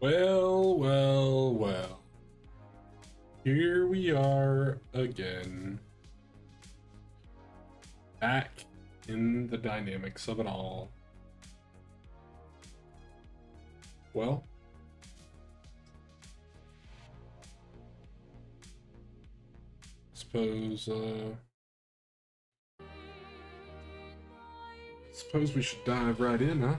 Well, well, well. Here we are again. Back in the dynamics of it all. Well, suppose, suppose we should dive right in, huh?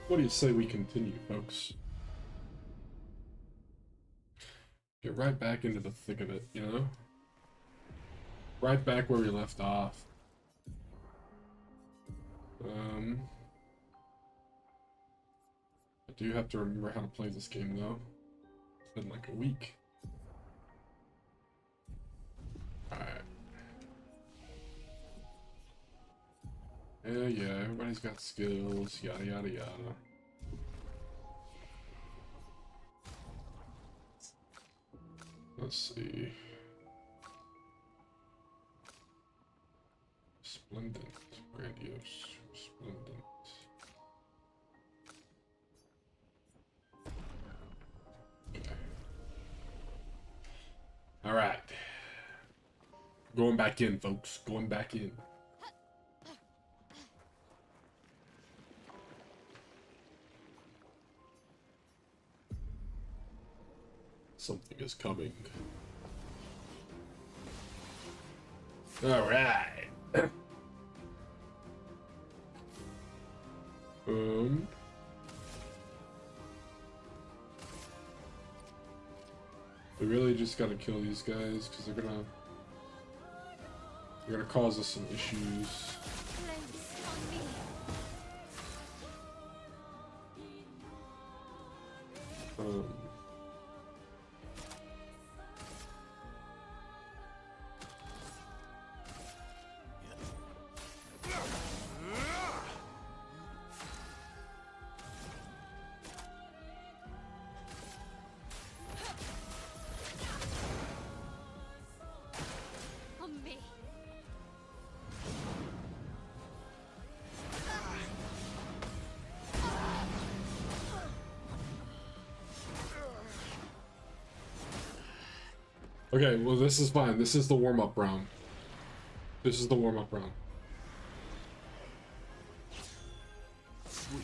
What do you say we continue, folks? Get right back into the thick of it, you know? Right back where we left off. I do have to remember how to play this game, though. It's been like a week. Alright. Yeah, everybody's got skills, yada yada yada. Let's see. Splendid, grandiose, resplendent. Okay. Alright. Going back in, folks. Going back in. Something is coming. Alright. We really just gotta kill these guys because they're gonna cause us some issues. Um, Okay, well this is fine. This is the warm-up round. This is the warm-up round. Sweet.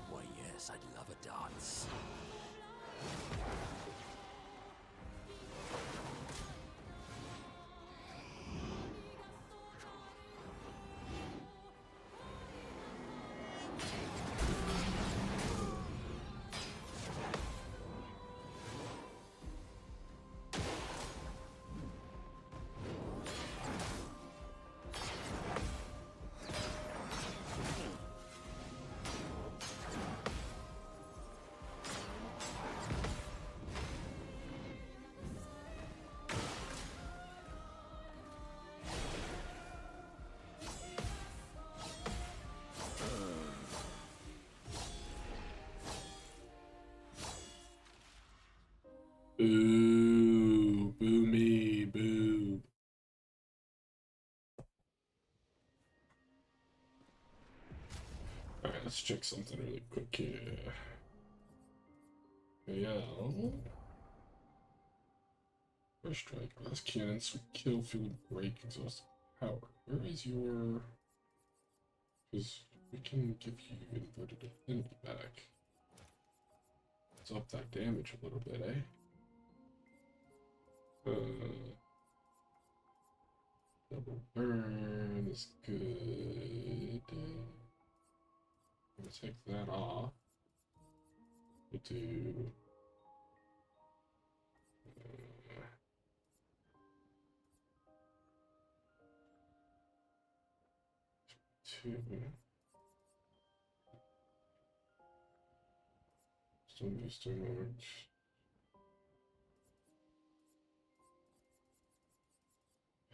Why yes, I'd love a dance. Boo, boo me, boo. Alright, let's check something really quick here. Yeah. First strike, glass cannon, sweet kill, field break, exhaust power. Where is your... Because we can give you inverted affinity back. Let's up that damage a little bit, eh? Double burn is good. I'm gonna take that off. We'll do 2. Still needs to march.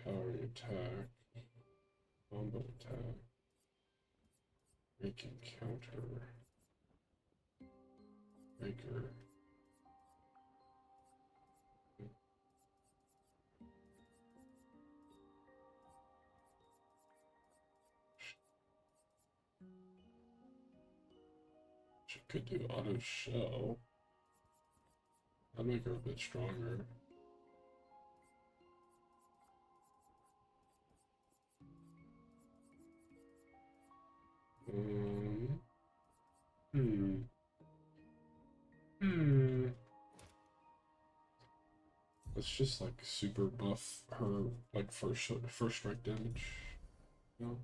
Power attack. Combo attack. Break and counter. Breaker. She could do auto shell. I'd make her a bit stronger. Let's just like super buff her like first strike damage. No.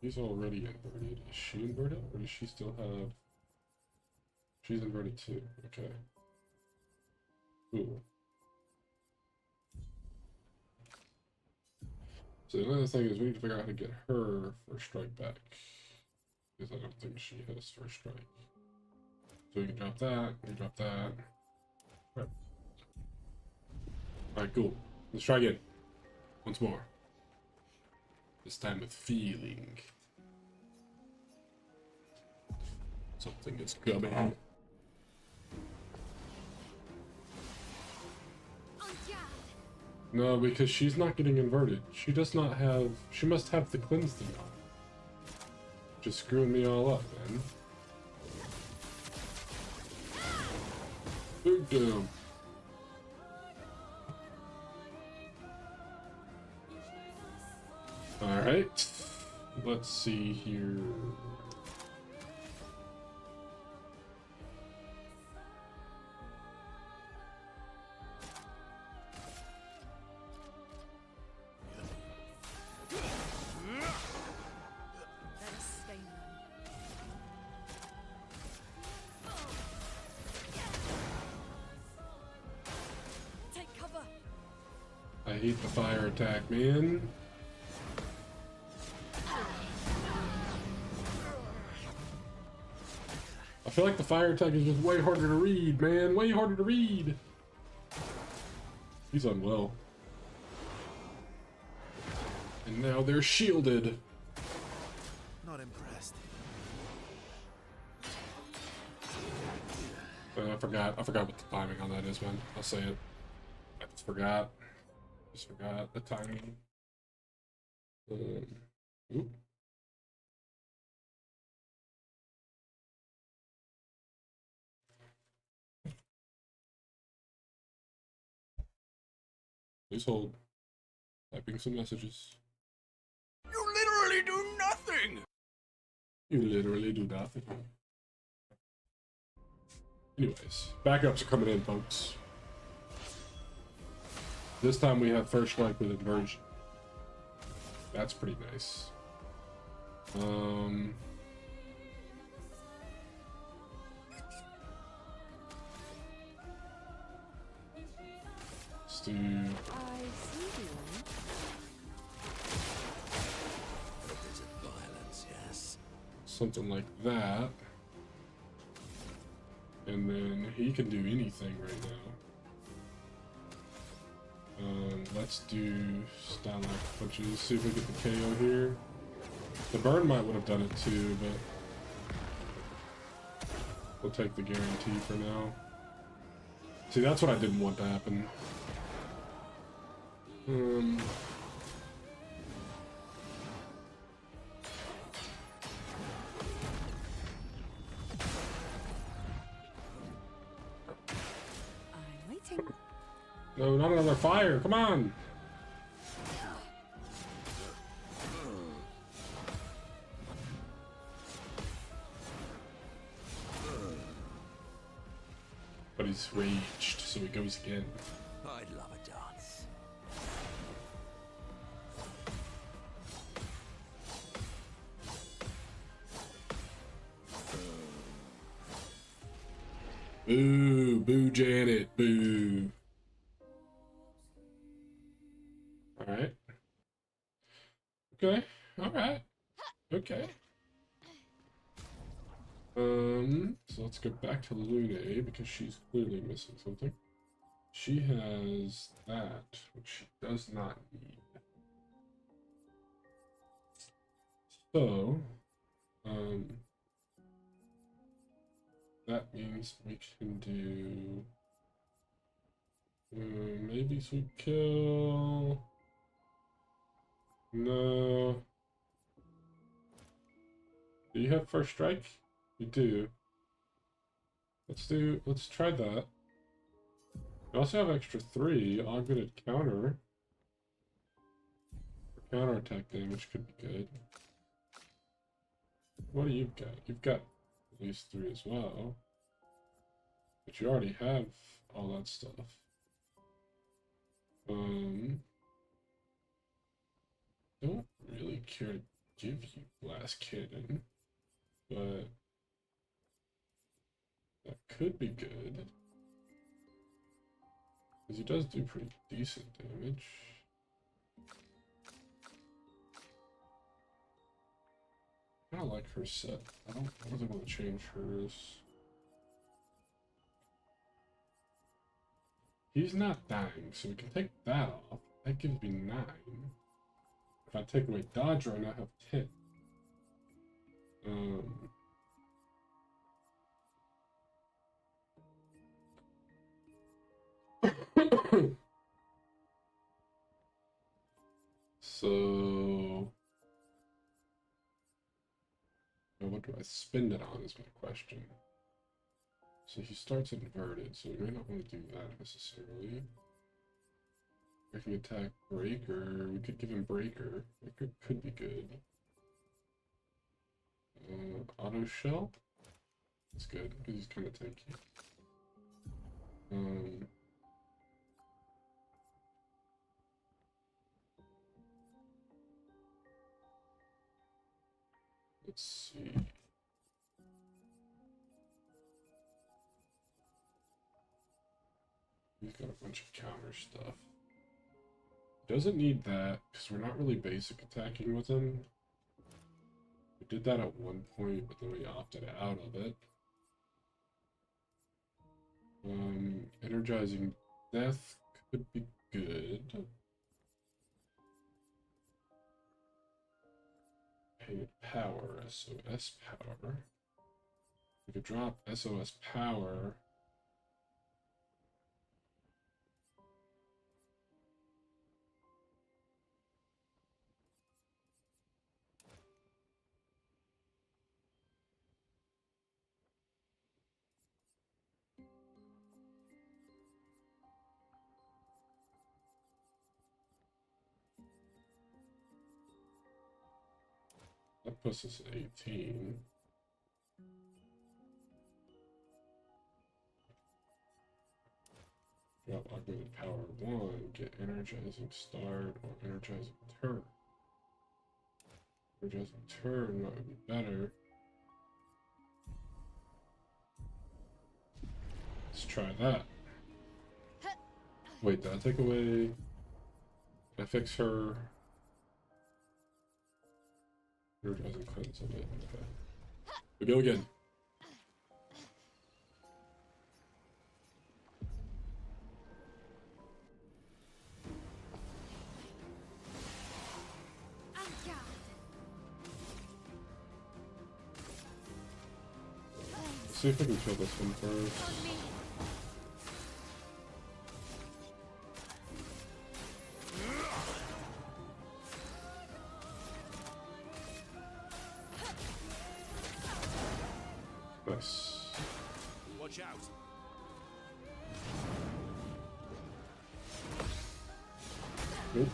He's already inverted. Is she inverted, or does she still have? She's inverted too. Okay. Cool. So another thing is we need to figure out how to get her first strike back, because I don't think she has first strike. So we can drop that. We can drop that. Right. All right. Cool. Let's try again. Once more. This time with feeling. Something is coming. No, because she's not getting inverted. She does not have... She must have the cleanse thing on. Just screwing me all up, man. Big down. Alright. Let's see here. I hate the fire attack, man. I feel like the fire attack is just way harder to read, man. Way harder to read. He's unwell. And now they're shielded. Not impressed. I forgot what the timing on that is, man. I'll say it. I just forgot. Just forgot the timing. Oop. Please hold. Typing some messages. You literally do nothing! You literally do nothing. Anyways, backups are coming in, folks. This time we have first strike with inversion. That's pretty nice. Let's do Violence, yes. something like that. And then he can do anything right now. Let's do stun like punches, see if we get the KO here. The burn might would have done it too, but we'll take the guarantee for now. See, that's what I didn't want to happen. I'm waiting. No, not another fire, come on! But he's raged, so he goes again. I'd love a dance. Boo, boo Janet, boo. Alright. Okay, Alright. Okay. So let's go back to Lune because she's clearly missing something. She has that, which she does not need. So, that means we can do maybe sweet kill. No. Do you have first strike? You do. Let's try that. We also have extra 3 augmented counter. Counter attack damage could be good. What do you got? You've got at least 3 as well. But you already have all that stuff. Don't really care to give you blast cannon, but that could be good. Because he does do pretty decent damage. I kind of like her set. I don't really want to change hers. He's not dying, so we can take that off. That gives me 9. If I take away dodge, I now have 10. So, what do I spend it on is my question. So he starts inverted, so we may not want to do that necessarily. We can attack Breaker. We could give him Breaker. Breaker could be good. Auto Shell? That's good, because he's kind of tanky. Let's see. He's got a bunch of counter stuff. Doesn't need that, because we're not really basic attacking with him. We did that at one point, but then we opted out of it. Energizing Death could be good. Paid Power, SOS Power. We could drop SOS Power. That puts us at 18. Drop augmented power 1, get energizing start or energizing turn. Energizing turn, that would be better. Let's try that. Wait, did I take away? Did I fix her? Energizing cleanse of it. Okay. We go again. Let's see if I can kill this one first. Nice. Watch out. Good.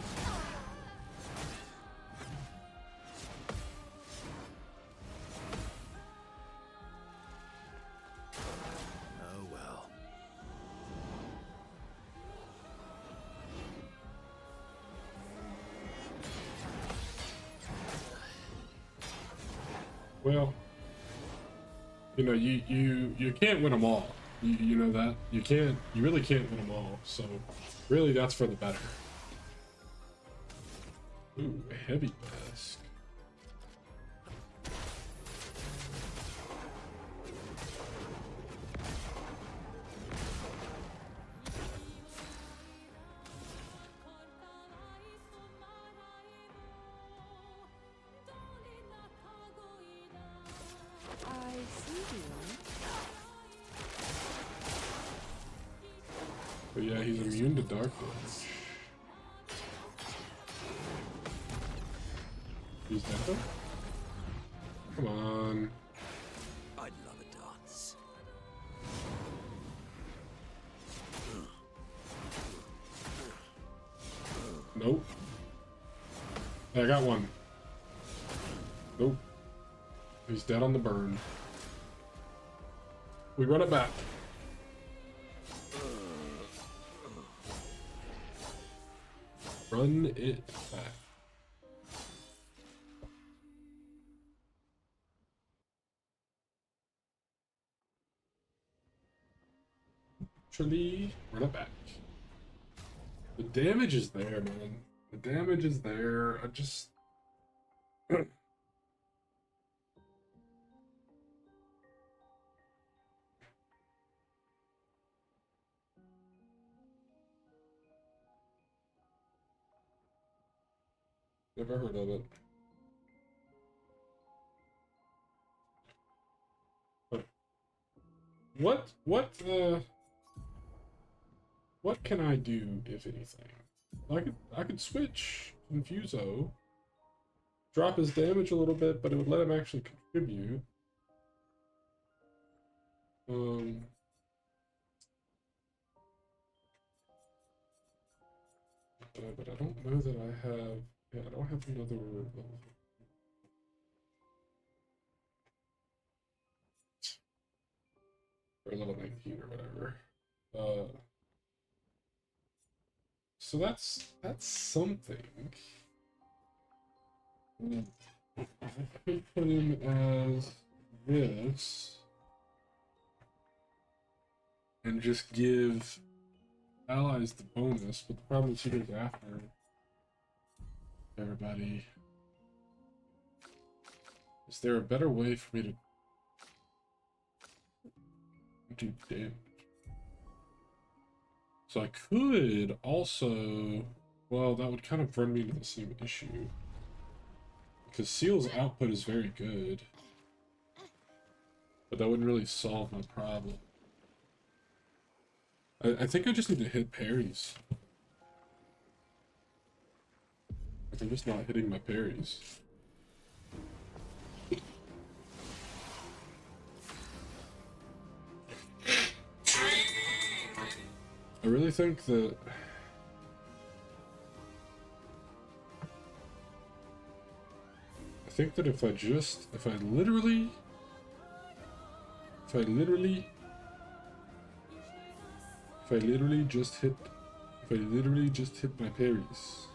Oh well. Well, you know, you can't win them all. You know that. You really can't win them all. So, really, that's for the better. Ooh, heavy mask. But yeah, he's immune to dark damage. He's dead though? Come on. I'd love a dance. Nope. I got one. Nope. He's dead on the burn. We run it back. Run it back. Actually, run it back. The damage is there, man. The damage is there. I just... Never heard of it. But what can I do, if anything? I could switch Confuso, drop his damage a little bit, but it would let him actually contribute. But I don't know that I have. Yeah, I don't have another level. Or level 19 or whatever. So that's something. I could put him as this and just give allies the bonus, but the problem is he goes after everybody. Is there a better way for me to do damage? So I could also, well, that would kind of run me into the same issue. Because Seal's output is very good. But that wouldn't really solve my problem. I think I just need to hit parries. I'm just not hitting my parries. I really think that if I literally just hit my parries.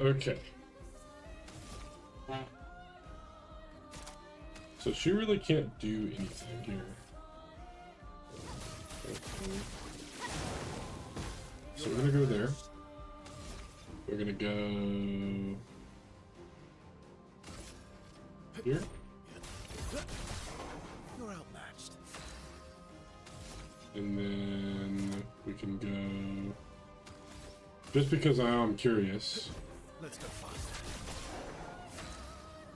Okay. So she really can't do anything here. So we're gonna go there. We're gonna go here. You're outmatched. And then we can go Just because I am curious. Let's go faster.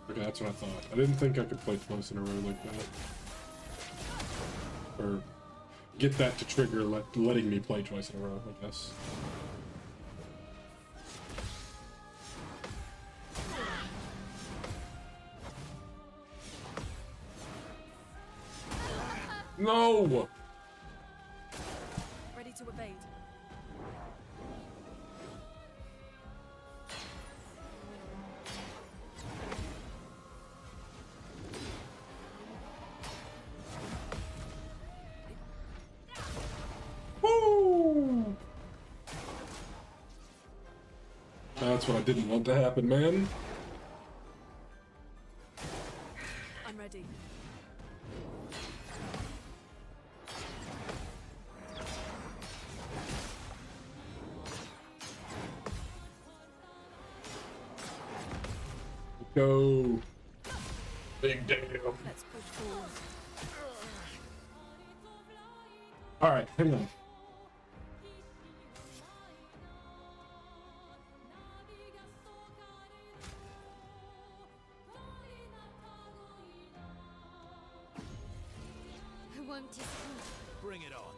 Okay, that's what I thought. I didn't think I could play twice in a row like that. Or get that to trigger letting me play twice in a row, I guess. No! Ready to evade. Woo! That's what I didn't want to happen, man. I'm ready. Go. Big damn. Let's push forward. Alright, hang on. I want to see. Bring it on.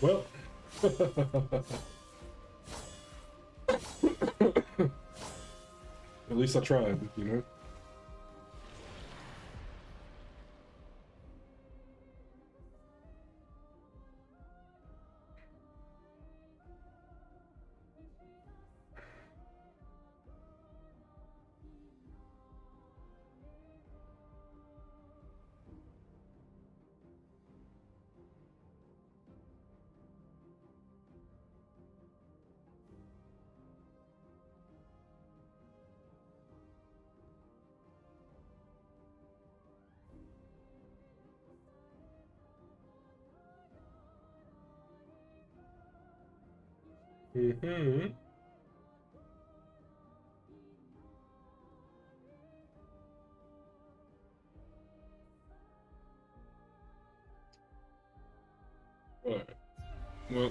Well. At least I tried, you know? Mm-hmm. Alright. Well,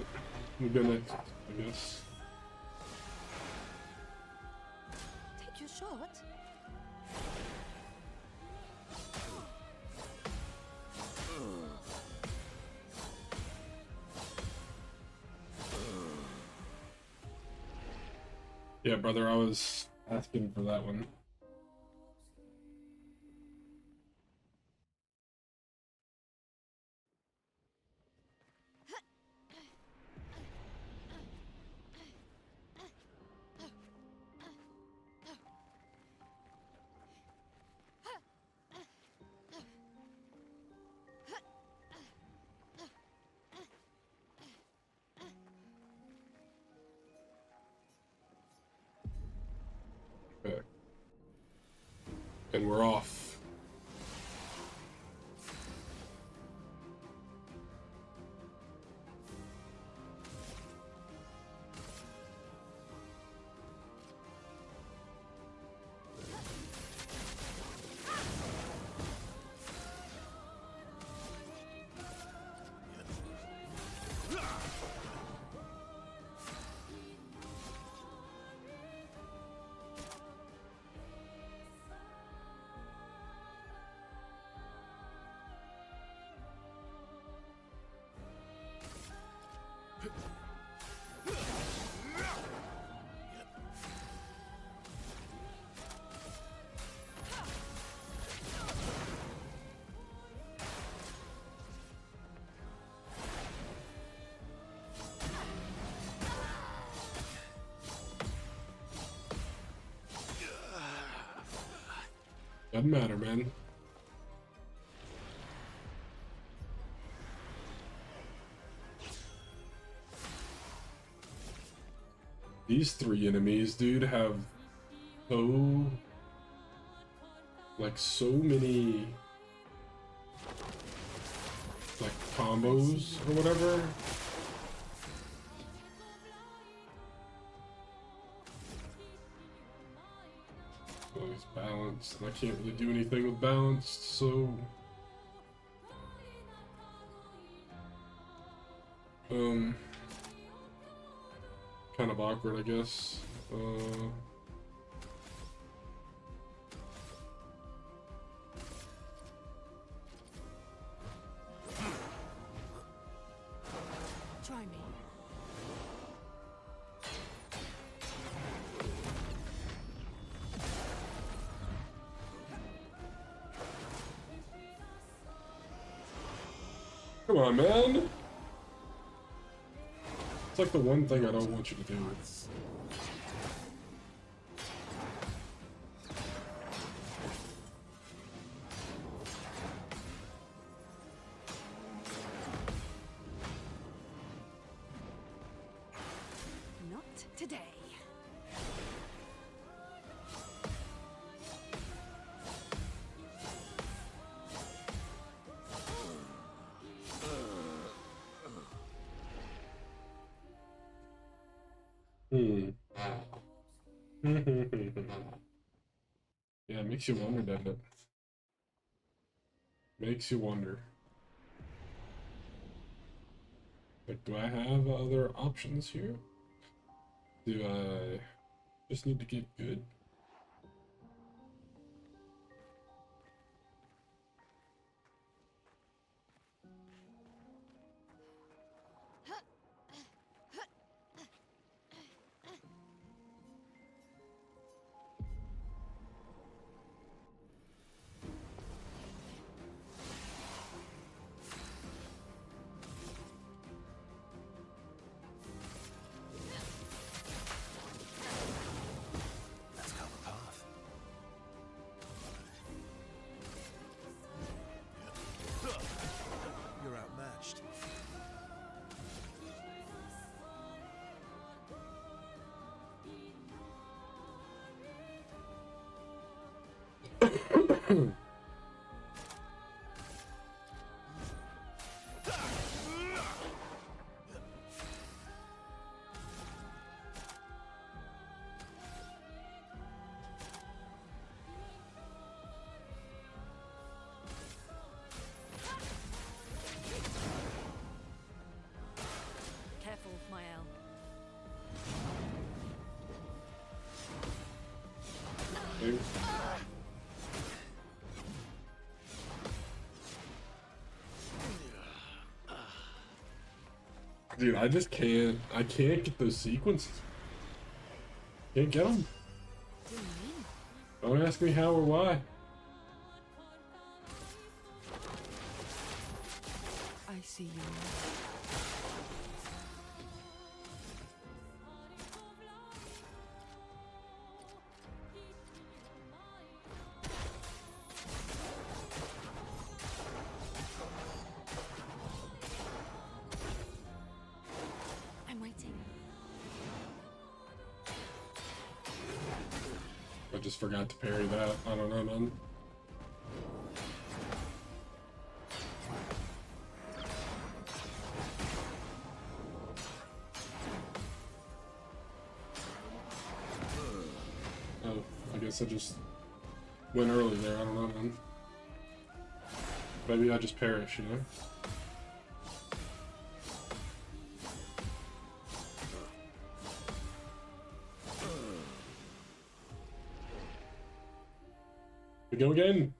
we'll go next, I guess. Take your shot. Yeah, brother, I was asking for that one. Okay. And we're off. Doesn't matter, man. These three enemies, dude, have so many like combos or whatever. Well, he's balanced, and I can't really do anything with balanced, so Kind of awkward, I guess. Try me. Come on, man. It's like the one thing I don't want you to do. Not today. Hmm. Yeah, it makes you wonder, doesn't it? Makes you wonder. Like, do I have other options here? Do I just need to get good? Let's carve a path. You're outmatched. Careful, my elm. Maybe. Dude, I just can't. I can't get those sequences. Can't get them. What do you mean? Don't ask me how or why. I see you. I'm waiting. I just forgot to parry that. I don't know, man. Oh, I guess I just went early there. I don't know, man. Maybe I just perish, you know? We go again.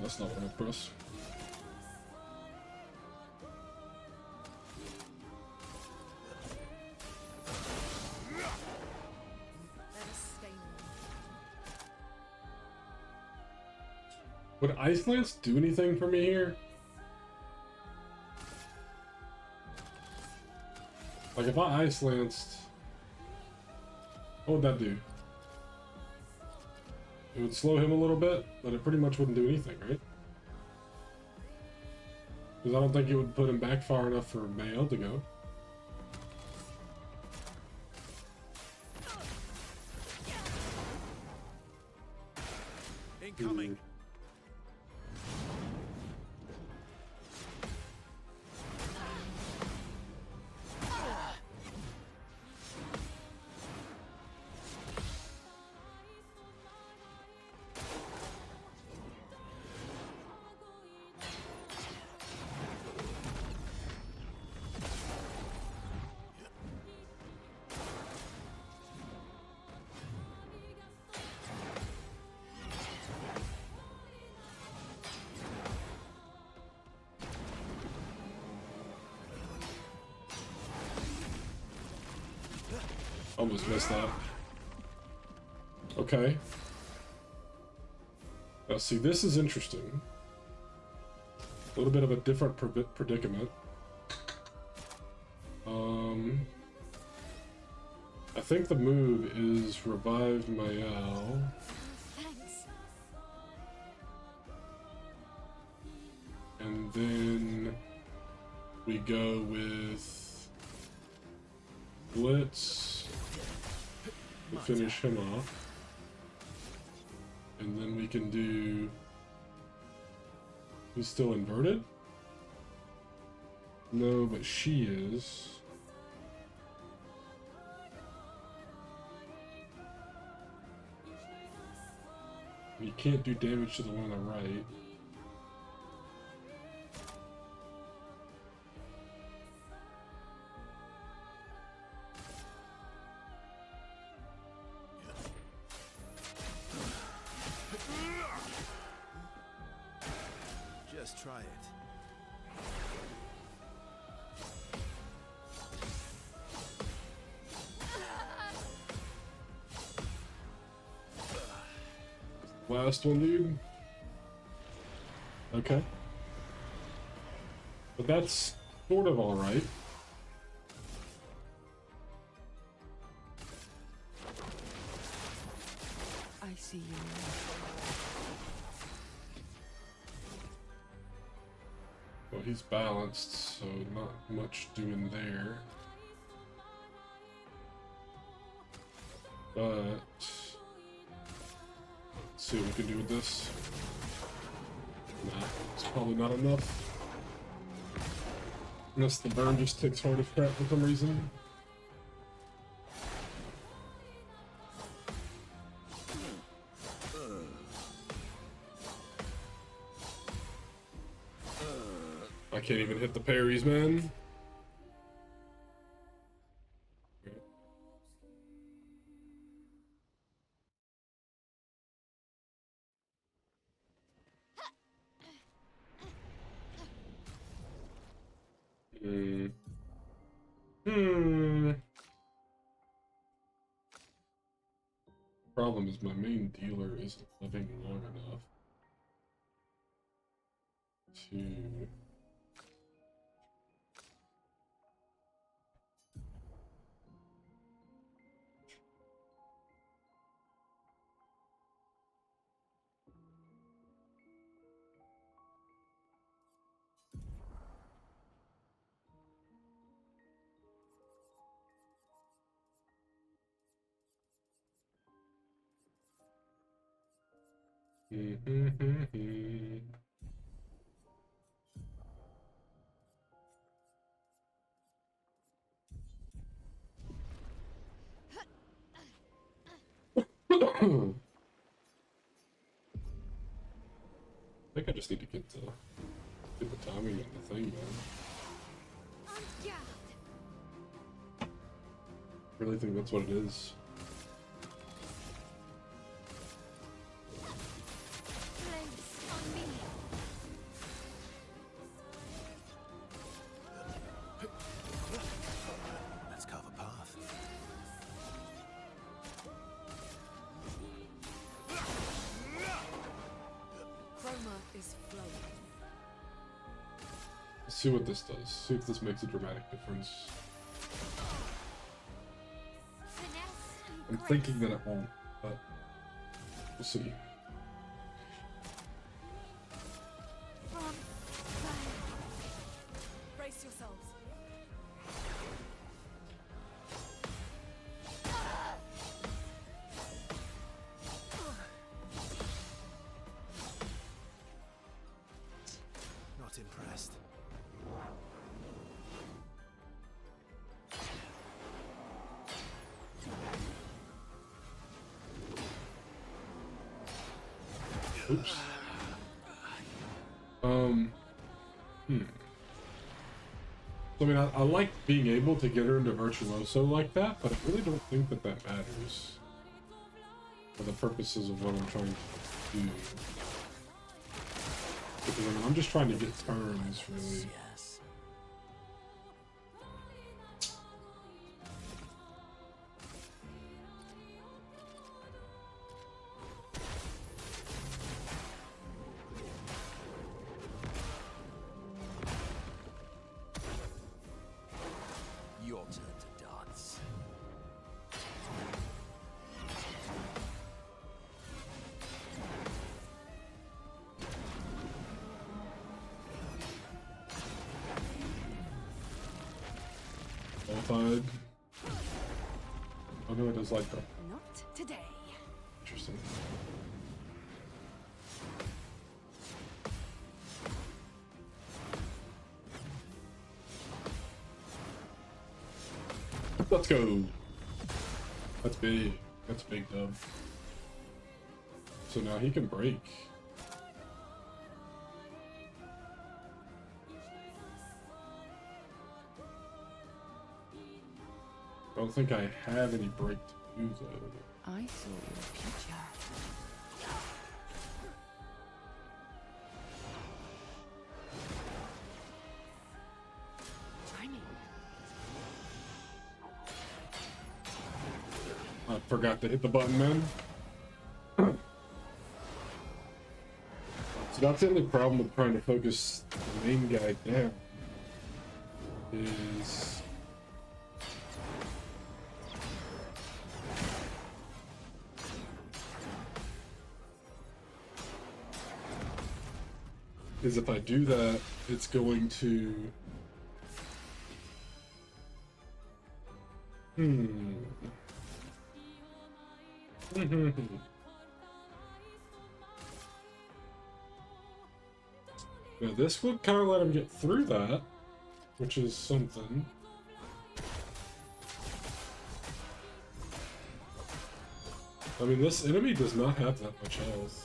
That's not what I press. Let us stay warm. Would Ice Lance do anything for me here? Like, if I Ice Lanced, what would that do? It would slow him a little bit, but it pretty much wouldn't do anything, right? Because I don't think it would put him back far enough for Mael to go. Incoming. Almost missed that. Okay. Now see, this is interesting. A little bit of a different predicament. I think the move is revive Mael. Thanks. And then we go with Blitz to finish him off. And then we can do... He's still inverted? No, but she is. You can't do damage to the one on the right. Just try it. Last one, dude. Okay. But that's sort of alright. I see you now. Well, he's balanced, so not much doing there. But... Let's see what we can do with this. Nah, it's probably not enough. Unless the burn just takes hard as crap for some reason. I can't even hit the parries, man. Problem is my main dealer isn't living long enough to... I think I just need to get the timing on the thing, man. I really think that's what it is. Let's carve a path. Chroma is flowing. Let's see what this does. See if this makes a dramatic difference. I'm thinking that it won't, but we'll see. Oops. So, I mean, I like being able to get her into Virtuoso like that, but I really don't think that that matters for the purposes of what I'm trying to do. Because I mean, I'm just trying to get turns, really. Yes. Your turn to dance. Qualified. Oh no, it does like that. Not today. Interesting. Let's go. That's big. That's a big dub. So now he can break. I don't think I have any break to do though. I saw your future. Try me. I forgot to hit the button, man. So that's the only problem with trying to focus the main guy down. Is if I do that, it's going to... Now this would kind of let him get through that, which is something. I mean, this enemy does not have that much health.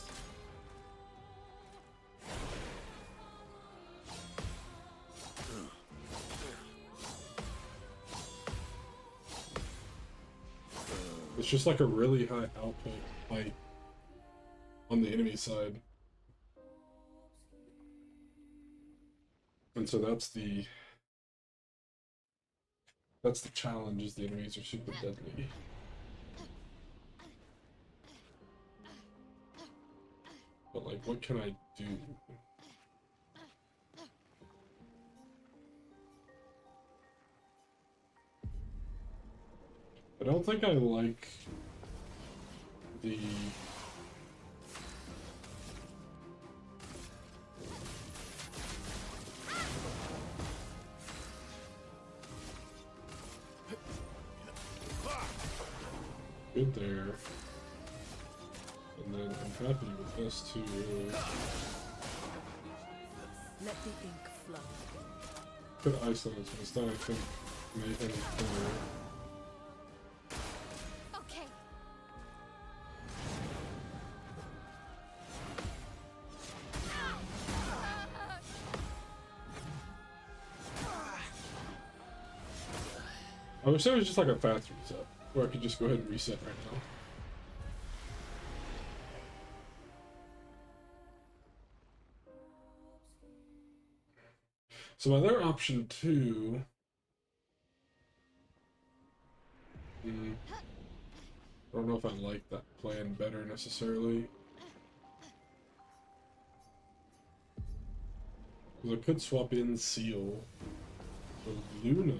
It's just like a really high output fight on the enemy side. And so that's the challenge, is the enemies are super deadly. But like, what can I do? I don't think I like the... Good there. And then I'm happy with this too. Let the ink flow. Could isolate this, then I think make any better. Okay. I wish there was just like a fast reset, where I could just go ahead and reset right now. So my other option too... I don't know if I like that plan better necessarily. Because I could swap in Seal with Luna.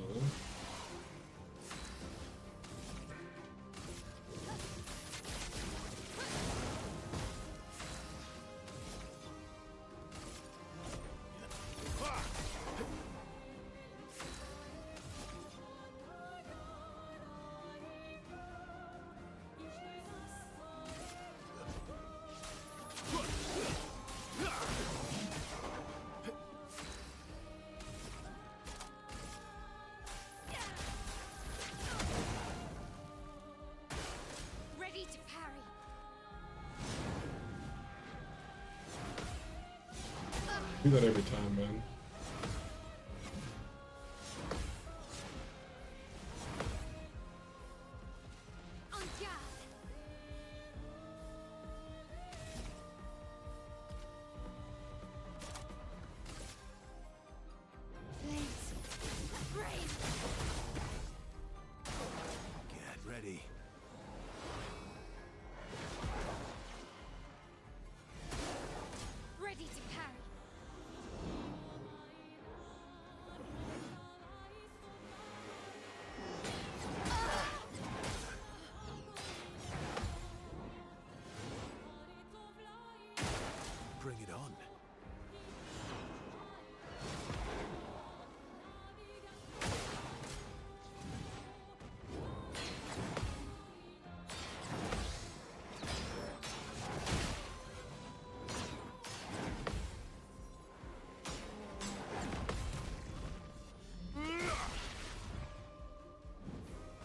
Do that every time, man. En garde. Flames. Brave. Get ready. Ready to parry. Bring it on.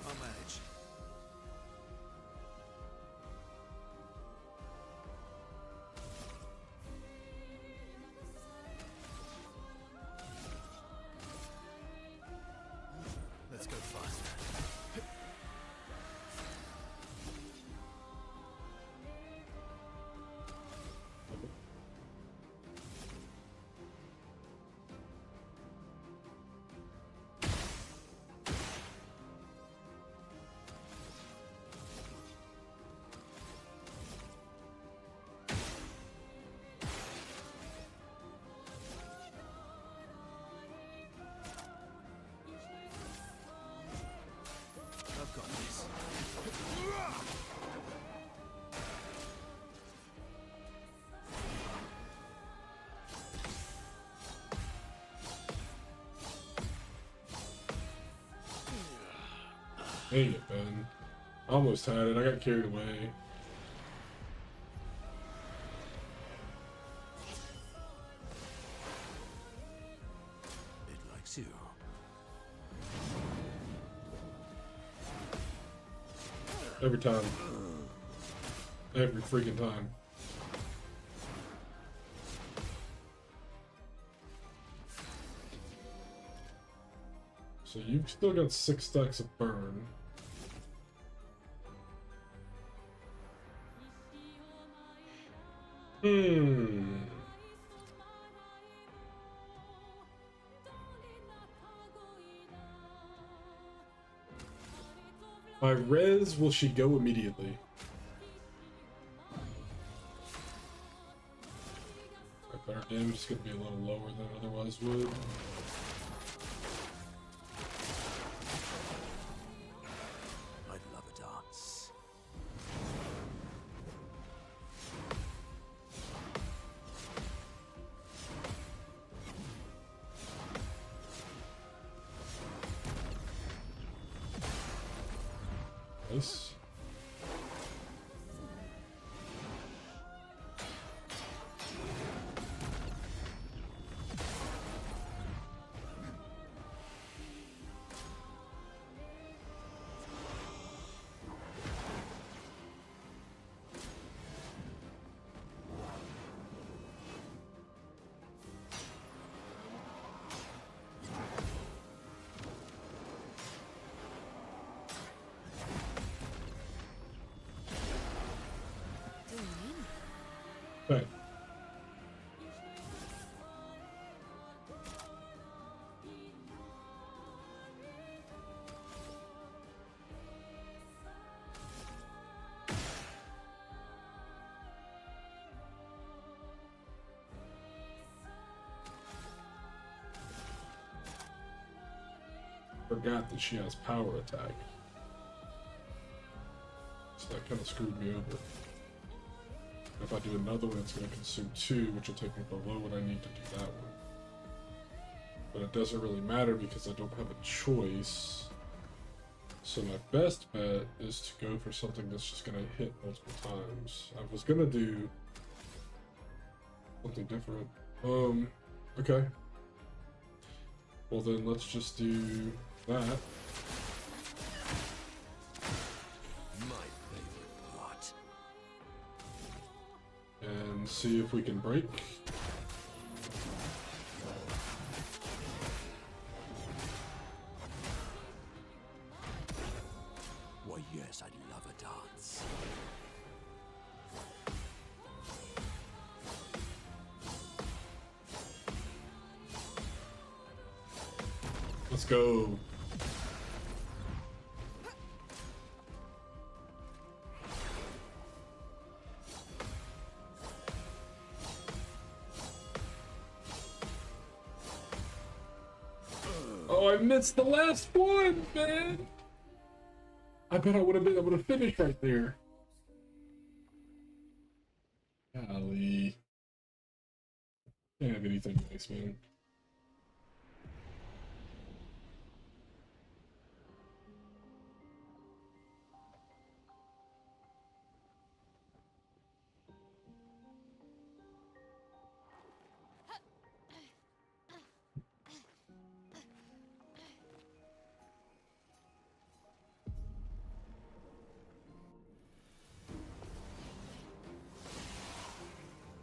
I'll manage. Let's go faster. I've got this. Dang it, Ben. I almost had it. I got carried away. It likes you. Every time. Every freaking time. So you've still got 6 stacks of burn. By res, will she go immediately? Our damage is going to be a little lower than it otherwise would. I'd love a dance. Nice. Okay. Forgot that she has power attack. So that kind of screwed me over. If I do another one, it's going to consume 2, which will take me below what I need to do that one. But it doesn't really matter because I don't have a choice. So my best bet is to go for something that's just going to hit multiple times. I was going to do something different. Okay. Well then, let's just do that. My favorite part. And see if we can break. Let's go. Oh, I missed the last one, man. I bet I would have finished right there. Golly. Can't have anything nice, man.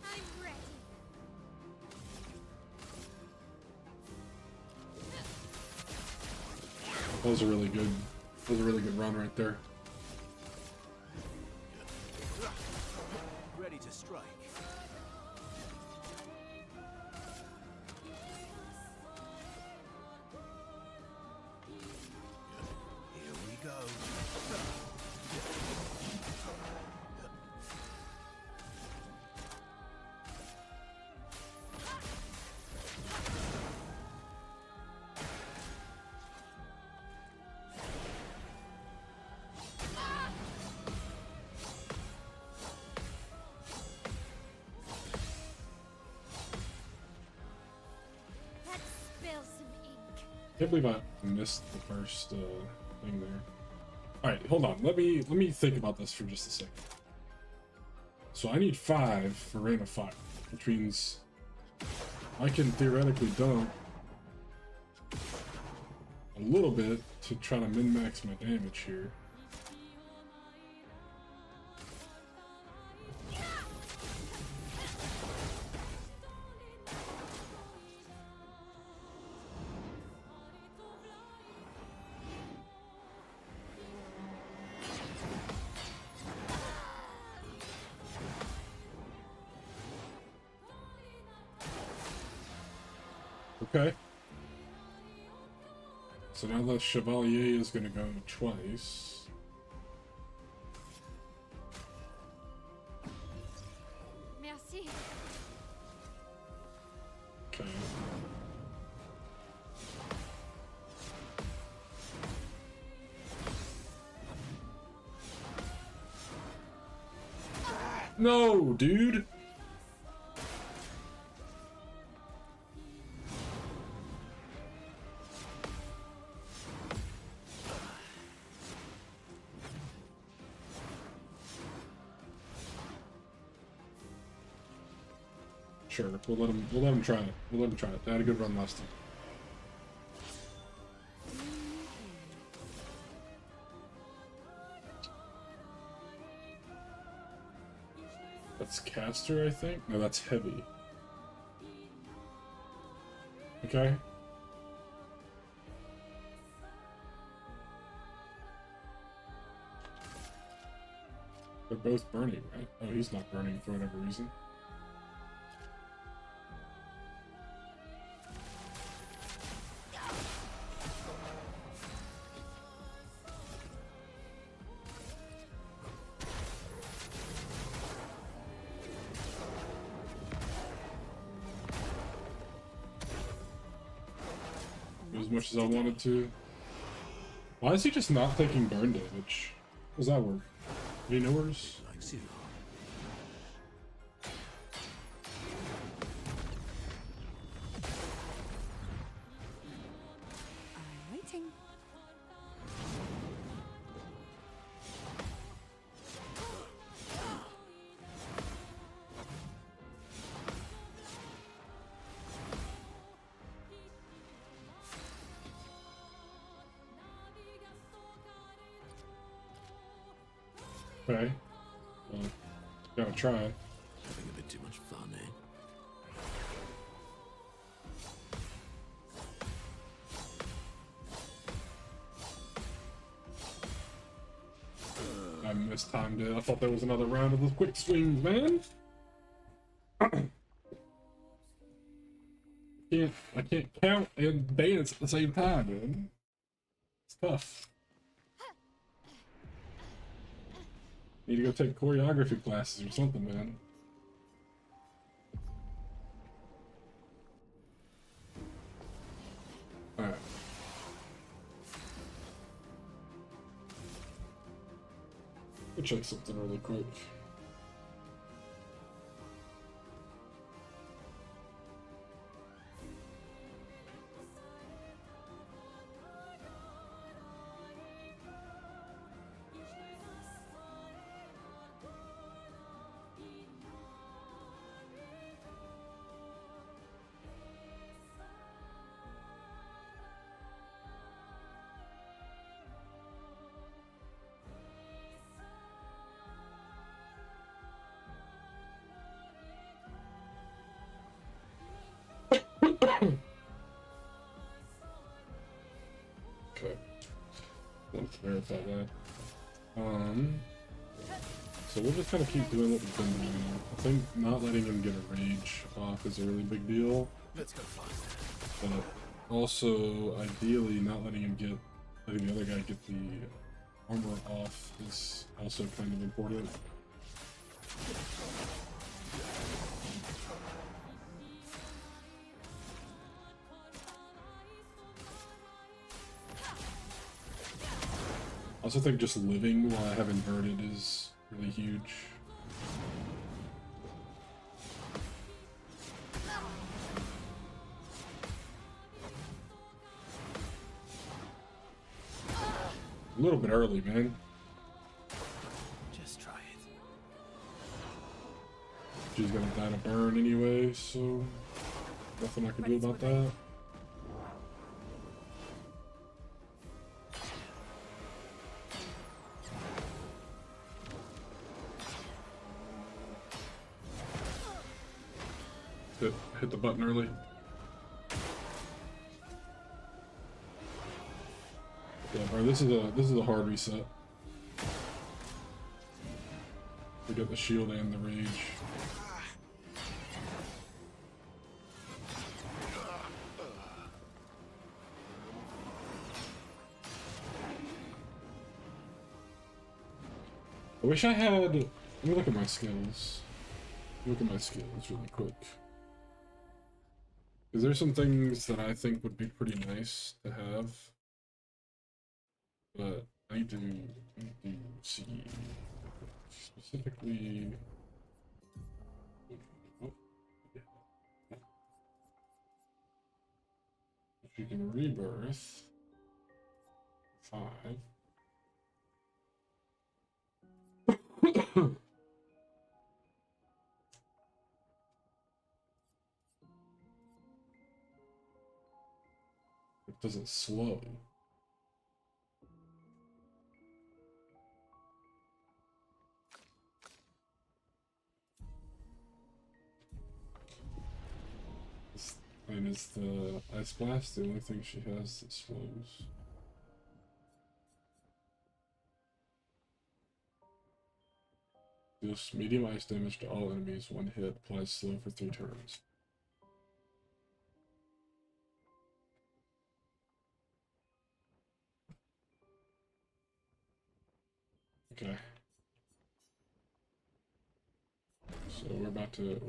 I'm ready. That was a really good. That was a really good run right there. Ready to strike. Here we go. Let's spill some ink. Can't believe I missed the first thing there. All right, hold on. Let me think about this for just a second. So I need 5 for Rain of Fire, which means I can theoretically dump a little bit to try to min-max my damage here. Okay. So now the Chevalier is going to go twice. Merci. Okay. No, dude. Sure, we'll let him try it. We'll let him try it. They had a good run last time. That's caster, I think? No, that's heavy. Okay. They're both burning, right? Oh, he's not burning for whatever reason. As much as I wanted to. Why is he just not taking burn damage? How does that work? Any knowers? Likes you. I'm waiting. Okay. Well, gotta try. Having a bit too much fun, eh? I mistimed it. I thought there was another round of the quick swings, man. I can't count and dance at the same time, man. It's tough. Need to go take choreography classes or something, man. Alright. We'll check something really quick. Okay. Let's verify that. So we'll just kind of keep doing what we've been doing. I think not letting him get a rage off is a really big deal. Let's go faster. But also, ideally, not letting the other guy get the armor off is also kind of important. I also think just living while I have inverted is really huge. A little bit early, man. Just try it. She's gonna die to burn anyway, so nothing I can do about that. Hit the button early. Yeah, bro, this is a hard reset. We got the shield and the rage. I wish I had. Let me look at my skills. Look at my skills really quick. Because there's some things that I think would be pretty nice to have. But I need to see specifically. If you can rebirth 5. It doesn't slow. And is the Ice Blast the only thing she has that slows? Deals medium ice damage to all enemies, 1 hit, applies slow for 3 turns. Okay. So we're about to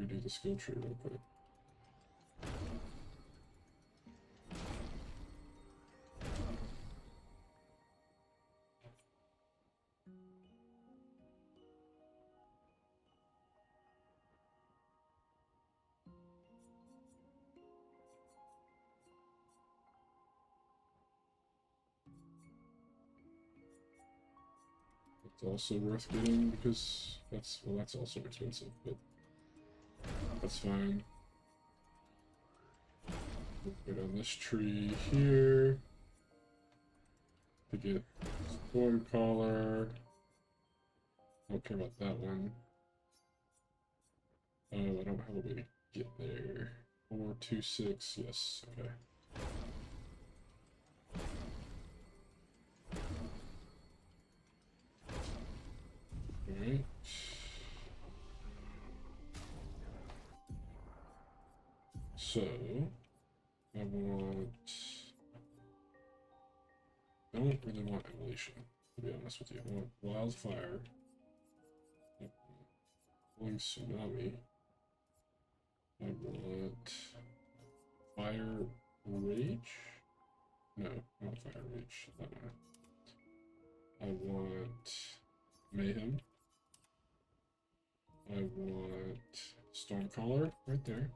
redo the skill tree real quick. It's also worth getting because that's also expensive, but that's fine. We'll go down this tree here to get Stormcaller. I don't care about that one. Oh, I don't have a way to get there. 426, yes, okay. Alright. So I don't really want emulation, to be honest with you. I want wildfire. Going tsunami. I want fire rage. No, not fire rage. That one. I want mayhem. I want Stormcaller right there.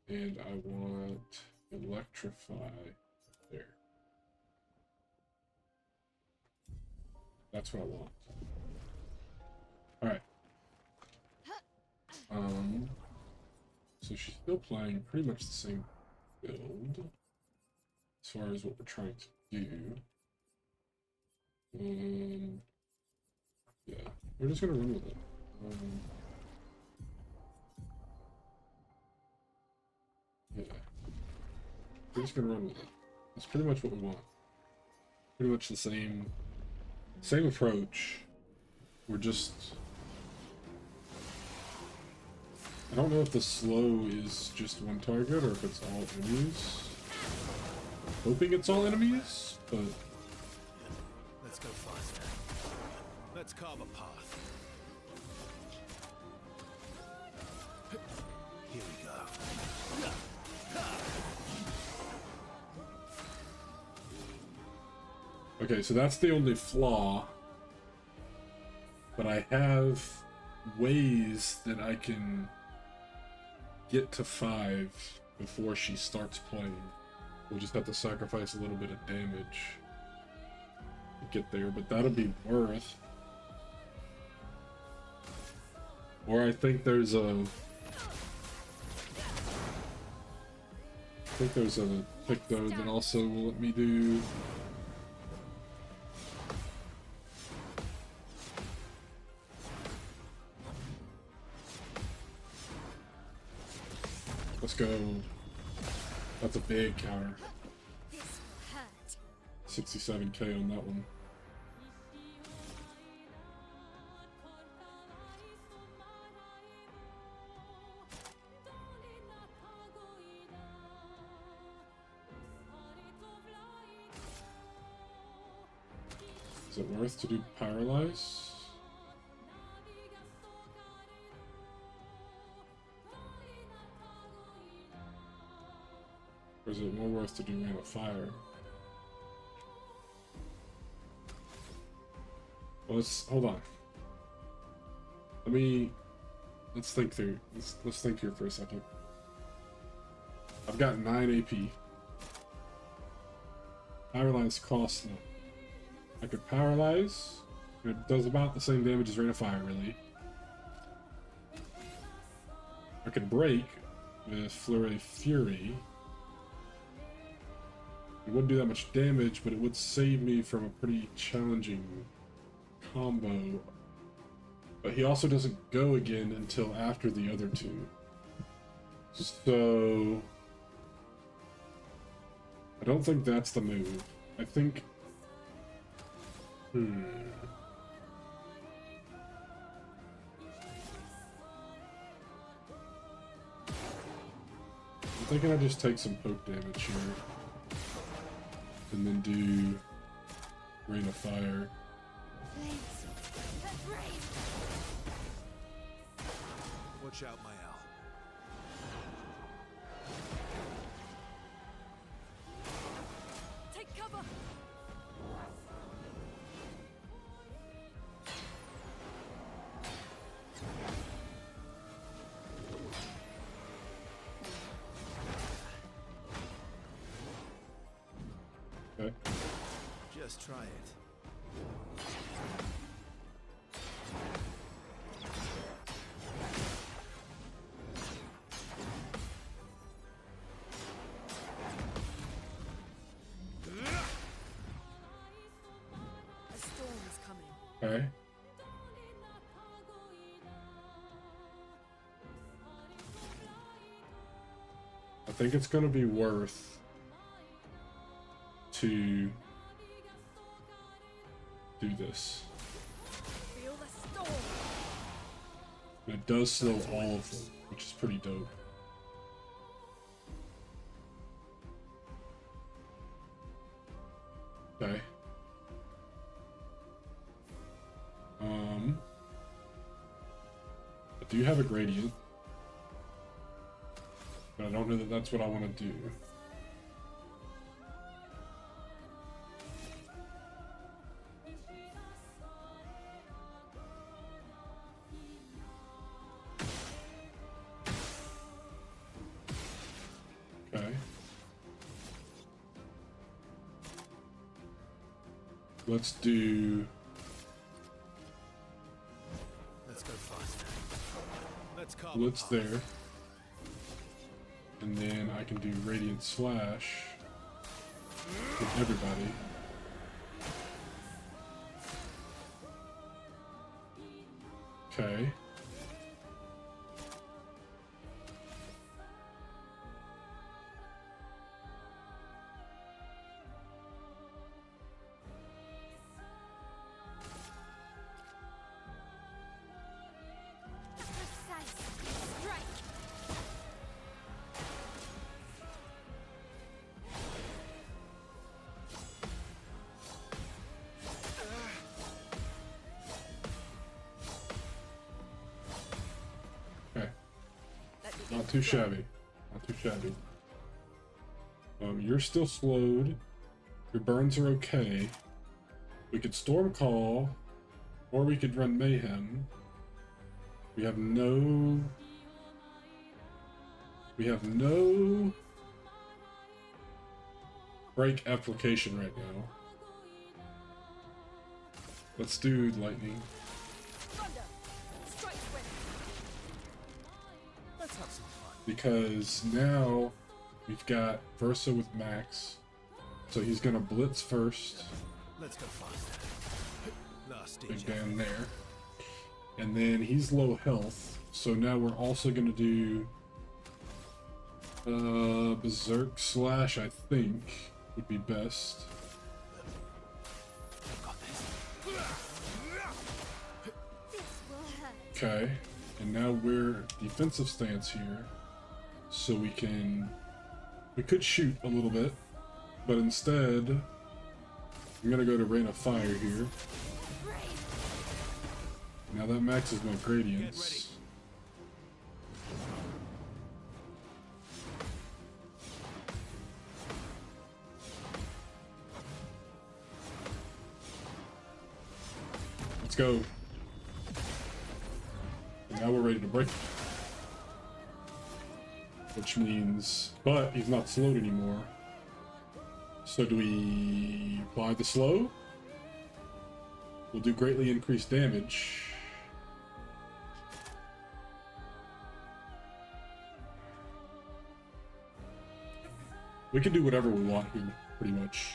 And I want electrify there. That's what I want. Alright. So she's still playing pretty much the same build as far as what we're trying to do. Yeah, we're just gonna run with it. Yeah, we're just gonna run with it. That's pretty much what we want. Pretty much the same approach. We're just, I don't know if the slow is just one target or if it's all enemies. Hoping it's all enemies, but Let's go faster. Let's carve a path. Here we go. okay, so that's the only flaw. But I have ways that I can get to 5 before she starts playing. We'll just have to sacrifice a little bit of damage to get there, but that'll be worth. Or I think there's a pick though that also will let me do. Let's go. That's a big counter. This will hurt. 67k on that one. Is it worth to do paralyze? Or is it more worth to do Rain of Fire? Well, hold on. Let's think through. Let's think here for a second. I've got 9 AP. Paralyze costs none. I could paralyze. It does about the same damage as Rain of Fire, really. I could break with Flurry Fury. It wouldn't do that much damage, but it would save me from a pretty challenging combo. But he also doesn't go again until after the other two. So I don't think that's the move. I think I'm thinking I just take some poke damage here. And then do Rain of Fire. Watch out, my owl. Take cover. Okay. Just try it. A storm is coming. Okay. I think it's gonna be worth to do this. Feel the storm. And it does slow all of them, which is pretty dope. I do have a gradient, but I don't know that that's what I want to do. Okay. Let's do... Let's go faster. Let's carbon Blitz path. there. And then I can do Radiant Slash with everybody. Okay. Precise strike. Okay. Let the Not ink too flow. shabby. Not too shabby. You're still slowed. Your burns are okay. We could Storm Call, or we could run Mayhem. We have no break application right now. Let's do Lightning. Thunder. Strike swift. Let's have some fun. Because now we've got Versa with Max. So he's gonna blitz first. Let's go faster. Last Big ditch. down there. And then he's low health. So now we're also gonna do Berserk Slash, I think, would be best. I've got this. This will hurt. Okay. And now we're defensive stance here. So we could shoot a little bit, but instead I'm gonna go to Rain of Fire here. Brave. Now that maxes my gradients. Let's go. And now we're ready to break. Which means, but he's not slowed anymore. So do we buy the slow? We'll do greatly increased damage. We can do whatever we want here, pretty much.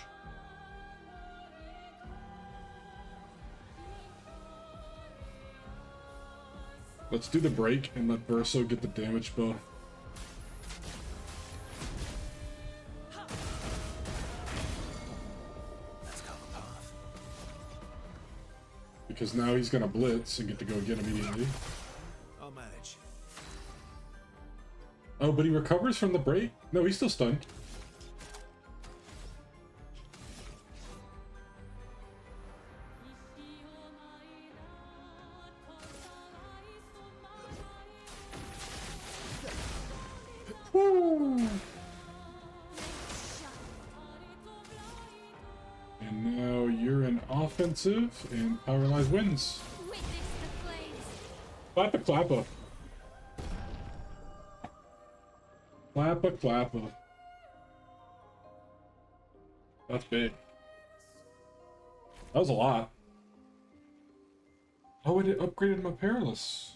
Let's do the break and let Verso get the damage buff. Let's carbon path. Because now he's gonna blitz and get to go again immediately. I'll manage. Oh, but he recovers from the break? No, he's still stunned. Woo! And now you're in offensive, and Powerline wins. Witness the flames. Clappa clappa. Clappa clappa. That's big. That was a lot. Oh, and it upgraded my Perilous.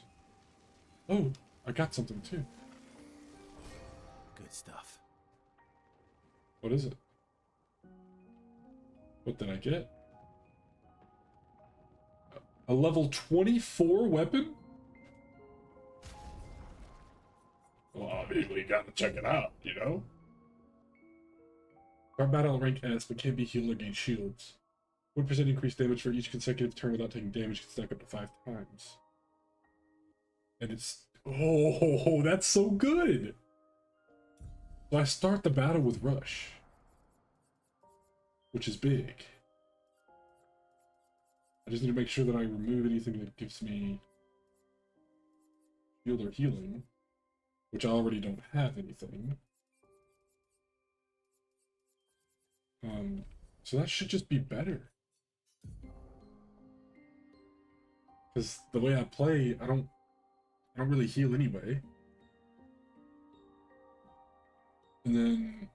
Oh, I got something too. Good stuff. What is it? What did I get? A level 24 weapon? Well, obviously you gotta check it out, you know? Our battle rank S, but can't be healed or gain shields. 1% increased damage for each consecutive turn without taking damage can stack up to 5 times. And it's... Oh, that's so good! So I start the battle with Rush. Which is big. I just need to make sure that I remove anything that gives me heal their healing, which I already don't have anything. So that should just be better. Because the way I play, I don't really heal anyway. And then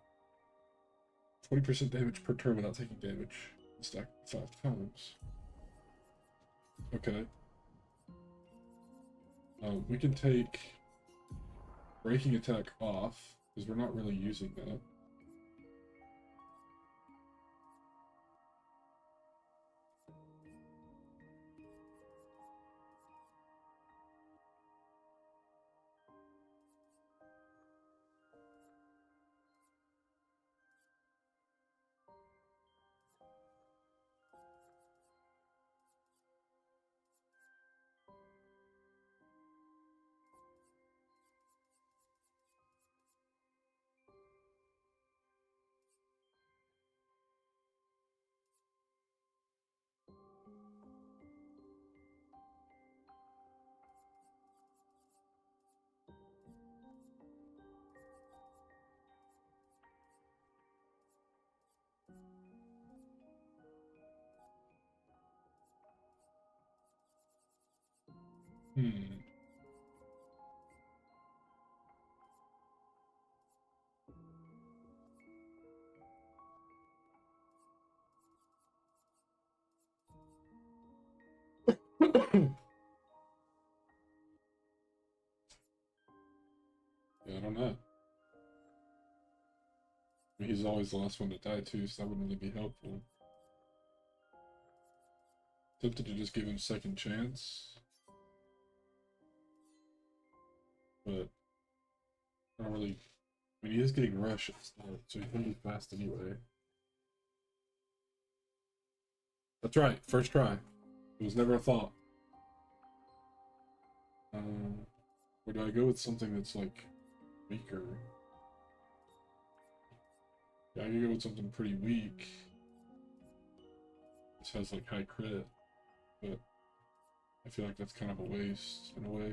20% damage per turn without taking damage. Stack 5 times. Okay. We can take breaking attack off, because we're not really using that. Yeah, I don't know. I mean, he's always the last one to die too, so that wouldn't really be helpful. Tempted to just give him second chance, but I don't really. I mean, he is getting rush at the start, so he's gonna be fast anyway. That's right, first try. It was never a thought. Or do I go with something that's like weaker? Yeah, I can go with something pretty weak. This has like high crit, but I feel like that's kind of a waste in a way.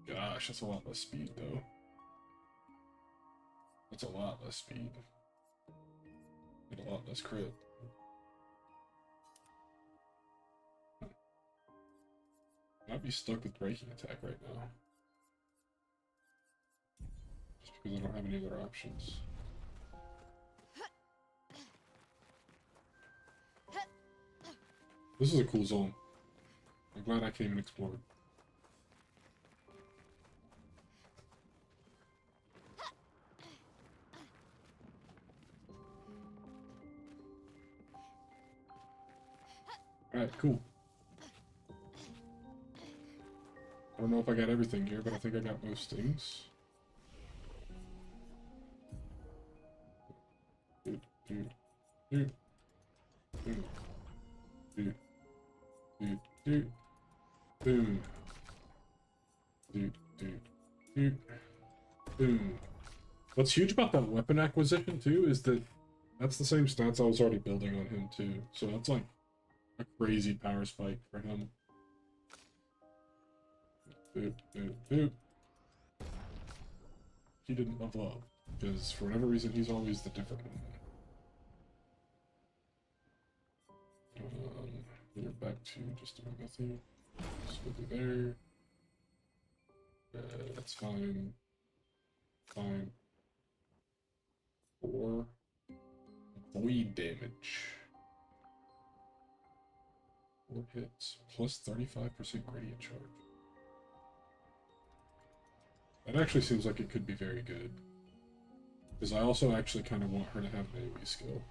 Gosh, that's a lot less speed though. That's a lot less speed. And a lot less crit. Might be stuck with breaking attack right now. Just because I don't have any other options. This is a cool zone. I'm glad I came and explored. Alright, cool. I don't know if I got everything here, but I think I got most things. Dude, dude, dude, dude, dude, dude, dude, boom, dude, dude, dude, boom. What's huge about that weapon acquisition too is that that's the same stats I was already building on him too, so that's like a crazy power spike for him. Boop, boop, boop. He didn't level up, because for whatever reason he's always the different one. We're back to just doing nothing. Just go through there. That's fine. Fine. 4 void damage. 4 hits plus 35% gradient charge. That actually seems like it could be very good. Because I also actually kind of want her to have an AoE skill.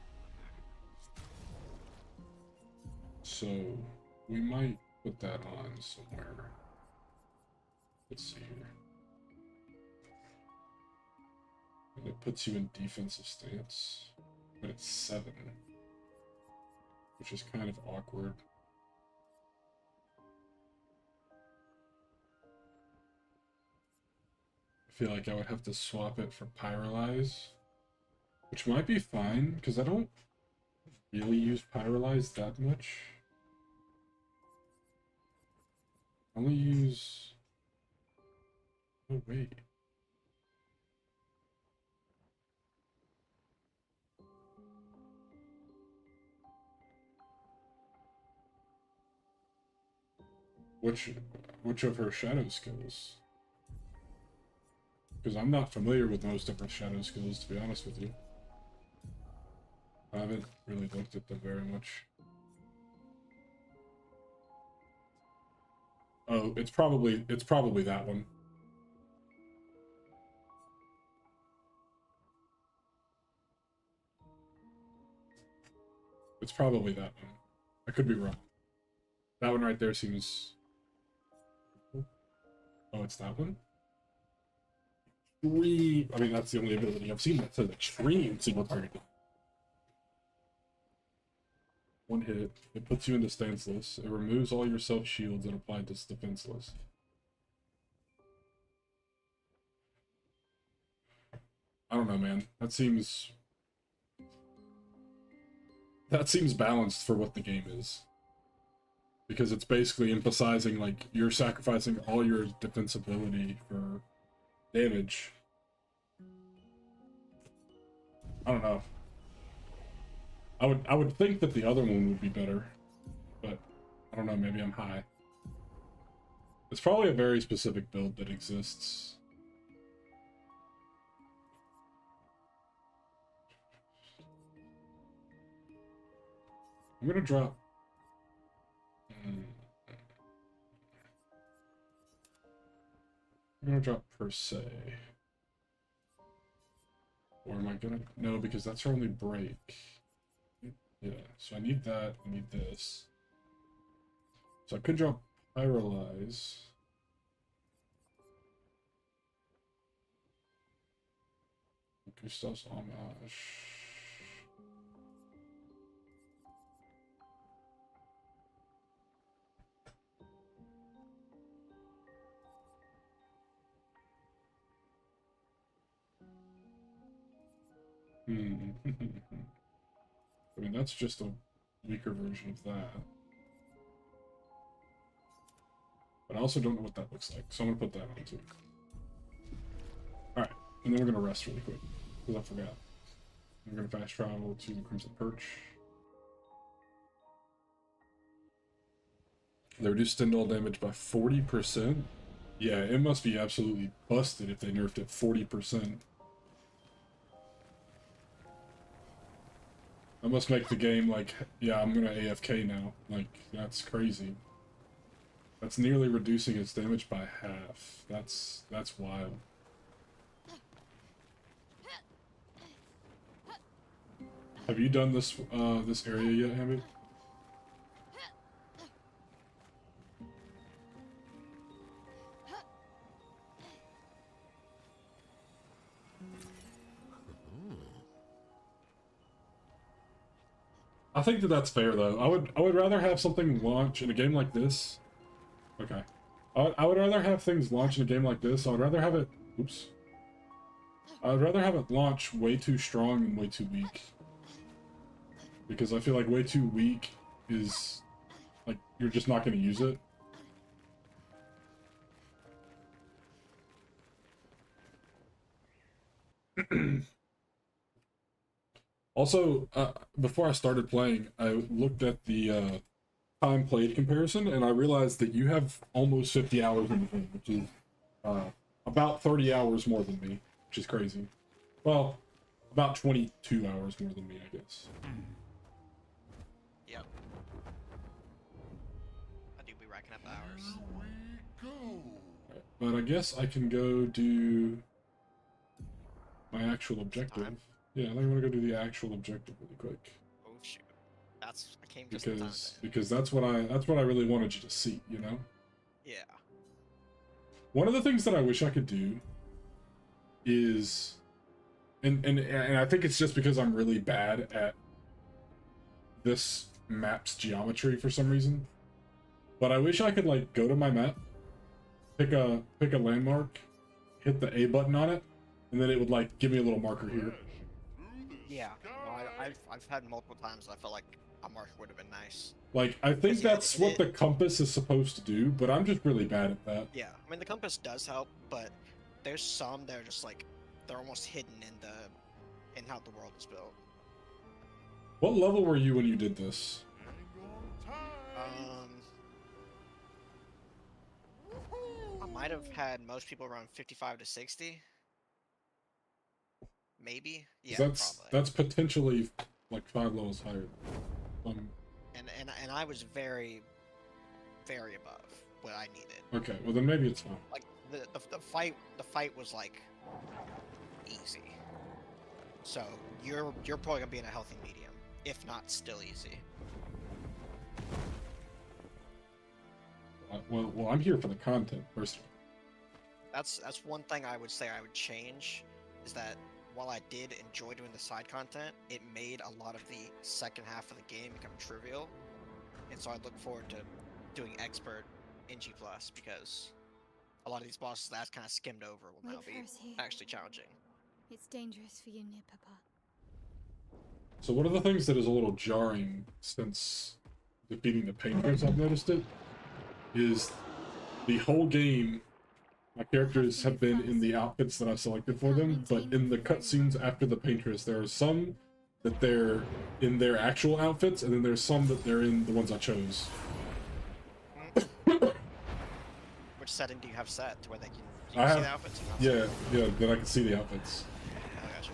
So, we might put that on somewhere. Let's see here. And it puts you in defensive stance, but it's 7. Which is kind of awkward. I feel like I would have to swap it for Pyrolyze, which might be fine, because I don't really use Pyrolyze that much. Only use. Oh wait. Which of her shadow skills? Because I'm not familiar with most of her shadow skills, to be honest with you. I haven't really looked at them very much. Oh, it's probably that one. It's probably that one. I could be wrong. That one right there seems. Oh, it's that one? Extreme. I mean, that's the only ability I've seen that says extreme single target. One hit. It puts you into stanceless. It removes all your self shields and applies to defenseless. I don't know, man. That seems balanced for what the game is. Because it's basically emphasizing, like, you're sacrificing all your defensibility for damage. I don't know. I would think that the other one would be better, but I don't know, maybe I'm high. It's probably a very specific build that exists. I'm gonna drop. I'm gonna drop per se. Or am I gonna? No, because that's our only break. Yeah, so I need that, I need this. So I could drop Pyrolyze. Gustav's Homage. I mean, that's just a weaker version of that. But I also don't know what that looks like, so I'm gonna put that on too. Alright, and then we're gonna rest really quick, because I forgot. We're gonna fast travel to the Crimson Perch. They reduce Stendhal damage by 40%. Yeah, it must be absolutely busted if they nerfed it 40%. That must make the game like, yeah, I'm gonna AFK now. Like, that's crazy. That's nearly reducing its damage by half. That's wild. Have you done this this area yet, Hamid? I think that that's fair though. I would rather have something launch in a game like this. Okay. I would rather have things launch in a game like this. I would rather have it. Oops. I would rather have it launch way too strong and way too weak. Because I feel like way too weak is like you're just not going to use it. Also, before I started playing, I looked at the time played comparison, and I realized that you have almost 50 hours in the game, which is about 30 hours more than me, which is crazy. Well, about 22 hours more than me, I guess. Yep. I do be racking up hours. Right, but I guess I can go do my actual objective. Time. Yeah, I think I'm gonna go do the actual objective really quick. Oh shoot. I came just in time. Because that's what I really wanted you to see, you know? Yeah. One of the things that I wish I could do is and I think it's just because I'm really bad at this map's geometry for some reason. But I wish I could like go to my map, pick a landmark, hit the A button on it, and then it would like give me a little marker here. Yeah. No, I've had multiple times I felt like A marker would have been nice. Like, I think Yeah, that's what the compass is supposed to do, but I'm just really bad at that. Yeah, I mean the compass does help, but there's some that are just like they're almost hidden in how the world is built. What level were you when you did this? I might have had most people around 55 to 60. Maybe. Yeah, probably. That's potentially like 5 levels higher. And I was very, very above what I needed. Okay, well then maybe it's fine. Like the fight was like easy. So you're probably gonna be in a healthy medium, if not still easy. Well, I'm here for the content personally. That's one thing I would say I would change, is that while I did enjoy doing the side content, it made a lot of the second half of the game become trivial, and so I look forward to doing expert in G+, because a lot of these bosses that kind of skimmed over will now Wait be for us here. actually challenging. It's dangerous for you near Papa. So one of the things that is a little jarring since defeating the painters, I've noticed it, is the whole game, my characters have been in the outfits that I've selected for them, but in the cutscenes after the painters, there are some that they're in their actual outfits, and then there's some that they're in the ones I chose. Which setting do you have set to where they can I see have, the outfits? yeah, that I can see the outfits. I got you.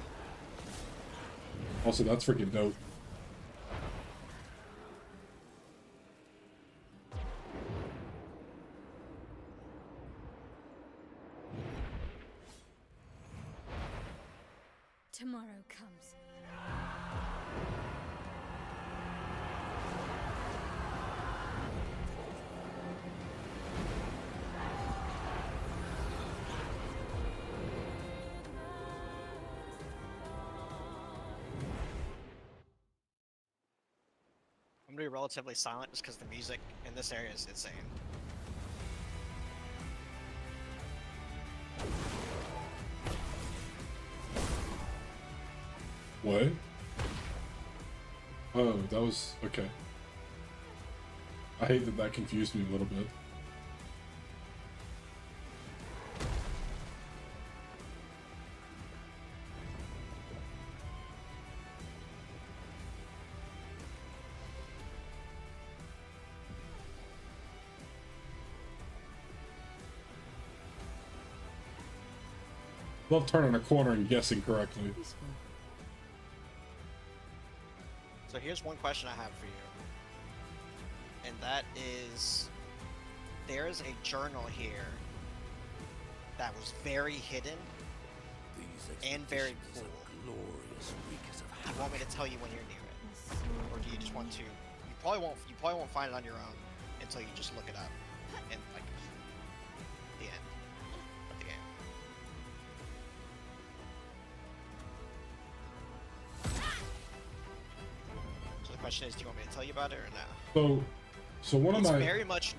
Also, that's freaking dope. Tomorrow comes. I'm gonna be relatively silent just because the music in this area is insane. What? Oh, that was... okay. I hate that that confused me a little bit. Love turning a corner and guessing correctly. So here's one question I have for you. And that is, there's a journal here that was very hidden and very cool. Do you want me to tell you when you're near it? Or do you just want to, you probably won't find it on your own until you just look it up and like the end of the game. So the question is, do you want me to tell you about it or no? So one of It's my very much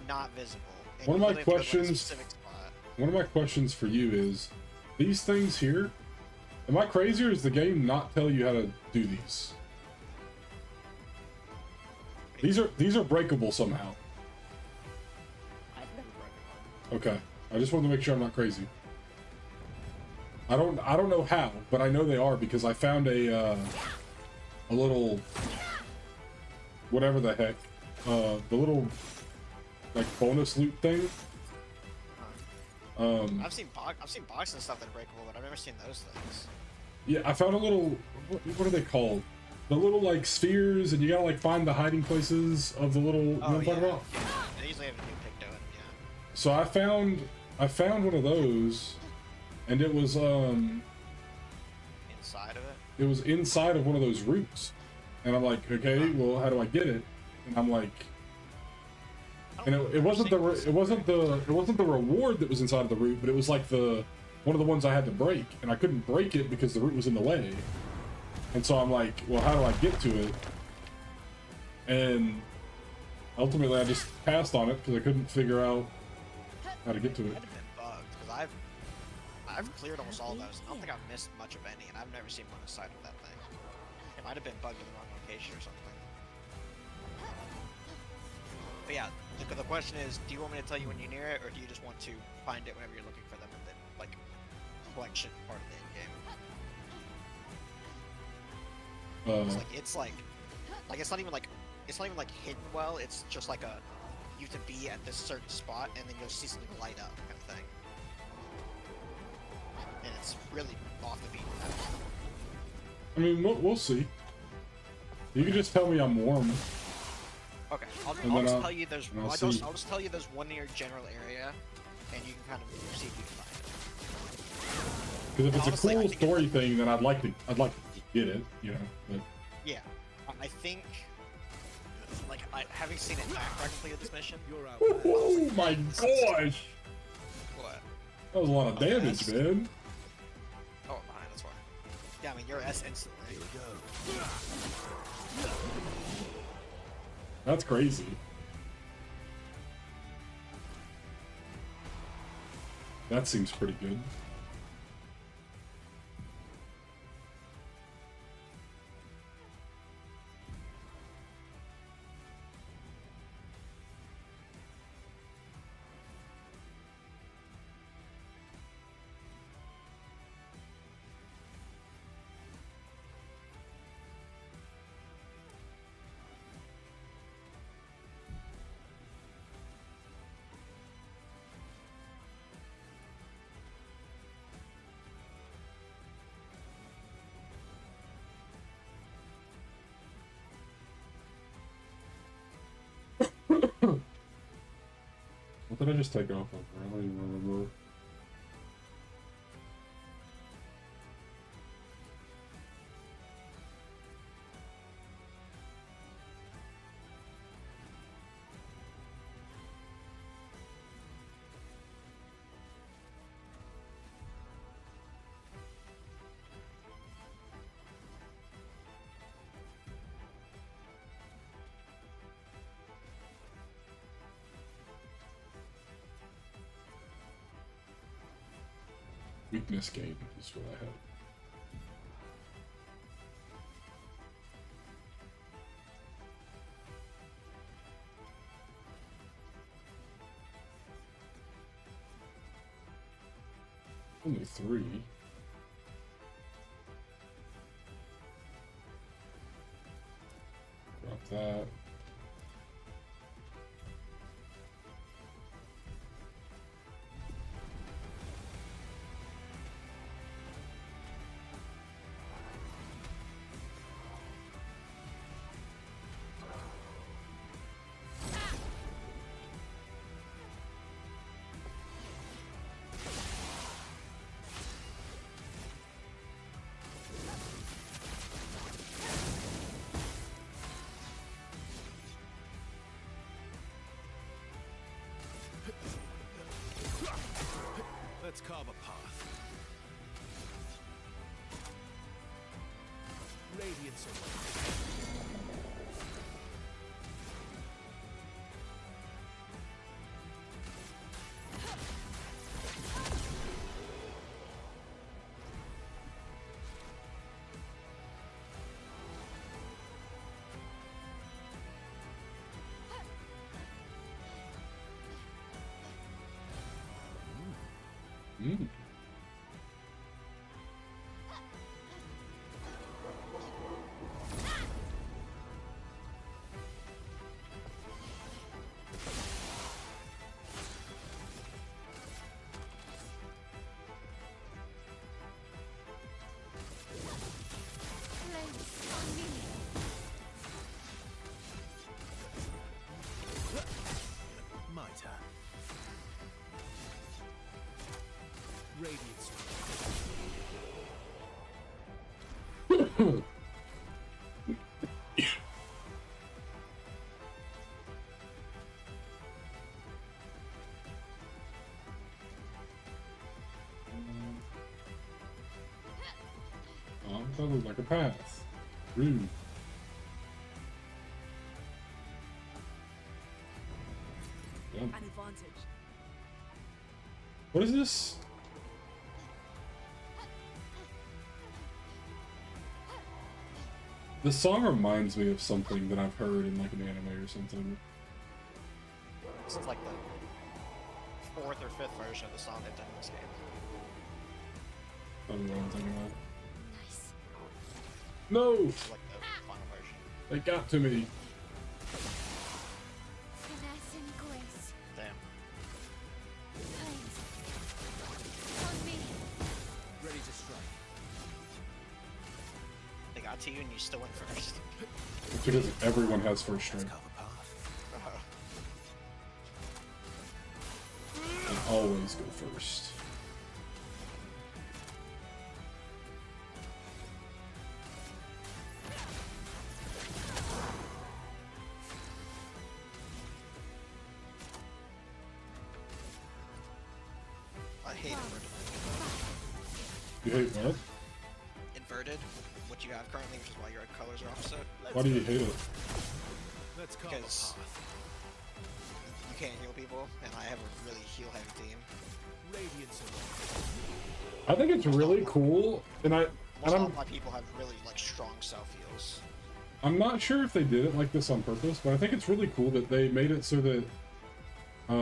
not visible. and One of you my really have to go to, like, a questions- specific spot. one of my questions for you is, these things here, am I crazy or does the game not tell you how to do these? These are breakable somehow. I've never broken one. Okay. I just wanted to make sure I'm not crazy. I don't know how, but I know they are because I found a little whatever the heck, the little like bonus loot thing. I've seen boxes and stuff that are breakable, but I've never seen those things. Yeah, I found a little what are they called? The little like spheres, and you gotta like find the hiding places of the little. You know what I'm talking about? They usually have a new pick to it, yeah. So I found one of those, and it was Inside of it. it was inside of one of those roots, and I'm like, okay, well, how do I get it? And I'm like, and it wasn't the reward that was inside of the root, but it was like one of the ones I had to break, and I couldn't break it because the root was in the way. And so I'm like, well, how do I get to it? And ultimately, I just passed on it because I couldn't figure out how to get to it. Might have been bugged because I've cleared almost all those. I don't think I've missed much of any, and I've never seen one inside of that thing. It might have been bugged in the wrong location or something. But yeah, the question is, do you want me to tell you when you're near it, or do you just want to find it whenever you're looking for them in the like collection part of the end game? It's like it's not even like hidden well. It's just like a you have to be at this certain spot, and then you'll see something light up kind of thing. And it's really off the beaten path. I mean, we'll see. You can just tell me I'm warm. Okay, I'll just tell you there's. I'll just tell you there's one in your general area, and you can kind of see if you can find it. Because if it's honestly, a cool story thing, then I'd like to get it, you know. But... Yeah, I think. Like, having seen it back where I completed this mission. Oh my gosh! What? That was a lot of damage, man. Oh, behind, that's why. Yeah, I mean, you're S instantly. Here we go. That's crazy. That seems pretty good. What did I just take off of? I don't even remember. Weakness game is what I have. Only 3. Drop that. Let's carve a path. Radiance Mm. my turn. Radiance. Oh, that looks like a pass. Rude. Yep. An advantage. What is this? This song reminds me of something that I've heard in like an anime or something. This is like the 4th or 5th version of the song they've done in this game. That's what I'm thinking of. Nice. No! This is like the final version. They got to me. Finesse and grace. Damn. Planes. On me. Ready to strike. They got to you and you still went first. It's because everyone has first Let's string. carve a path. And always go first. I hate inverted. You hate what? Inverted, what you have currently, which is why your colors are opposite. Why do you hate it? Let's carve a Because path. you can't heal people, and I have a really heal-heavy team. Radiance around. I think it's really cool, and Most all of my people have really like strong self-heals. I'm not sure if they did it like this on purpose, but I think it's really cool that they made it so that, where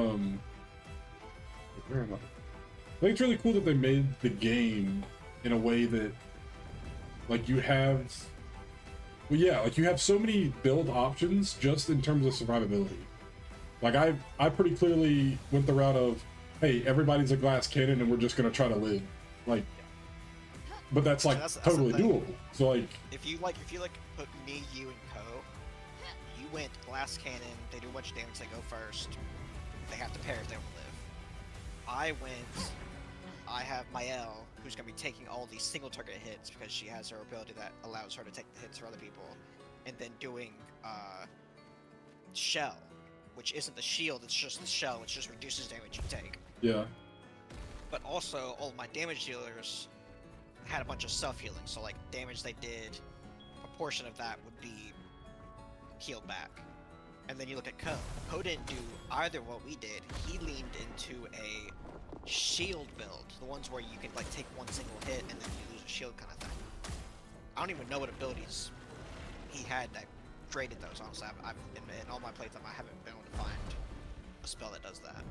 am I? I think it's really cool that they made the game in a way that, like, you have, well, yeah, like you have so many build options just in terms of survivability. Like I pretty clearly went the route of, hey, everybody's a glass cannon and we're just gonna try to live, like. But that's like That's totally the thing. doable. So like, If you put me, you, and Ko, you went glass cannon. They do a bunch of damage. They go first. They have to parry if they want to live. I went. I have Mael, who's gonna be taking all these single target hits because she has her ability that allows her to take the hits for other people, and then doing shell, which isn't the shield. It's just the shell, which just reduces damage you take. yeah. But also, all of my damage dealers had a bunch of self-healing, so like damage they did, a portion of that would be healed back. And then you look at Ko. Ko didn't do either what we did. He leaned into a shield build, the ones where you can like take one single hit and then you lose a shield kind of thing. I don't even know what abilities he had that traded those. Honestly, I've in all my playtime I haven't been able to find a spell that does that.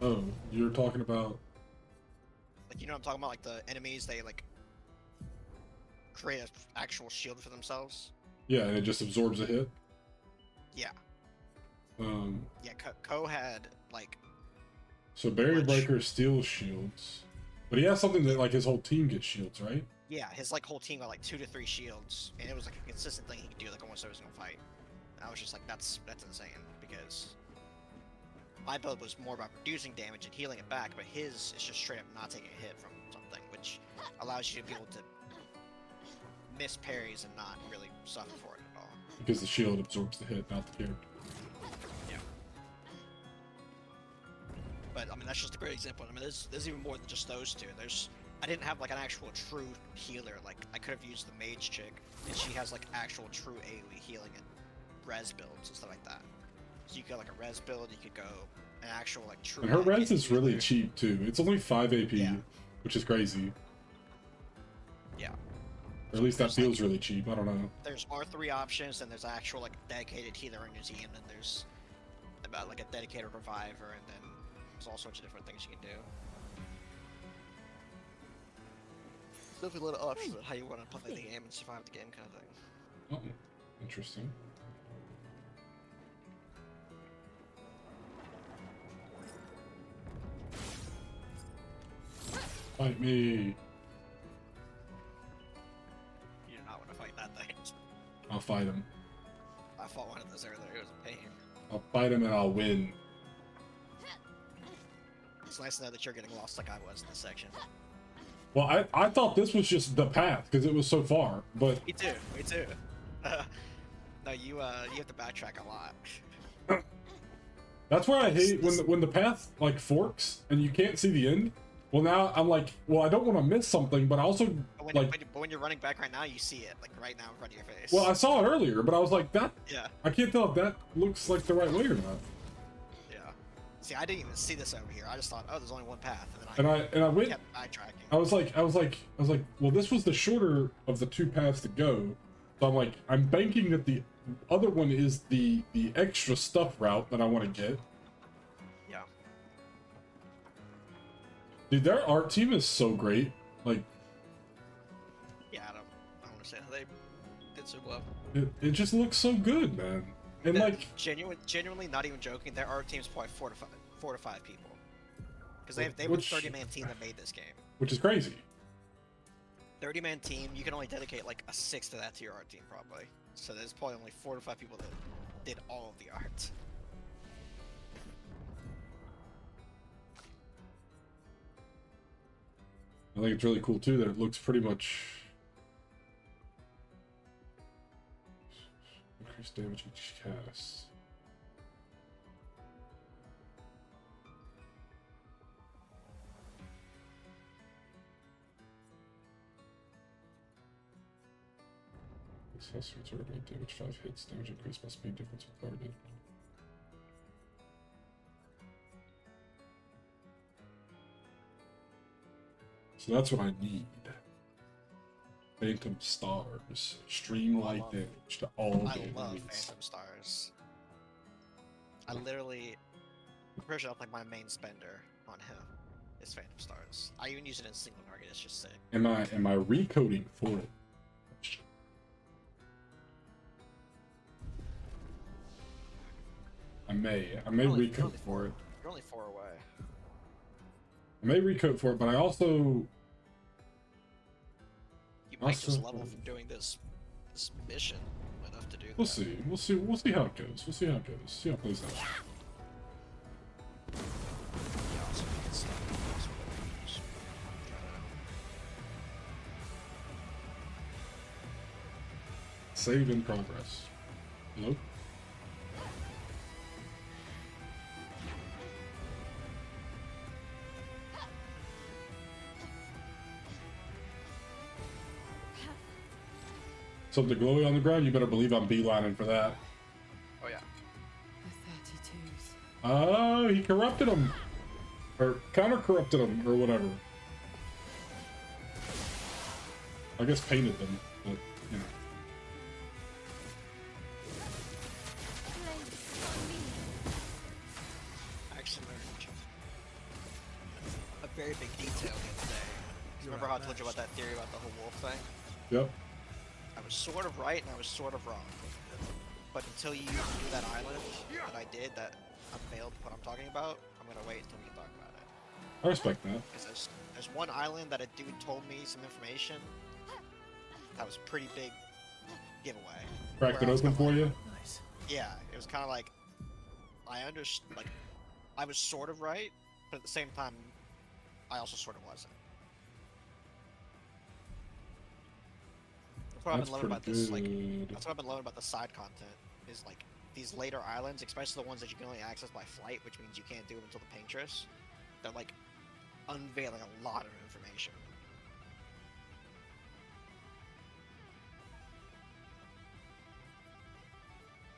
Oh, you're talking about. Like, you know what I'm talking about? Like the enemies, they like create an actual shield for themselves. Yeah, and it just absorbs a hit. Yeah. Um, Yeah, Ko had like so Barrier Much. Breaker steals shields, but he has something that like his whole team gets shields, right? yeah, his like whole team got like 2 to 3 shields, and it was like a consistent thing he could do like almost every single fight. And I was just like, that's insane, because my build was more about reducing damage and healing it back, but his is just straight up not taking a hit from something, which allows you to be able to miss parries and not really suffer for it at all. Because the shield absorbs the hit, not the character. Yeah. But I mean, that's just a great example. I mean, there's even more than just those two. I didn't have like an actual true healer. Like I could have used the mage chick, and she has like actual true AoE healing and res builds and stuff like that. So you could go like a res build. You could go an actual like true. And her res hit is really healer. cheap too. It's only 5 AP, Yeah. which is crazy. Yeah. Or at least that There's, like- feels really cheap. I don't know. There's R3 options, and there's actual like dedicated healer in your team, and then there's about like a dedicated reviver, and then there's all sorts of different things you can do. Definitely a lot of options on how you want to play the game and survive the game kind of thing. Oh, interesting. Fight me. You do not want to fight that thing. I'll fight him. I fought one of those earlier, it was a pain. I'll fight him and I'll win. It's nice to know that you're getting lost like I was in this section. Well, I thought this was just the path because it was so far, but Me too, me too. No, you have to backtrack a lot. that's where I hate when the path like forks and you can't see the end. Well, now I'm like, well, I don't want to miss something, but I also But like, when you're running back right now, you see it, like right now in front of your face. well, I saw it earlier, but I was like, that Yeah, I can't tell if that looks like the right way or not. yeah. See, I didn't even see this over here. I just thought, oh, there's only one path, And I went. kept backtracking. I was like, well, this was the shorter of the two paths to go. So I'm like, I'm banking that the other one is the extra stuff route that I want to get. Dude, their art team is so great. Like, Yeah, I don't understand how they did so well. it just looks so good, man. And like, Genuinely, not even joking, their art team's probably four to five people. Because they were the which- 30-man team that made this game. which is crazy. 30-man team, you can only dedicate like a sixth of that to your art team, probably. So there's probably only 4 to 5 people that did all of the art. I think it's really cool too that it looks pretty much increase damage each cast. Accessories are about damage 5 hits, damage increase by speed difference with target. So that's what I need. Phantom Stars. Streamlight damage to all I enemies. love Phantom Stars. I literally, I'm pretty sure that's like my main spender on him is Phantom Stars. I even use it in single target. It's just sick. Am I recoding for it? I may You're only recode for it. You're only 4 away. I may recode for it, but I also You might just Also- level from doing this mission enough to do that. we'll see how it goes. See how it plays out. Yeah, also you can select the boss or whatever you use. Try that out. Save in progress. Hello? Something glowy on the ground, you better believe I'm beelining for that. Oh yeah. The 32s. Oh, he corrupted him. Or counter-corrupted him, or whatever. I guess painted them, but, you know. Flames on me. I actually learned a very big detail the other day. Remember how I told you about that theory about the whole wolf thing? Yep. I was sort of right and I was sort of wrong. But until you do that island that I did that unveiled what I'm talking about, I'm gonna wait until we can talk about it. I respect that. Because there's one island that a dude told me some information that was a pretty big giveaway. Cracked Where it I was open kinda for like- you? Nice. Yeah, it was kind of like I understood. Like I was sort of right, but at the same time, I also sort of wasn't. That's what I've That's been loving about pretty this. Like, good. that's what I've been loving about the side content. Is like these later islands, especially the ones that you can only access by flight, which means you can't do them until the Paintress. They're like unveiling a lot of information.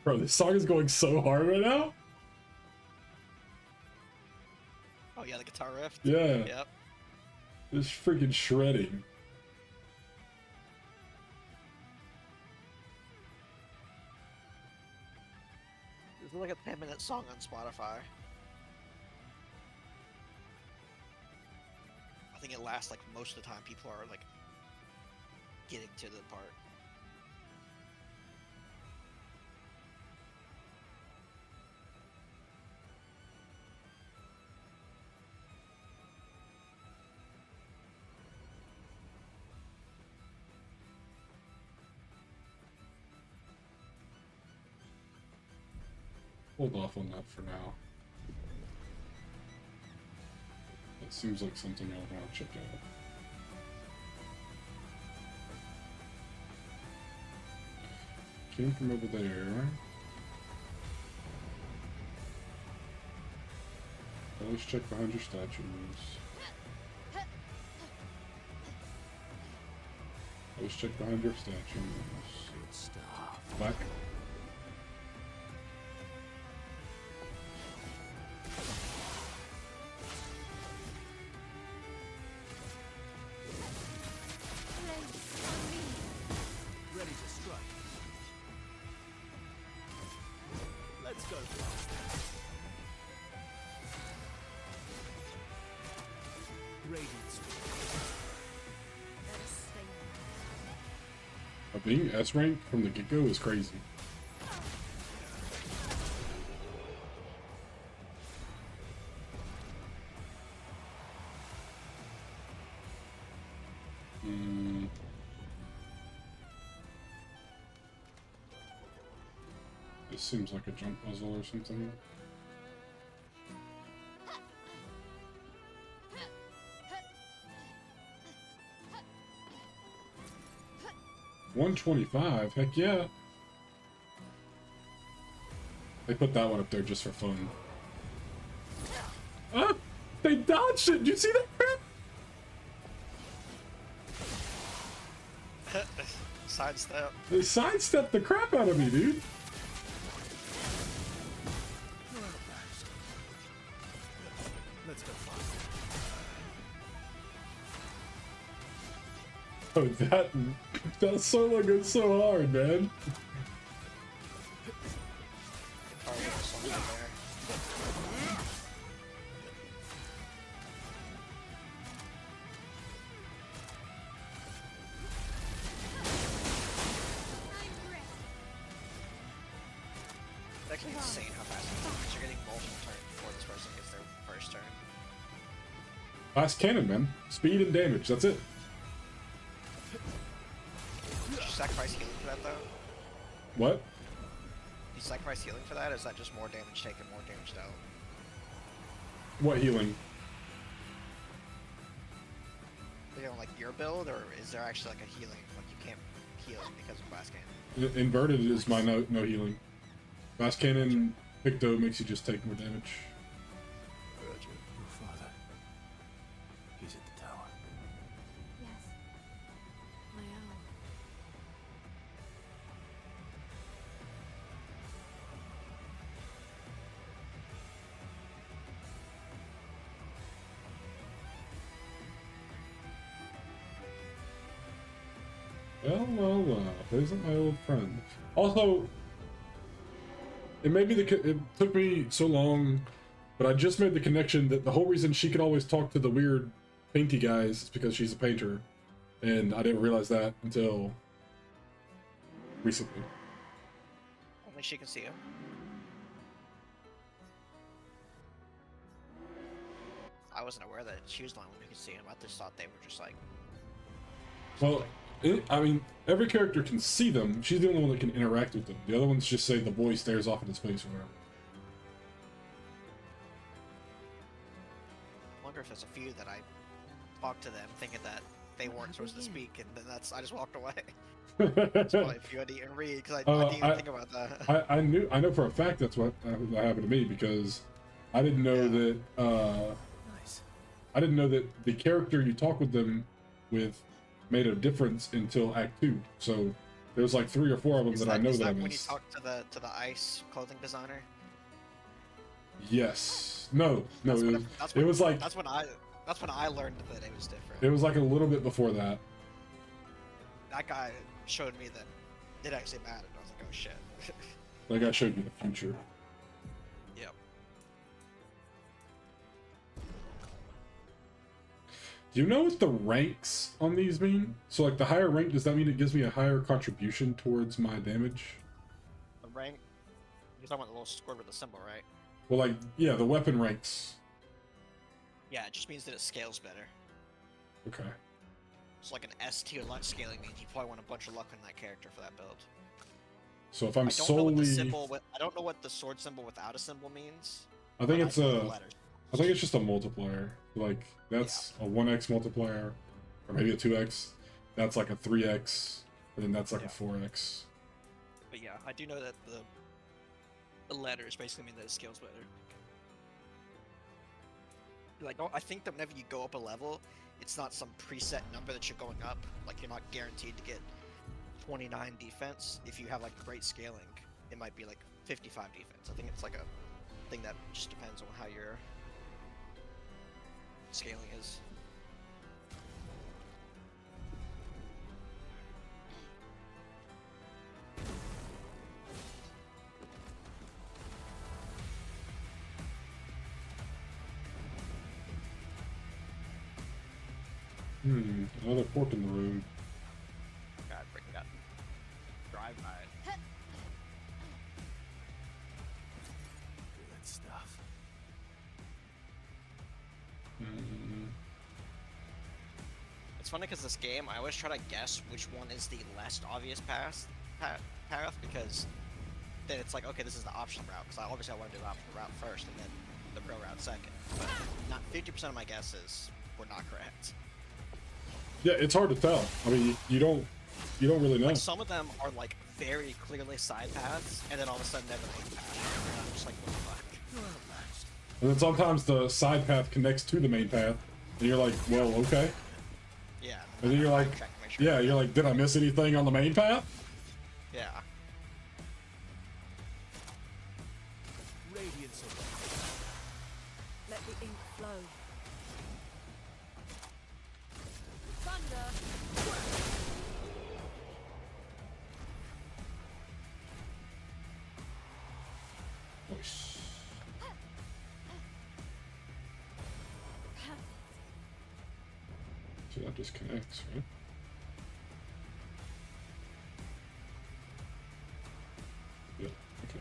Bro, this song is going so hard right now. Oh yeah, the guitar riff. Yeah. Yep. It's freaking shredding. It's like a 10-minute song on Spotify. I think it lasts like most of the time. People are like getting to the part. Hold off on that for now. That seems like something I want to check out. Came from over there. Always check behind your statues. Always check behind your statues. Good stuff. Back. Flames on me. Ready to strike. Let's go fast. Radiance. Let us stay. Being S rank from the get-go is crazy. This seems like a jump puzzle or something. $125? Heck yeah! They put that one up there just for fun. Ah! They dodged it! Did you see that crap? Sidestep. They sidestepped the crap out of me, dude! Let's go find Oh, that solo goes so hard, man. Oh, yeah, something there. That can be insane how fast it is. You're getting multiple turns before this person gets their first turn. Fast cannon, man. Speed and damage, that's it. Did you sacrifice healing for that, though? What? Did you sacrifice healing for that, or is that just more damage taken, more damage dealt? What healing? You know, like your build, or is there actually like a healing? Like you can't heal because of blast cannon? Inverted is my no healing. Fast cannon, Picto makes you just take more damage. your father. He's at the tower. Yes. My own. Well. Isn't my old friend. Also, it took me so long, but I just made the connection that the whole reason she could always talk to the weird painty guys is because she's a painter, and I didn't realize that until recently. Only she can see him. I wasn't aware that she was the only one who could see him. I just thought they were just like. Well, I mean, every character can see them. She's the only one that can interact with them. The other ones just say the boy stares off into space or whatever. I wonder if there's a few that I talked to them thinking that they weren't supposed to speak, and then I just walked away. That's probably a few I didn't even read because I didn't even think about that. I know for a fact that's what happened to me, because I didn't know that. Nice. I didn't know that the character you talk with them with made a difference until Act 2. So there's like 3 or 4 of them that I know is that I when you missed. talked to the ice clothing designer? Yes. No. That's It was like that's when I learned that it was different. it was like a little bit before that. That guy showed me that it actually mattered. I was like, oh shit. Like I showed you the future. Yep. Do you know what the ranks on these mean? So like the higher rank, does that mean it gives me a higher contribution towards my damage? The rank. You're talking about the little square with the symbol, right? Well, like, yeah, the weapon ranks. Yeah, it just means that it scales better. Okay. So like an S tier luck scaling means you probably want a bunch of luck on that character for that build. So if I'm I don't know what the solely, symbol I don't know what the sword symbol without a symbol means. I think but it's know a, the letters. I think it's just a multiplier. Like that's a 1x multiplier, or maybe a 2x. That's like a 3x, and then that's like a 4x. But yeah, I do know that the letters basically mean that it scales better. Like, I think that whenever you go up a level, it's not some preset number that you're going up. Like, you're not guaranteed to get 29 defense. If you have like great scaling, it might be like 55 defense. I think it's like a thing that just depends on how your scaling is. Another fork in the road. God, freaking got drive by it. Good stuff. It's funny because this game, I always try to guess which one is the less obvious path, because then it's like, okay, this is the optional route, because obviously I want to do the optional route first, and then the real route second. But not 50% of my guesses were not correct. Yeah, it's hard to tell. I mean, you don't really know. Like, some of them are, like, very clearly side paths, and then all of a sudden they're the main path. And I'm just like, what the fuck? And then sometimes the side path connects to the main path, and you're like, well, okay. Yeah. And then you're like, check to make sure. yeah, you're like, did I miss anything on the main path? Yeah. Radiance away. Let the ink flow. Thunder! Nice. So that disconnects, right? Yeah, okay.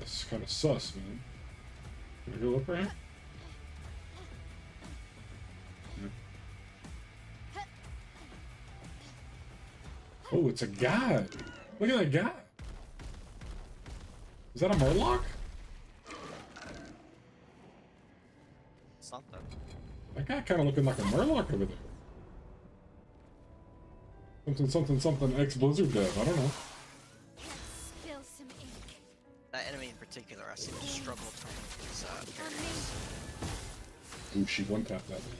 This is kind of sus, man. Can I go up right here? Oh, it's a guy. Look at that guy. Is that a Murloc? Something. That guy kind of looking like a Murloc over there. Something ex Blizzard dev. I don't know. Spill some ink. That enemy in particular, I seem to struggle turning these characters. Ooh, she one tapped that man.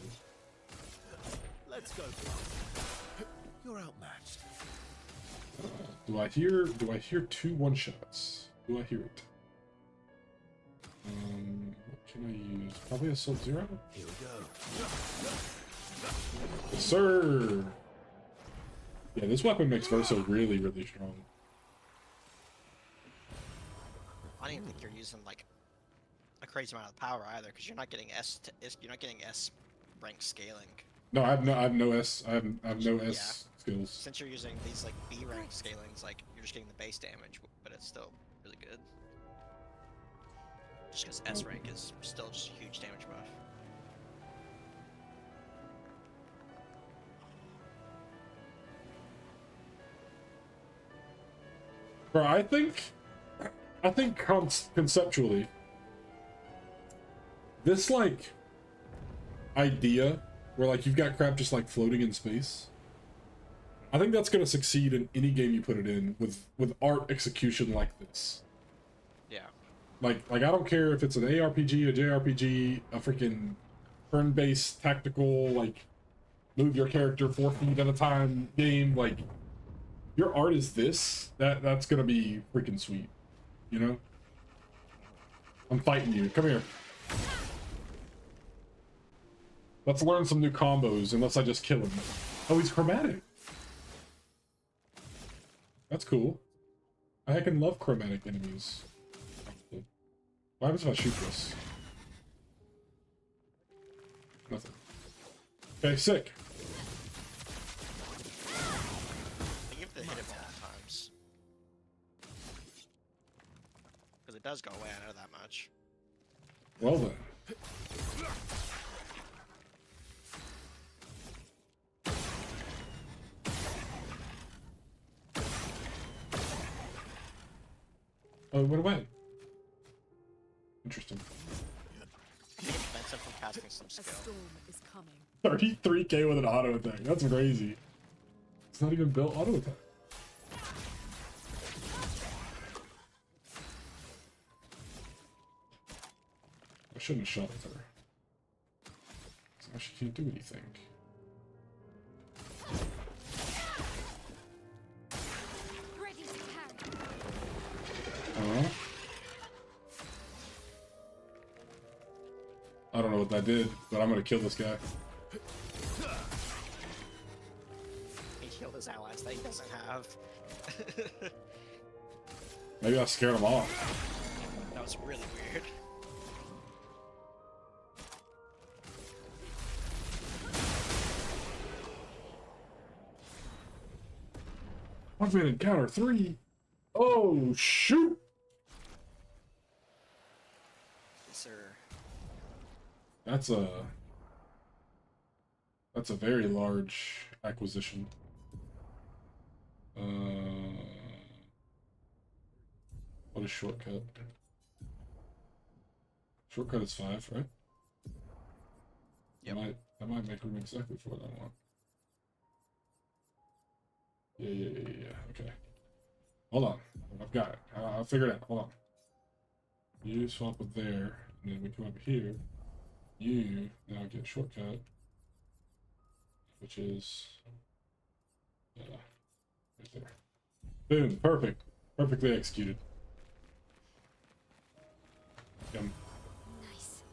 Let's go fast. You're outmatched. Do I hear two one shots? Do I hear it? What can I use? Probably a Sub-Zero? Here we go. Yes, sir! Yeah, this weapon makes Verso really, really strong. I don't even think you're using like a crazy amount of power either, because you're not getting you're not getting S rank scaling. No, I have no S skills. Since you're using these like B rank scalings, like you're just getting the base damage, but it's still really good. Just because S rank is still just a huge damage buff. Bro, I think conceptually, this like idea where like you've got crap just like floating in space, I think that's gonna succeed in any game you put it in with art execution like this. Yeah. Like I don't care if it's an ARPG, a JRPG, a freaking turn-based tactical like move your character 4 feet at a time game. Like your art is this. That's gonna be freaking sweet. You know? I'm fighting you. Come here. Let's learn some new combos unless I just kill him. Oh, he's chromatic. That's cool. I heckin' love chromatic enemies. What happens if I shoot this? Nothing. Okay, sick. I give the hit him all times. Because it does go away, I know that much. Well then. Oh, it went away. Interesting. I think it's expensive from casting some A skill. storm is coming. 33k with an auto attack. That's crazy. It's not even built auto attack. I shouldn't have shot at her. Now she can't do anything. Ready to carry. I don't know what that did, but I'm gonna kill this guy. He healed those allies that he doesn't have. Maybe I scared him off. That was really weird. I've been in encounter 3. Oh, shoot! Yes, sir. That's a very large acquisition. What is shortcut? Shortcut is 5, right? Yep. That might make room exactly for what I want. Yeah. Okay. Hold on. I've got it. I'll figure it out. Hold on. You swap with there, and then we come up here. You now get shortcut, which is right there. Boom. Perfect. Perfectly executed. Jump. Nice.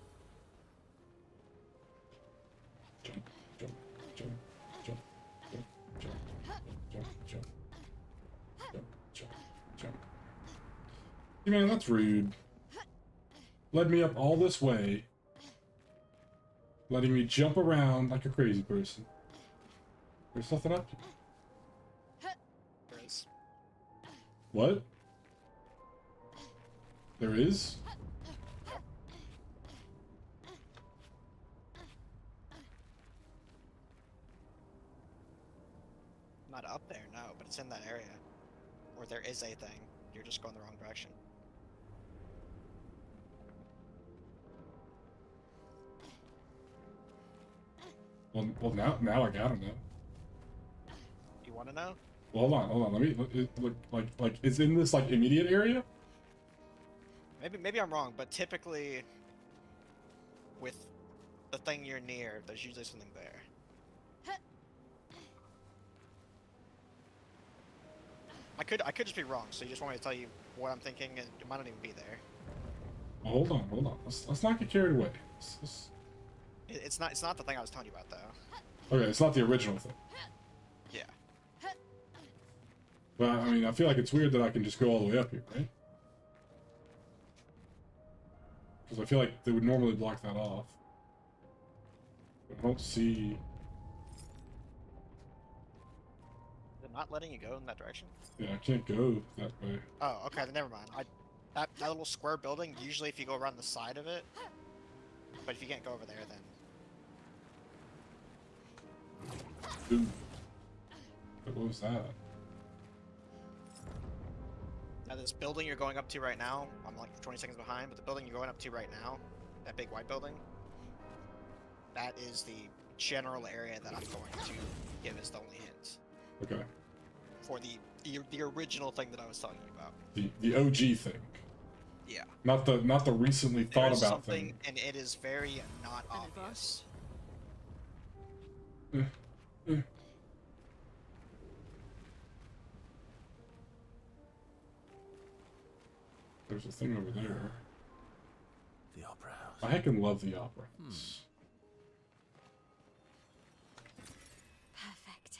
Jump. Jump. Jump. Jump. Jump. Jump. Jump. Jump. Jump. Jump. Jump. Hey man, that's rude. Led me up all this way, letting me jump around like a crazy person. There's nothing up here. There is. What? There is? Not up there, no, but it's in that area. Or there is a thing. You're just going the wrong direction. Well, now I gotta know. You want to know? Well, hold on. Let me look. Like, it's in this like immediate area. Maybe I'm wrong, but typically, with the thing you're near, there's usually something there. I could just be wrong, so you just want me to tell you what I'm thinking, and it might not even be there. Well, hold on. Let's not get carried away. It's not the thing I was telling you about though. Okay, it's not the original thing. Yeah. But I mean, I feel like it's weird that I can just go all the way up here, right? Because I feel like they would normally block that off. I don't see. They're not letting you go in that direction. Yeah, I can't go that way. Oh, okay, then never mind. That little square building. Usually, if you go around the side of it, but if you can't go over there, then Ooh. But what was that? now this building you're going up to right now, I'm like 20 seconds behind, but the building you're going up to right now, that big white building, that is the general area that I'm going to give as the only hint Okay. for the original thing that I was telling you about. The OG thing. Yeah. Not the recently thought There's about something, thing. and it is very not obvious. There's a thing over there. The opera house. I heckin' love the opera house. Perfect.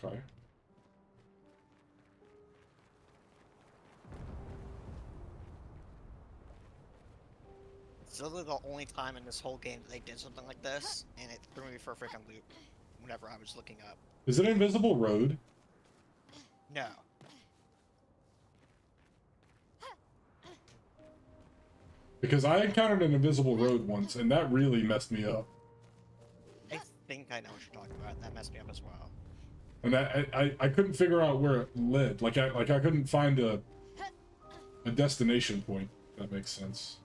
Okay. It's literally the only time in this whole game that they did something like this, and it threw me for a freaking loop whenever I was looking up. Is it an invisible road? No. Because I encountered an invisible road once, and that really messed me up. I think I know what you're talking about, and that messed me up as well. And I couldn't figure out where it led. Like I couldn't find a destination point. If that makes sense.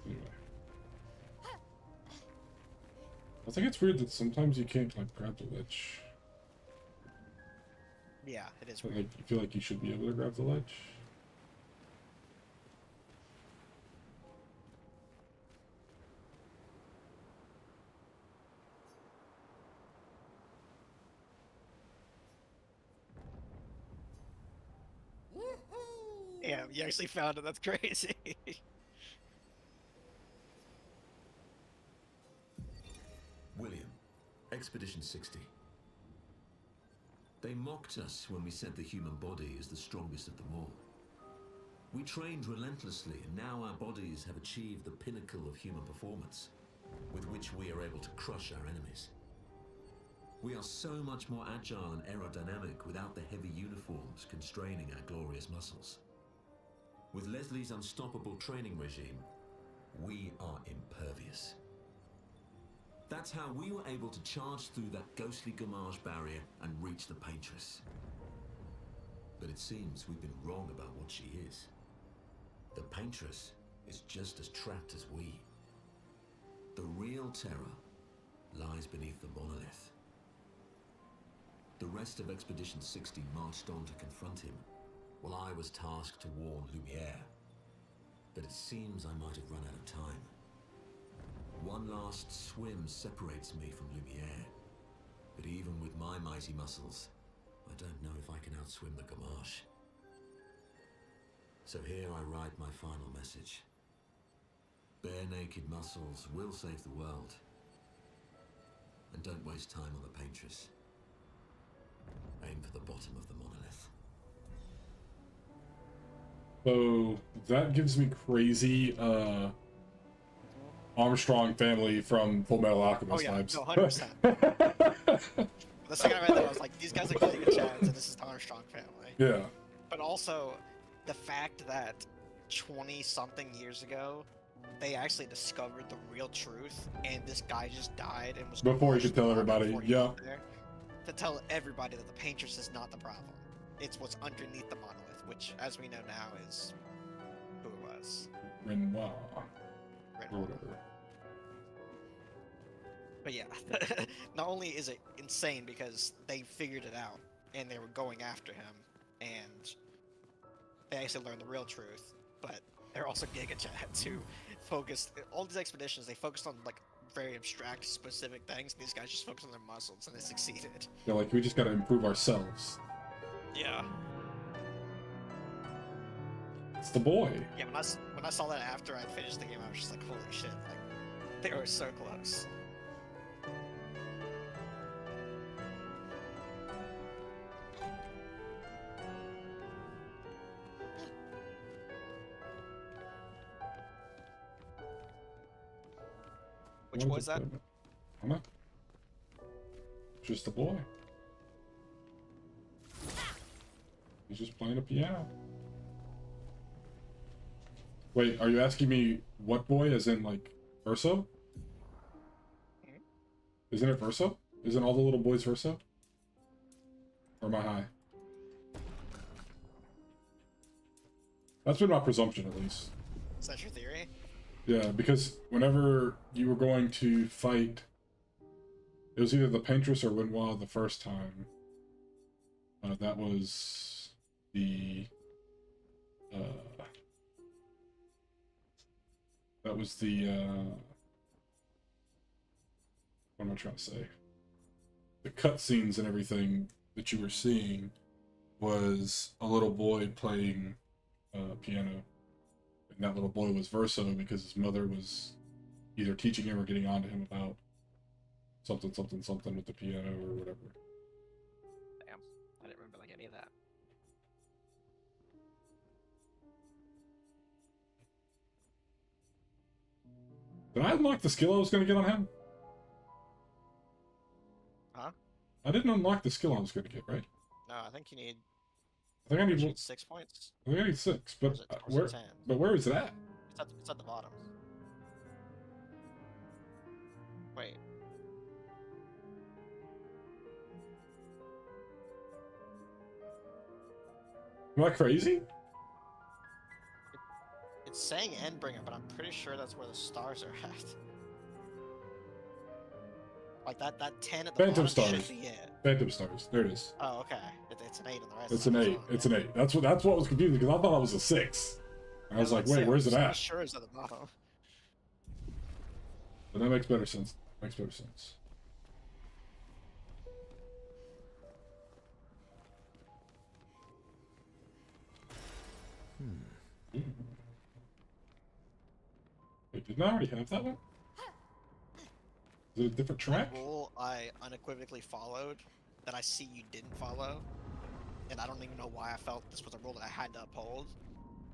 Anyway. I think it's weird that sometimes you can't like grab the ledge. Yeah, it is But, weird. like, you feel like you should be able to grab the ledge. actually found it. That's crazy. William, Expedition 60. They mocked us when we said the human body is the strongest of them all. We trained relentlessly, and now our bodies have achieved the pinnacle of human performance, with which we are able to crush our enemies. We are so much more agile and aerodynamic without the heavy uniforms constraining our glorious muscles. With Leslie's unstoppable training regime, we are impervious. That's how we were able to charge through that ghostly Gamage barrier and reach the Paintress. But it seems we've been wrong about what she is. The Paintress is just as trapped as we. The real terror lies beneath the monolith. The rest of Expedition 60 marched on to confront him, while I was tasked to warn Lumiere. But it seems I might have run out of time. One last swim separates me from Lumiere, but even with my mighty muscles, I don't know if I can outswim the Gamache. So here I write my final message. Bare naked muscles will save the world. And don't waste time on the Paintress. Aim for the bottom of the monolith. So that gives me crazy Armstrong family from Full Metal Alchemist vibes. No, 100%. The second I read that, I was like, these guys are getting a chance, and this is the Armstrong family. Yeah. But also, the fact that 20-something years ago, they actually discovered the real truth, and this guy just died and was Before he could tell everybody, yeah. To tell everybody that the Paintress is not the problem. It's what's underneath the monolith, which, as we know now, is who it was. Renoir. Or Renoir. whatever. But yeah, not only is it insane because they figured it out and they were going after him and they actually learned the real truth, but they're also Giga Chads who focused, all these expeditions, they focused on like very abstract, specific things. These guys just focused on their muscles and they succeeded. They're like, we just gotta improve ourselves. Yeah. It's the boy. Yeah, when I saw that after I finished the game, I was just like, holy shit, like, they were so close. Which was that? I don't know. Just the boy. He's just playing a piano. Wait, are you asking me what boy, as in like Verso? Isn't it Verso? Isn't all the little boys Verso? Or am I high? That's been my presumption, at least. Is that your theory? Yeah, because whenever you were going to fight, it was either the Paintress or Renoir the first time. That was the... what am I trying to say? The cutscenes and everything that you were seeing was a little boy playing piano. And that little boy was Verso because his mother was either teaching him or getting on to him about something with the piano or whatever. Damn, I didn't remember like any of that. Did I unlock the skill I was going to get on him? Huh? I didn't unlock the skill I was going to get, right? No, I think you need I think I need 6 points. I think I need 6, Or but is it- or is it where? 10? But where is it at? It's at the bottom. Wait. Am I crazy? It's saying Endbringer, but I'm pretty sure that's where the stars are at. Like that 10 at the Phantom bottom stars. should be it. Phantom stars. There it is. Oh, okay. It's an 8 on the right It's side. an 8. It's an 8. That's what was confusing because I thought that was a 6. I was like, wait, where's it at? Sure, it's at the bottom. But that makes better sense. Makes better sense. didn't I already have that one? Is it a different track? The rule I unequivocally followed that I see you didn't follow, and I don't even know why I felt this was a rule that I had to uphold.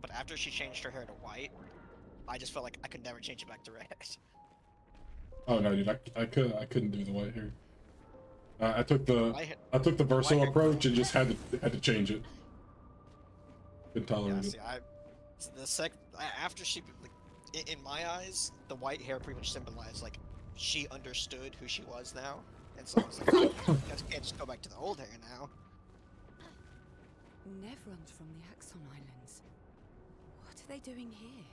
But after she changed her hair to white, I just felt like I could never change it back to red. Oh no, dude, I couldn't do the white hair. I took the White Verso hair- approach and just had to change it. Couldn't Yeah, tolerate see, after she, like, in my eyes, the white hair pretty much symbolized like she understood who she was now, and so I was like, I can't just go back to the old hair now. Nevrons from the Axon Islands. What are they doing here?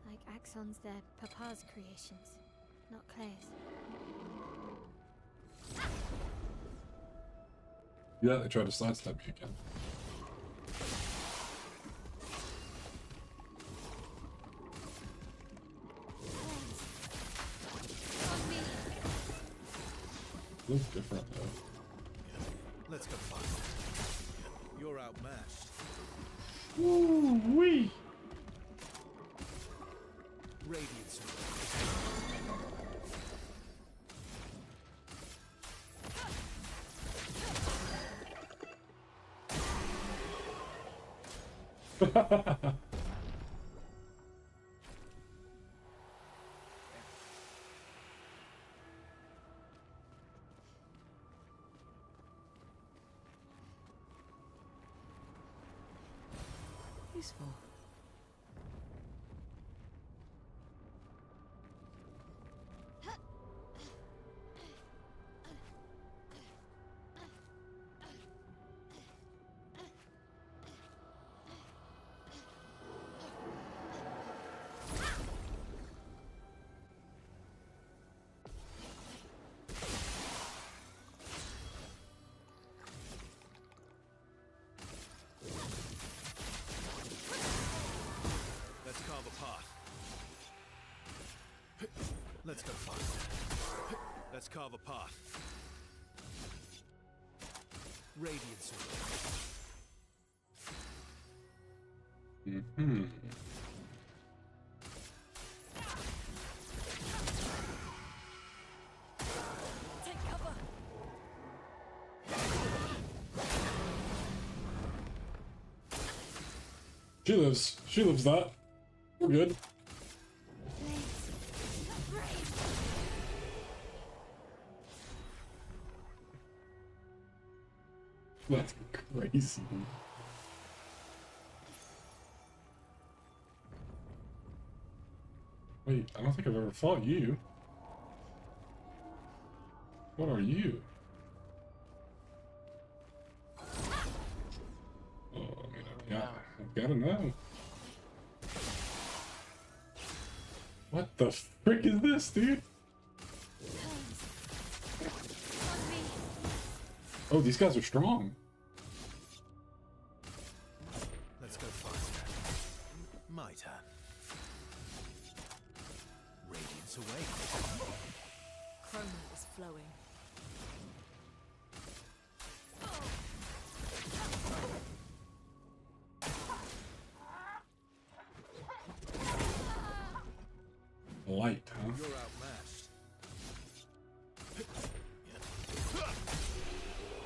Like Axon's their papa's creations, not Claire's. Yeah, they tried to sidestep me again. On me! Looks different though. Let's go find. You're outmatched. Ooh wee! Radiance. Useful. Let's carve a path. Let's go find. Let's carve a path. Radiance. Mm-hmm. Take cover! She lives. She lives that. We're good. That's crazy. Wait, I don't think I've ever fought you. What are you? Oh, I mean, I've gotta know. What the frick is this, dude? On me! Oh, these guys are strong. Let's go find. My turn. Radiance away. Chroma is flowing. Light, huh? You're outmatched.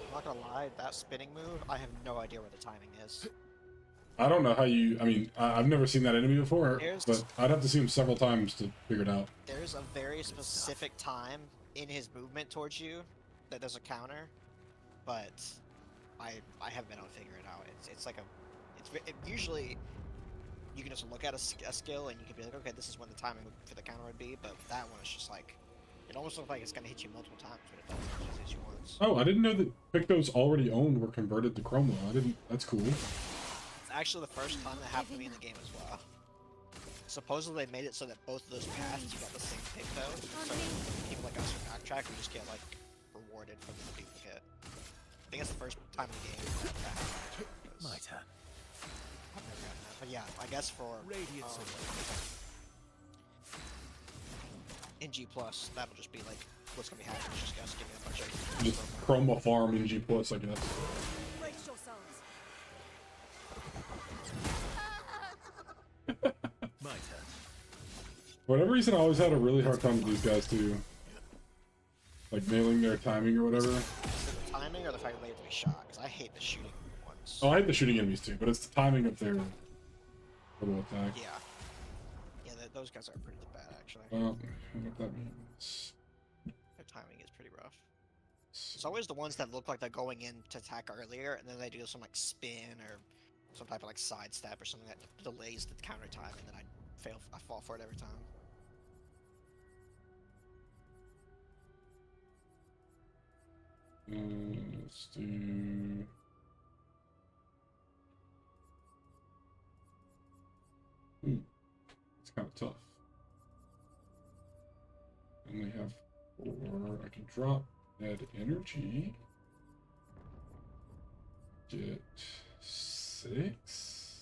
I'm not gonna lie, that spinning move, I have no idea where the timing is. I don't know how you. I mean, I've never seen that enemy before, Here's- but I'd have to see him several times to figure it out. There's a very specific time in his movement towards you that there's a counter, but I haven't been able to figure it out. It's like usually you can just look at a skill and you can be like, okay, this is when the timing for the counter would be, but that one is just like, it almost looks like it's gonna hit you multiple times, but it doesn't. It just hits you once. Oh, I didn't know that Pictos already owned were converted to Chroma. I didn't. That's cool. It's actually the first time that happened to me in the game as well. Supposedly they made it so that both of those paths you got the same pick though. So people like us who backtrack, we just get like rewarded for the duplicate. I think it's the first time in the game that happened. My turn. I've never gotten that. But yeah, I guess for Radiance away. in G plus, that'll just be like what's gonna be happening. It's just us giving a bunch of Just Chroma farm in G plus, I guess. Brace yourselves! My turn. For whatever reason, I always had a really hard time with these guys too. Like nailing their timing or whatever. Is it the timing or the fact that they have to be shot? Because I hate the shooting ones. Oh, I hate the shooting enemies too, but it's the timing of their little attack. Yeah. Yeah, those guys are pretty bad, actually. Well, what that means. Their timing is pretty rough. It's always the ones that look like they're going in to attack earlier, and then they do some like spin or some type of like sidestep or something that delays the counter time, and then I fall for it every time. Let's do. It's kind of tough. Only have 4. I can drop add energy. Get 6.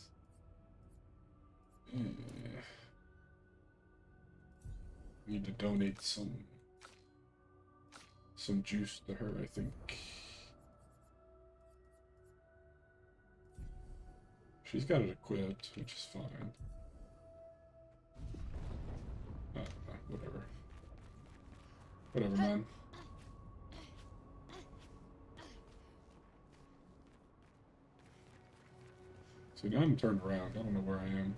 Need to donate some juice to her, I think. She's got it equipped, which is fine. Whatever. Whatever, man. See, now I'm turned around. I don't know where I am.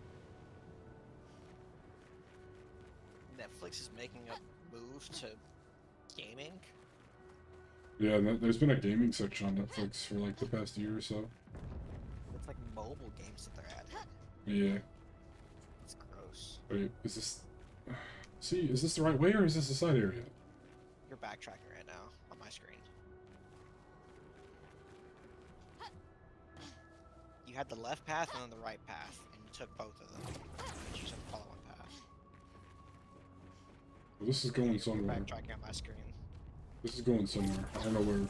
Netflix is making a move to gaming. Yeah, there's been a gaming section on Netflix for like the past year or so. It's like mobile games that they're adding. Yeah. It's gross. Wait, is this... See, is this the right way or is this the side area? You're backtracking right now on my screen. You had the left path and then the right path, and you took both of them. You just have to follow one path. Well, this is going You're somewhere. backtracking on my screen. This is going somewhere. I don't know where.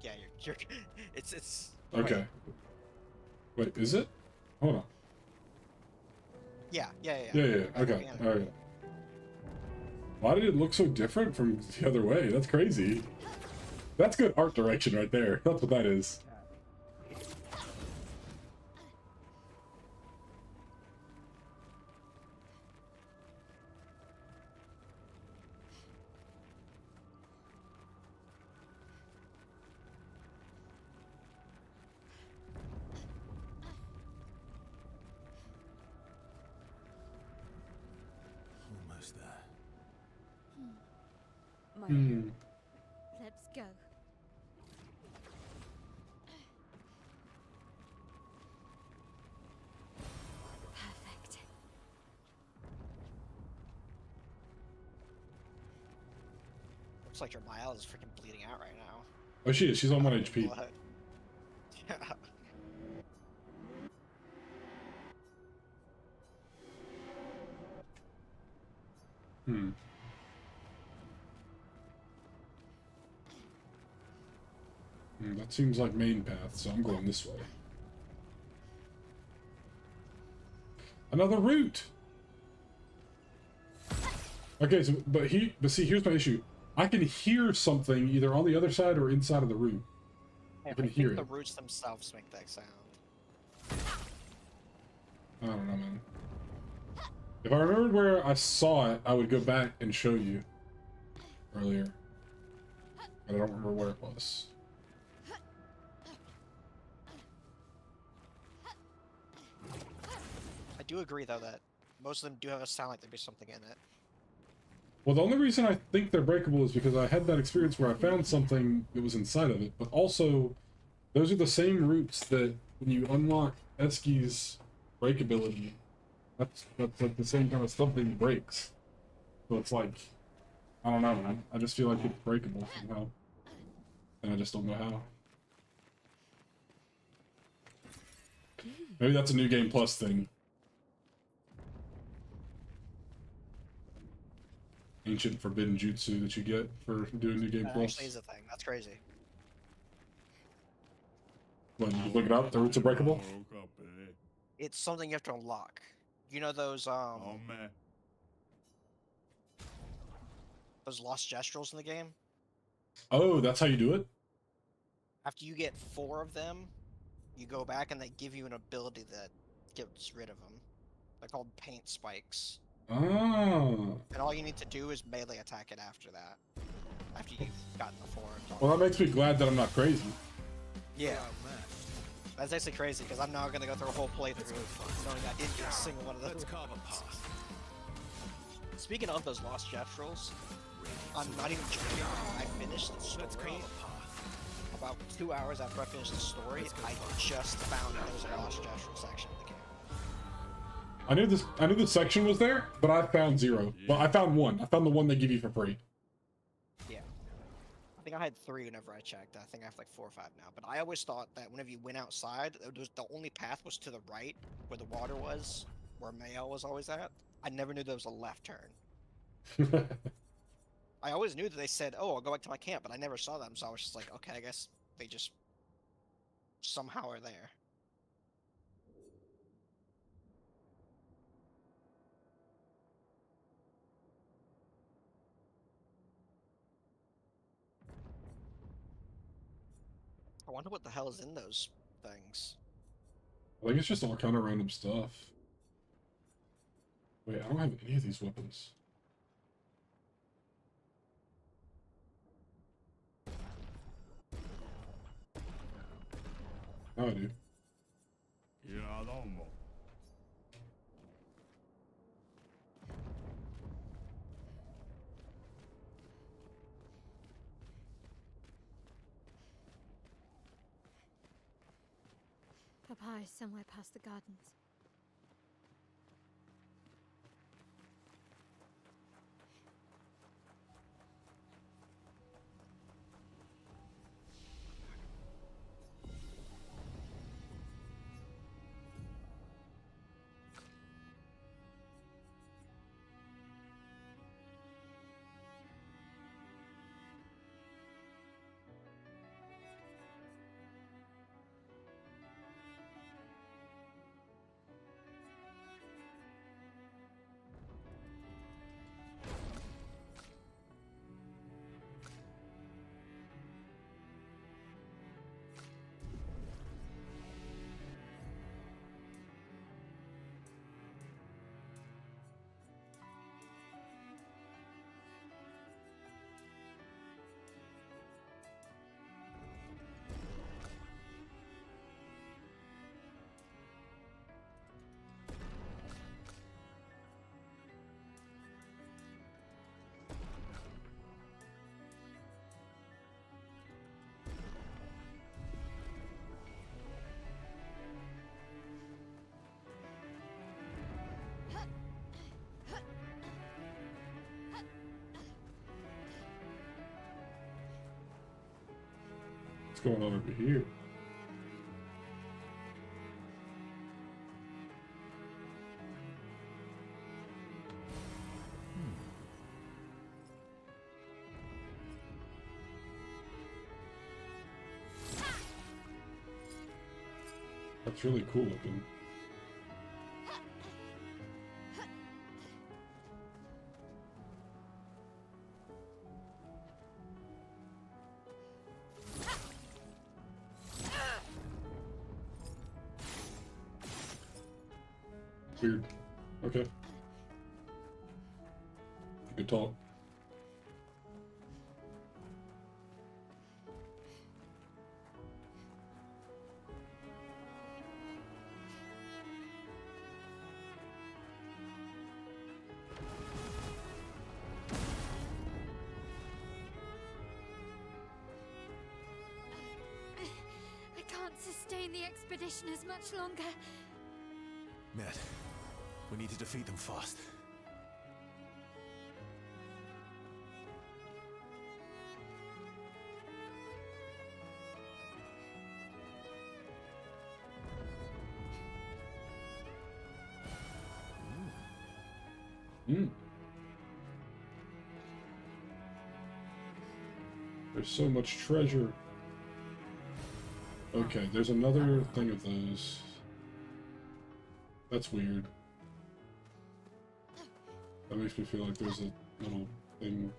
Yeah, you're it's Okay. Wait, is it? Hold on. Yeah. Yeah. Okay. Alright. Why did it look so different from the other way? That's crazy. That's good art direction right there. That's what that is. Almost there. My Let's go. Perfect. Looks like your Miles is freaking bleeding out right now. Oh, she is. She's on 1 HP. Blood. Yeah. That seems like main path, so I'm going this way. Another route! Okay, so, but see, here's my issue. I can hear something either on the other side or inside of the route. I can think hear the it. roots themselves make that sound. I don't know, man. If I remembered where I saw it, I would go back and show you earlier. But I don't remember where it was. I do agree, though, that most of them do have a sound like there'd be something in it. Well, the only reason I think they're breakable is because I had that experience where I found something that was inside of it, but also, those are the same roots that when you unlock Eski's break ability, that's like the same kind of stuff that he breaks. So it's like, I don't know, man. I just feel like it's breakable somehow. And I just don't know how. Maybe that's a New Game Plus thing. Ancient forbidden jutsu that you get for doing New Game That Plus. actually is a thing. That's crazy. When you look it up, the roots are breakable? It's something you have to unlock. You know those those lost gestrels in the game? Oh, that's how you do it? After you get 4 of them, you go back and they give you an ability that gets rid of them. They're called paint spikes. Ah. And all you need to do is melee attack it after that. After you've gotten the forms. Well, that makes me glad that I'm not crazy. Yeah. Outmatched. That's actually crazy, because I'm now gonna go through a whole playthrough knowing I didn't get a single one of those. Let's carve a path. Speaking of those lost gestrels, I'm not even joking. I finished the Let's story carve a path. about 2 hours after I finished the story. I just found that there was a lost gestrel section in the game. I knew this section was there, but I found 0. Well, I found 1. I found the one they give you for free. Yeah. I think I had 3 whenever I checked. I think I have like 4 or 5 now. But I always thought that whenever you went outside, the only path was to the right, where the water was, where Mayo was always at. I never knew there was a left turn. I always knew that they said, "Oh, I'll go back to my camp," but I never saw them, so I was just like, "Okay, I guess they just somehow are there." I wonder what the hell is in those things. I think it's just all kind of random stuff. Wait, I don't have any of these weapons. Now I do. Papa is somewhere past the gardens. What's going on over here? That's really cool looking. Weird. Okay. Good talk. I can't sustain the expedition as much longer. Ned, we need to defeat them fast. There's so much treasure. Okay, there's another thing of those. That's weird. That makes me feel like there's a little thing.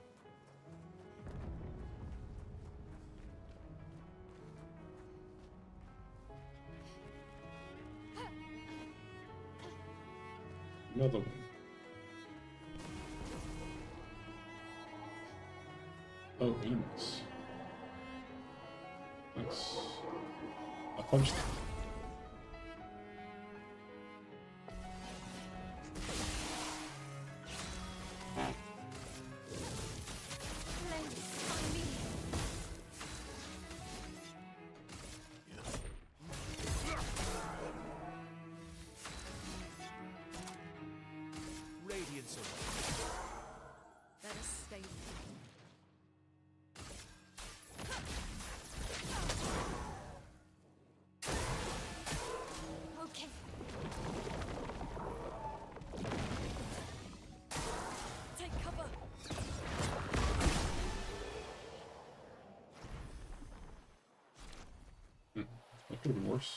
Another one. enemies. Nice. I punched them. Flames on me. Radiance away. Let us stay here. Okay. Take cover. That could have been worse.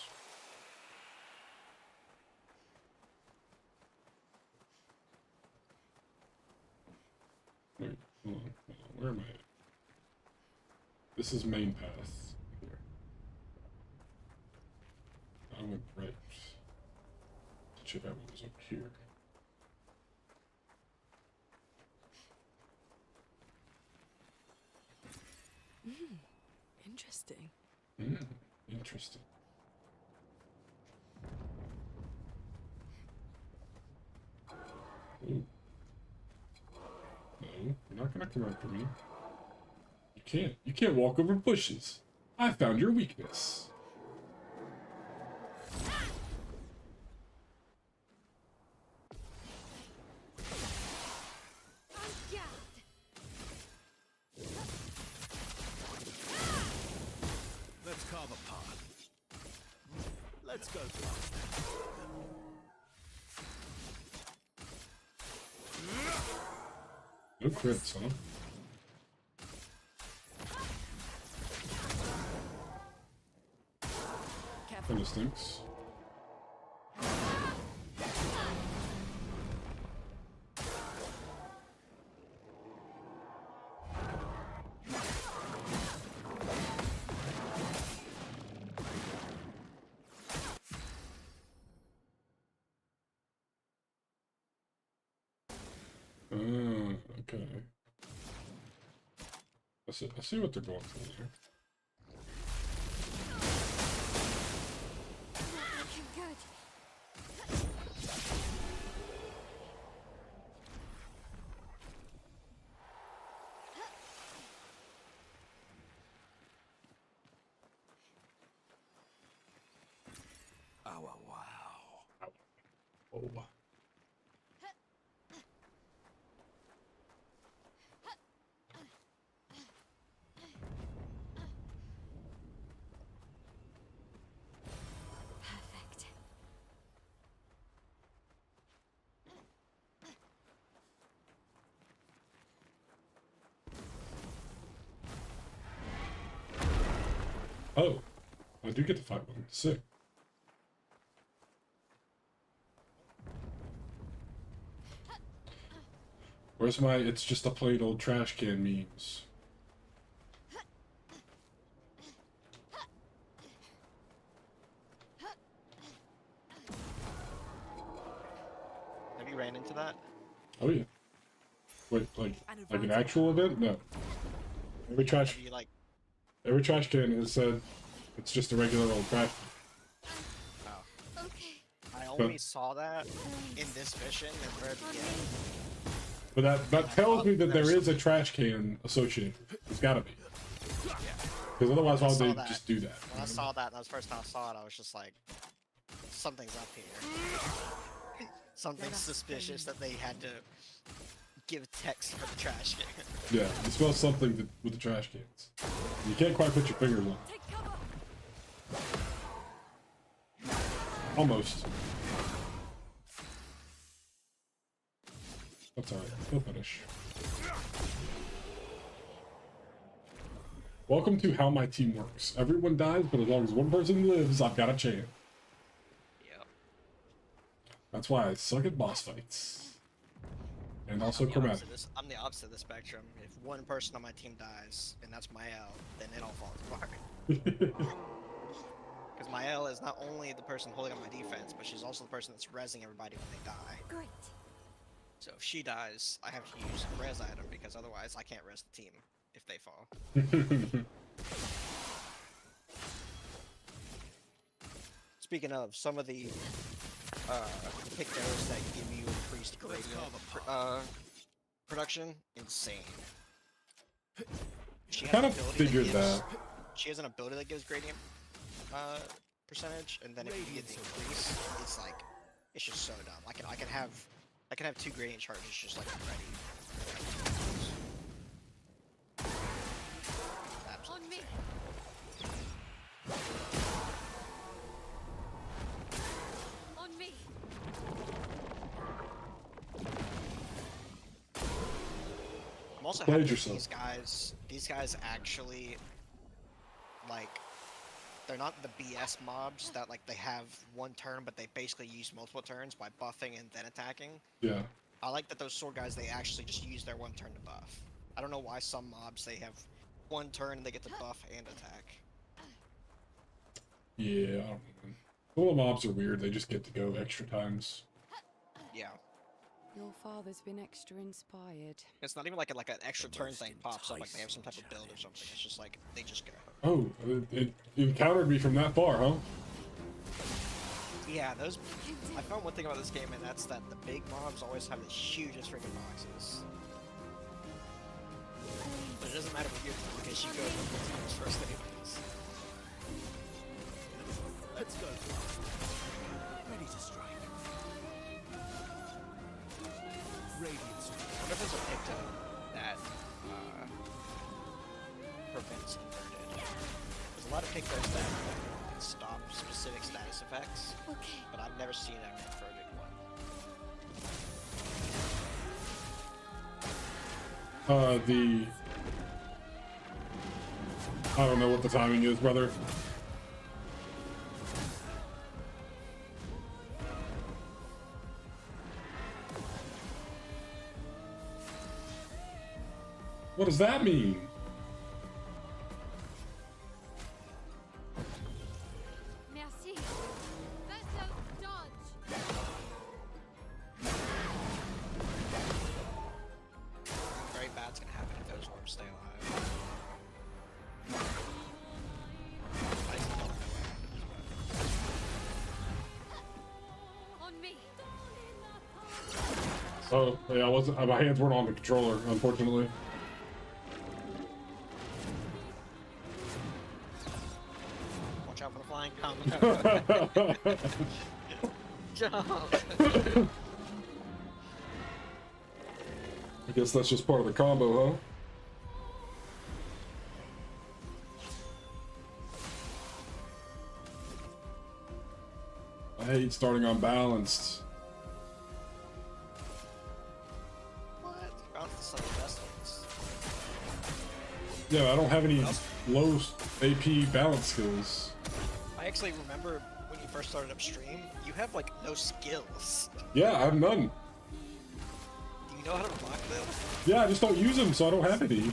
Wait, hold on. Where am I at? This is main path. Here. I went right. Check out what was up here. Interesting. Interesting. Ooh. No, you're not gonna come after me. You can't. You can't walk over bushes. I found your weakness. Let's carve a path. Let's go faster. No crits, huh? Careful. Kinda stinks. Okay. I see what they're going for here. Not looking good. Oh, wow. Oh. Perfect. Oh. I do get to fight one. Sick. Where's my it's just a plain old trash can memes? Have you ran into that? Oh yeah. Wait, like an actual event? No. Every trash Have you like? every trash can is said it's just a regular old trash can. Oh, Okay. I only saw that in this mission in the very beginning. But that tells me that there is a trash can associated. There's gotta be. Yeah. Because otherwise why would saw they that. just do that? When I saw that, that was the first time I saw it. I was just like, something's up here. Something suspicious that they had to give text for the trash can. Yeah, you smell something with the trash cans. You can't quite put your fingers on it. Take cover. Almost. That's alright. He'll finish. Welcome to how my team works. Everyone dies, but as long as one person lives, I've got a chance. Yep. That's why I suck at boss fights. And also chromatic. I'm the opposite of the spectrum. If one person on my team dies, and that's my L, then it all falls apart. Because my L is not only the person holding up my defense, but she's also the person that's rezzing everybody when they die. Great. So if she dies, I have to use a res item, because otherwise I can't res the team. if they fall. Speaking of, some of the pick those that give you increased gradient production, insane. She has Kind an of ability figured gives, that. She has an ability that gives gradient percentage, and then if you get the increase, it's like it's just so dumb. I can have 2 gradient charges just like ready. On me. On me. I'm also Played happy that yourself. these guys actually, like, they're not the BS mobs that, like, they have one turn, but they basically use multiple turns by buffing and then attacking. Yeah. I like that those sword guys, they actually just use their one turn to buff. I don't know why some mobs, they have one turn and they get to buff and attack. Yeah, I don't know. All the mobs are weird. They just get to go extra times. Yeah. Your father's been extra inspired. It's not even like an extra The turn most thing pops up, like they have some type of enticing build or something. It's just like, they just go. Oh, it encountered me from that far, huh? Yeah, those. I found one thing about this game, and that's that the big mobs always have the hugest freaking boxes. But it doesn't matter what you're doing because you go for those first anyways. Let's go. Ready to strike. Radiance. I wonder if there's a picto that prevents inverted. There's a lot of pictos that can stop specific status effects, Okay. but I've never seen an inverted one. I don't know what the timing is, brother. What does that mean? Merci. Verso, dodge. Very bad's gonna happen if those orbs stay alive. I still don't know what happens, On me. Oh, yeah, I wasn't. My hands weren't on the controller, unfortunately. but watch out for the flying combo. Jump! I guess that's just part of the combo, huh? I hate starting unbalanced. What? Bounce the sun best ones. Yeah, I don't have any low AP balance skills. I actually remember when you first started upstream, you have like no skills. Yeah, I have none. Do you know how to block them? Yeah, I just don't use them, so I don't have any. Damn.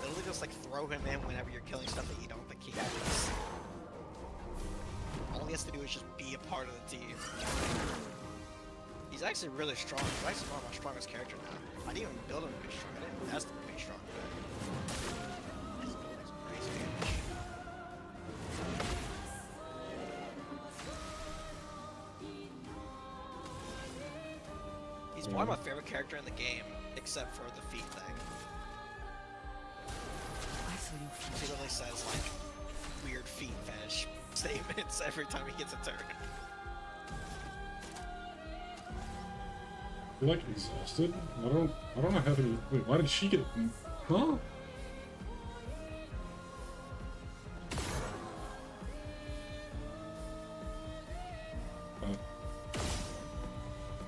Literally just like throw him in whenever you're killing stuff that you don't think he has. All he has to do is just be a part of the team. He's actually really strong. He's actually one of my strongest characters now. I didn't even build him to be strong. I didn't test him to be strong. He's doing some crazy damage. He's probably my favorite character in the game, except for the feet thing. I saw your He future. literally says like weird feet fetish statements every time he gets a turn. You're like exhausted? I don't have any. Wait, why did she get? Huh?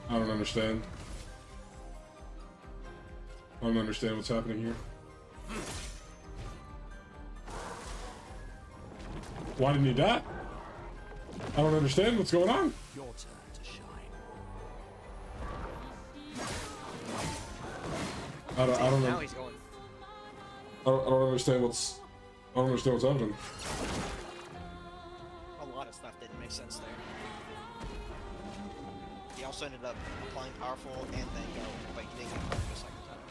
I don't understand. I don't understand what's happening here. Why didn't he die? I don't understand what's going on. Your turn to shine. I don't Now know. he's going. I don't understand what's. I don't understand what's happening. A lot of stuff didn't make sense there. He also ended up applying powerful and then go, but he didn't get powerful the second time.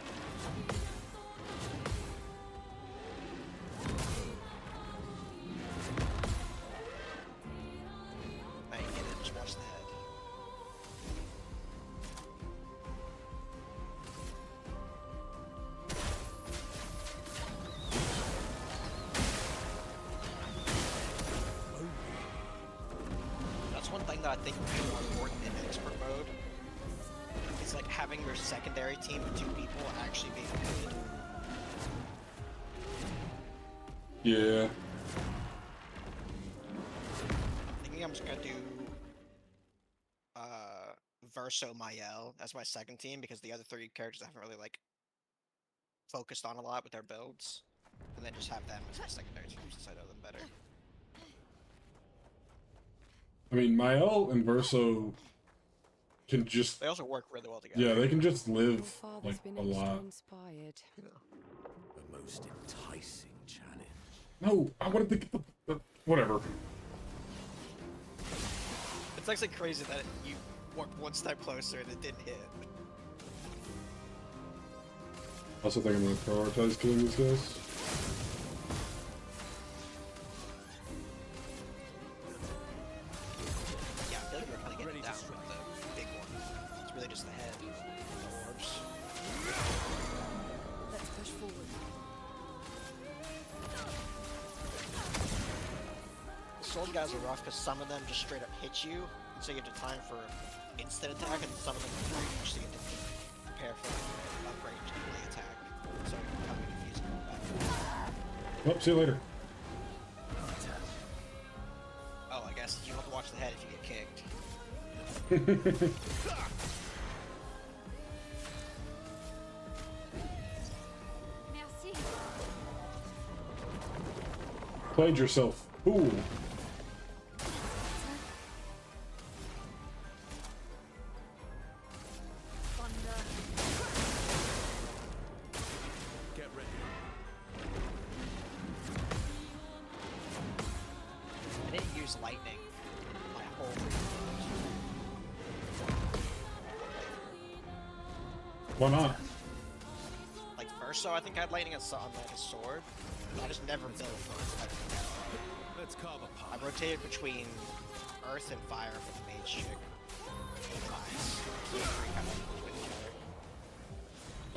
that I think is more important in expert mode is like having your secondary team of 2 people actually being good. Yeah. I'm thinking I'm just gonna do Verso Mael as my second team because the other 3 characters I haven't really like focused on a lot with their builds, and then just have them as my secondary team since I know them better. I mean, Mael and Verso can just... They also work really well together. Yeah, they can just Your live, father's like, been a lot. inspired. The most enticing challenge. No, I wanted to get the whatever. It's actually crazy that you walked 1 step closer and it didn't hit. Also think I'm gonna prioritize killing these guys. Yeah, I feel like we're kind of getting down with the big one. It's really just the head, the orbs. Let's push forward. The sword guys are rough because some of them just straight up hit you, so you have to time for instant attack, and some of them range, so you have to prepare for like, upgrade to melee attack. So it can be confusing with that. Oh, see you later. Oh, I guess you have to watch the head if you get kicked. Merci. Played yourself. Ooh. Thunder. Get ready. I didn't use lightning my whole Why not? like Verso, I think I had lightning on like a sword. I just never built lightning. Let's carve a I path. rotated between earth and fire for the mage chick. And ice. So those 3 kind of between each other.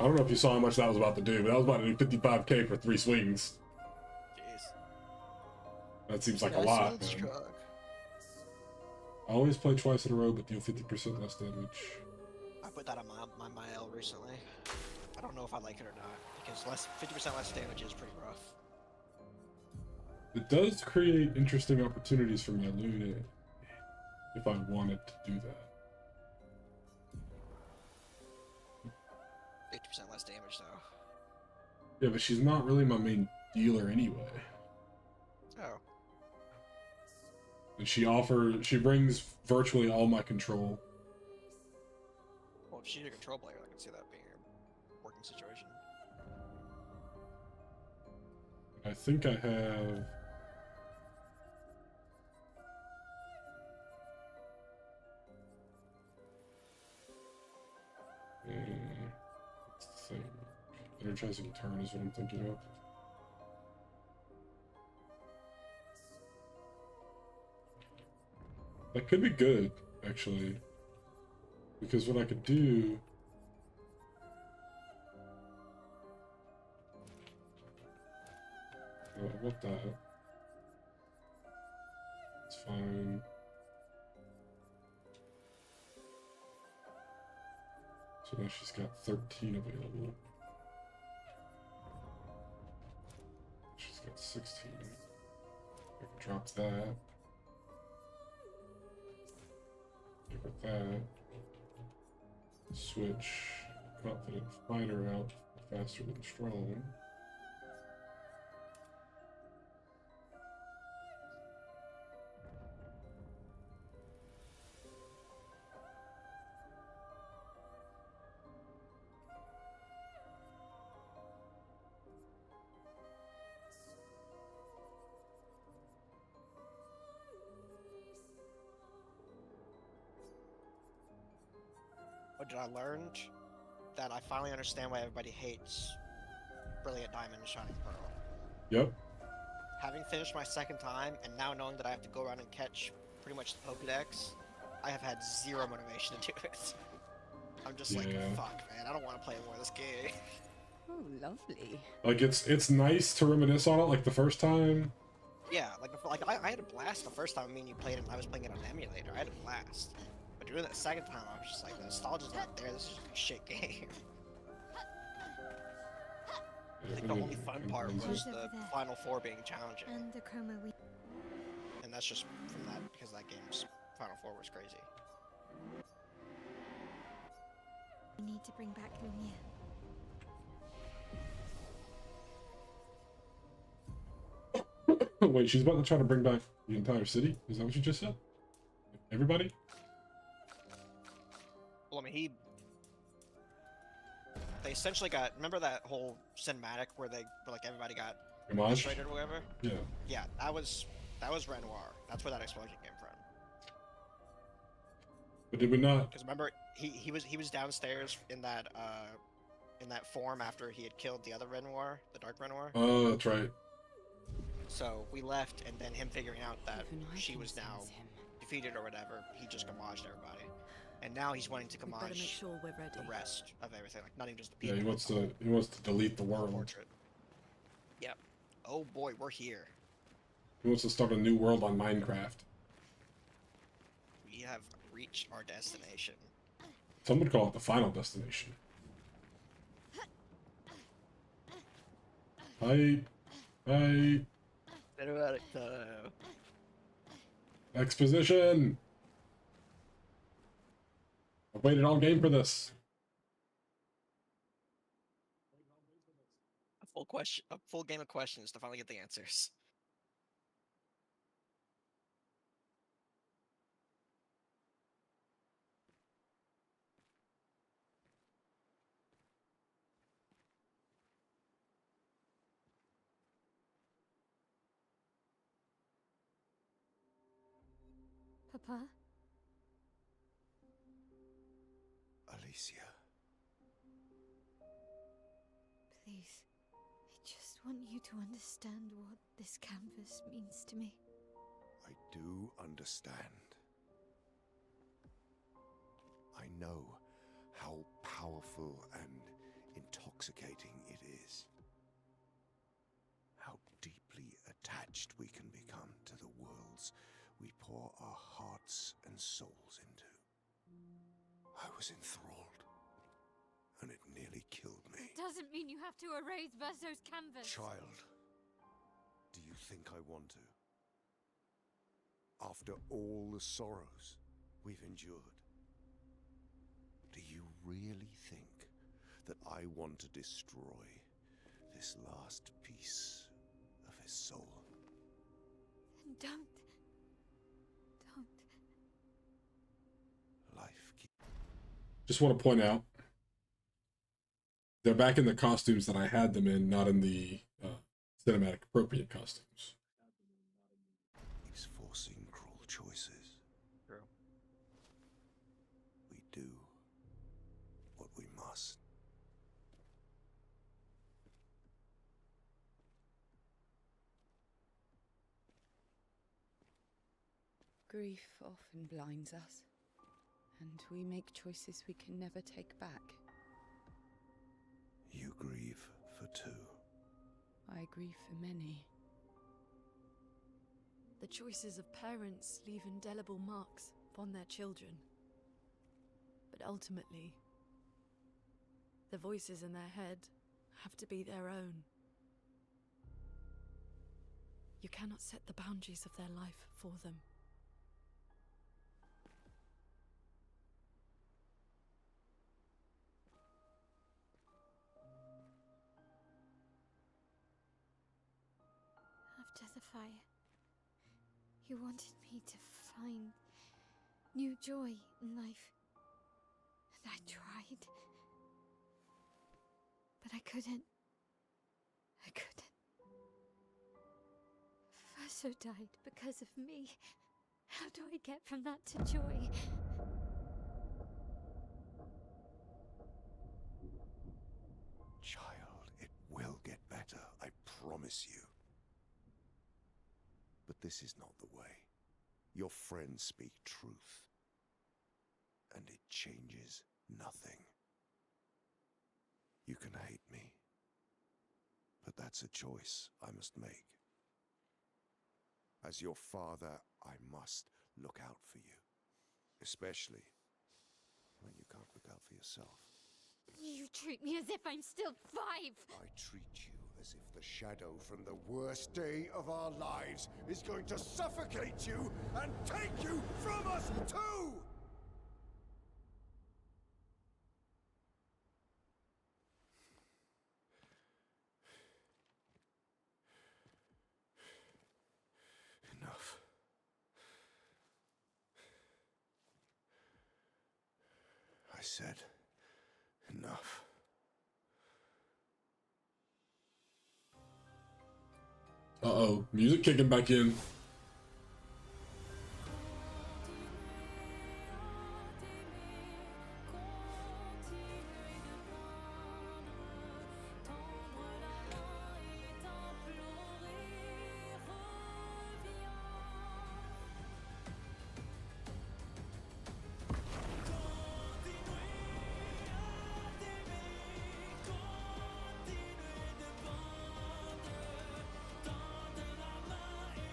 I don't know if you saw how much that was about to do, but I was about to do 55k for 3 swings. Jeez. That seems like a Nice lot, one, man. Strug. I always play twice in a row, but deal 50% less damage. I put that on my Mael recently. I don't know if I like it or not, because 50% less damage is pretty rough. It does create interesting opportunities for my Luna if I wanted to do that. 50% less damage though. Yeah, but she's not really my main dealer anyway. Oh. And she brings virtually all my control. Well, if she's a control player, I can see that being a working situation. I think I have... What's the thing? Energizing turn is what I'm thinking of. That could be good, actually. Because what I could do... Oh, I want that. It's fine. So now she's got 13 available. She's got 16. I can drop that. Give her that. Switch Confident Fighter out faster than Strong. What did I learn? That I finally understand why everybody hates Brilliant Diamond and Shining Pearl. Yep. Having finished my 2nd time, and now knowing that I have to go around and catch pretty much the Pokedex, I have had 0 motivation to do it. I'm just like, Yeah. fuck, man, I don't want to play more of this game. Oh, lovely. Like it's nice to reminisce on it. Like the first time Yeah, like before, like I had a blast the first time me and you played it. And I was playing it on an emulator. I had a blast. But doing it the second time, I was just like, the nostalgia's not there. This is just a shit game. I think the only fun part was the Final Four being challenging, And the chroma we and that's just from that because that game's Final Four was crazy. need to bring back Lumia. Wait, she's about to try to bring back the entire city? Is that what you just said? Everybody? Well, I mean, they essentially got. Remember that whole cinematic where like everybody got Homage? destroyed or whatever? Yeah. Yeah, that was Renoir. That's where that explosion came from. But did we not? Because remember, he was downstairs in that form after he had killed the other Renoir, the Dark Renoir. Oh, that's right. So we left, and then him figuring out that Even I she can was now sense him. defeated or whatever, he just gamaged everybody. And now he's wanting to We better make gamage sure we're ready. the rest of everything, like not even just the Yeah, people. he wants to delete the world. Portrait. Yep. Oh boy, we're here. He wants to start a new world on Minecraft. We have reached our destination. Some would call it the final destination. Hi. Cinematic time. Exposition! I've waited all game for this. A full game of questions to finally get the answers. Papa? Alicia. Please. I just want you to understand what this canvas means to me. I do understand. I know how powerful and intoxicating it is. How deeply attached we can become to the worlds we pour our hearts and souls into. I was enthralled, and it nearly killed me. It doesn't mean you have to erase Verso's canvas. Child, do you think I want to? After all the sorrows we've endured, do you really think that I want to destroy this last piece of his soul? Then don't. Life keeps... Just want to point out, they're back in the costumes that I had them in, not in the cinematic appropriate costumes. keeps forcing cruel choices. True. We do what we must. Grief often blinds us, and we make choices we can never take back. You grieve for two. I grieve for many. The choices of parents leave indelible marks upon their children. But ultimately, the voices in their head have to be their own. You cannot set the boundaries of their life for them. After the fire, you wanted me to find new joy in life. And I tried. But I couldn't. Verso died because of me. How do I get from that to joy? Child, it will get better, I promise you. But this is not the way. Your friends speak truth. And it changes nothing. You can hate me. But that's a choice I must make. As your father, I must look out for you. Especially when you can't look out for yourself. You treat me as if I'm still 5. I treat you as if the shadow from the worst day of our lives is going to suffocate you and take you from us too! Enough. I said enough. Uh-oh, music kicking back in.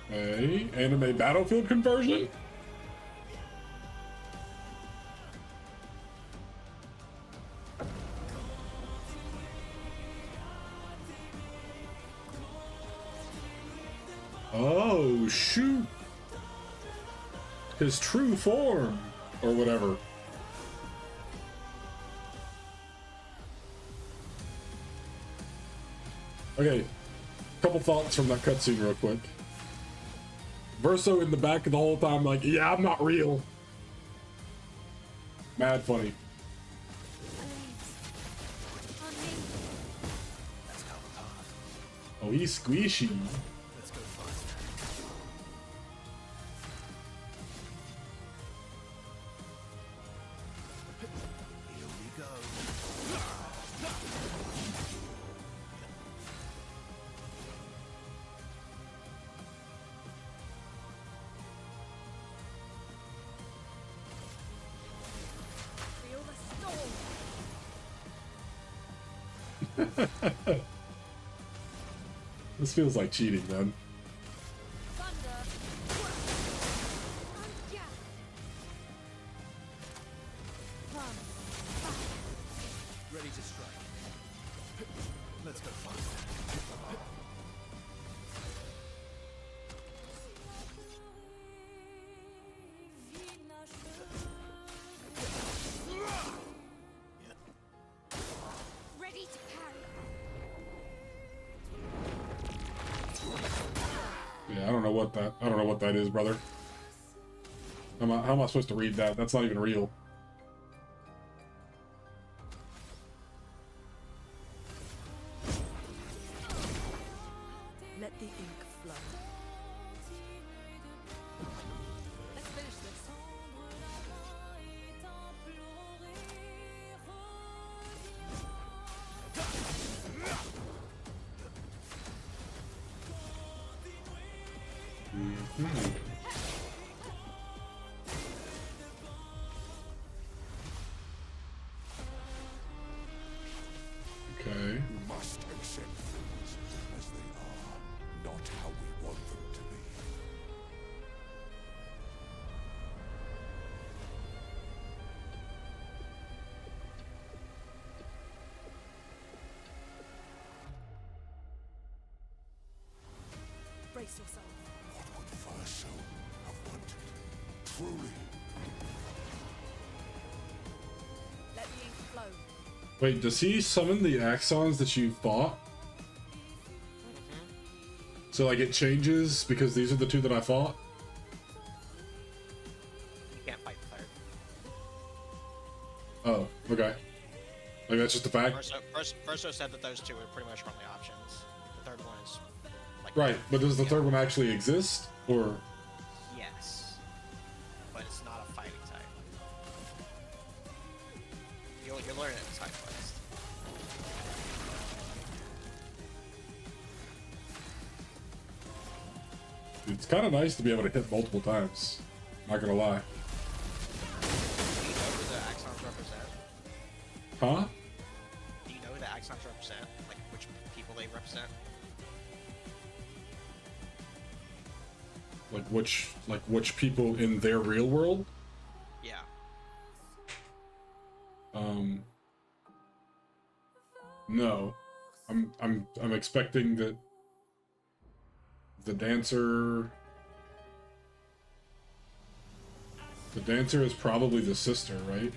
Hey, anime battlefield conversion? Oh, shoot. His true form, or whatever. Okay, couple thoughts from that cutscene real quick. Verso in the back the whole time like, yeah, I'm not real. Mad funny. Oh, he's squishy. Let's go faster. Here we go. Feel the storm. This feels like cheating, man. Thunder. Yeah. Ready to strike. Let's go faster. Ready to parry. Yeah, I don't know what that is, brother. How am I supposed to read that? That's not even real. Let the ink flow. Let's finish this. Okay. We must accept things as they are, not how we want them to be. Brace yourself. What would Verso have wanted? Truly. Let the ink flow. Wait, does he summon the axons that you fought? So like it changes because these are the two that I fought? You can't fight the third. Oh, okay. Like that's just a fact? Verso said that those two are pretty much only options. The third one is like Right, but does the third one actually exist? Or yes, but it's not a fighting type. You'll learn it in side quest. it's kind of nice to be able to hit multiple times. Not gonna lie. Do you know who the axons represent? Huh? Do you know who the axons represent? Like which people they represent? which people in their real world? Yeah. No. I'm expecting that the dancer is probably the sister, right?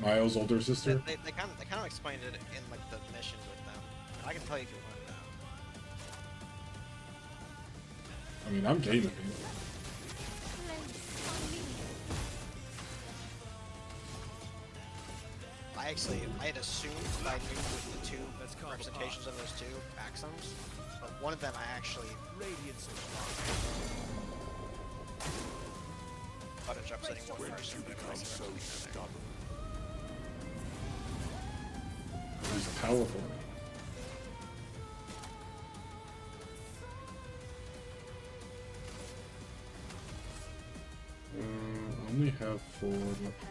Miles' older sister? They kind of explained it in like the missions with them. I can tell you if you want to know. I mean, I'm gaming. I had assumed that I knew with the two representations of those two axons, but one of them I actually thought it's representing one person, but it's also representing the other. He's powerful. I only have 4 left.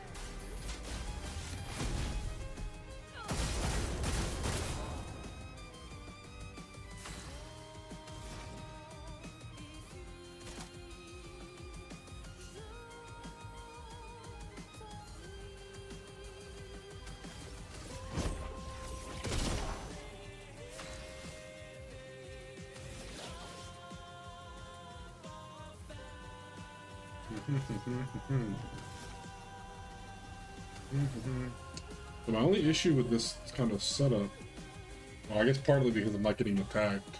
So my only issue with this kind of setup, well, I guess partly because I'm not getting attacked,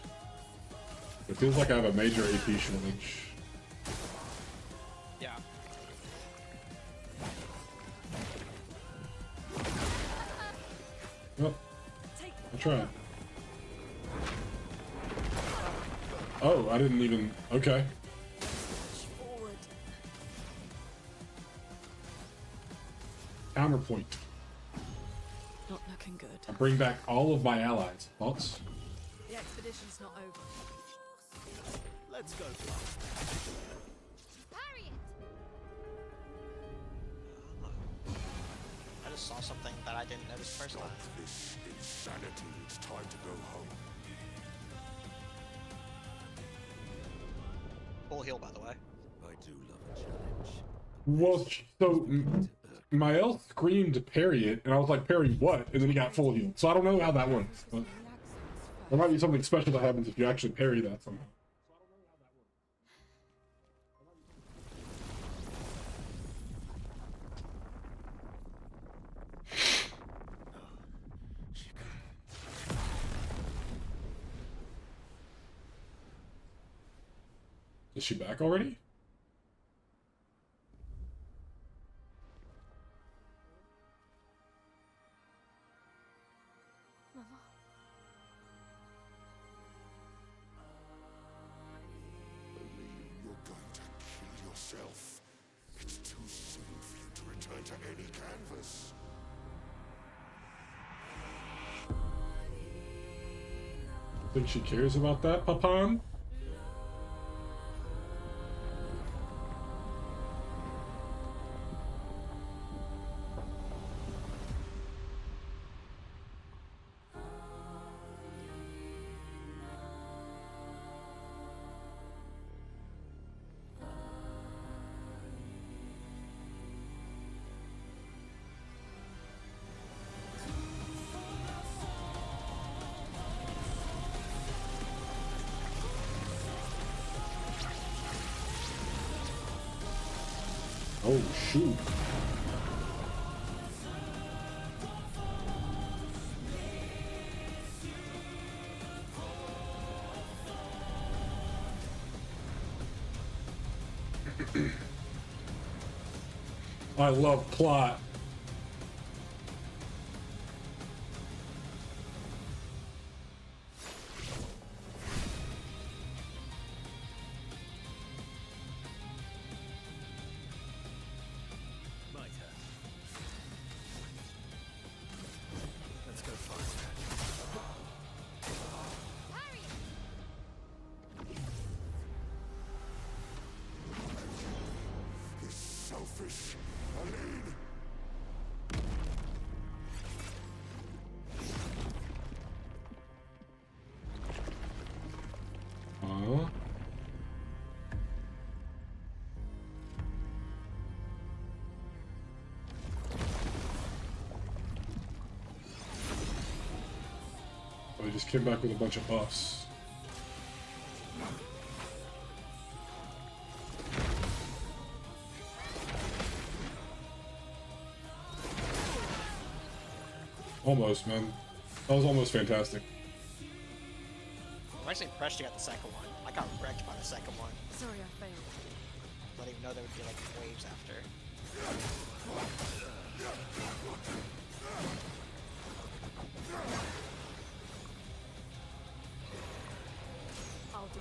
it feels like I have a major AP shortage. Yeah. Well, I'll try. Oh, I didn't even... Okay. Counterpoint. Not looking good. I bring back all of my allies. Thoughts? The expedition's not over. Let's go fast. Parry it! I just saw something that I didn't notice first time. This insanity. It's time to go home. Full heal, by the way. I do love a challenge. Well, so Mael screamed to parry it, and I was like, parry what? And then he got full heal. So I don't know how that works. But there might be something special that happens if you actually parry that somehow. Is she back already? Mama. Believe you're going to kill yourself. It's too soon for you to return to any canvas. Think she cares about that, Papan? Oh, shoot. I love plot. My turn. Let's go faster. Parry it! This selfish Aline. just came back with a bunch of buffs. Almost, man. That was almost fantastic. I'm actually impressed you got the second one. I got wrecked by the second one. Sorry, I failed. I didn't even know there would be like waves after. I'll do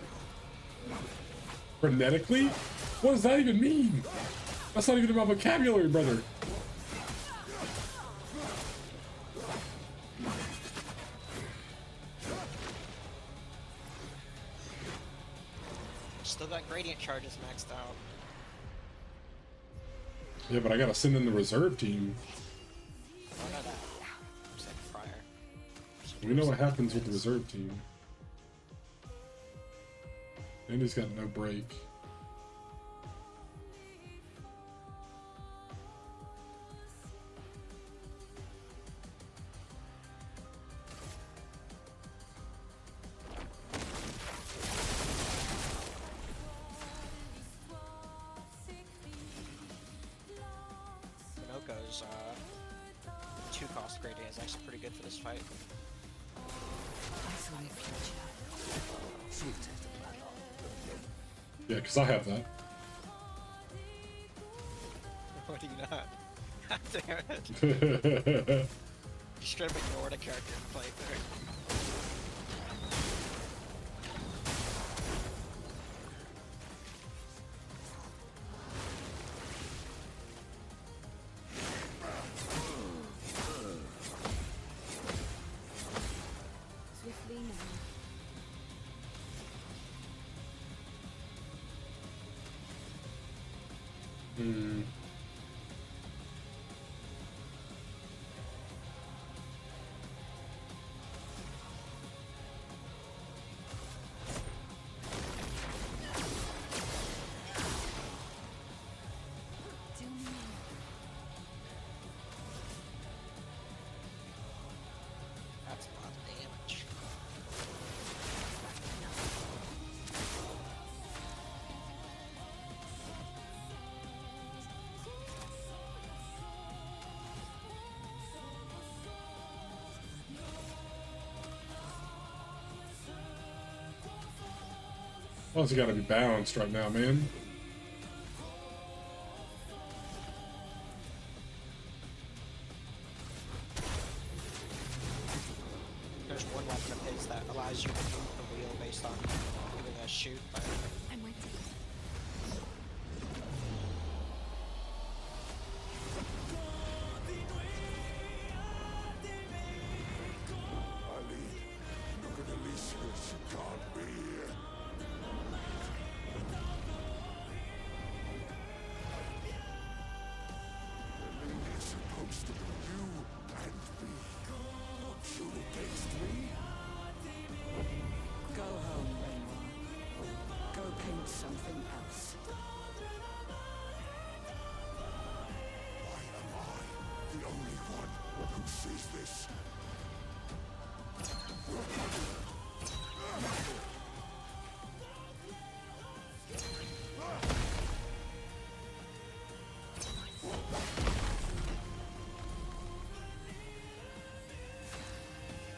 it. Frenetically? What does that even mean? That's not even about vocabulary, brother. Still got gradient charges maxed out. Yeah, but I gotta send in the reserve team. I know that. I'm saying prior. We know what happens with the reserve team. And he's got no break. Minoko's 2-cost gradient is actually pretty good for this fight. I saw a future. Sweet taste of blood. Yeah, because I have that. What do you not? Damn it. You straight up ignored a character in playthrough. Swiftly now. Hmm. Till now. That's a lot of damage. Oh, it's gotta be balanced right now, man. There's one weapon of his that allows you to move the wheel based on giving a shoot, but I'm waiting. Ali, look at Alicia. She can't be here. Ellie is supposed to be you and me. Shoot against me? Go home, Renoir. Go paint something else. Why am I the only one who sees this?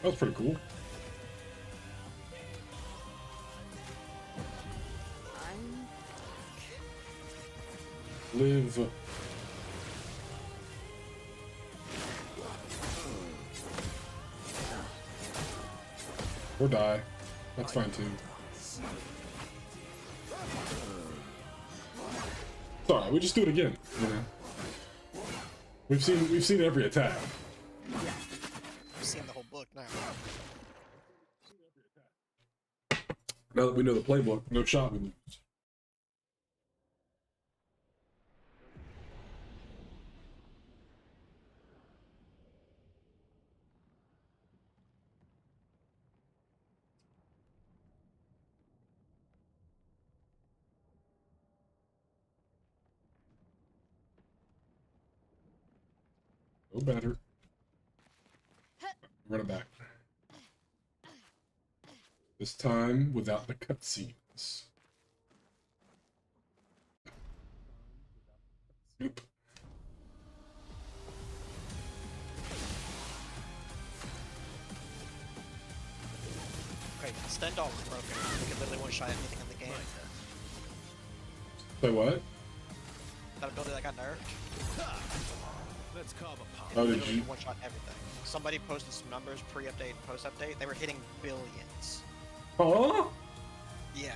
That was pretty cool. I'm Live. Or die. That's fine too. It's alright, we just do it again, you know. We've seen every attack. I've seen the whole book now. Now that we know the playbook, no shot we lose. No better. Run it back. This time without the cutscenes. Nope. Okay, Stendhal was broken. You can literally one-shot anything in the game. Say what? That ability that got nerfed. Let's carve a path. Oh, did Literally you? one-shot everything. Somebody posted some numbers pre-update and post-update. They were hitting billions. Huh? Yeah.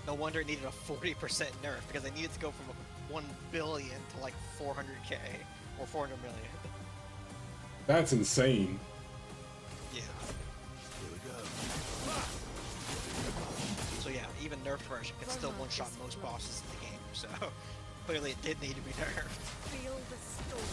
No wonder it needed a 40% nerf because they needed to go from 1 billion to like 400k or 400 million. That's insane. Yeah. Here we go. So yeah, even nerfed version can still one-shot most bosses in the game. So clearly it did need to be nerfed. Feel the storm.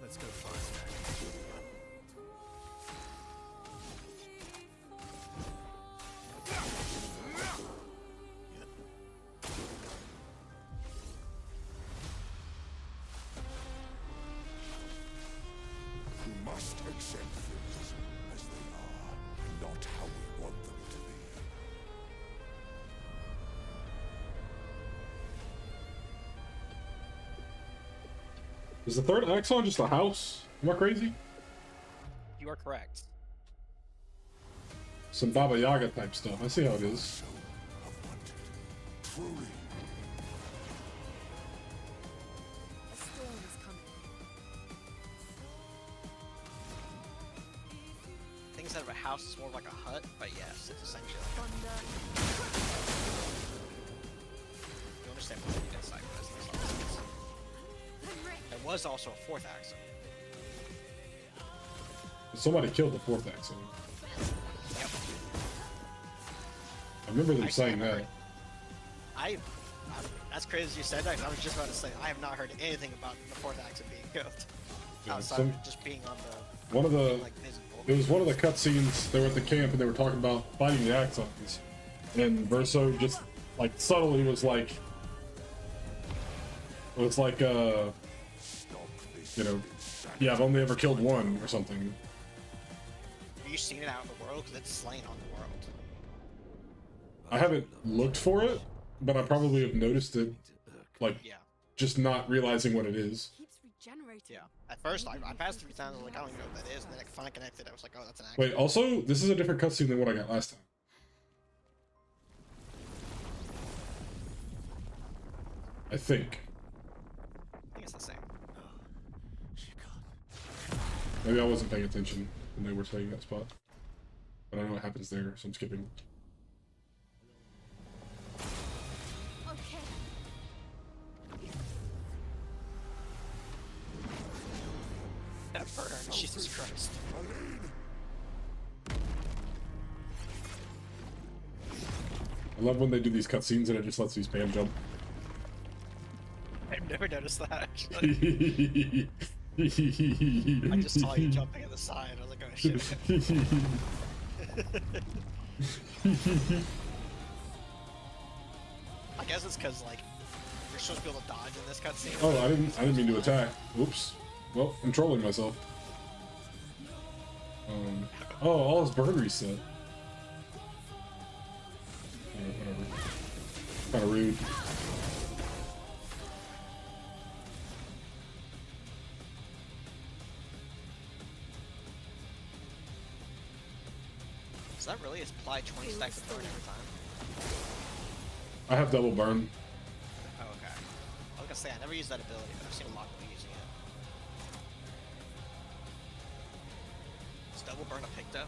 Let's go faster. We must accept things as they are, not how we want them to be. Is the third Axon just a house? Am I crazy? You are correct. Some Baba Yaga type stuff. I see how it is. So have wanted. Truly. A storm is coming. Things out of a house is more like a hut, but yes, it's essentially. Thunder. You understand what you inside this. I'm ready. There was also a fourth axle. Somebody killed the fourth Axon. Yep. I remember them I saying never that. heard- I that's crazy as you said that. I was just about to say I have not heard anything about the fourth axle being killed. Yeah, Outside some- of it just being on the One of the like visible. it was one of the cutscenes. They were at the camp and they were talking about fighting the Axons, and Verso just like subtly was like, Stop this. you know, yeah, I've only ever killed one or something. Have you seen it out in the world? Because it's slain on the world. I haven't looked for it, but I probably have noticed it, like Yeah. just not realizing what it is. Keeps regenerating. Yeah. At first, I passed 3 times. I was like, I don't even know what that is, and then it finally connected. I was like, oh, that's an axe. Wait, also, this is a different cutscene than what I got last time. I think. I think it's the same. She got. Maybe I wasn't paying attention when they were saying that spot. But I know what happens there, so I'm skipping. Okay. That burn, Jesus Christ. I love when they do these cutscenes and it just lets you spam jump. I've never noticed that, actually. I just saw you jumping at the side. I was like, oh shit. I guess it's because, like, you're supposed to be able to dodge in this cutscene. Oh, I didn't mean to attack. Oops. Well, I'm trolling myself. Oh, all his burn reset. Whatever. Kind of rude. Does that really apply 20 stacks of burn every time? I have double burn. Oh, okay. I was gonna say, I never used that ability, but I've seen a lot of people using it. Is double burn a picto?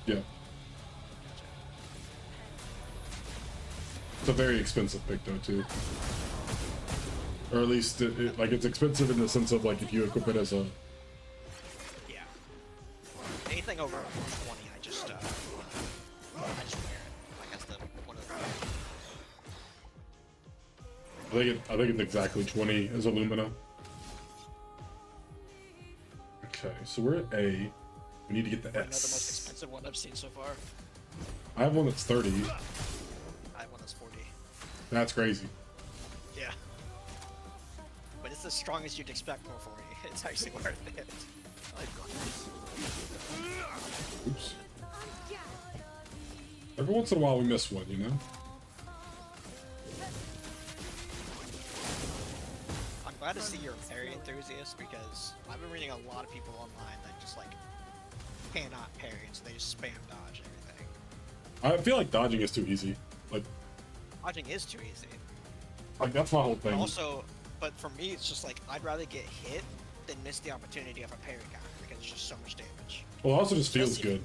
Yeah. Gotcha. It's a very expensive pick though too. Or at least like it's expensive in the sense of like if you equip it as a Yeah. Anything over 20, I just I think it's exactly 20 as Illumina. Okay, so we're at A. We need to get the Another most S. expensive one I've seen so far. I have one that's 30. I have one that's 40. That's crazy. Yeah. But it's the strongest you'd expect for 40. It's actually worth it. I've got this. Oops. Every once in a while we miss one, you know? I'm glad to see you're a parry enthusiast because I've been reading a lot of people online that just like cannot parry, and so they just spam dodge everything. I feel like dodging is too easy. Like Dodging is too easy. that's my whole thing. Also, but for me, it's just like I'd rather get hit than miss the opportunity of a parry counter because it's just so much damage. Well, it also just feels good.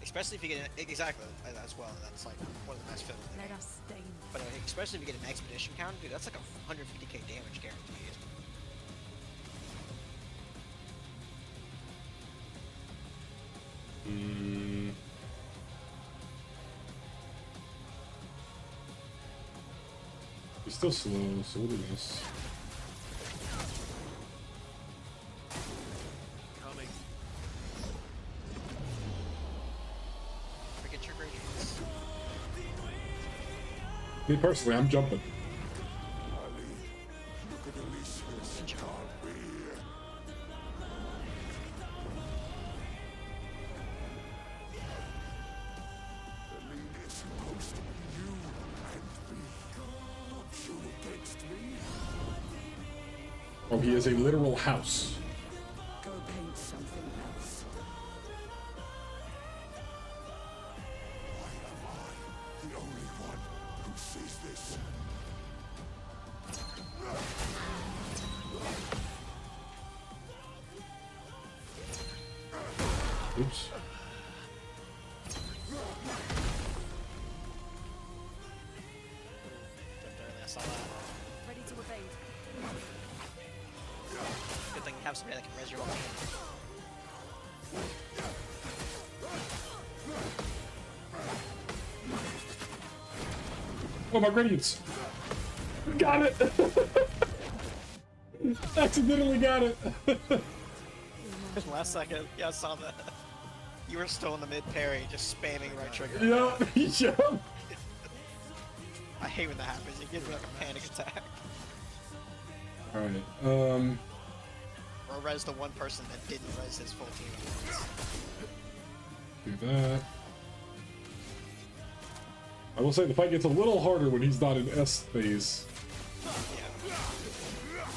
Especially if you get an, exactly as well. That's like one of the best feelings. Let us stain. But especially if you get an expedition counter, dude, that's like a 150k damage guaranteed. He's still slow, so we'll do this. Coming. Forget your gradients. Me personally, I'm jumping. Oh, he is a literal house. Go paint something else. The only one who sees this. Oops. I saw that. Ready to evade. Good thing you have somebody that can res your own. Oh, my gradients. Got it. Accidentally got it. Last second, yeah, I saw that. You were still in the mid parry, just spamming right trigger. Yup. Yup. I hate when that happens. It gives me like a panic attack. All right. Or res the one person that didn't res his full team at once. Do that. I will say the fight gets a little harder when he's not in S phase. Yeah. Yeah,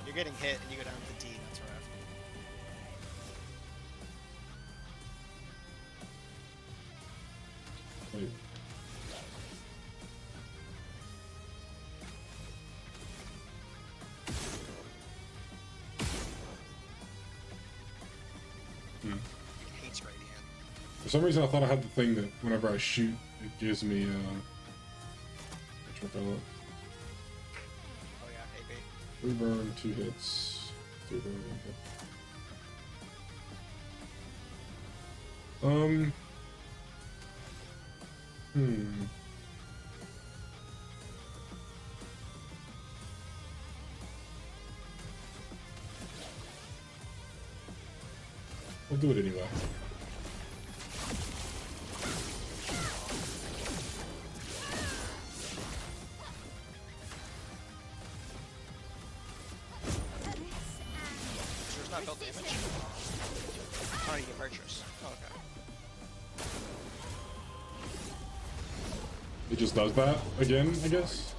you're getting hit and you go down to D, that's rough. Wait. Hates gradient. For some reason, I thought I had the thing that whenever I shoot, it gives me whatchamacallit? Oh yeah, AB. 3 burn, 2 hits. 3 burn, 1 hit. We'll do it anyway. Sure it's not built damage? Oh, you get virtuous. Oh, okay. It just does that again, I guess.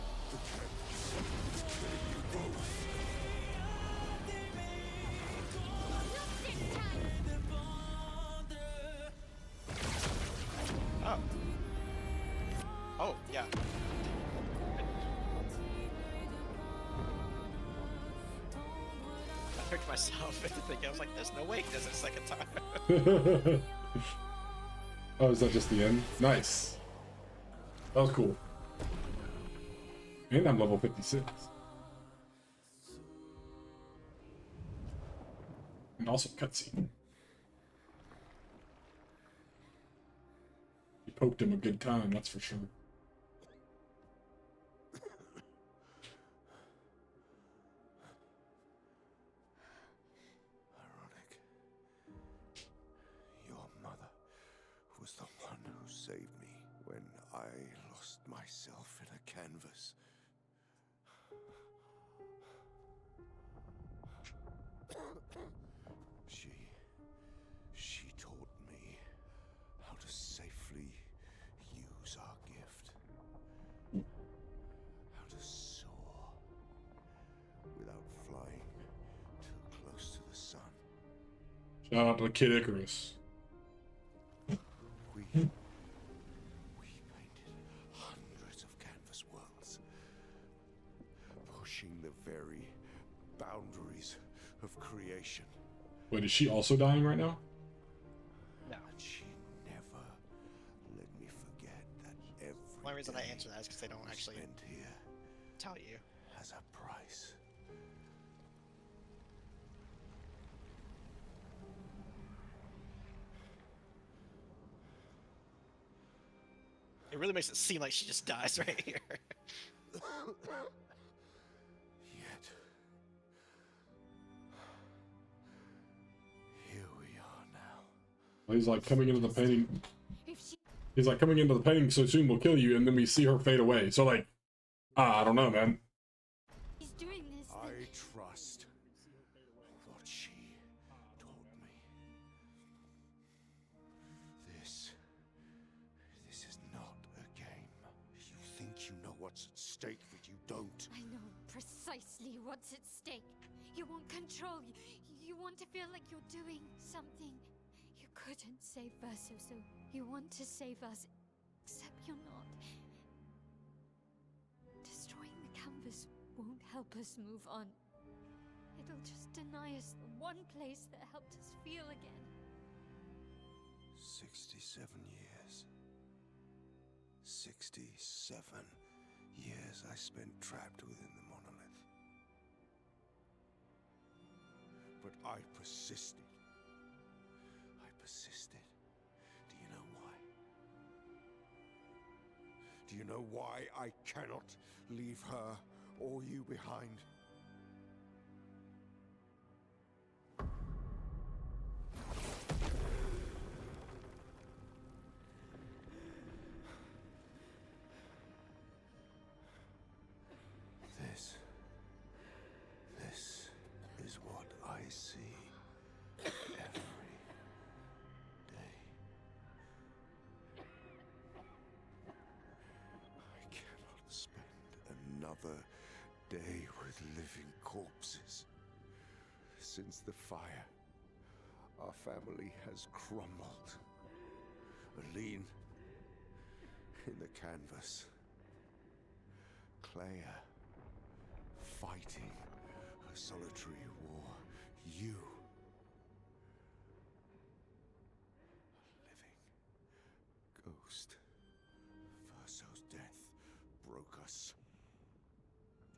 Oh. Oh, yeah. I tricked myself into thinking, I was like, there's no way he does it a second time. Oh, is that just the end? Nice. That was cool. And I'm level 56. And also cutscene. You poked him a good time, that's for sure. myself in a canvas. She taught me how to safely use our gift. How to soar without flying too close to the sun. Shout out to Kid Icarus. We painted hundreds of canvas worlds, pushing the very boundaries of creation. Wait, is she also dying right now? No. And she never let me forget that every The only reason I day answer that is because they don't actually spent here tell you. has a price. It really makes it seem like she just dies right here. Yet here we are now. Well, he's like coming into the painting. If she He's like coming into the painting so soon we'll kill you, and then we see her fade away. So like, I don't know, man. is doing this, I then trust what she taught me. This is not a game. You think you know what's at stake, but you don't. I know precisely what's at stake. You want control. You want to feel like you're doing something. You couldn't save Verso, so you want to save us, except you're not. Destroying the canvas won't help us move on. It'll just deny us the one place that helped us feel again. 67 years. 67 years I spent trapped within the monolith. But I persisted. I persisted. Do you know why? Do you know why I cannot leave her or you behind? This is what I see every day. I cannot spend another day with living corpses. Since the fire, our family has crumbled. Aline in the canvas. Clea fighting a solitary war. You, a living ghost. Verso's death broke us.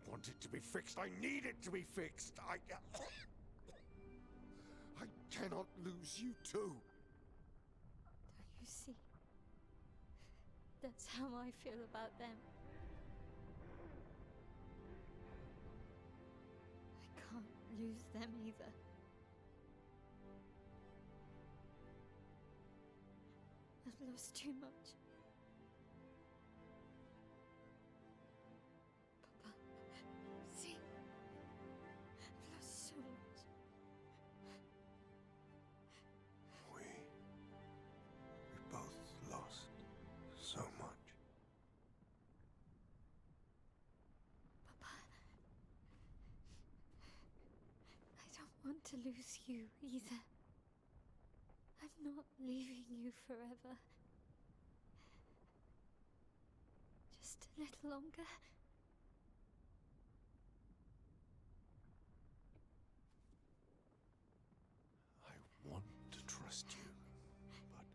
Want it to be fixed. I need it to be fixed. I cannot lose you too. Don't you see? That's how I feel about them. I can't lose them either. I've lost too much. Papa, see? I've lost so much. We both lost so much. Papa, I don't want to lose you either. I'm not leaving you forever. Just a little longer. I want to trust you, but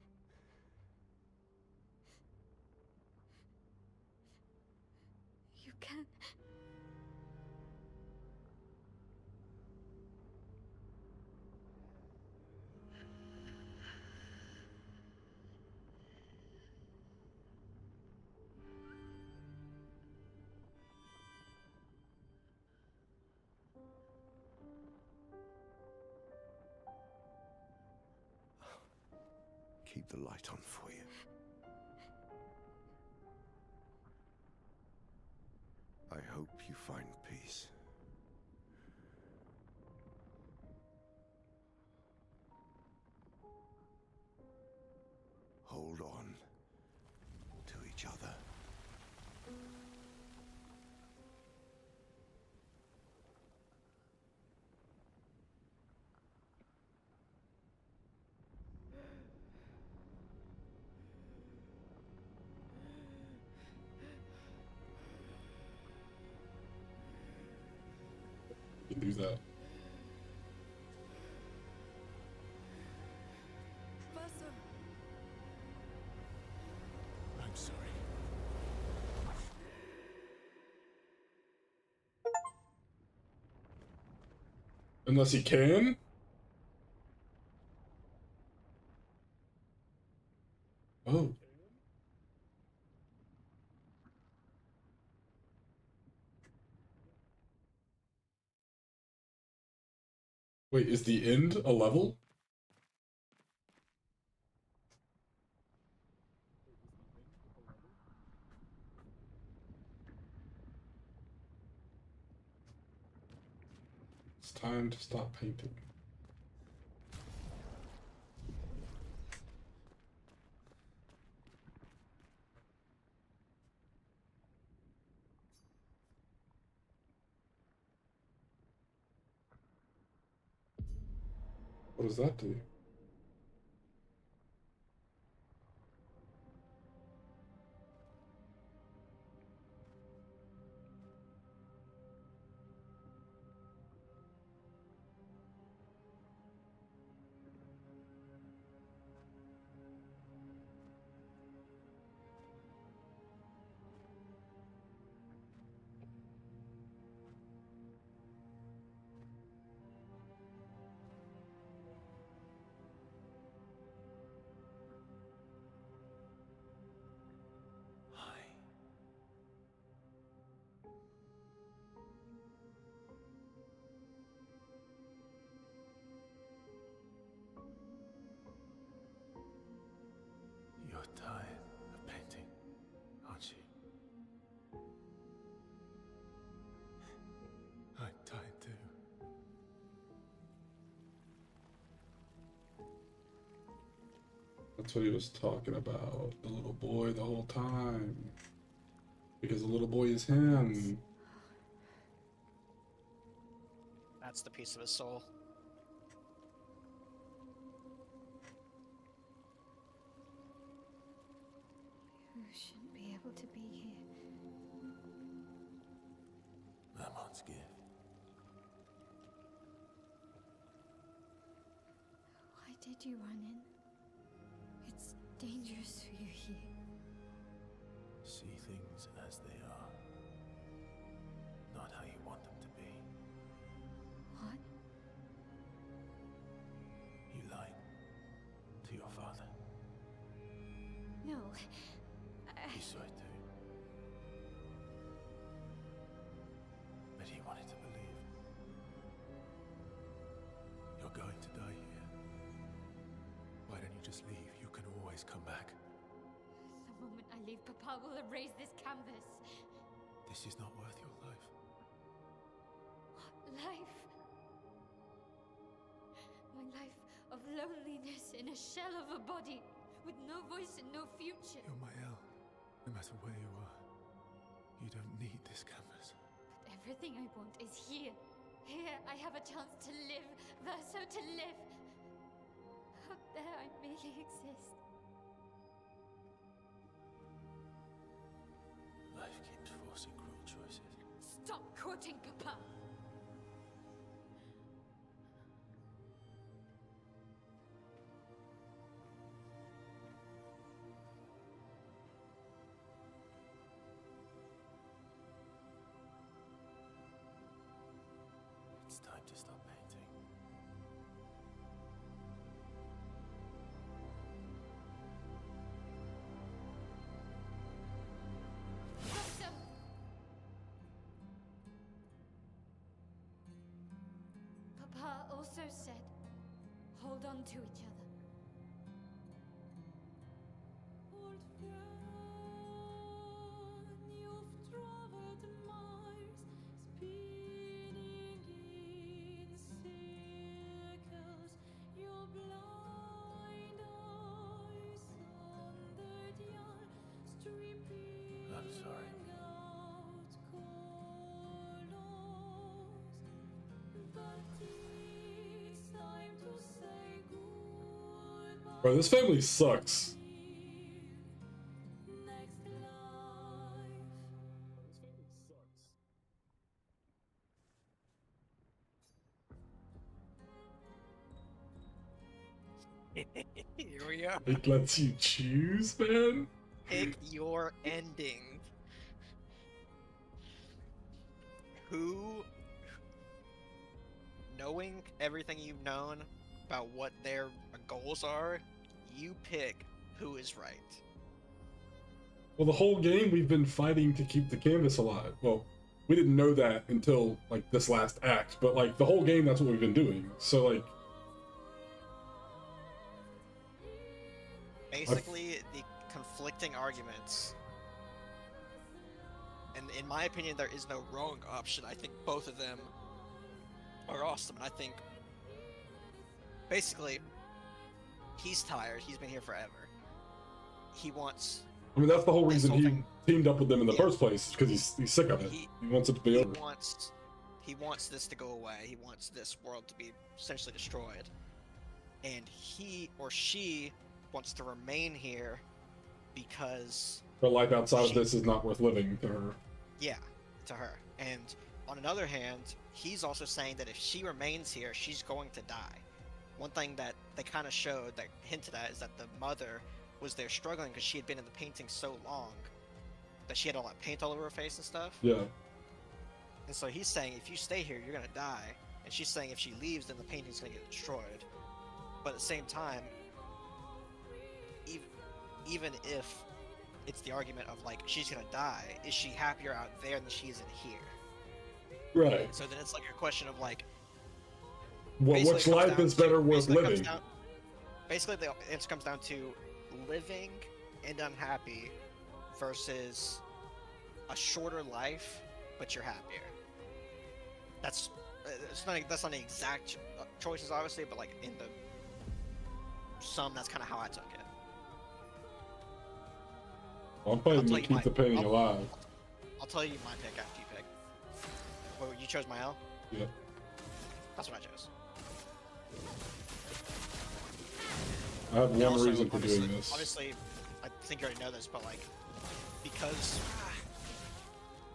You can. keep the light on for you. I hope you find peace. Hold on to each other. You can do that. Verso. I'm sorry. Unless he can? Oh. Wait, is the end a level? It's time to stop painting. What does that do? Hi. You're tired of painting, aren't you? I'm tired too. That's what he was talking about. The little boy the whole time. Because the little boy is him. That's the piece of his soul. You shouldn't be able to be here. Lammont's gift. Why did you run in? It's dangerous for you here. See things as they are, not how you want them to be. What? You lied to your father. No. He saw it too. But he wanted to believe. You're going to die here. Why don't you just leave? You can always come back. The moment I leave, Papa will erase this canvas. This is not worth your life. What life? My life of loneliness in a shell of a body, with no voice and no future. You're my El. No matter where you are, you don't need this canvas. But everything I want is here. Here I have a chance to live, Verso, to live. Out there I merely exist. Life keeps forcing cruel choices. Stop quoting Papa! It's time to stop painting. Verso! Papa also said, hold on to each other. Old friend, you've traveled miles Bro, this family sucks. Here we are. It lets you choose, man. Pick your ending. Who, knowing everything you've known about what their goals are, you pick who is right. Well, the whole game we've been fighting to keep the canvas alive. Well, we didn't know that until like this last act, but like the whole game, that's what we've been doing. So like, Basically, the conflicting arguments. And in my opinion, there is no wrong option. I think both of them are awesome. And I think, basically, he's tired. He's been here forever. He wants... I mean, that's the whole this reason whole he thing- team up with them in the Yeah. first place, because he's sick of it. He- He wants it to be He over. wants this to go away. He wants this world to be essentially destroyed. And he or she wants to remain here because... Her life outside of she- this is not worth living to her. Yeah, to her. And on another hand, he's also saying that if she remains here, she's going to die. One thing that they kind of showed, that hinted at, is that the mother was there struggling because she had been in the painting so long that she had all that paint all over her face and stuff. Yeah. And so he's saying, if you stay here, you're going to die. And she's saying if she leaves, then the painting's going to get destroyed. But at the same time, even if it's the argument of like she's gonna die, is she happier out there than she is in here? Right. So then it's like a question of like, Which basically it comes life down is to- better worth basically it comes living? down- Basically, the answer comes down to living and unhappy versus a shorter life, but you're happier. That's that's not the exact choices, obviously, but like in the sum, that's kind of how I took it. I'm fighting I'll to tell you keep my- the painting I'll- alive. I'll tell you my pick after you pick. Wait, you chose my L? Yeah. That's what I chose. I have And one also, reason for doing obviously- this. Obviously, I think you already know this, but like, because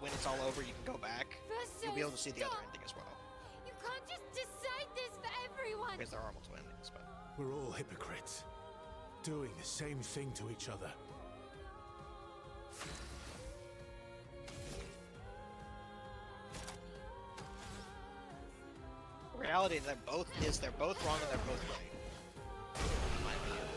when it's all over, you can go back. You'll be able to see the other ending as well. You can't just decide this for everyone. Because there are multiple endings, but We're all hypocrites, doing the same thing to each other. reality, they're both wrong and they're both right. In my opinion.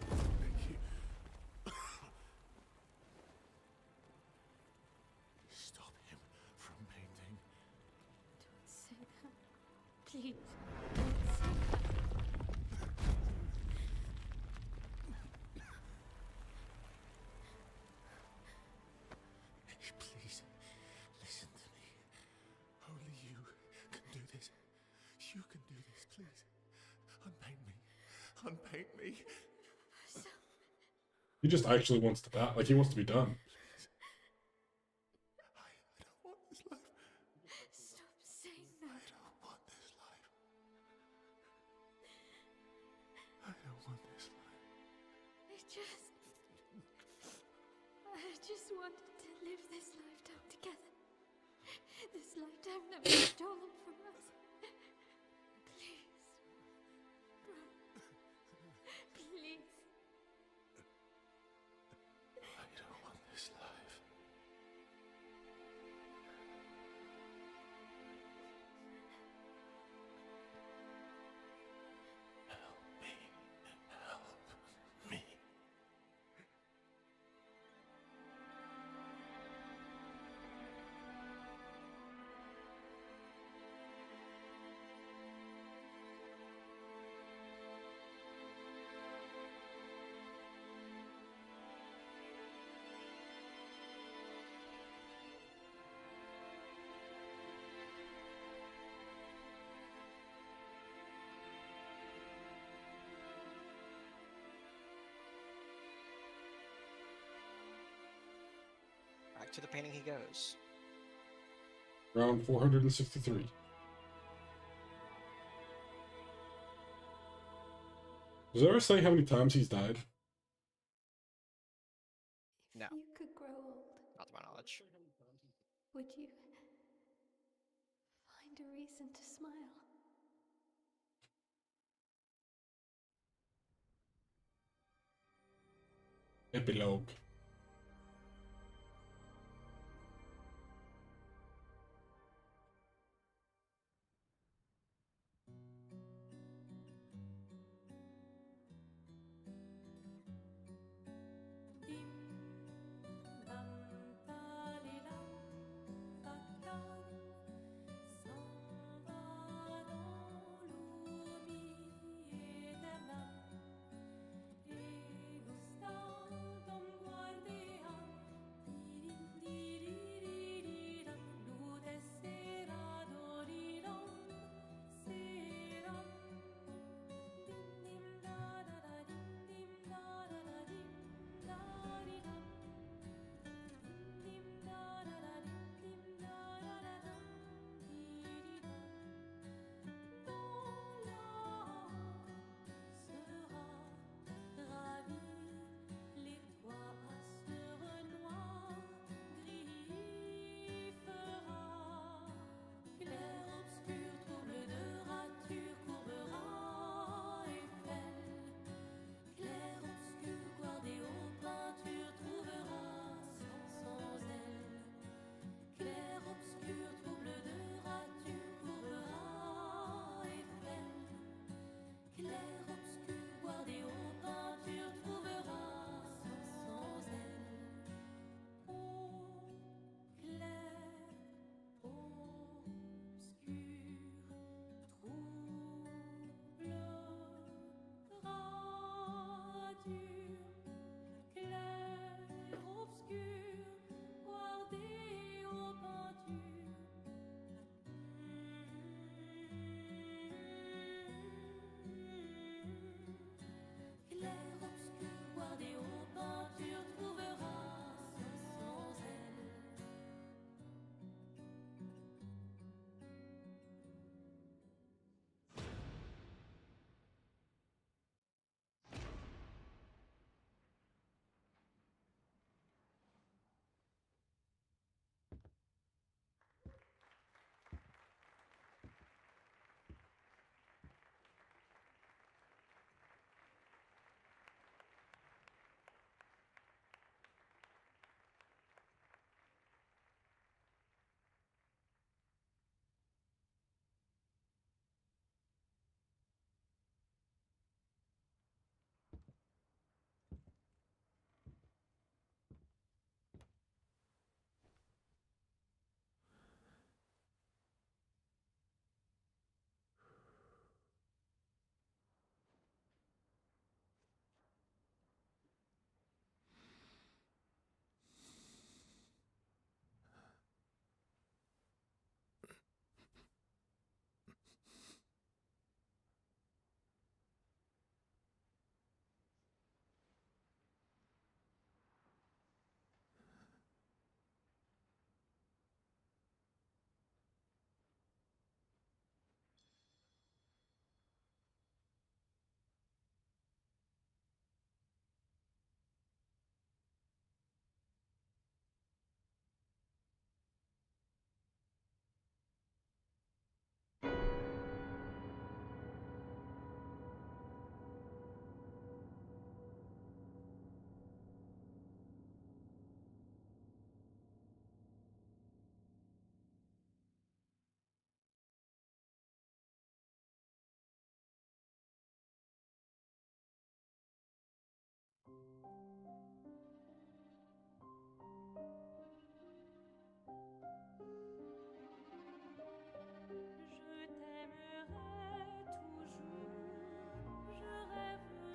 Thank you. Stop him from painting. Don't say that. Please. Don't say that. Please, listen to me. Only you can do this. You can do this, please. Unpaint me. Unpaint me. He just actually wants to die. Like, he wants to be done. I don't want this life. Stop saying I that. don't want this life. I don't want this life. I just wanted to live this lifetime together. This lifetime that was stolen from us. Please. Bro. Please. I don't want this life. Help me. Help me. to the painting he goes. Round 463. Does it ever say how many times he's died? No. If you could grow old, Not to my knowledge. would you find a reason to smile? Epilogue.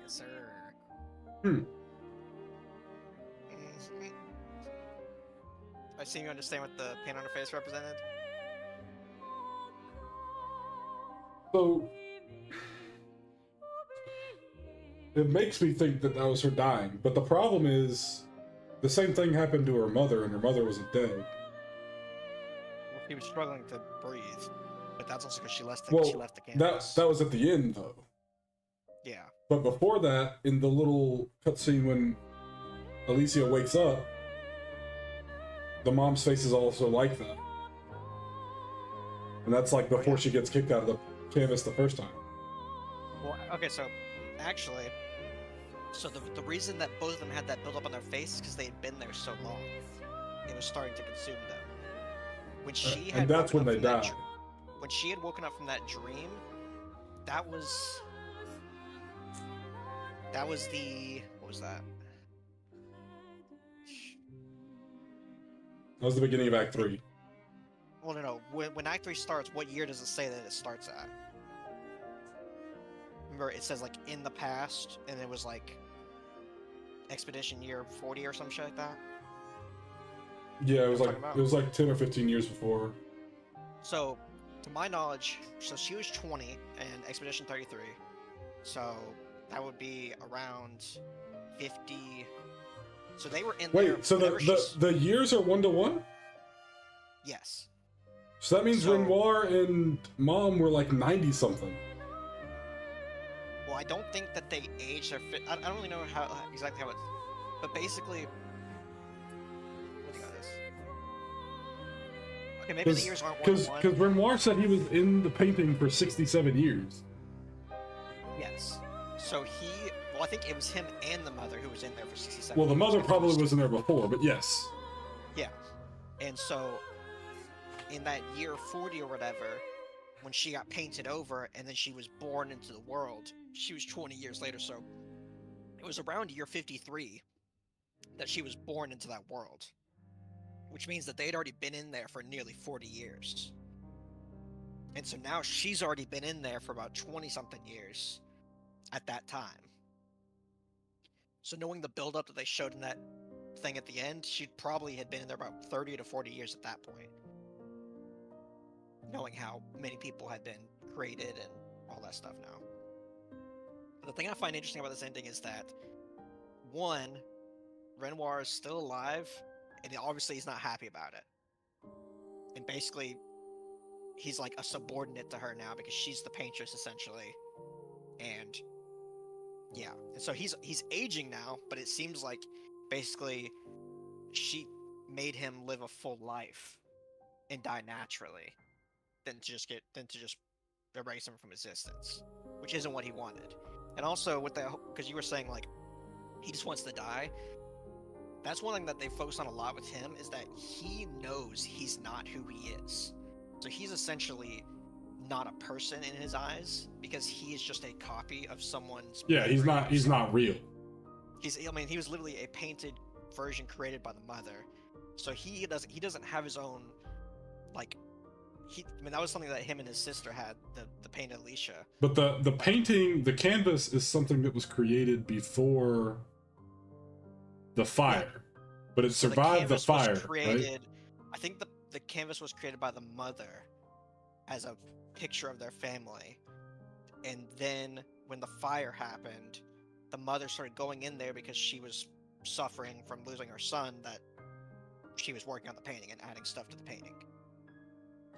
Yes, sir. Hmm. I seem you understand what the pain on her face represented. So it makes me think that that was her dying, but the problem is the same thing happened to her mother, and her mother wasn't dead. Well, he was struggling to breathe, but that's also because she left the Well, campus. that was at the end though. Yeah. But before that, in the little cutscene when Alicia wakes up, the mom's face is also like that. And that's like before she gets kicked out of the canvas the first time. Well, okay, so actually, so the reason that both of them had that buildup on their face is because they had been there so long, it was starting to consume them. When she had And that's when woken they up from died. when she had woken up from that dream, that was the what was that? That was the beginning of Act 3. Well, no. When Act 3 starts, what year does it say that it starts at? Remember, it says like in the past, and it was like expedition year 40 or some shit like that. Yeah, it was What like I'm talking it was like 10 or 15 years before. So, to my knowledge, so she was 20 in Expedition 33. So that would be around 50. So they were in there. Wait, so whenever the years are 1-to-1? Yes. So that means So- Renoir and Mom were like 90 something. Well, I don't think that they age their. I don't really know exactly how it's. But basically, looking at this. Okay, maybe the years aren't 1-to-1. Because Renoir said he was in the painting for 67 years. Yes. So well, I think it was him and the mother who was in there for 67 Well, the years, mother because probably wasn't there before, but yes. Yeah. And so, in that year 40 or whatever, when she got painted over and then she was born into the world, she was 20 years later, so it was around year 53 that she was born into that world. Which means that they had already been in there for nearly 40 years. And so now she's already been in there for about 20-something years at that time. So knowing the build-up that they showed in that thing at the end, she probably had been in there about 30 to 40 years at that point. Knowing how many people had been created and all that stuff now. The thing I find interesting about this ending is that, one, Renoir is still alive, and obviously he's not happy about it. And basically, he's like a subordinate to her now because she's the paintress, essentially. And yeah, and so he's aging now, but it seems like basically she made him live a full life and die naturally, than to just erase him from existence, which isn't what he wanted. And also with that, because you were saying like he just wants to die. That's one thing that they focus on a lot with him, is that he knows he's not who he is. So he's essentially not a person in his eyes, because he is just a copy of someone's. Yeah, he's not real. He was literally a painted version created by the mother. So he doesn't have his own, like, that was something that him and his sister had, the painted Alicia. But the painting, the canvas is something that was created before the fire. Yeah. But it survived the fire, right? I think the canvas was created by the mother as a picture of their family. And then when the fire happened, the mother started going in there because she was suffering from losing her son, that she was working on the painting and adding stuff to the painting.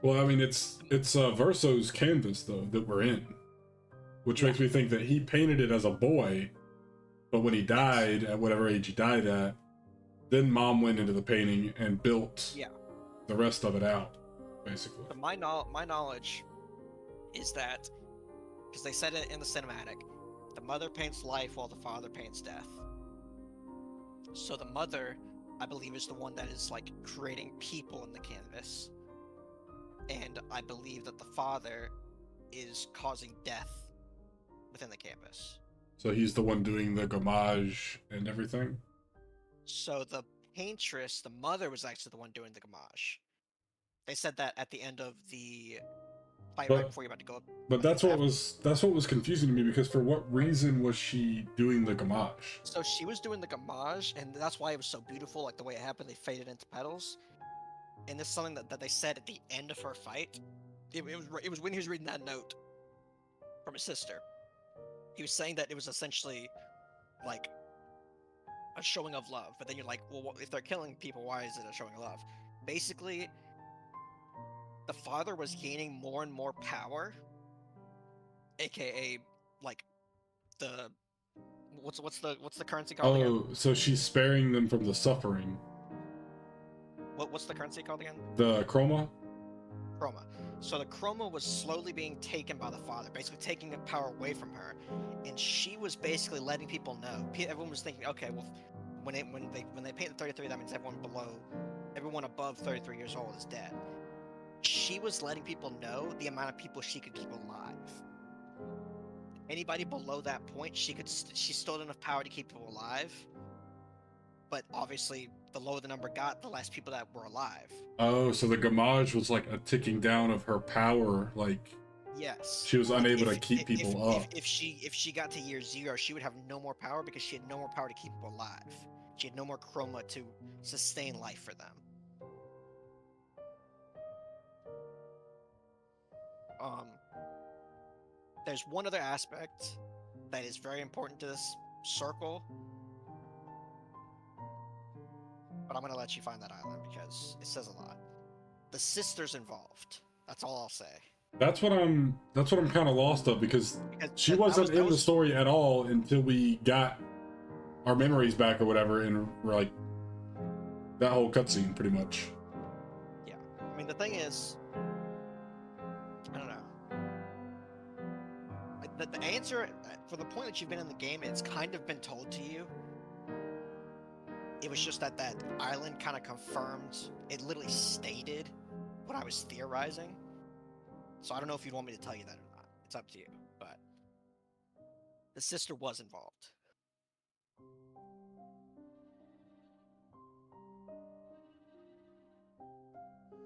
Well, I mean, it's Verso's canvas, though, that we're in. Which makes me think that he painted it as a boy, but when he died, at whatever age he died at, then Mom went into the painting and built the rest of it out, basically. But my knowledge is that, because they said it in the cinematic, the mother paints life while the father paints death. So the mother, I believe, is the one that is like creating people in the canvas. And I believe that the father is causing death within the canvas. So he's the one doing the gommage and everything? So the paintress, the mother, was actually the one doing the gommage. They said that at the end of the fight, right before you're about to go up. But that's what was confusing to me, because for what reason was she doing the gommage? So she was doing the gommage, and that's why it was so beautiful, like the way it happened, they faded into petals. And this is something that they said at the end of her fight. It was when he was reading that note from his sister. He was saying that it was essentially like a showing of love. But then you're like, well, if they're killing people, why is it a showing of love? Basically, the father was gaining more and more power, aka like the what's the currency called again? Oh, so she's sparing them from the suffering. What's the currency called again? The chroma? Chroma. So the chroma was slowly being taken by the father, basically taking the power away from her, and she was basically letting people know. Everyone was thinking, okay, well, when they paint the 33, that means everyone above 33 years old is dead. She was letting people know the amount of people she could keep alive. Anybody below that point, she still had enough power to keep people alive. But obviously, the lower the number got, the less people that were alive. Oh, so the Gamage was like a ticking down of her power, like yes, she was unable to keep people up. If she got to year 0, she would have no more power because she had no more power to keep people alive. She had no more chroma to sustain life for them. There's one other aspect that is very important to this circle, but I'm gonna let you find that island because it says a lot. The sister's involved. That's all I'll say. That's what I'm kind of lost of, because she wasn't in the story at all until we got our memories back or whatever, and like that whole cutscene pretty much. Yeah, I mean the thing is, I don't know. The answer for the point that you've been in the game, it's kind of been told to you. It was just that island kind of confirmed. It literally stated what I was theorizing. So I don't know if you'd want me to tell you that or not. It's up to you. But the sister was involved.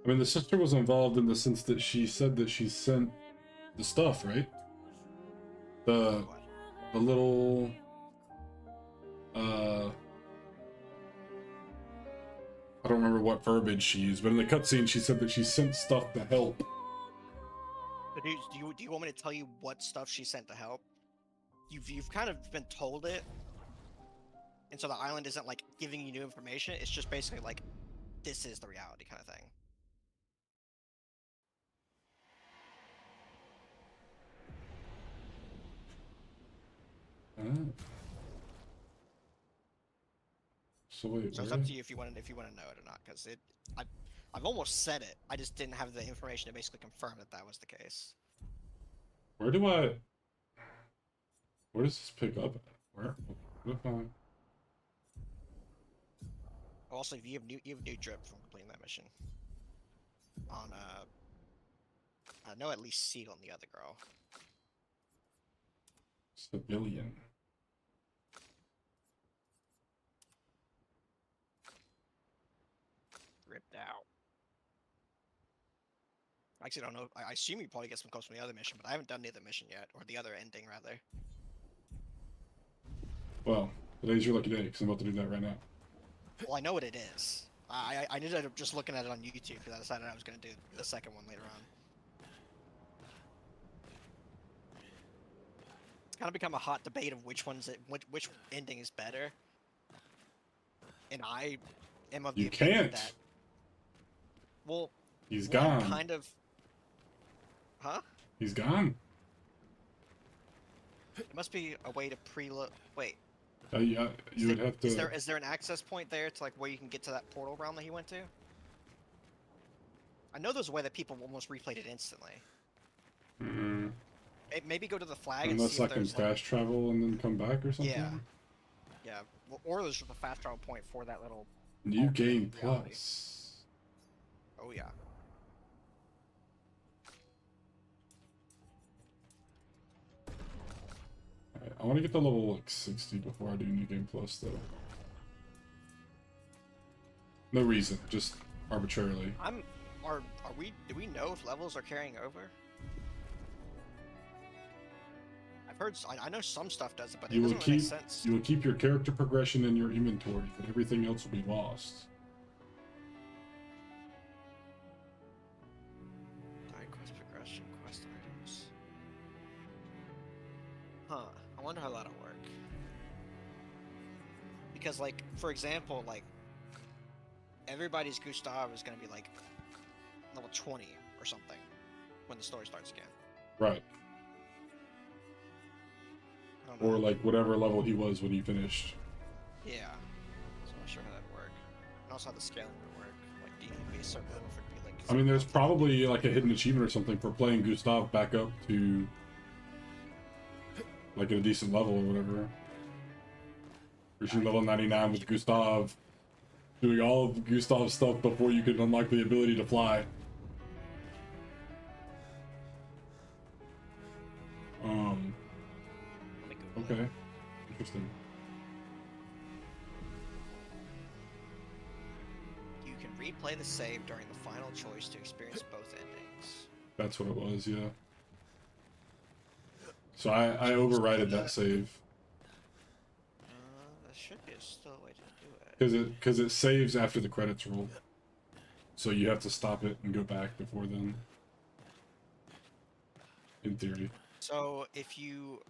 I mean, the sister was involved in the sense that she said that she sent the stuff, right? The little I don't remember what verbiage she used, but in the cutscene she said that she sent stuff to help. Do you want me to tell you what stuff she sent to help? You've kind of been told it, and so the island isn't like giving you new information. It's just basically like, this is the reality kind of thing. So wait, so it's up to you if you want to know it or not, because I've almost said it. I just didn't have the information to basically confirm that was the case. Where does this pick up at? Where? What if I... Also, you have new drip from completing that mission. On I know at least Seal and the other girl. Civilian. Ripped out. I actually don't know. I assume you probably get some codes from the other mission, but I haven't done the other mission yet, or the other ending rather. Well, today's your lucky day, because I'm about to do that right now. Well, I know what it is. I ended up just looking at it on YouTube because I decided I was going to do the second one later on. It's kind of become a hot debate of which ending is better. And I am of the opinion that... Well, he's gone. Kind of... Huh? He's gone. It must be a way to preload... Wait. Yeah, you would have to... Is there an access point there to like where you can get to that portal realm that he went to? I know there's a way that people almost replayed it instantly. Mm-hmm. Maybe go to the flag Unless and see I if can there's fast travel and then come back or something? Yeah. Yeah. Or there's just a fast travel point for that little... New game plus. Oh yeah. Alright, I want to get the level like 60 before I do New Game Plus though. No reason, just arbitrarily. Do we know if levels are carrying over? I've heard, I know some stuff does it, but it doesn't really make sense. You will keep your character progression in your inventory, but everything else will be lost. Quest progression, quest items. Huh, I wonder how that'll work. because, like, for example, like, everybody's Gustav is gonna be like level 20 or something when the story starts again. Right. I don't know. Or like whatever level he was when he finished. Yeah. So I'm not sure how that'd work. And also how the scaling would work. Like, do you need to be a certain level for it to be like... I mean, there's probably like a hidden achievement or something for playing Gustav back up to like at a decent level or whatever. Reaching level 99 with Gustav, doing all of Gustav's stuff before you could unlock the ability to fly. Okay. Interesting. You can replay the save during the final choice to experience both endings. That's what it was, yeah. So I overrided that save. There should be still a way to do it. Because it saves after the credits roll. So you have to stop it and go back before then. In theory. So if you...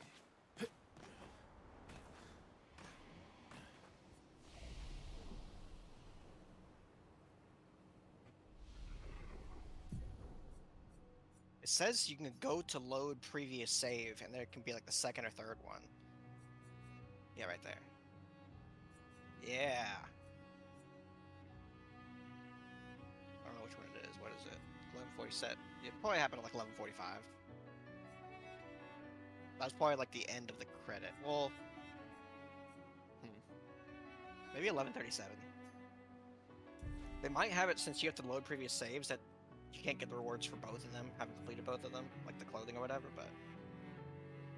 It says you can go to load previous save, and there can be like the second or third one. Yeah, right there. Yeah. I don't know which one it is. What is it? 1140 set. It probably happened at like 1145. That's probably like the end of the credit. Well, maybe 1137. They might have it since you have to load previous saves that you can't get the rewards for both of them, having completed both of them, like the clothing or whatever, but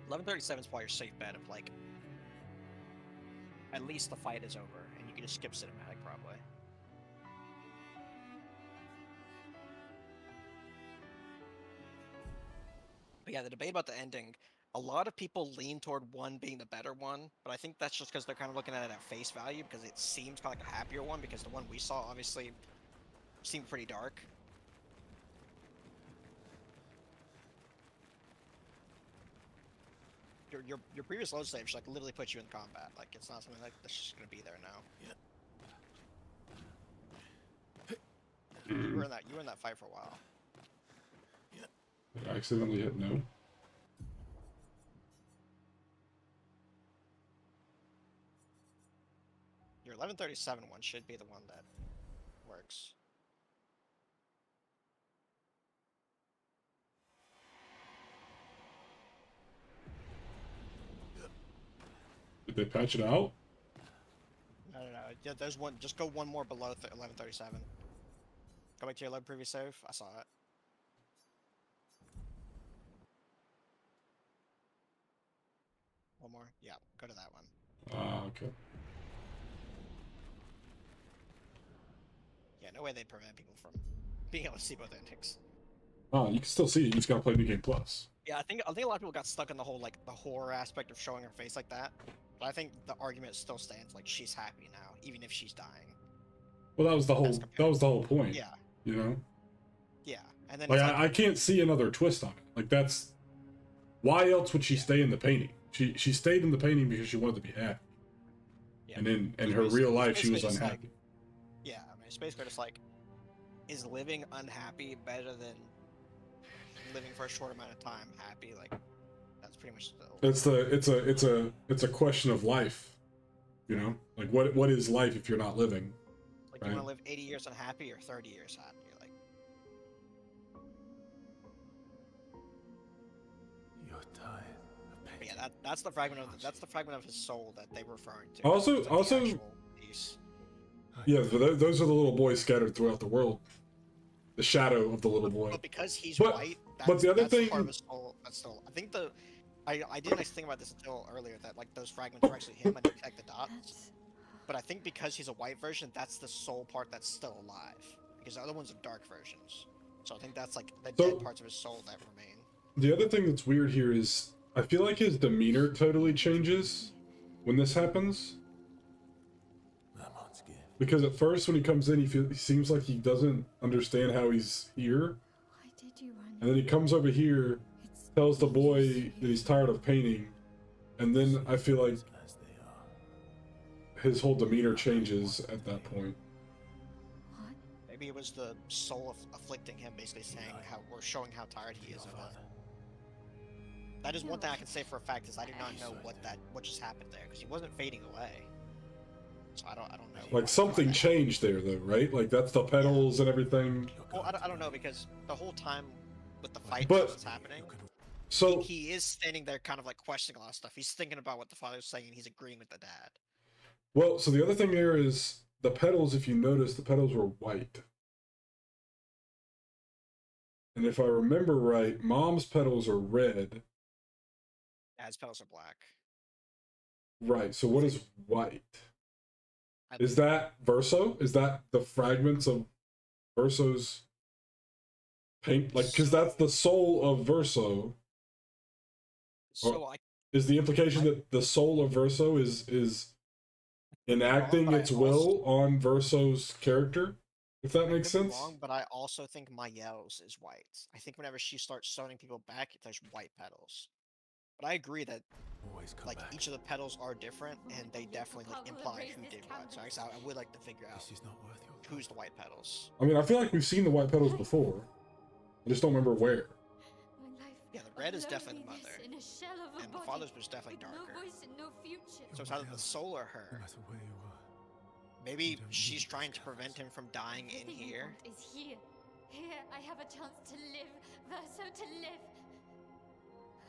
1137 is probably your safe bet of like at least the fight is over and you can just skip cinematic probably. But yeah, the debate about the ending, a lot of people lean toward one being the better one, but I think that's just because they're kind of looking at it at face value because it seems kind of like a happier one because the one we saw obviously seemed pretty dark. Your previous load save just like literally puts you in combat. Like it's not something like that's just gonna be there now. Yeah. You were in that fight for a while. I accidentally hit no. Your 1137 one should be the one that works. Did they patch it out? No. Yeah, there's one. Just go one more below 1137. Go back to your load previous save. I saw it. One more. Yeah, go to that one. Ah, okay. Yeah, no way they prevent people from being able to see both endings. Oh, you can still see it. You just gotta play New Game Plus. Yeah, I think a lot of people got stuck in the whole like the horror aspect of showing her face like that. But I think the argument still stands. Like she's happy now, even if she's dying. Well, that was the whole point. Yeah. You know. Yeah, and then Like, it's I can't see another twist on it. Like that's why else would she stay in the painting? She stayed in the painting because she wanted to be happy. Yeah. And in her real life, she was just unhappy. like, yeah, I mean, it's basically just like, is living unhappy better than living for a short amount of time happy? Like, that's pretty much the. It's a question of life. You know, like what is life if you're not living? Like, right? you want to live 80 years unhappy or 30 years happy? Like, You're tired of but painting. yeah, that's the fragment of his soul that they were referring to. Also- It's like the also- actual piece. Yeah, but those are the little boys scattered throughout the world. The shadow of the little boy. But because he's But- white, but the other that's thing- part of his soul. That's still. I think I didn't think about this until earlier that like those fragments are actually him and they connect the dots. But I think because he's a white version, that's the soul part that's still alive. Because the other ones are dark versions. So I think that's like the dead parts of his soul that remain. The other thing that's weird here is I feel like his demeanor totally changes when this happens. Lamont's gift. Because at first when he comes in, he seems like he doesn't understand how he's here. Why did you run? And then he comes over here, It's tells the boy that he's tired of painting. And then I feel like, As they are. his whole demeanor changes at that point. What? Maybe it was the soul afflicting him, basically saying how, or showing how tired he is of it. That is one thing I can say for a fact is I do not know what just happened there because he wasn't fading away. So I don't know. Like something changed there though, right? Like that's the petals and everything. Well, I don't know because the whole time with the fight But- that's happening, So he is standing there kind of like questioning a lot of stuff. He's thinking about what the father's saying and he's agreeing with the dad. well, so the other thing there is the petals, if you notice, the petals were white. And if I remember right, Mom's petals are red. Dad's petals are black. Right, so what is white? Is that Verso? Is that the fragments of Verso's paint? Like, because that's the soul of Verso. So Is the implication that the soul of Verso is enacting but I its will on Verso's character? If that makes could be sense? wrong, but I also think Mayel's is white. I think whenever she starts summoning people back, there's white petals. But I agree that Always come like back. each of the petals are different, and they definitely like imply who did what. So I would like to figure out This is not worth your who's the white petals. I mean, I feel like we've seen the white petals before. I just don't remember where. My life Yeah, the red is definitely the loneliness mother, in a shell of a and the body, father's was definitely with darker. No voice and no future. So it's either the soul or No her. matter where you are. Maybe don't she's need trying to disguise. prevent him from dying in Everything I here. want is here. Here I have a chance to live, Verso to live.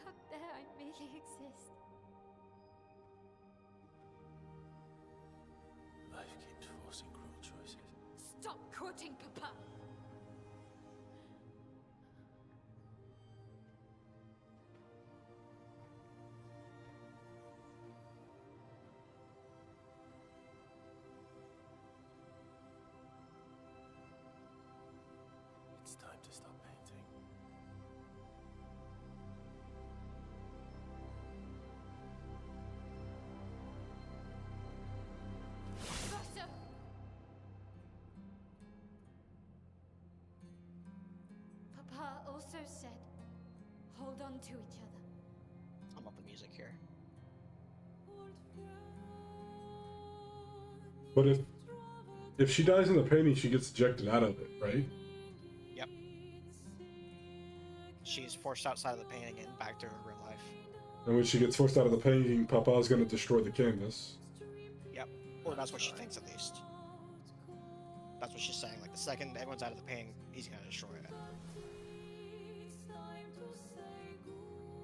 Out there I merely exist. Life keeps forcing cruel choices. Stop quoting Papa. It's time to stop painting. Verso! Papa also said, hold on to each other. I'm up the music here. But if she dies in the painting, she gets ejected out of it, right? Yep. She's forced outside of the painting and back to her real life. And when she gets forced out of the painting, Papa's going to destroy the canvas. Yep. Or that's what she thinks at least. That's what she's saying. Like the second everyone's out of the painting, he's gonna destroy it.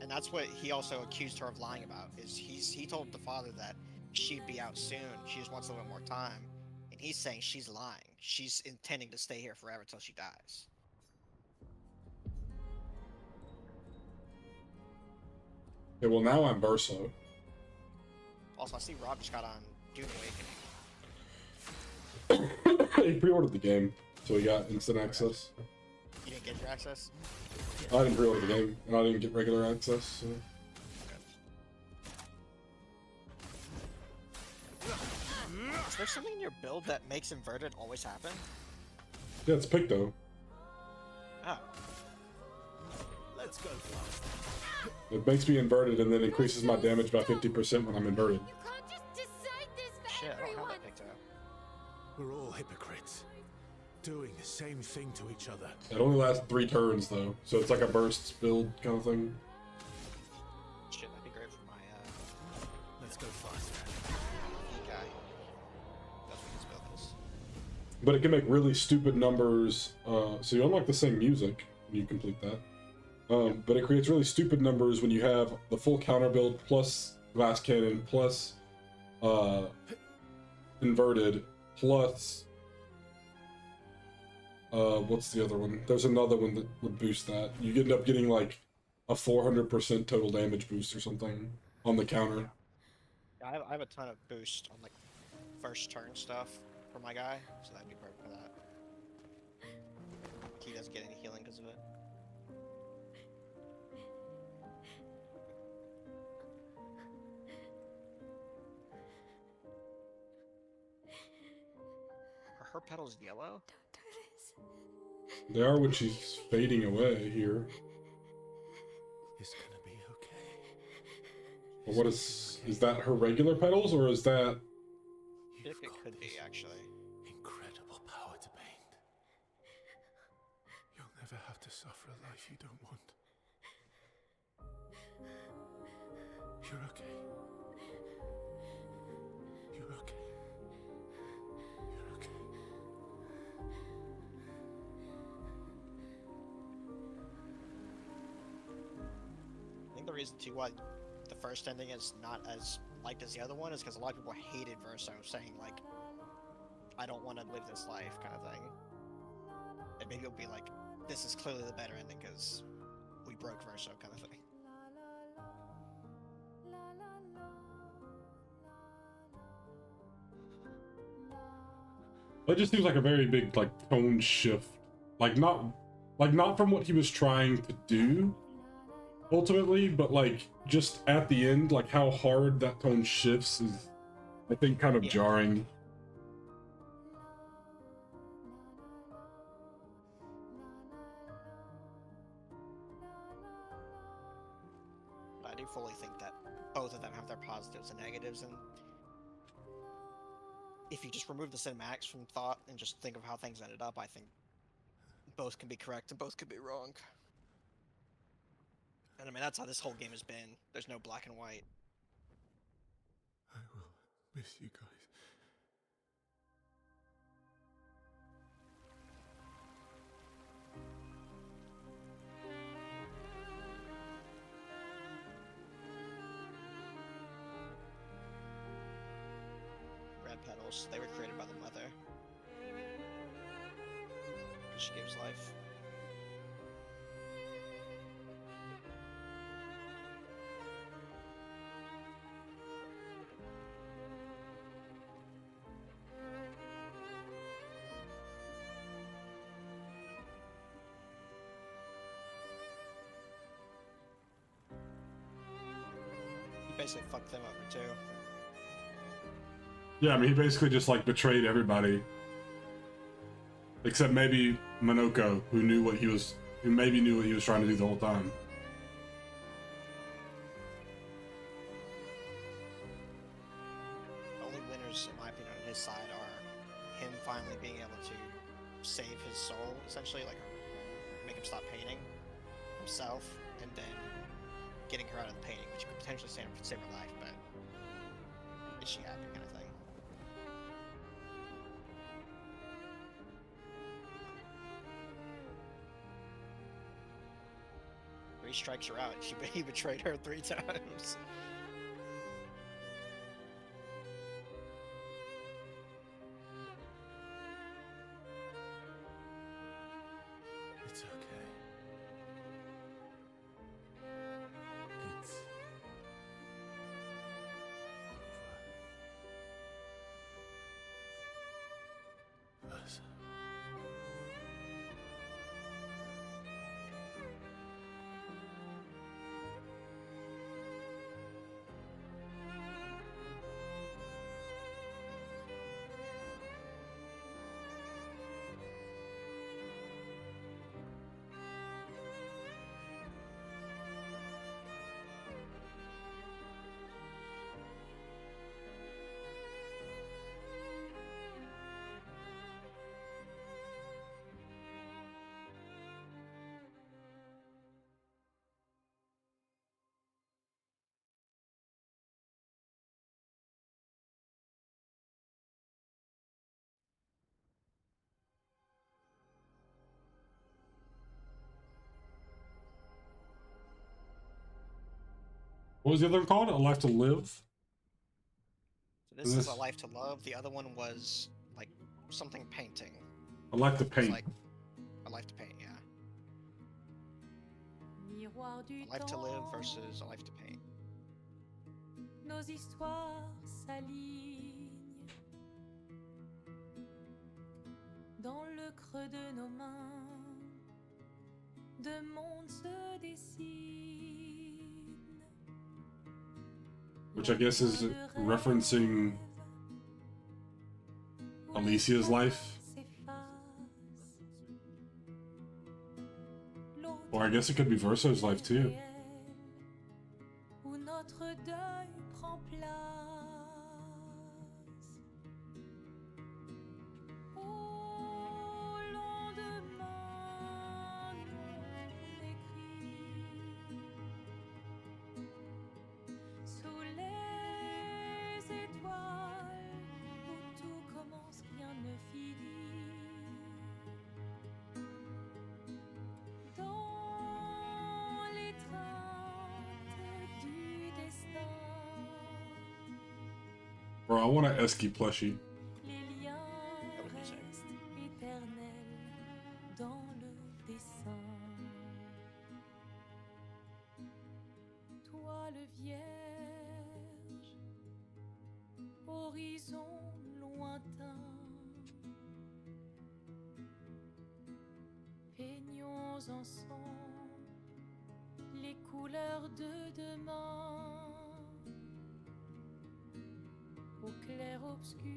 And that's what he also accused her of lying about. Is he told the father that she'd be out soon. She just wants a little bit more time. And he's saying she's lying. She's intending to stay here forever till she dies. Yeah, well, now I'm Verso. Also, I see Rob just got on Dune Awakening. He pre-ordered the game, so he got instant access. You didn't get your access? I didn't pre-order the game, and I didn't get regular access. So. Is there something in your build that makes inverted always happen? Yeah, it's Picto. Oh. Let's go fast. It makes me inverted and then increases my damage by 50% when I'm inverted. You can't just decide this for Shit, I don't everyone. have that picked up. We're all hypocrites. Doing the same thing to each other. It only lasts 3 turns, though, so it's like a burst build kind of thing. Shit, that'd be great for my Let's go fast. guy. That's what his build is. But it can make really stupid numbers, so you unlock the same music when you complete that. But it creates really stupid numbers when you have the full counter build plus glass cannon plus inverted plus what's the other one? There's another one that would boost that. You end up getting like a 400% total damage boost or something on the counter. Yeah, I have a ton of boost on like first turn stuff for my guy, so that'd be perfect for that. He doesn't get any healing because of it. Are her petals yellow? Don't do this. They are when she's fading away here. It's gonna be okay. But what is that her regular petals or is that could be, actually. Incredible power to paint. You'll never have to suffer a life you don't want. You're okay. You're okay. You're okay. I think the reason too why the first ending is not as liked as the other one is because a lot of people hated Verso, saying like, "I don't want to live this life," kind of thing. And maybe it'll be like, "This is clearly the better ending because we broke Verso," kind of thing. That just seems like a very big like tone shift. Like not from what he was trying to do ultimately, but like just at the end, like how hard that tone shifts is, I think, kind of jarring. But I do fully think that both of them have their positives and negatives, and if you just remove the cinematics from thought and just think of how things ended up, I think both can be correct and both could be wrong. And I mean, that's how this whole game has been. There's no black and white. I will miss you guys. Red petals, they were created by the mother. She gives life. He basically fucked them over too. Yeah, I mean, he basically just like betrayed everybody, except maybe Monoko, who maybe knew what he was trying to do the whole time. The only winners, in my opinion, on his side are him finally being able to save his soul, essentially, like make him stop painting himself, and then getting her out of the painting, which could potentially save her life, but is she happy, kind of thing. He strikes her out. He betrayed her 3 times. It's okay. It's over. Versa. What was the other one called? A Life to Live? So this is A Life to Love. The other one was like something painting. A Life to Paint. Like A Life to Paint, yeah. A Life to Live versus A Life to Paint. Nos histoires s'alignent dans le creux de nos mains. Deux mondes se dessinent. Which I guess is referencing Alicia's life. Or I guess it could be Verso's life too. Bro, I want an Esky plushie. Les liens That would be sick. restent éternels dans le dessin. Toi le vierge, horizon lointain, peignons ensemble les couleurs de demain, au clair-obscur,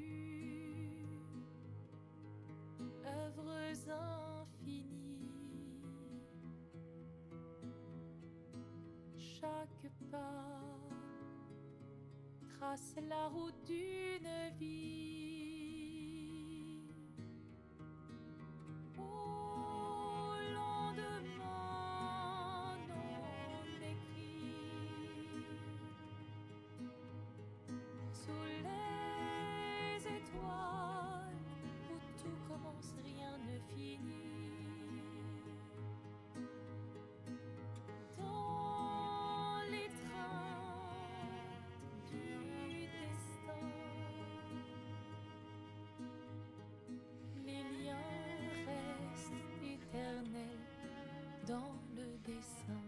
œuvres infinies. Chaque pas trace la route d'une vie. Au lendemain non écrit, sous les étoiles où tout commence, rien ne finit. Dans l'étreinte du destin, les liens restent éternels dans le dessin.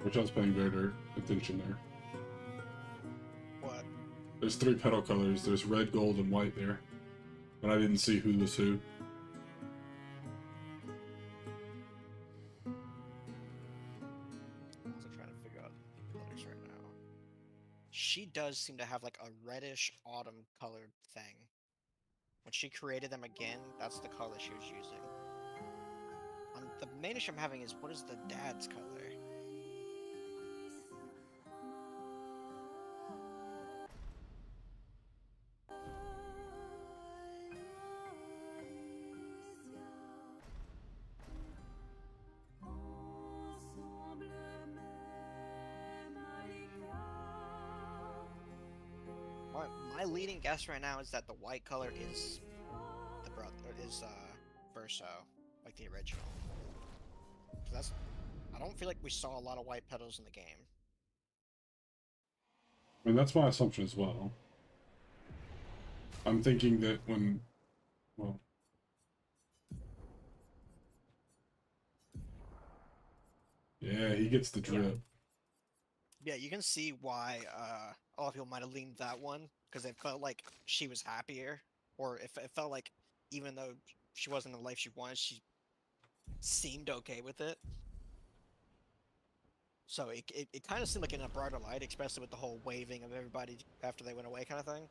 Which I was paying better attention there. What? There's 3 petal colors. There's red, gold, and white there. But I didn't see who was who. I'm also trying to figure out the colors right now. She does seem to have like a reddish autumn colored thing. When she created them again, that's the color she was using. The main issue I'm having is, what is the dad's color? Ensemble même à l'écart. My leading guess right now is that the white color is the brother, Verso, like the original. 'Cause that's, I don't feel like we saw a lot of white petals in the game. I mean, that's my assumption as well. I'm thinking that when, well, yeah, he gets the drip. Yeah, you can see why a lot of people might have leaned that one, because it felt like she was happier, or it felt like even though she wasn't the life she wanted, she seemed okay with it. So it kind of seemed like in a brighter light, especially with the whole waving of everybody after they went away kind of thing.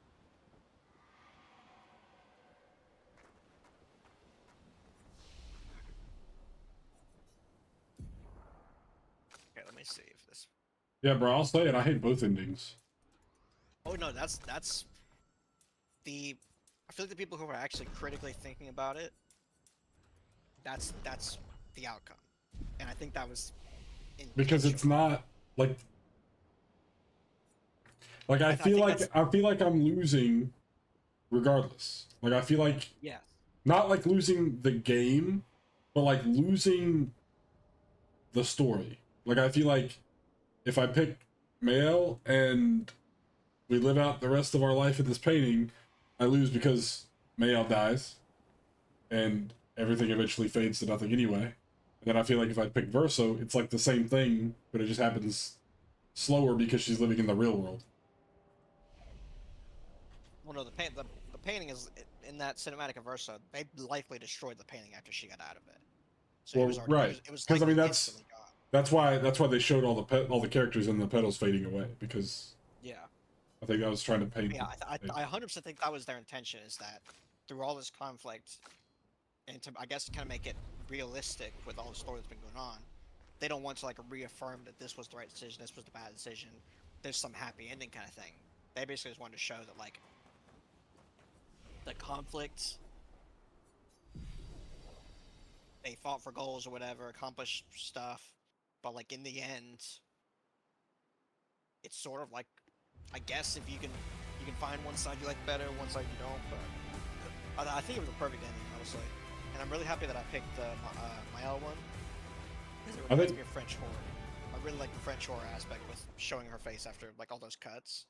Okay, let me see if this... Yeah, bro, I'll say it. I hate both endings. Oh no, that's the... I feel like the people who are actually critically thinking about it, that's the outcome. And I think that was Because it's not like I feel like I'm losing regardless. Like I feel like yes. Not like losing the game, but like losing the story. Like I feel like if I pick male and we live out the rest of our life in this painting, I lose because Mayal dies. And everything eventually fades to nothing anyway. And then I feel like if I pick Verso, it's like the same thing, but it just happens slower because she's living in the real world. Well, no, the painting is in that cinematic of Versa. They likely destroyed the painting after she got out of it. So Well, it was already, right. It was Because I mean likely that's instantly gone. that's why they showed all the characters and the petals fading away, because Yeah. I think I was trying to paint. Yeah, I 100% think that was their intention, is that through all this conflict, and to, I guess, kind of make it realistic with all the story that's been going on, they don't want to like reaffirm that this was the right decision, this was the bad decision, there's some happy ending kind of thing. They basically just wanted to show that like the conflict, they fought for goals or whatever, accomplished stuff, but like in the end, it's sort of like, I guess if you can find one side you like better, one side you don't, but I think it was a perfect ending, honestly. And I'm really happy that I picked the Mael one, because it reminds me of French horror. I really like the French horror aspect with showing her face after like all those cuts.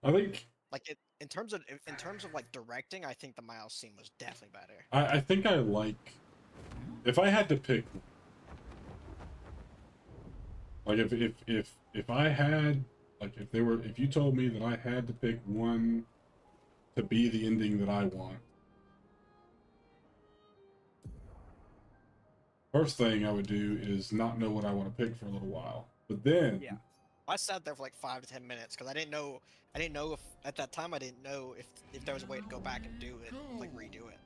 I think Like in terms of like directing, I think the Miles scene was definitely better. I think I like, if I had to pick, like if I had, like if you told me that I had to pick one to be the ending that I want, first thing I would do is not know what I want to pick for a little while. But then, Yeah, I sat there for like 5 to 10 minutes because I didn't know if at that time I didn't know if there was a way to go back and do it, like redo it.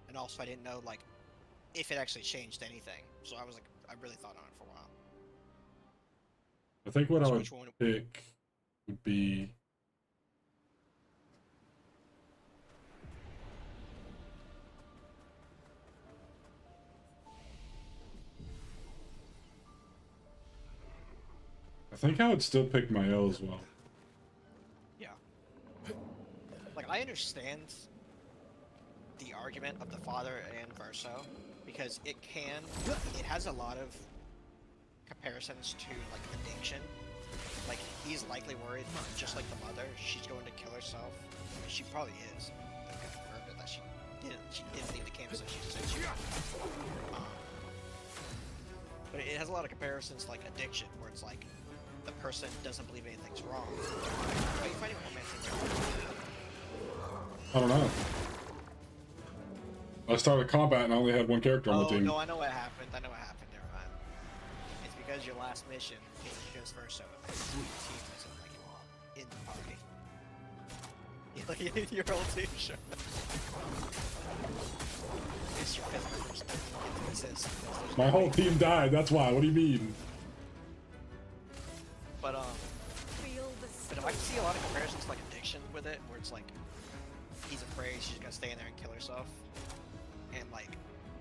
And also I didn't know like if it actually changed anything. So I was like, I really thought on it for a while. I think what I So would which one? pick would be, I think I would still pick Mael as well. Yeah. Like I understand the argument of the father and Verso, because it has a lot of comparisons to like addiction. Like he's likely worried, just like the mother, she's going to kill herself. I mean, she probably is. They confirmed it that she didn't leave the campus, so she said she. But it has a lot of comparisons to like addiction, where it's like the person doesn't believe anything's wrong. Why are you fighting romantic? I don't know. I started combat and I only had one character on the team. No, I know what happened. Never mind. It's because your last mission is just Verso. The team isn't like in the party. Your whole team showed up. It's your physical perspective. It exists. My whole team died, that's why. What do you mean? But if I can see a lot of comparisons to like addiction with it, where it's like he's afraid she's gonna stay in there and kill herself, and like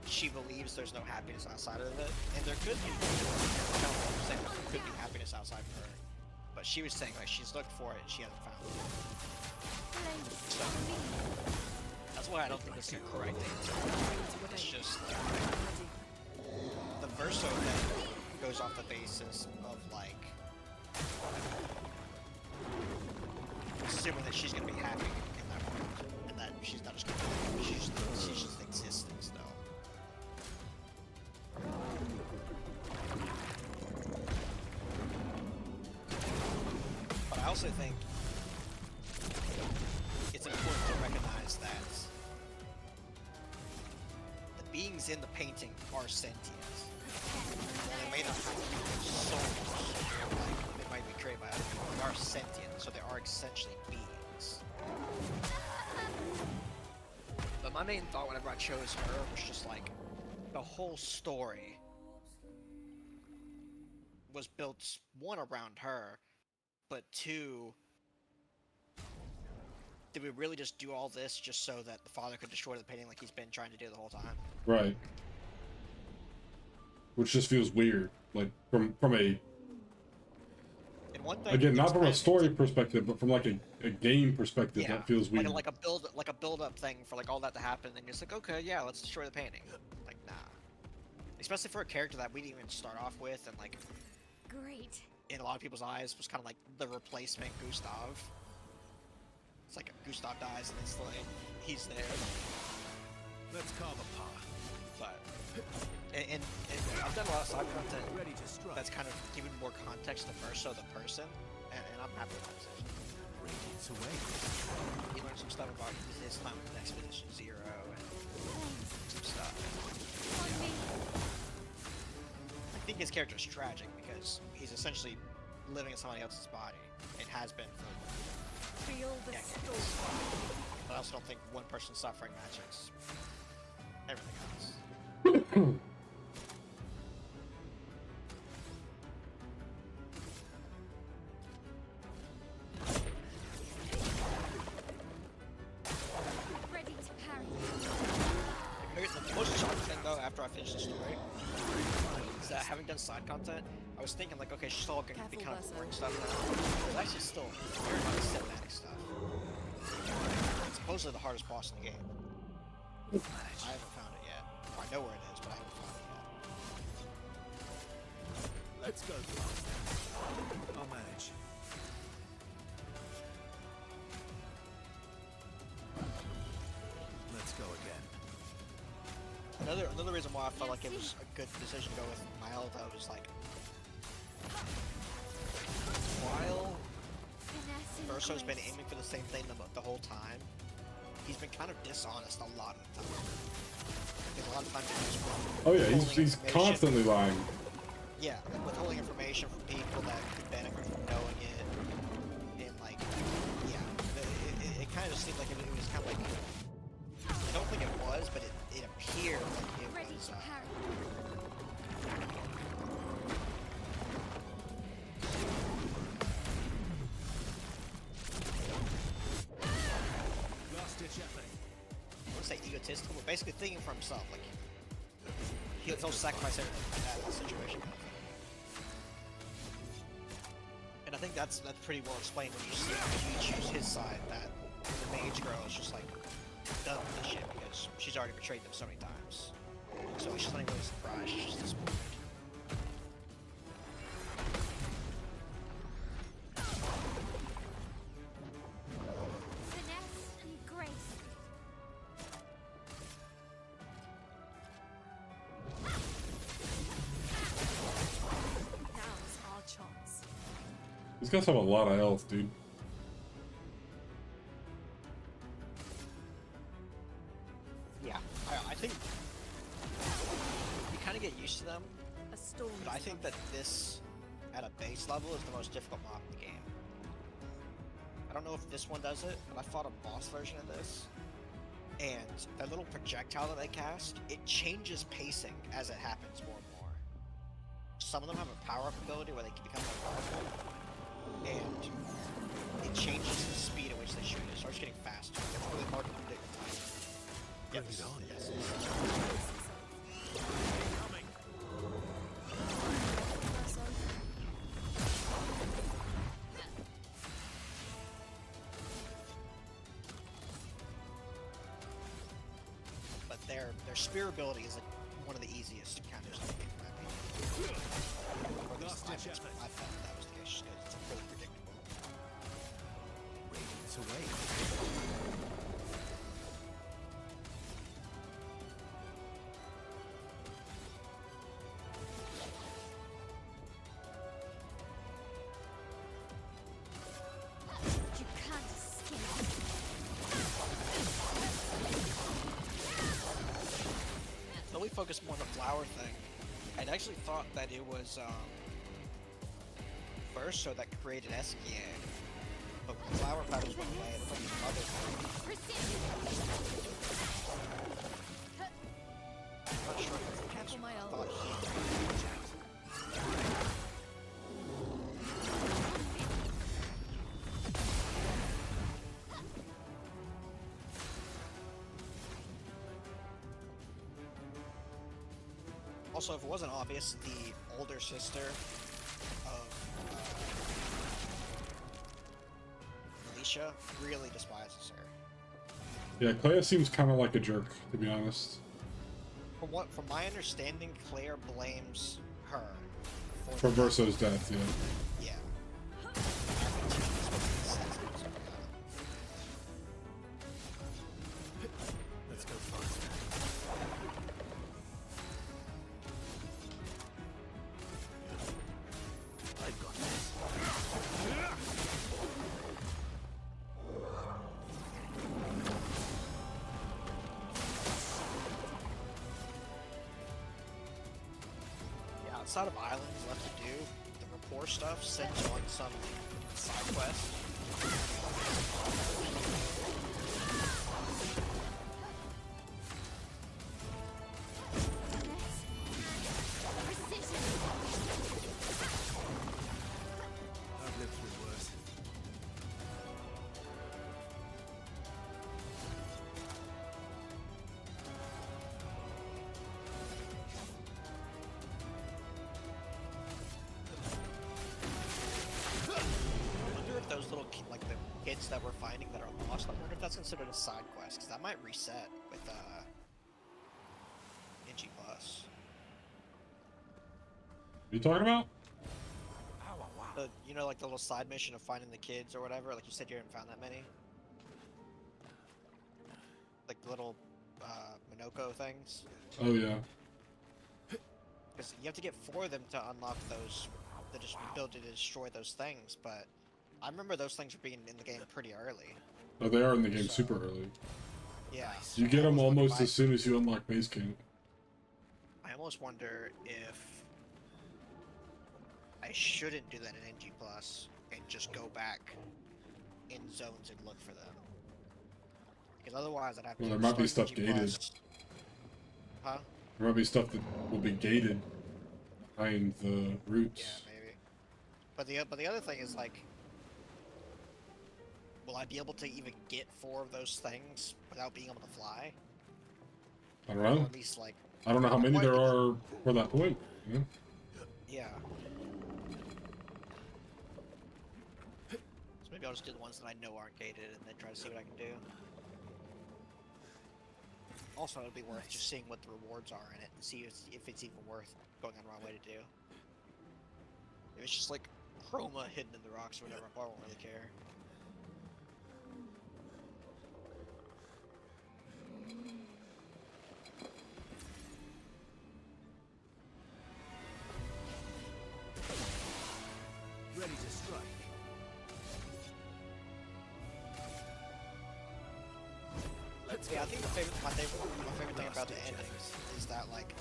she believes there's no happiness outside of it, and there could be. I don't understand, there could be happiness outside of her, but she was saying like she's looked for it and she hasn't found it. So that's why I don't think this is the right thing. It's just the Verso thing goes off the basis of like assuming that she's gonna be happy in that world, and that she's not just gonna be happy, she's just existing still. But I also think it's important to recognize that the beings in the painting are sentient. While they may not have souls, like they might be created by other people, they are sentient, so they are essentially beings. But my main thought whenever I chose her was just like, the whole story was built, one, around her, but two, did we really just do all this just so that the father could destroy the painting like he's been trying to do the whole time? Right. Which just feels weird, like from a, and one thing, again, not from a story perspective, but from like a game perspective, yeah, that feels weird. like a build up thing for like all that to happen, and you're just like, okay, yeah, let's destroy the painting. Like, nah. Especially for a character that we didn't even start off with, and like, Great. in a lot of people's eyes, was kind of like the replacement Gustav. It's like Gustav dies, and it's like he's there. Let's carve a path. But and I've done a lot of side content Ready to strike. that's kind of given more context to Verso the person, and I'm happy with that decision. Radiance away. You learn some stuff about his time with Expedition Zero and some stuff. On me. I think his character is tragic because he's essentially living in somebody else's body and has been for Feel the decades. storm. But I also don't think one person suffering matches everything else. Ready to parry. The most shocking thing though, after I finished the story, is that having done side content, I was thinking like, okay, she's all gonna be kind of boring stuff now. It's actually still very much cinematic stuff. It's supposedly the hardest boss in the game. I haven't found it yet. Or I know where it is, but I haven't found it yet. Let's go fast. I'll manage. Let's go again. Another reason why I felt like it was a good decision to go with Mylda was like, while Finesse and Verso's been grace. aiming for the same thing the whole time, he's been kind of dishonest a lot of the time. Because a lot of times he's Oh yeah, he's withholding information- constantly lying. Yeah, like withholding information from people that could benefit from knowing it, and like, yeah, it kind of seemed like it was kind of like, I don't think it was, but it appeared like it Ready was. to parry. Last ditch effort. I wouldn't say egotistical, but basically thinking for himself, like he'll sacrifice everything for that situation. Kind of thing. And I think that's pretty well explained when you see he choose his side. That the mage girl is just like done with this shit because she's already betrayed them so many times. So she's not even really surprised. She's just disappointed. Finesse and grace. Now's our chance. These guys have a lot of health, dude. Yeah, I think you kind of get used to them, A storm. but I is think that this, at a base level, is the most difficult mob in the game. I don't know if this one does it, but I fought a boss version of this, and that little projectile that they cast, it changes pacing as it happens more and more. Some of them have a power-up ability where they can become more powerful, and it changes the speed at which they shoot. It starts getting faster. It's really hard to predict. Bring it on. Yes. Coming. But their spear ability is like one of the easiest counters in the game, in my opinion. Or at least Last ditch effort. I felt that was the case just because it's really predictable. Radiance away. You can't escape. Then we focused more on the flower thing. I'd actually thought that it was Verso that created Eskia, but when the flower patterns went away, it looked like the mother thing. Precision. I'm not sure if it's the case. Careful, my I elbow. thought he- Also, if it wasn't obvious, the older sister of Alicia really despises her. Yeah, Clea seems kind of like a jerk, to be honest. From my understanding, Claire blames her For the death. Verso's death, yeah. Yeah. I think she's supposed to be sensitive to that. Let's go fast. outside of islands left to do. The rapport stuff sends you on some side quest. I've lived through worse. I wonder if those little like the kids that we're finding that are lost. I wonder if that's considered a side quest because that might reset with NG Plus. What are you talking about? You know, like the little side mission of finding the kids or whatever. Like you said, you haven't found that many. Like the little Minoko things. Oh yeah. Because you have to get 4 of them to unlock those, the ability to destroy those things, but I remember those things being in the game pretty early. Oh, they are in the game super early. Yeah. You get them almost as soon as you unlock base camp. I almost wonder if I shouldn't do that in NG Plus and just go back in zones and look for them. Because otherwise I'd have to Well, there might be start stuff NG gated. Plus. Huh? There might be stuff that will be gated behind the routes. Yeah, maybe. But the other thing is like, will I be able to even get 4 of those things without being able to fly? I don't Or know. at least like. I don't know how many there are for that point. Yeah. Yeah. So maybe I'll just do the ones that I know aren't gated and then try to see what I can do. Also, it'll be worth just seeing what the rewards are in it and see if it's even worth going on the wrong way to do. If it's just like chroma hidden in the rocks or whatever, I won't really care. Ready to strike. Yeah, I think my favorite thing about the endings is that like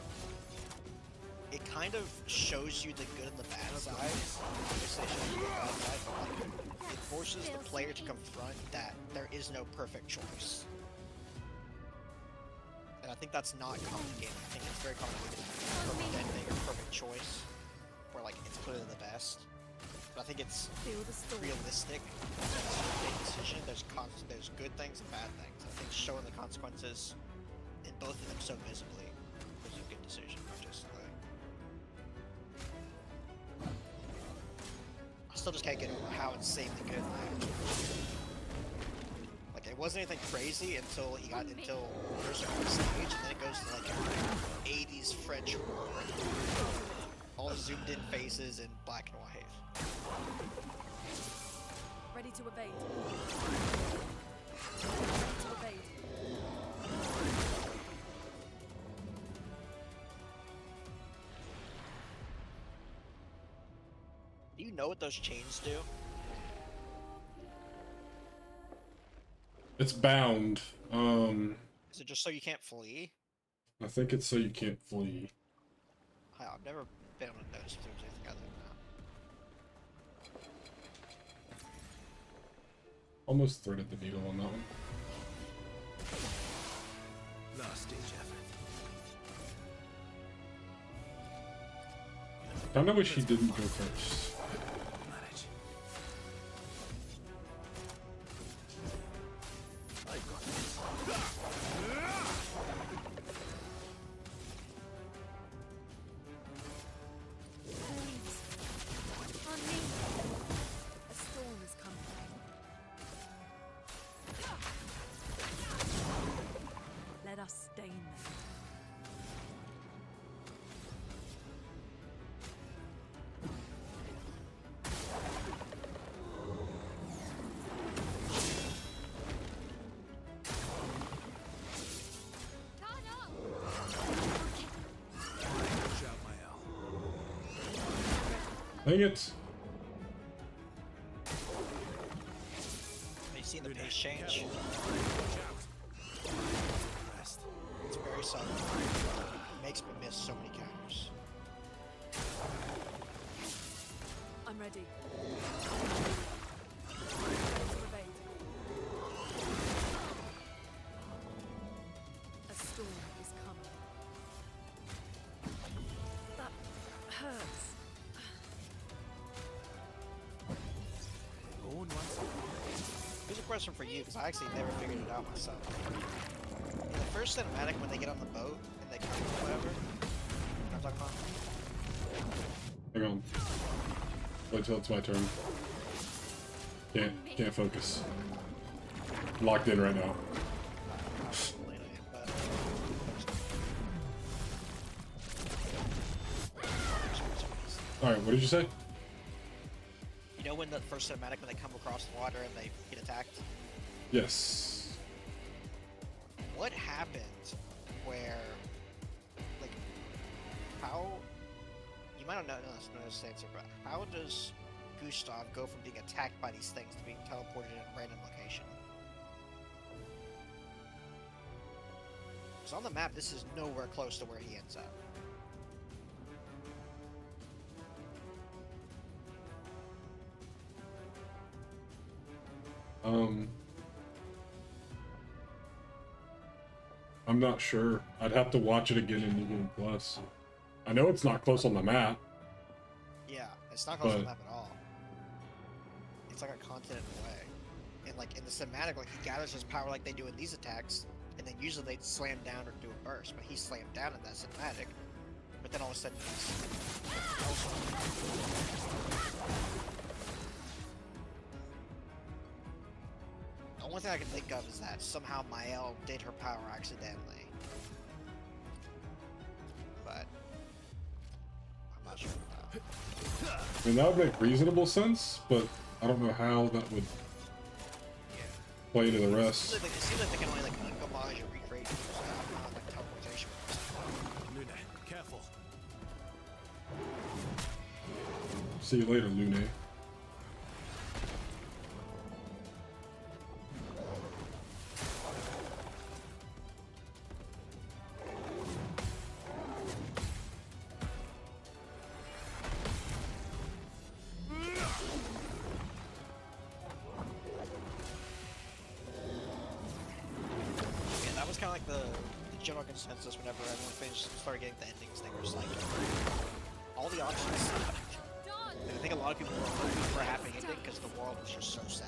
it kind of shows you the good and the bad side. Obviously, it shows you the bad side, but like it forces the player to confront that there is no perfect choice. And I think that's not common in gaming. I think it's very common in perfect ending or perfect choice, where like it's clearly the best. But I think it's realistic. It's a big decision. There's good things and bad things. I think showing the consequences in both of them so visibly was a good decision. I still just can't get over how insanely good. Like it wasn't anything crazy until there's a stage, and then it goes to like 80s French horror. All zoomed in faces in black and white. Ready to evade. Ready to evade. Do you know what those chains do? It's bound. Is it just so you can't flee? I think it's so you can't flee. I've never been able to notice if there was anything other than that. Almost threaded the needle on that one. Last stage effort. Kinda wish he didn't go first. Manage. I got this. On me. A storm is coming. Let us stain them. Shout my L. Dang it! Have you seen the pace change? Rest. It's very subtle. It makes me miss so many counters. I'm ready. Activate. A storm is coming. That hurts. Go on once. Here's a question for you, because I actually never figured it out myself. In the first cinematic, when they get on the boat and they come or whatever, you know what I'm talking about? Hang on. Wait till it's my turn. Can't focus. I'm locked in right now. Alright, what did you say? You know when the first cinematic, when they come across the water and they get attacked? Yes. What happened where, like, how, you might not know this answer, but how does Gustav go from being attacked by these things to being teleported in a random location? Because on the map, this is nowhere close to where he ends up. I'm not sure. I'd have to watch it again in New Game Plus. I know it's not close on the map. Yeah, it's not close to the map at all. It's like a continent away. And like in the cinematic, like he gathers his power like they do in these attacks, and then usually they slam down or do a burst, but he slammed down in that cinematic. But then all of a sudden the only thing I can think of is that somehow Mael did her power accidentally. But I'm not sure about that. I mean, that would make reasonable sense, but I don't know how that would play to the rest. It seems like they can only like homage or recreate like teleportation. Luna, careful. See you later, Lune. Kind of like the general consensus whenever everyone started getting the endings. They were just like, all the options suck. And I think a lot of people were hoping for a happy ending because the world was just so sad.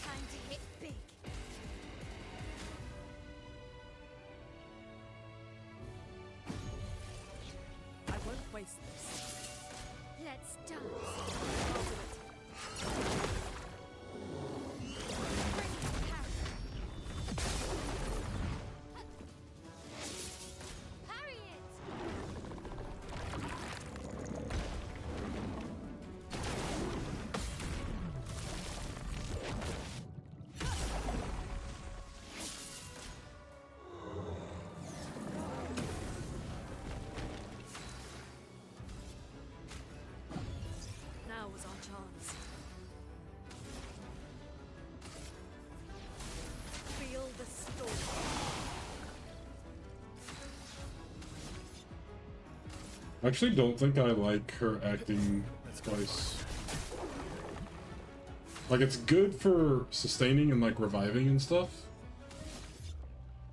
Time to hit big. Waste this. Let's dance. Parry it. Now was our chance. Feel the storm. I actually don't think I like her acting twice. Like, it's good for sustaining and like reviving and stuff,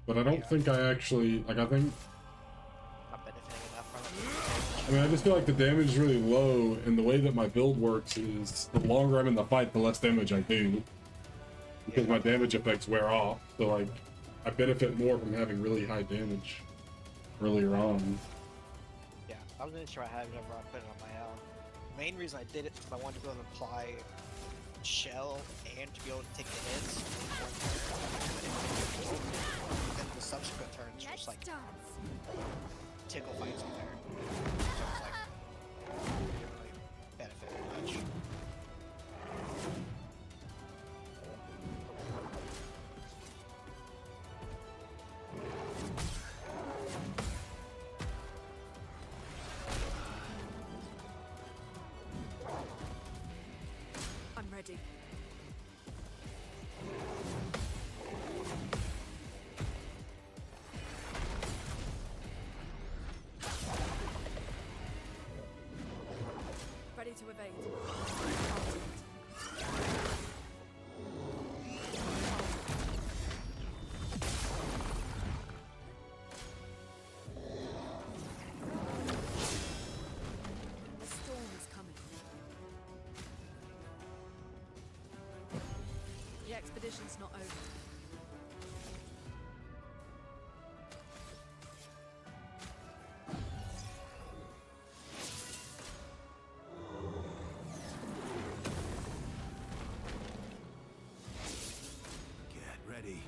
but I don't think I actually like. I think. I mean, I just feel like the damage is really low, and the way that my build works is the longer I'm in the fight, the less damage I do, because my damage effects wear off. So like, I benefit more from having really high damage earlier on. Yeah, I wasn't sure I had it whenever I put it on my L. The main reason I did it is because I wanted to be able to apply shell and to be able to take the hits. And the subsequent turns just like tickle fights in there. So it's like, didn't really benefit much. I'm ready. expedition's not over. Get ready.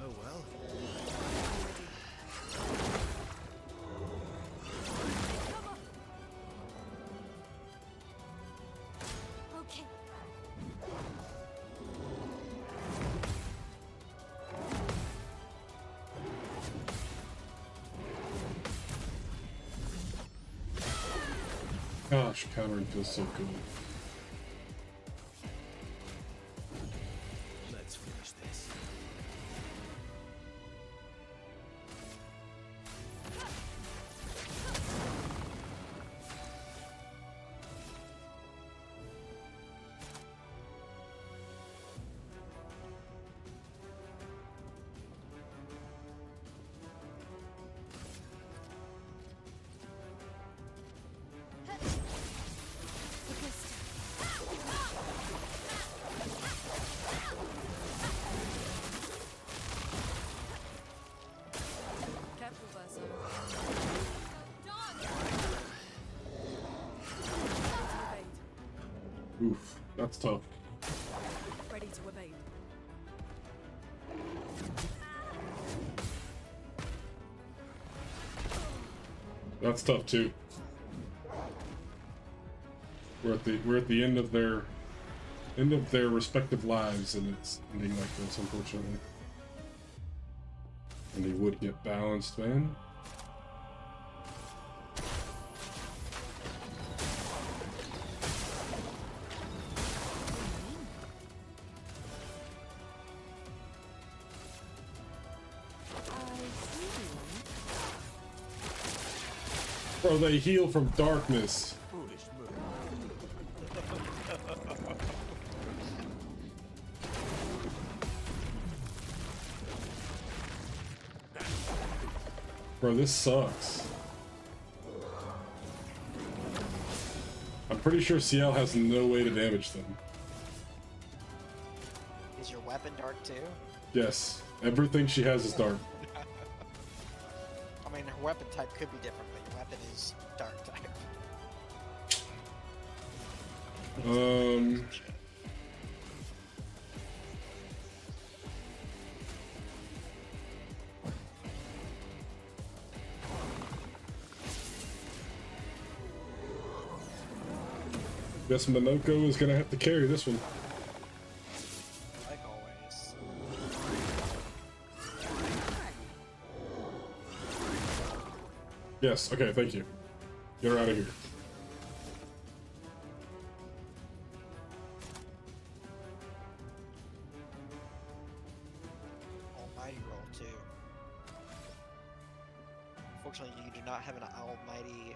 Oh well. Okay. Gosh, countering feels so good. Let's finish this. Careful, Verso. Oof, that's tough. Ready to evade. That's tough too. We're at the end of their respective lives, and it's ending like this, unfortunately. And he would get balanced, man. Bro, they heal from darkness. Foolish move. Bro, this sucks. I'm pretty sure CL has no way to damage them. Is your weapon dark too? Yes, everything she has is dark. I mean, her weapon type could be different, but your weapon is dark type. Guess Minoko is gonna have to carry this one. Like always. Yes, okay, thank you. Get her out of here. Almighty roll too. Unfortunately, you do not have an almighty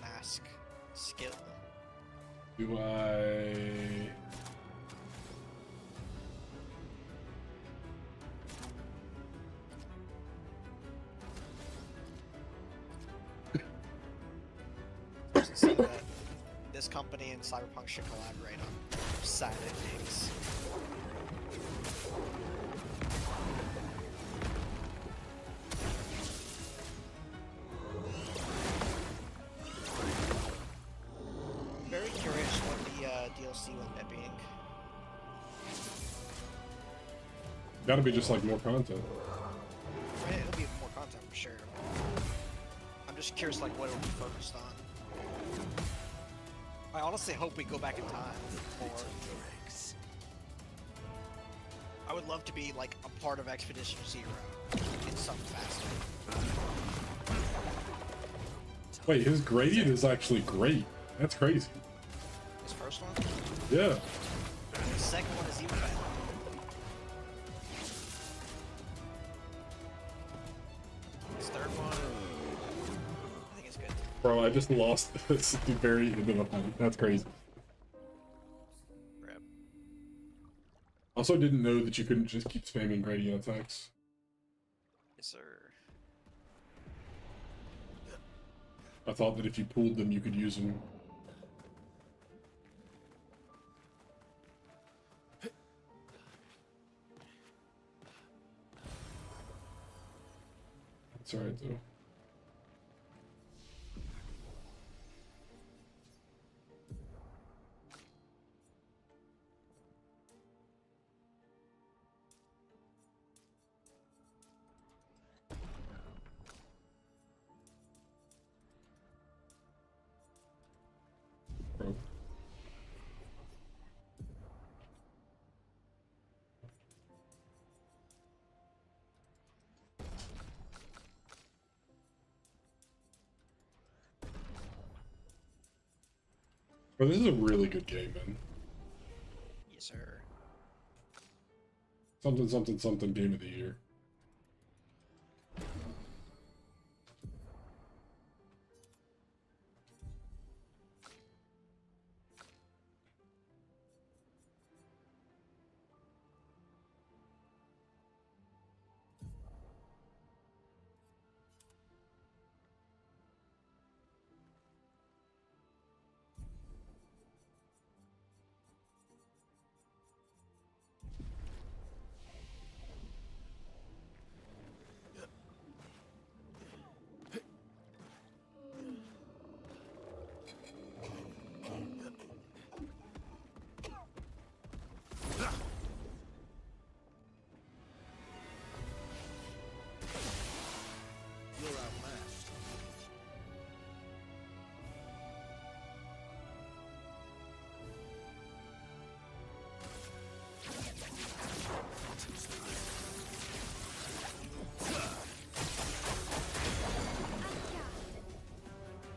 mask skill. Do I... So that this company and Cyberpunk should collaborate on sad endings. Very curious what the DLC will end up being. Gotta be just like more content. just curious, like, what it would be focused on. I honestly hope we go back in time. I would love to be, like, a part of Expedition Zero in some facet. Wait, his gradient is actually great. That's crazy. His first one? Yeah. The second one is even better. His third one, I think it's good. Bro, I just lost this at the very end of the fight. That's crazy. Rip. Also didn't know that you couldn't just keep spamming gradient attacks. Yes, sir. I thought that if you pulled them, you could use them. That's alright, though. Bro. Bro, this is a really good game, man. Yes, sir. Something, something, something game of the year.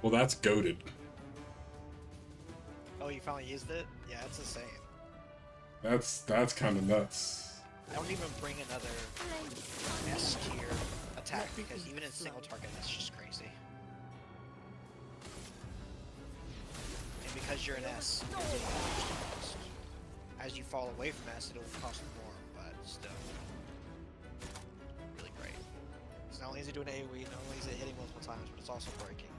Well, that's goated. Oh, you finally used it? Yeah, it's insane. That's kind of nuts. I don't even bring another S tier attack because even in single target, that's just crazy. And because you're an S, you're getting extra cost. As you fall away from S, it'll cost more, but still. Really great. Because not only is it doing AoE, not only is it hitting multiple times, but it's also breaking.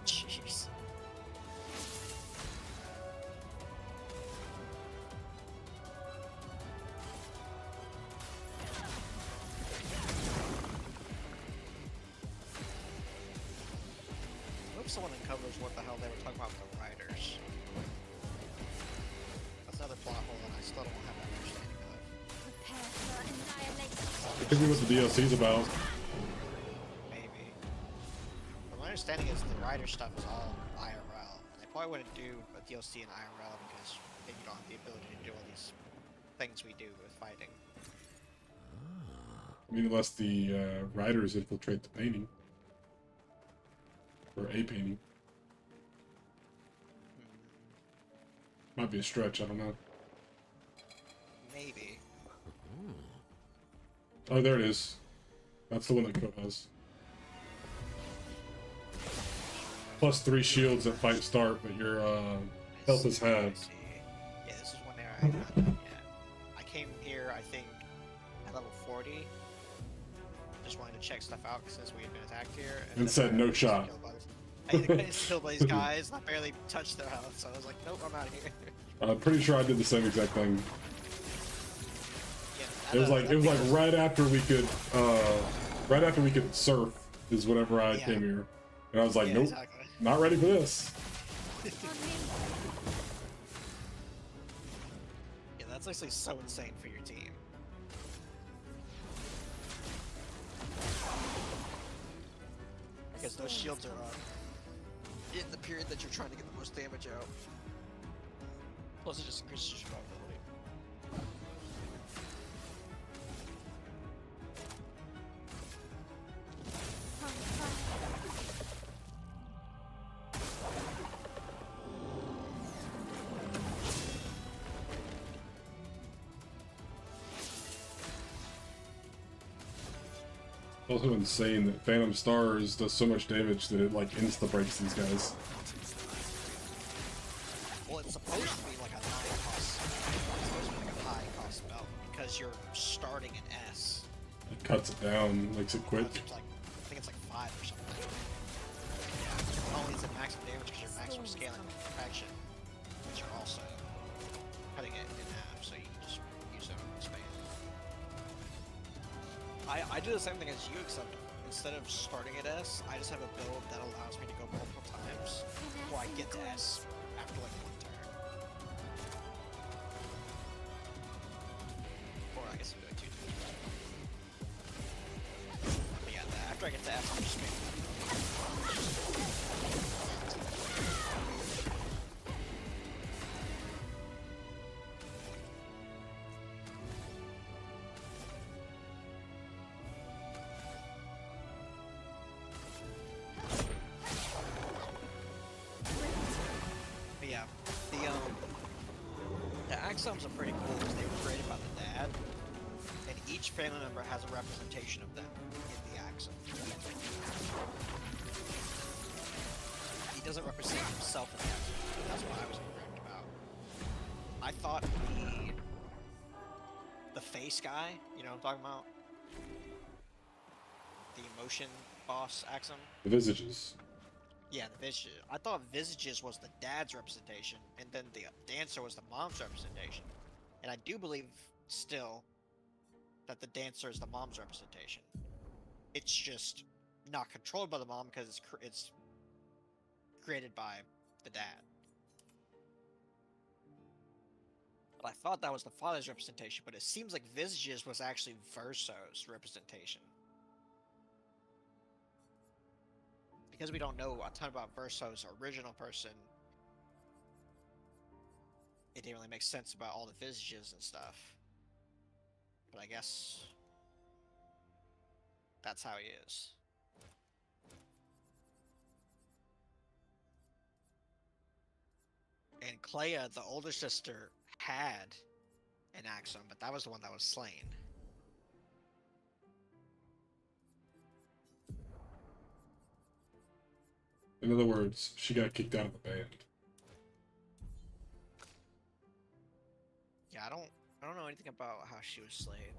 Jeez. I hope someone uncovers what the hell they were talking about with the riders. That's another plot hole that I still don't have an understanding of. Prepare for annihilation. It could be what the DLC's about. Maybe. But my understanding is the rider stuff is all IRL. And they probably wouldn't do a DLC in IRL because they don't have the ability to do all these things we do with fighting. I mean, unless the riders infiltrate the painting. Or a painting. Might be a stretch, I don't know. Oh, there it is. That's the one that Ko has. +3 shields at fight start, but your health is halved. Yeah, this is one there I haven't done yet. I came here, I think, at level 40. Just wanted to check stuff out since we had been attacked here. And said no shot. I got killed by these guys. I barely touched their health, so I was like, nope, I'm out of here. I'm pretty sure I did the same exact thing. Yeah, It was like right after we could surf is whenever I came here, and I was like, nope, exactly. not ready for this. Yeah, that's actually so insane for your team. Because those shields are up in the period that you're trying to get the most damage out. Plus it just increases your survivability. Also insane that Phantom Stars does so much damage that it like insta breaks these guys. Well, it's supposed to be like a high cost. It's supposed to be like a high cost spell because you're starting an S. It cuts it down, makes it quick. It's like, I think it's like 5 or something. Yeah. Not only is it maximum damage because you're maximum scaling with perfection, but you're also cutting it in half, so you can just use it on expand. I do the same thing as you, except instead of starting at S, I just have a build that allows me to go multiple times before I get to S after like 1 turn. Or I guess I'm doing 2 turns. But yeah, after I get to S, I'm just making Axioms are pretty cool because they were created by the dad, and each family member has a representation of them in the Axiom. He doesn't represent himself in the Axiom. That's what I was incorrect about. I thought the face guy, you know what I'm talking about? The emotion boss Axiom? The Visages. Yeah, the Visages. I thought Visages was the dad's representation, and then the dancer was the mom's representation. And I do believe, still, that the dancer is the mom's representation. It's just not controlled by the mom because it's created by the dad. But I thought that was the father's representation, but it seems like Visages was actually Verso's representation. Because we don't know a ton about Verso's original person, it didn't really make sense about all the Visages and stuff. But I guess that's how he is. And Clea, the older sister, had an Axiom, but that was the one that was slain. In other words, she got kicked out of the band. Yeah, I don't know anything about how she was slain.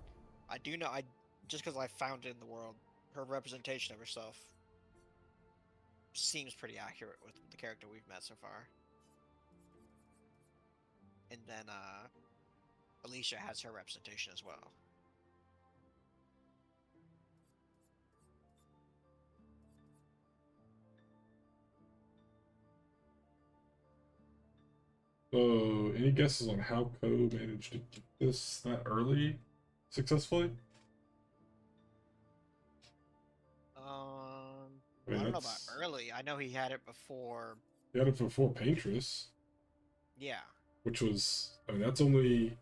I do know, just because I found it in the world, her representation of herself seems pretty accurate with the character we've met so far. And then Alicia has her representation as well. So, any guesses on how Ko managed to get this that early successfully? I don't know about early. I know he had it before. He had it before Paintress. Yeah. Which was, I mean, that's only.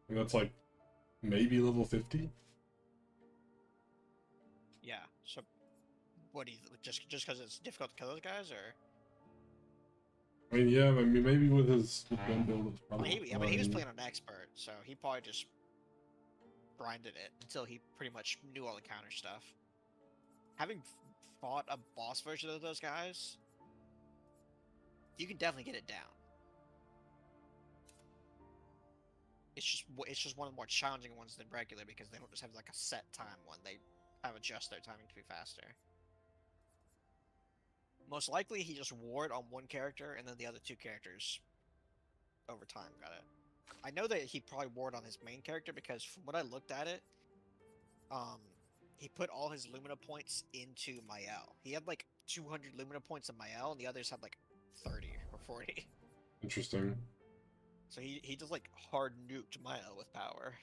And that's like maybe level 50. Yeah. So, what do you just because it's difficult to kill those guys, or? I mean, yeah, I mean, maybe with his gun build, it's I probably. mean, he was fine. playing on expert, so he probably just grinded it until he pretty much knew all the counter stuff. Having fought a boss version of those guys, you can definitely get it down. It's just one of the more challenging ones than regular because they don't just have like a set time one. They have adjust their timing to be faster. Most likely, he just ward on one character and then the other two characters over time got it. I know that he probably ward on his main character because from what I looked at it, he put all his Lumina points into Mael. He had like 200 Lumina points in Mael, and the others had like 30 or 40. Interesting. So he just like hard nuked Mael with power,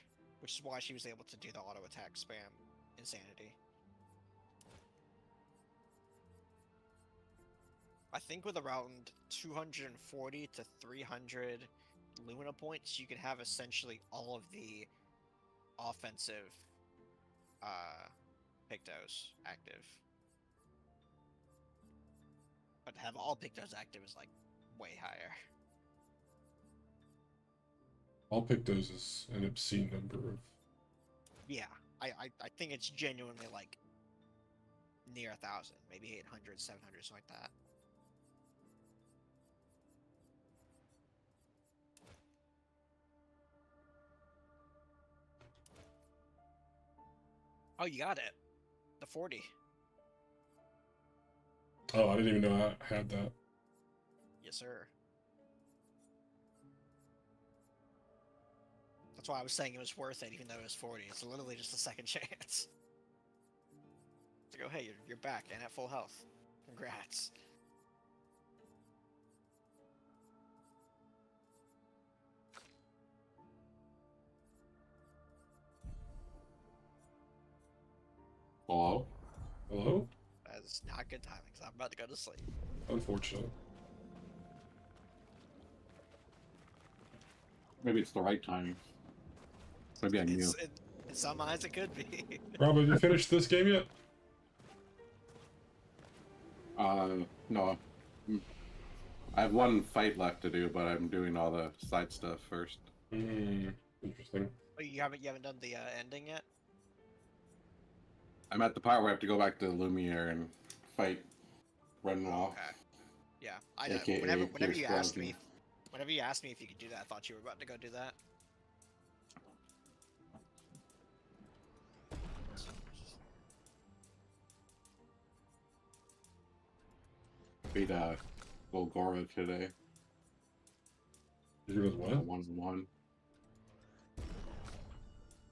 which is why she was able to do the auto attack spam insanity. I think with around 240 to 300 Lumina points, you can have essentially all of the offensive Pictos active. But to have all Pictos active is like way higher. All Pictos is an obscene number of. Yeah, I think it's genuinely like near 1,000, maybe 800, 700, something like that. Oh, you got it. The 40. Oh, I didn't even know I had that. Yes, sir. That's why I was saying it was worth it, even though it was 40. It's literally just a second chance. To go, hey, you're back and at full health. Congrats. Hello? Hello? That is not good timing, because I'm about to go to sleep. Unfortunate. Maybe it's the right timing. Maybe I knew. In some eyes, it could be. Rob, have you finished this game yet? No. I have one fight left to do, but I'm doing all the side stuff first. Interesting. Oh, you haven't done the ending yet? I'm at the part where I have to go back to Lumiere and fight Renwall. Okay. Yeah, I AKA whenever you asked Pierce me if you could do that, I thought you were about to go do that. Beat Golgora today. Did you guys what? 1-1.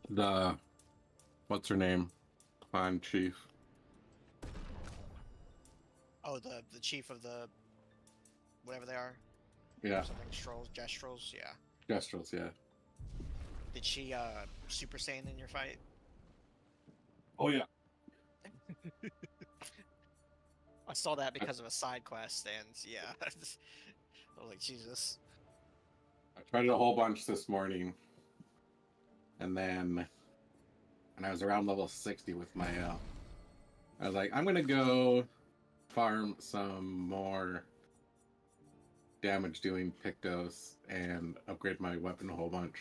The what's her name? Clan chief. Oh, the chief of the whatever they are. Yeah. Something Strolls, Gestrels, yeah. Gestrels, yeah. Did she Super Saiyan in your fight? Oh yeah. I saw that because of a side quest, and yeah, I was like, Jesus. I tried it a whole bunch this morning, and then when I was around level 60 with my I was like, I'm gonna go farm some more damage doing Pictos and upgrade my weapon a whole bunch.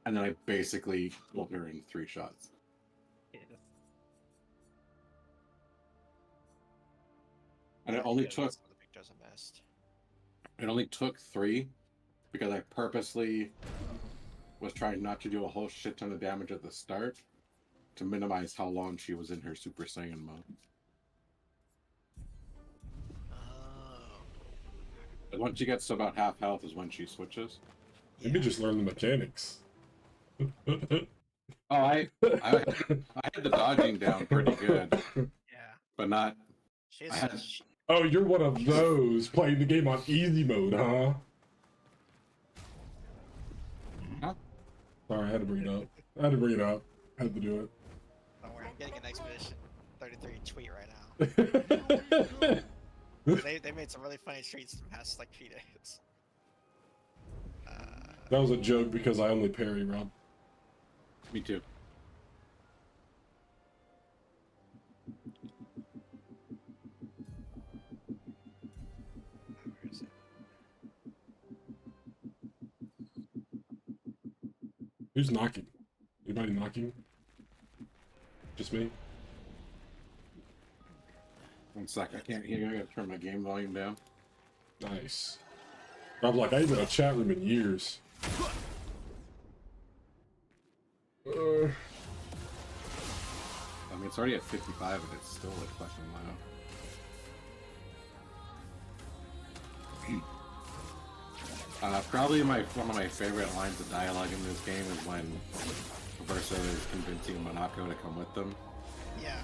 And then I basically killed her in 3 shots. And it only took it only took 3 because I purposely was trying not to do a whole shit ton of damage at the start to minimize how long she was in her Super Saiyan mode. And once she gets to about half health is when she switches. Maybe just learn the mechanics. Oh, I had the dodging down pretty good. Yeah. But not. Oh, you're one of those playing the game on easy mode, huh? Huh? Sorry, I had to bring it up. I had to do it. Don't worry, I'm getting an Expedition 33 tweet right now. they made some really funny tweets in the past like few days. That was a joke because I only parry, Rob. Me too. Who's knocking? Anybody knocking? Just me? 1 sec, I can't hear you. I gotta turn my game volume down. Nice. I'm like, I ain't been in a chat room in years. I mean, it's already at 55 and it's still like fucking loud. Probably one of my favorite lines of dialogue in this game is when Verso is convincing Monaco to come with them. Yeah.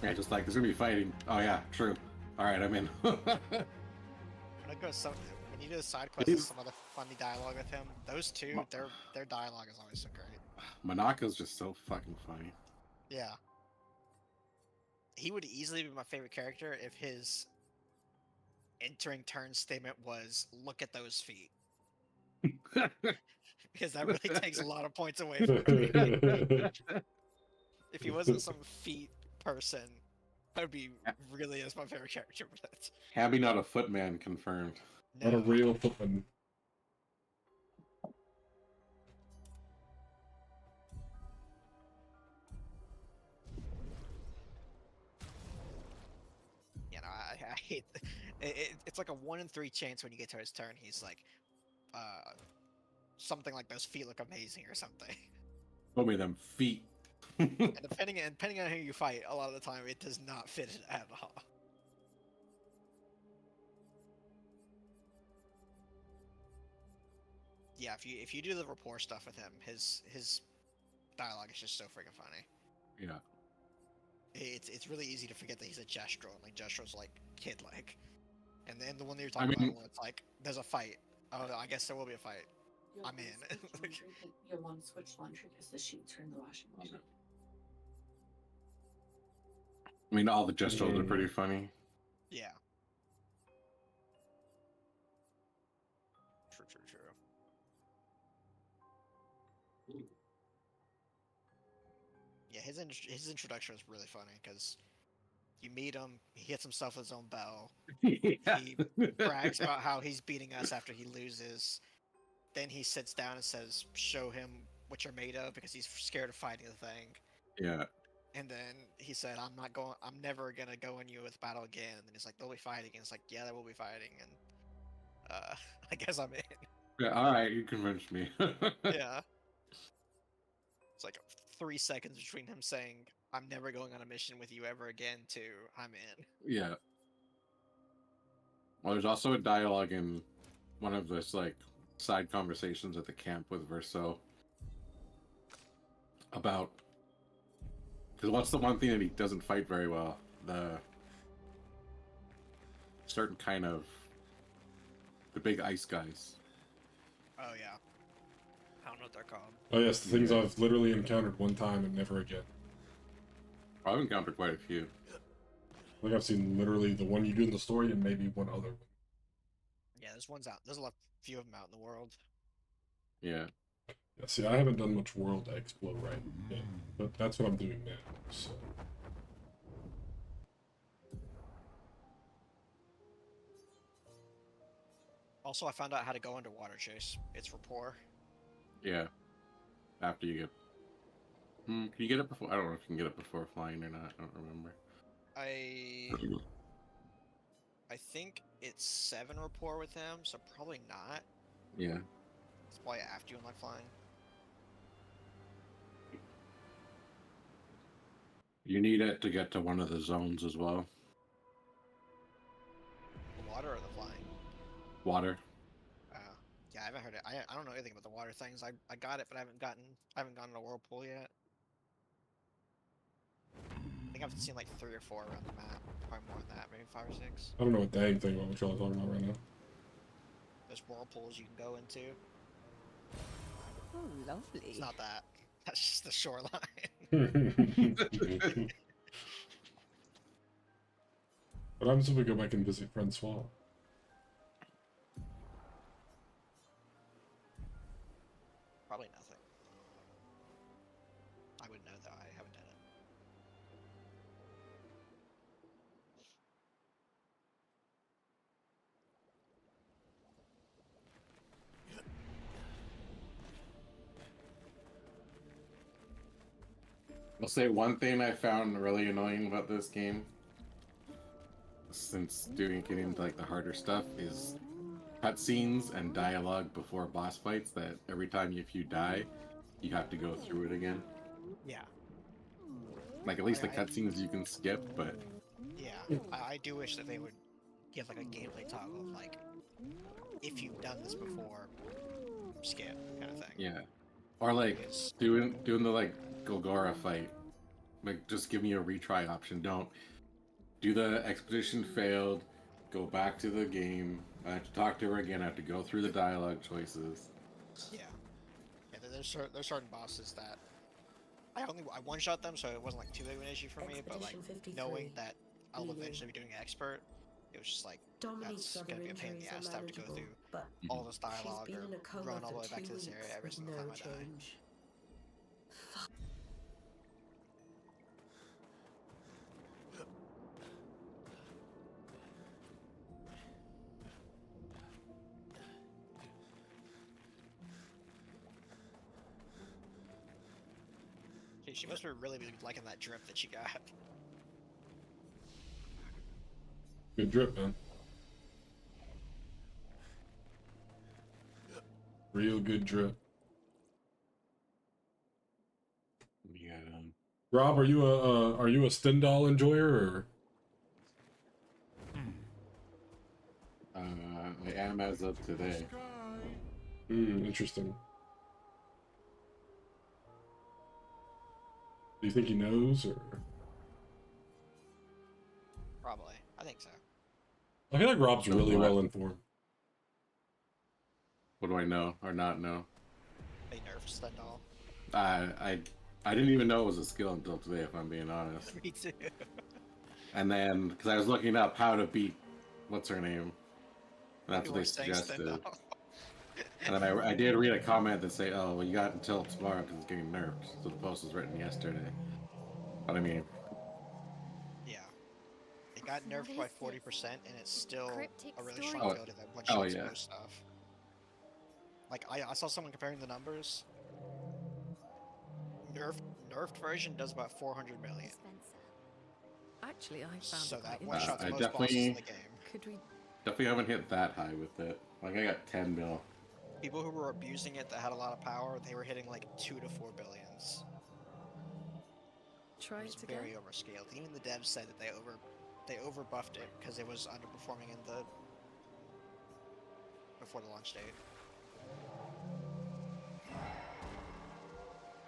Yeah, just like, there's gonna be fighting. Oh yeah, true. Alright, I'm in. When you do the side quests and some of the funny dialogue with him, those two, their dialogue is always so great. Monaco's just so fucking funny. Yeah. He would easily be my favorite character if his entering turn statement was, "Look at those feet." Because that really takes a lot of points away from me. If he wasn't some feet person, that would be really as my favorite character. But Habby not a footman confirmed. Not a real footman. You know, I hate it's like a 1 in 3 chance when you get to his turn, he's like, something like those feet look amazing or something. Show me them feet. And depending on who you fight, a lot of the time it does not fit it at all. Yeah, if you do the rapport stuff with him, his dialogue is just so freaking funny. Yeah. It's really easy to forget that he's a Jestro, and like Jestro's like kid-like. And then the one that you're talking about, when it's like there's a fight. Oh, I guess there will be a fight. I'm in. You'll want to switch laundry because the sheets are in the washing machine. I mean, all the Jestros are pretty funny. Yeah. True. Yeah, his introduction is really funny because you meet him, he hits himself with his own bell. Yeah. He brags about how he's beating us after he loses. Then he sits down and says, "Show him what you're made of," because he's scared of fighting the thing. Yeah. And then he said, I'm never gonna go in you with battle again." And then he's like, "They'll be fighting." And it's like, "Yeah, they will be fighting." And I guess I'm in. Yeah, alright, you convinced me. Yeah. It's like 3 seconds between him saying, "I'm never going on a mission with you ever again," to "I'm in." Yeah. Well, there's also a dialogue in one of those, like, side conversations at the camp with Verso about... Because what's the one thing that he doesn't fight very well? The certain kind of... The big ice guys. Oh, yeah. I don't know what they're called. Oh yes, the things I've literally encountered one time and never again. I've encountered quite a few. I think I've seen literally the one you do in the story and maybe one other one. Yeah, there's a few of them out in the world. Yeah. Yeah, see, I haven't done much world explore right yet, but that's what I'm doing now, so... Also, I found out how to go underwater, Chase. It's rapport. Yeah. After you get... can you get it before... I don't know if you can get it before flying or not. I don't remember. I think it's 7 rapport with him, so probably not. Yeah. It's probably after you unlock flying. You need it to get to one of the zones as well. The water or the flying? Water. Yeah, I haven't heard it. I don't know anything about the water things. I got it, but I haven't gotten a whirlpool yet. I think I've seen like 3 or 4 around the map. Probably more than that, maybe 5 or 6. I don't know a dang thing about what y'all are talking about right now. There's whirlpools you can go into. Oh, lovely. It's not that. That's just the shoreline. What happens if we go back and visit Francois? Probably nothing. I wouldn't know though. I haven't done it. I'll say one thing I found really annoying about this game, since getting into like the harder stuff, is cutscenes and dialogue before boss fights. That every time if you die, you have to go through it again. Yeah. Like at least the cutscenes you can skip, but Yeah, I do wish that they would give like a gameplay toggle of like, if you've done this before, skip kind of thing. yeah, or like Because- doing the like Golgora fight, like just give me a retry option. Don't do the expedition failed, go back to the game. I have to talk to her again. I have to go through the dialogue choices. Yeah. Yeah, there's certain bosses that I one shot them, so it wasn't like too big of an issue for me. But like knowing that I'll eventually be doing expert, it was just like that's gonna be a pain in the ass to have to go through all this dialogue or run all the way back to this area every single time I die. She must be really liking that drip that she got. Good drip, man. Real good drip. Yeah. Rob, are you a Stendhal enjoyer or? I am as of today. Interesting. Do you think he knows, or? Probably. I think so. I feel like Rob's really well informed. What do I know or not know? They nerfed Stendhal. I didn't even know it was a skill until today, if I'm being honest. Me too. And then, because I was looking up how to beat, what's her name? And that's what they suggested. And then I did read a comment that say, "Oh, well, you got until tomorrow because it's getting nerfed." So the post was written yesterday. But I mean, yeah, it got nerfed by 40%, and it's still a really strong Oh, go to that one shot yeah. most stuff. Like I saw someone comparing the numbers. Nerfed version does about 400 million. Actually, I found So it that quite one shot's I most bosses in the game. Could we? Definitely haven't hit that high with it. Like I got 10 mil. People who were abusing it that had a lot of power, they were hitting like 2 to 4 billions. Try It was it again. very overscaled. Even the devs said that they overbuffed it because it was underperforming in the before the launch date.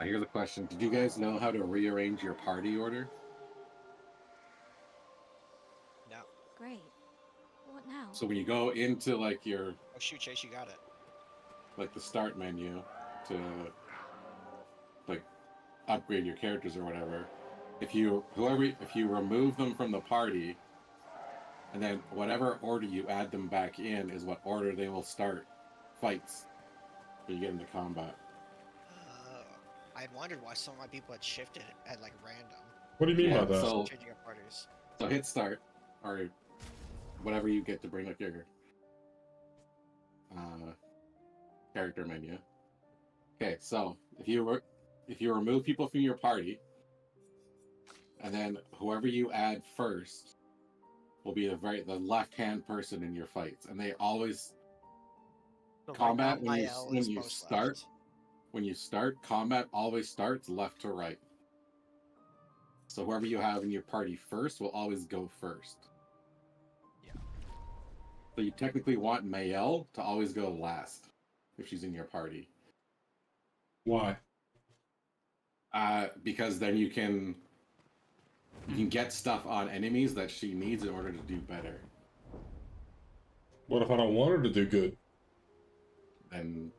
Here's a question: did you guys know how to rearrange your party order? No. Great. What now? So when you go into like your Oh shoot, Chase, you got it. like the start menu to like upgrade your characters or whatever, if you remove them from the party, and then whatever order you add them back in is what order they will start fights when you get into combat. I had wondered why some of my people had shifted at like random. What do you mean Yeah, by that? so- Changing up parties. So hit start, or whatever you get to bring up your character menu. Okay, so if you remove people from your party, and then whoever you add first will be the left-hand person in your fights, and they always So right combat now, when you IL is most start. left. When you start, combat always starts left to right. So whoever you have in your party first will always go first. Yeah. So you technically want Mayel to always go last if she's in your party. Why? Because then you can get stuff on enemies that she needs in order to do better. What if I don't want her to do good? Then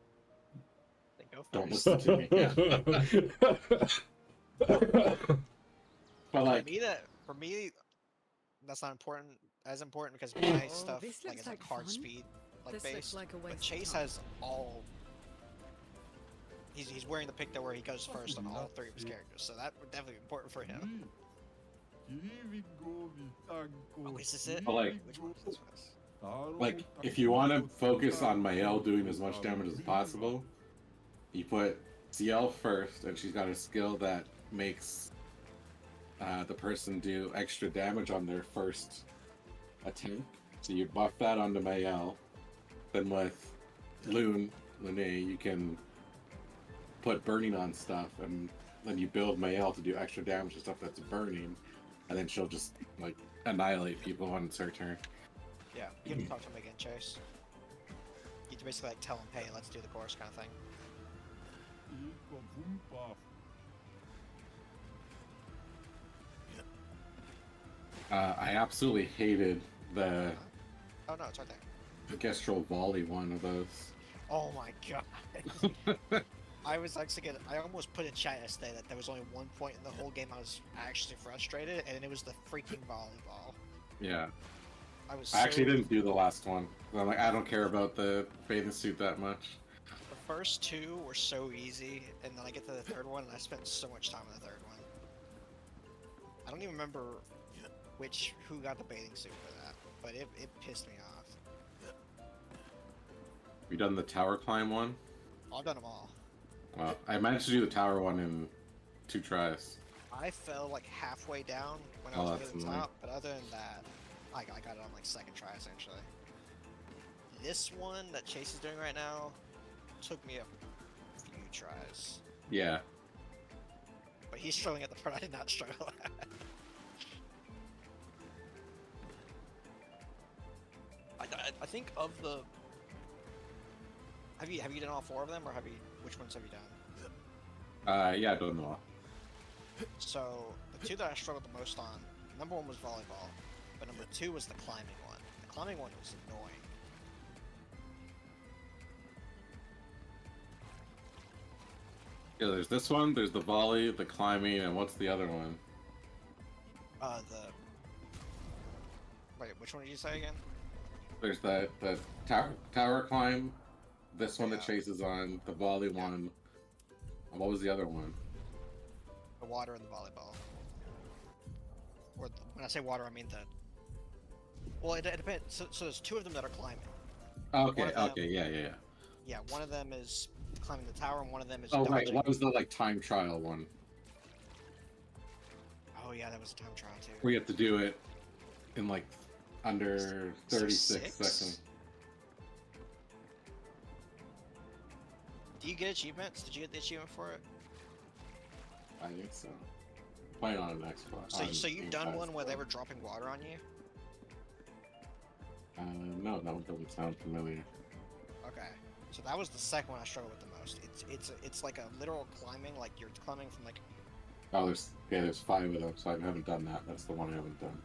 They go don't first. listen to me. Yeah. But like, For me, that's not important. As important because my Oh, stuff this like looks is like like hard fun. speed like This looks based. like a But waste of Chase time. has all. He's wearing the pick that where he goes first on all 3 of his characters, so that would definitely be important for him. Oh, is this it? But, like- Which one is this? like if you want to focus on Mayel doing as much damage as possible, you put CL first, and she's got a skill that makes the person do extra damage on their first attack. So you buff that onto Mael. Then with Lune, you can put burning on stuff, and then you build Mael to do extra damage to stuff that's burning, and then she'll just like annihilate people when it's her turn. Yeah, you have to talk to him again, Chase. You have to basically like tell him, hey, let's do the chorus kind of thing. I absolutely hated the Oh no, it's right there. Gestral volley one of those. Oh my god. I was actually I almost put in chat yesterday that there was only one point in the whole game I was actually frustrated, and it was the freaking volleyball. Yeah. I actually didn't do the last one. I'm like, I don't care about the bathing suit that much. The first two were so easy, and then I get to the third one, and I spent so much time on the third one. I don't even remember who got the bathing suit for that, but it pissed me off. You done the tower climb one? I've done them all. Well, I managed to do the tower one in 2 tries. I fell like halfway down when I was near the top, but other than that, I got it on like second try essentially. This one that Chase is doing right now took me a few tries. Yeah. But he's struggling at the part I did not struggle at. I think of the... Have you done all 4 of them, or which ones have you done? Yeah, I don't know. So, the 2 that I struggled the most on, number 1 was volleyball, but number 2 was the climbing one. The climbing one was annoying. Yeah, there's this one, there's the volley, the climbing, and what's the other one? Wait, which one did you say again? There's the tower climb, this one that chases on, the volley one, and what was the other one? The water and the volleyball. Or when I say water, I mean the... Well, it depends. So there's 2 of them that are climbing. Okay, yeah. Yeah, one of them is climbing the tower, and one of them is Oh, dodging. right, what was the, like, time trial one? Oh, yeah, that was a time trial, too. Where you have to do it in, like, under 36 seconds. Do you get achievements? Did you get the achievement for it? I think so. Playing on an Xbox. So you've done one where they were dropping water on you? No, that one doesn't sound familiar. Okay. So that was the second one I struggled with the most. It's like a literal climbing, like you're climbing from like... Oh, there's 5 of them, so I haven't done that. That's the one I haven't done.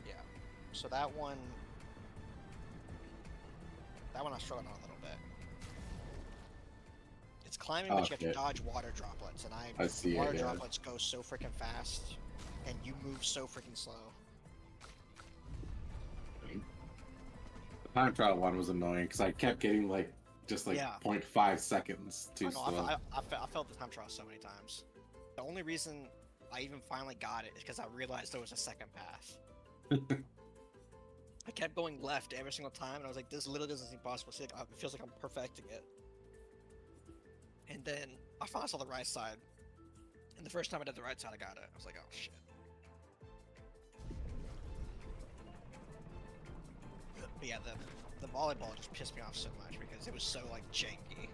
Yeah. So that one I struggled on a little bit. It's climbing, but you have to dodge water droplets, and I see water droplets go so freaking fast, and you move so freaking slow. The time trial one was annoying because I kept getting like just like 0.5 seconds too slow. I felt the time trial so many times. The only reason I even finally got it is because I realized there was a second path. I kept going left every single time, and I was like, this literally doesn't seem possible. It feels like I'm perfecting it. And then I finally saw the right side. And the first time I did the right side, I got it. I was like, oh shit. But yeah, the volleyball just pissed me off so much because it was so like janky.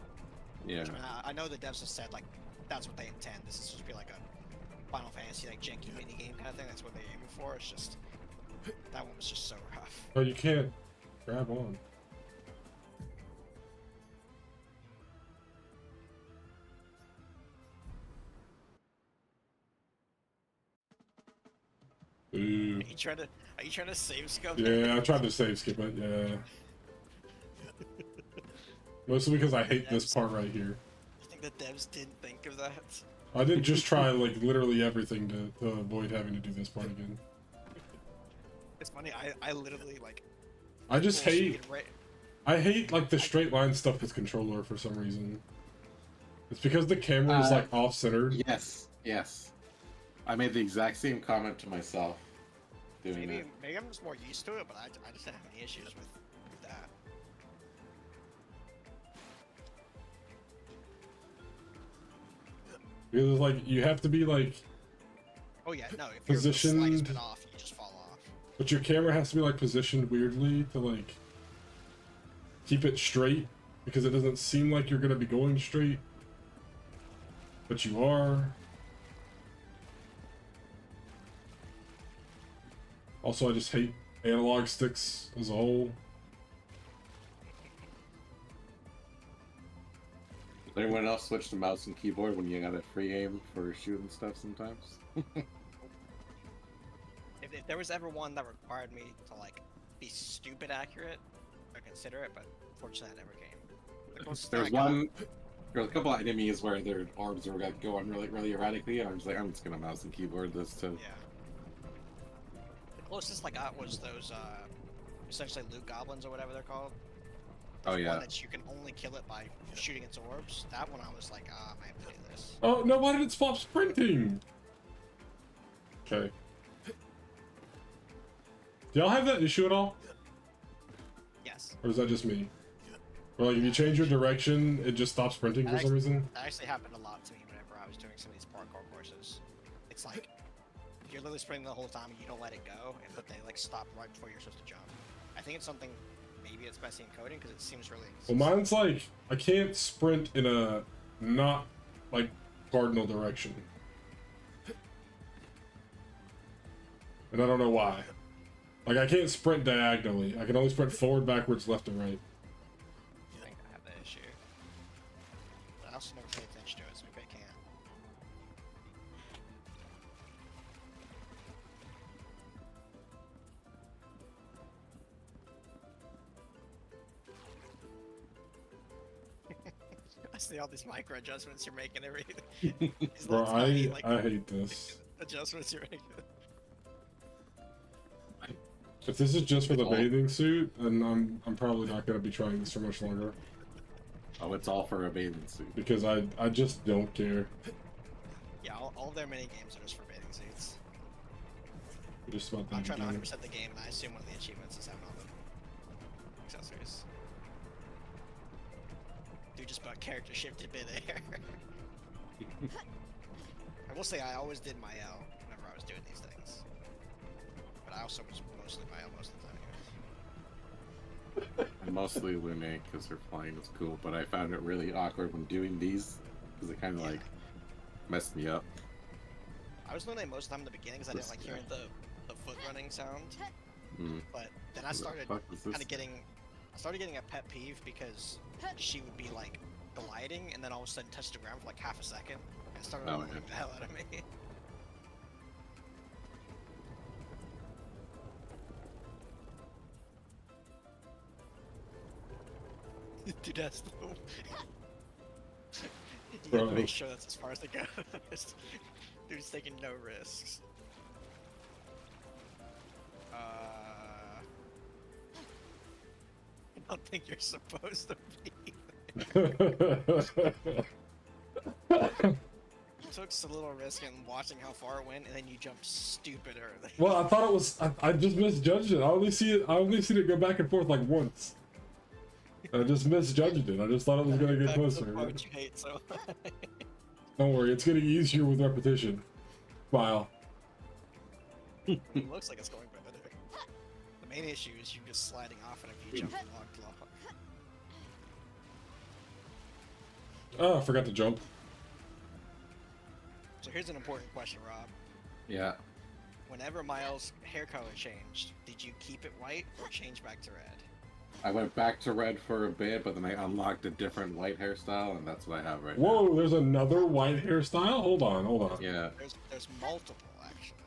Yeah. I mean, I know the devs have said like that's what they intend. This is supposed to be like a Final Fantasy like janky mini game kind of thing. That's what they're aiming for. It's just that one was just so rough. Oh, you can't grab on. Ooh. Are you trying to save skip? Yeah, I tried to save skip it, yeah. Mostly because I hate this part right here. You think the devs didn't think of that? I did just try like literally everything to avoid having to do this part again. It's funny, I literally like... I just hate... I hate like the straight line stuff with controller for some reason. It's because the camera is like off-centered. Yes. I made the exact same comment to myself doing that. Maybe I'm just more used to it, but I just didn't have any issues with that. Because like you have to be like Oh yeah, no. If you're the slightest positioned, bit off, you just fall off. but your camera has to be like positioned weirdly to like keep it straight because it doesn't seem like you're gonna be going straight, but you are. Also, I just hate analog sticks as a whole. Does anyone else switch to mouse and keyboard when you got a free aim for shooting stuff sometimes? If there was ever one that required me to like be stupid accurate, I'd consider it, but unfortunately that never came. The closest thing There's I got- one. There's a couple of enemies where their orbs are like going really erratically, and I'm just like, I'm just gonna mouse and keyboard this to. Yeah. The closest I got was those essentially loot goblins or whatever they're called. Oh One yeah. that you can only kill it by shooting its orbs. That one I was like, I have to do this. Oh no! Why did it swap sprinting? Okay. Do y'all have that issue at all? Yes. Or is that just me? Or like if you change your direction, it just stops sprinting for some reason? That actually happened a lot to me whenever I was doing some of these parkour courses. It's like, you're literally sprinting the whole time and you don't let it go, but they like stop right before you're supposed to jump. I think it's something, maybe it's messy in coding because it seems really... Well, mine's like, I can't sprint in a not, like, cardinal direction. And I don't know why. Like, I can't sprint diagonally. I can only sprint forward, backwards, left, and right. I think I have that issue. But I also never paid attention to it, so maybe I can. I see all these micro adjustments you're making every these Bro, little tiny, I hate this. adjustments you're making. If this is just for the bathing suit, then I'm probably not gonna be trying this for much longer. Oh, it's all for a bathing suit. Because I just don't care. Yeah, all their mini games are just for bathing suits. Just about I'm that trying to game. 100% the game, and I assume one of the achievements is having all the accessories. Dude just about character shifted midair. I will say I always did my L whenever I was doing these things. But I also was mostly my L most of the time. And mostly Lune, because her flying was cool, but I found it really awkward when doing these, because it kind of like messed me up. I was Lune most of the time in the beginning because I didn't like hearing the foot running sound. But then I started kind of getting... I started getting a pet peeve because she would be like gliding and then all of a sudden touch the ground for like half a second. And it started annoying the hell out of me. Dude, that's the... You have to make sure that's as far as it goes. Dude's taking no risks. I don't think you're supposed to be there. Took a little risk in watching how far it went, and then you jumped stupid early. Well, I thought it was. I just misjudged it. I only seen it go back and forth like once. I just misjudged it. I just thought it was gonna get closer. That's the part you hate so much. Don't worry, it's getting easier with repetition. Smile. It looks like it's going better. The main issue is you just sliding off, and if you jump from log to log. Oh, I forgot to jump. So here's an important question, Rob. Yeah. Whenever Miles' hair color changed, did you keep it white or change back to red? I went back to red for a bit, but then I unlocked a different white hairstyle, and that's what I have right now. Whoa, there's another white hairstyle? Hold on. Yeah. There's multiple, actually.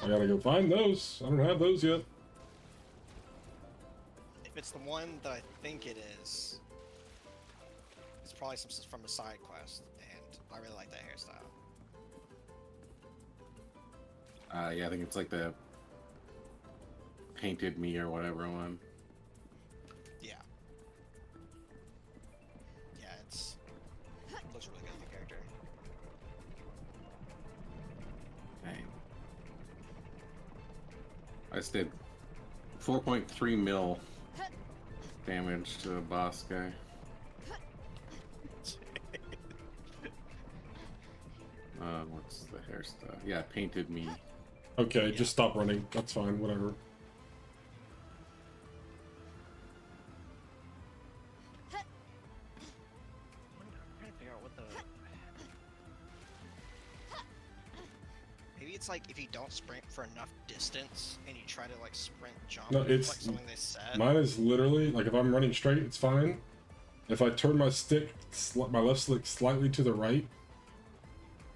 I gotta go find those. I don't have those yet. If it's the one that I think it is, it's probably some from a side quest, and I really like that hairstyle. Yeah, I think it's like the Painted Me or whatever one. Yeah. Yeah, it looks really good, the character. Okay. I just did 4.3 mil damage to a boss guy. What It's the hair stuff. Yeah, painted me. Okay, just stop running. That's fine. Whatever. I'm trying to figure out what the. Maybe it's like if you don't sprint for enough distance and you try to like sprint jump. No, it's like something they said. Mine is literally like if I'm running straight, it's fine. If I turn my stick, my left stick slightly to the right,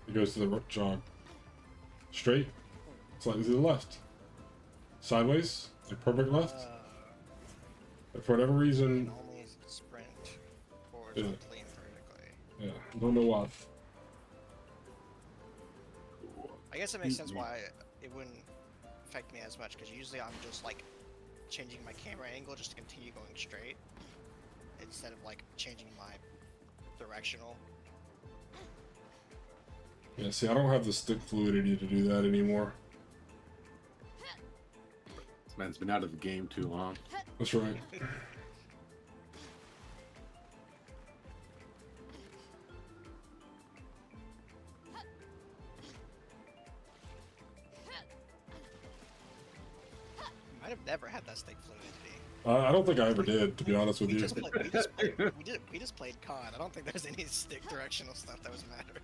it goes to the jog. Straight, slightly to the left. Sideways, like perfect left. But for whatever You reason, can only sprint forwards Yeah. and lean vertically. yeah, don't know why. I guess it makes sense why it wouldn't affect me as much, because usually I'm just like changing my camera angle just to continue going straight instead of like changing my directional. Yeah, see, I don't have the stick fluidity to do that anymore. This man's been out of the game too long. That's right. Might have never had that stick fluidity. I don't think I ever did, to be honest with We you. we just played COD. I don't think there's any stick directional stuff that was matter.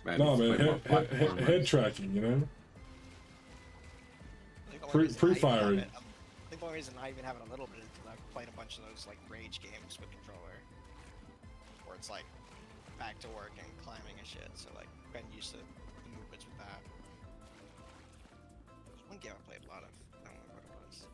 Man, No, he's man, playing more platform, head tracking, you know? Pre-firing. I think the only reason I even have it a little bit is because I've played a bunch of those like rage games with controller, where it's like back to work and climbing and shit. So like been used to the movements with that. There's one game I played a lot of. I don't remember what it was.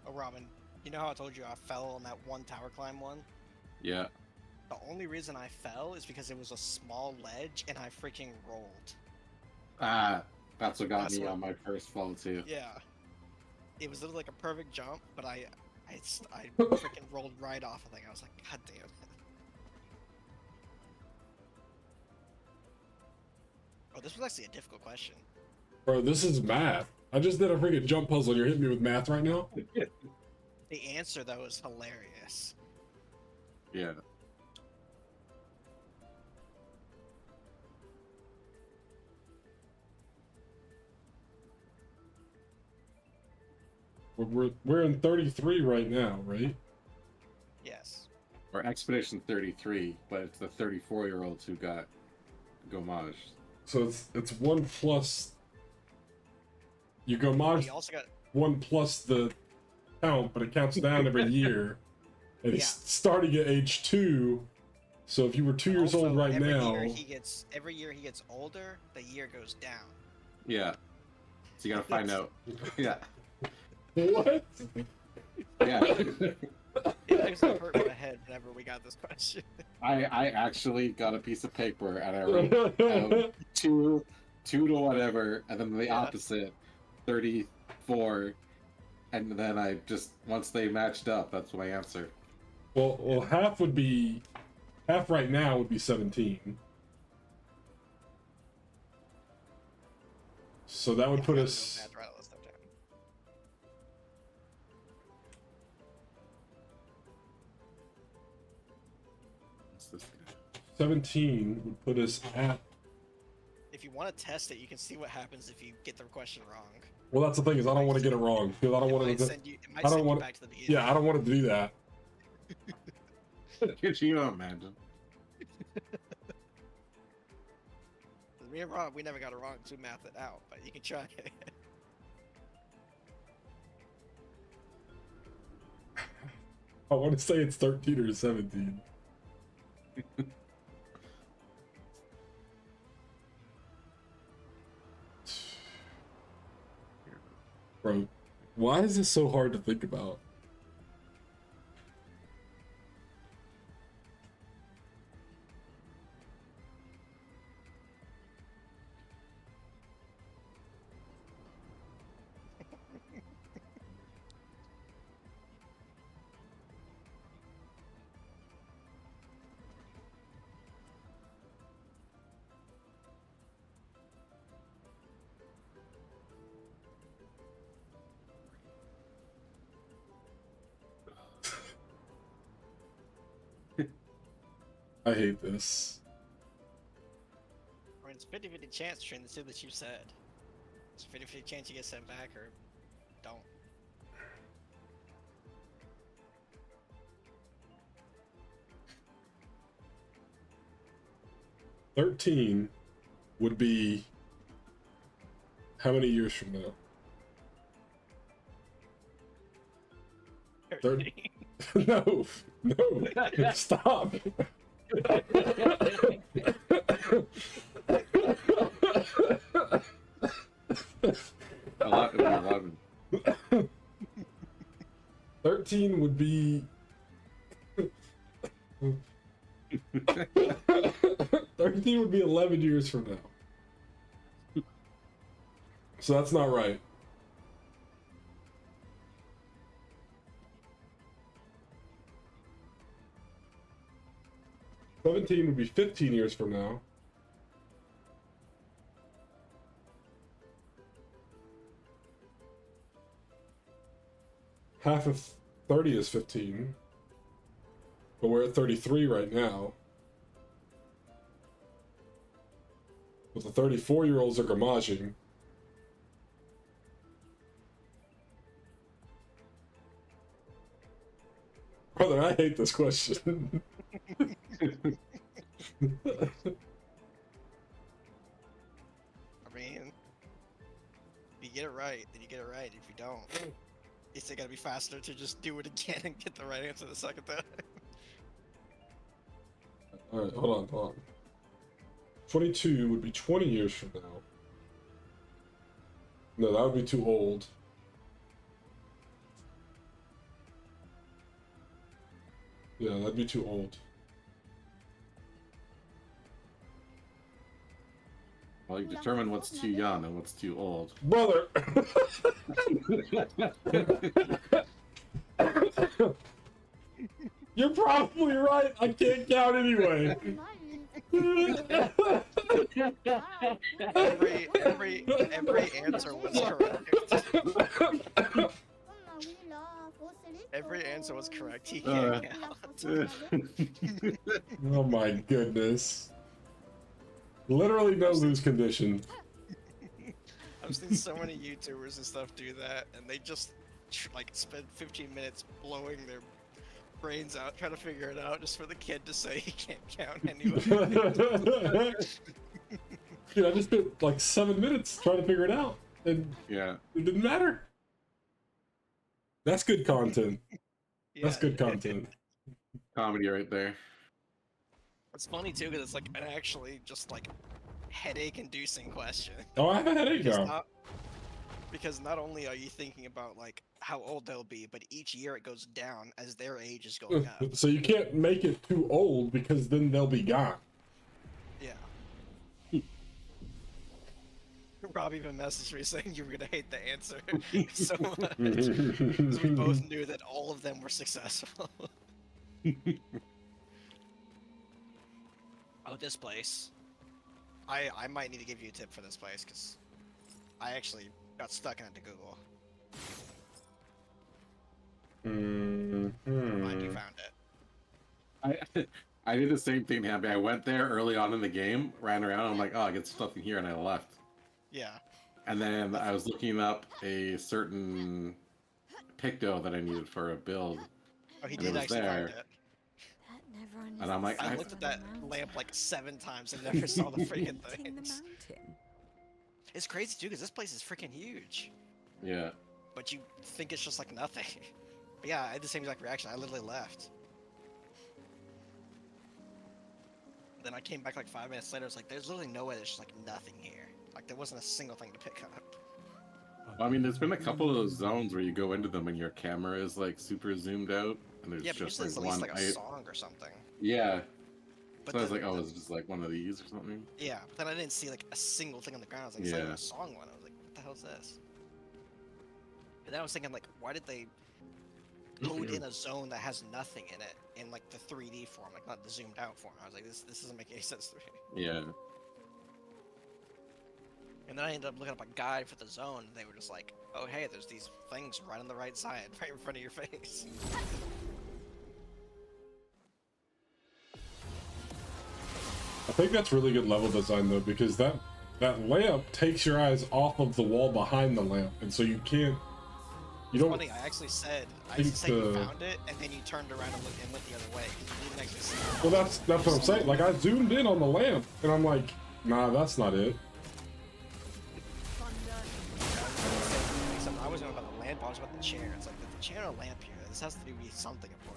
Oh, Robin, you know how I told you I fell on that one tower climb one? Yeah. The only reason I fell is because it was a small ledge and I freaking rolled. Ah, that's what got That's me what- on my first fall too. Yeah. It was literally like a perfect jump, but I freaking rolled right off of it. I was like, God damn it. Oh, this was actually a difficult question. Bro, this is math. I just did a freaking jump puzzle and you're hitting me with math right now? The answer, though, is hilarious. Yeah. We're in 33 right now, right? Yes. Or Expedition 33, but it's the 34-year-olds who got Gomage. So it's 1 plus. You Gomage He also got 1 plus the count, but it counts down every year. And he's starting at age 2. So if you were 2 years also, old right every now. Every year he gets older, the year goes down. Yeah. So you gotta find out. Yeah. What? Yeah. It actually hurt my head whenever we got this question. I actually got a piece of paper and I wrote two to whatever, and then the opposite, 34, and then I just, once they matched up, that's my answer. Well, half right now would be 17. So that would put us. What's this guy? 17 would put us at. If you want to test it, you can see what happens if you get the question wrong. Well, that's the thing is I don't want to get it wrong because I don't want to. It might send you back to the beginning. Yeah, I don't want to do that. Could you imagine? Me and Rob, we never got it wrong to math it out, but you can try it. Oh, want to say it's 13 or 17. Bro, why is this so hard to think about? I hate this. I mean, it's 50-50 chance between the two that you said. It's a 50-50 chance you get sent back or don't. $13 would be how many years from now? 13. No, no, stop. A lot of 11. 13 would be 13 would be 11 years from now. So that's not right. $17 would be 15 years from now. Half of 30 is 15. But we're at 33 right now. But the 34-year-olds are gamaging. Brother, I hate this question. I mean, if you get it right, then you get it right. If you don't, it's gotta be faster to just do it again and get the right answer the second time. Alright, hold on. 22 would be 20 years from now. No, that would be too old. Yeah, that'd be too old. Well, you determine what's too young and what's too old. Brother! You're probably right. I can't count anyway. every answer was correct. Every answer was correct. He can't count. Oh my goodness. Literally no lose condition. I've seen so many YouTubers and stuff do that, and they just like spend 15 minutes blowing their brains out trying to figure it out just for the kid to say he can't count anyway. Dude, I just spent like 7 minutes trying to figure it out, and yeah, it didn't matter. That's good content. Yeah. That's good content. Comedy right there. It's funny too because it's like an actually just like headache-inducing question. Oh, I have a headache now. Because not only are you thinking about like how old they'll be, but each year it goes down as their age is going up. So you can't make it too old because then they'll be gone. Yeah. Rob even messaged me saying you were gonna hate the answer so much. Because we both knew that all of them were successful. Oh, this place. I might need to give you a tip for this place, because I actually got stuck into Google. Glad you found it. I did the same thing, Happy. I went there early on in the game, ran around, I'm like, oh, I get stuff in here, and I left. Yeah. And then I was looking up a certain picto that I needed for a build. Oh, he did actually find it. And I'm like, I looked at that lamp like 7 times and never saw the freaking things. It's crazy too, because this place is freaking huge. Yeah. But you think it's just like nothing. But yeah, I had the same exact reaction. I literally left. Then I came back like 5 minutes later. I was like, there's literally no way. There's just like nothing here. Like there wasn't a single thing to pick up. I mean, there's been a couple of those zones where you go into them and your camera is like super zoomed out, and there's Yeah, but just usually like it's at least one. like a song or something. Yeah. But So I was like, oh, it's just like one of these or something. yeah, but then I didn't see like a single thing on the ground. I was like, it's not even a song one. I was like, what the hell is this? And then I was thinking like, why did they load in a zone that has nothing in it in like the 3D form, like not the zoomed out form? I was like, this doesn't make any sense to me. Yeah. And then I ended up looking up a guide for the zone, and they were just like, oh hey, there's these things right on the right side, right in front of your face. I think that's really good level design though, because that lamp takes your eyes off of the wall behind the lamp, and so you can't. You don't. Funny, I actually said you found it, and then you turned around and went the other way. You didn't actually see it. Well, that's what I'm saying. Like I zoomed in on the lamp, and I'm like, nah, that's not it. Except I wasn't about the lamp, I was about the chair. It's like the chair and a lamp here. This has to be something important.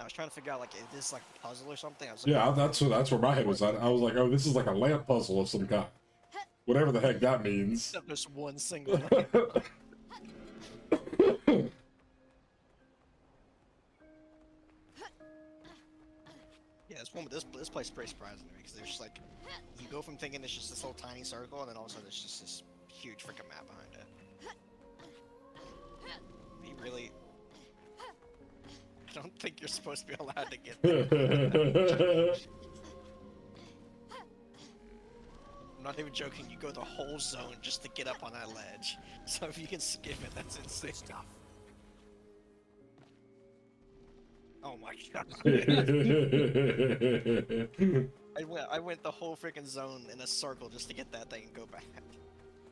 I was trying to figure out like, is this like a puzzle or something? I was like, Yeah, that's where my head was at. I was like, oh, this is like a lamp puzzle of some kind. Whatever the heck that means. Except there's one single lamp. Yeah, this place is pretty surprising to me because there's just like, you go from thinking it's just this little tiny circle, and then all of a sudden there's just this huge freaking map behind it. You really, I don't think you're supposed to be allowed to get there. I'm not even joking, you go the whole zone just to get up on that ledge. So if you can skip it, that's insane stuff. Oh my god. I went the whole freaking zone in a circle just to get that thing and go back.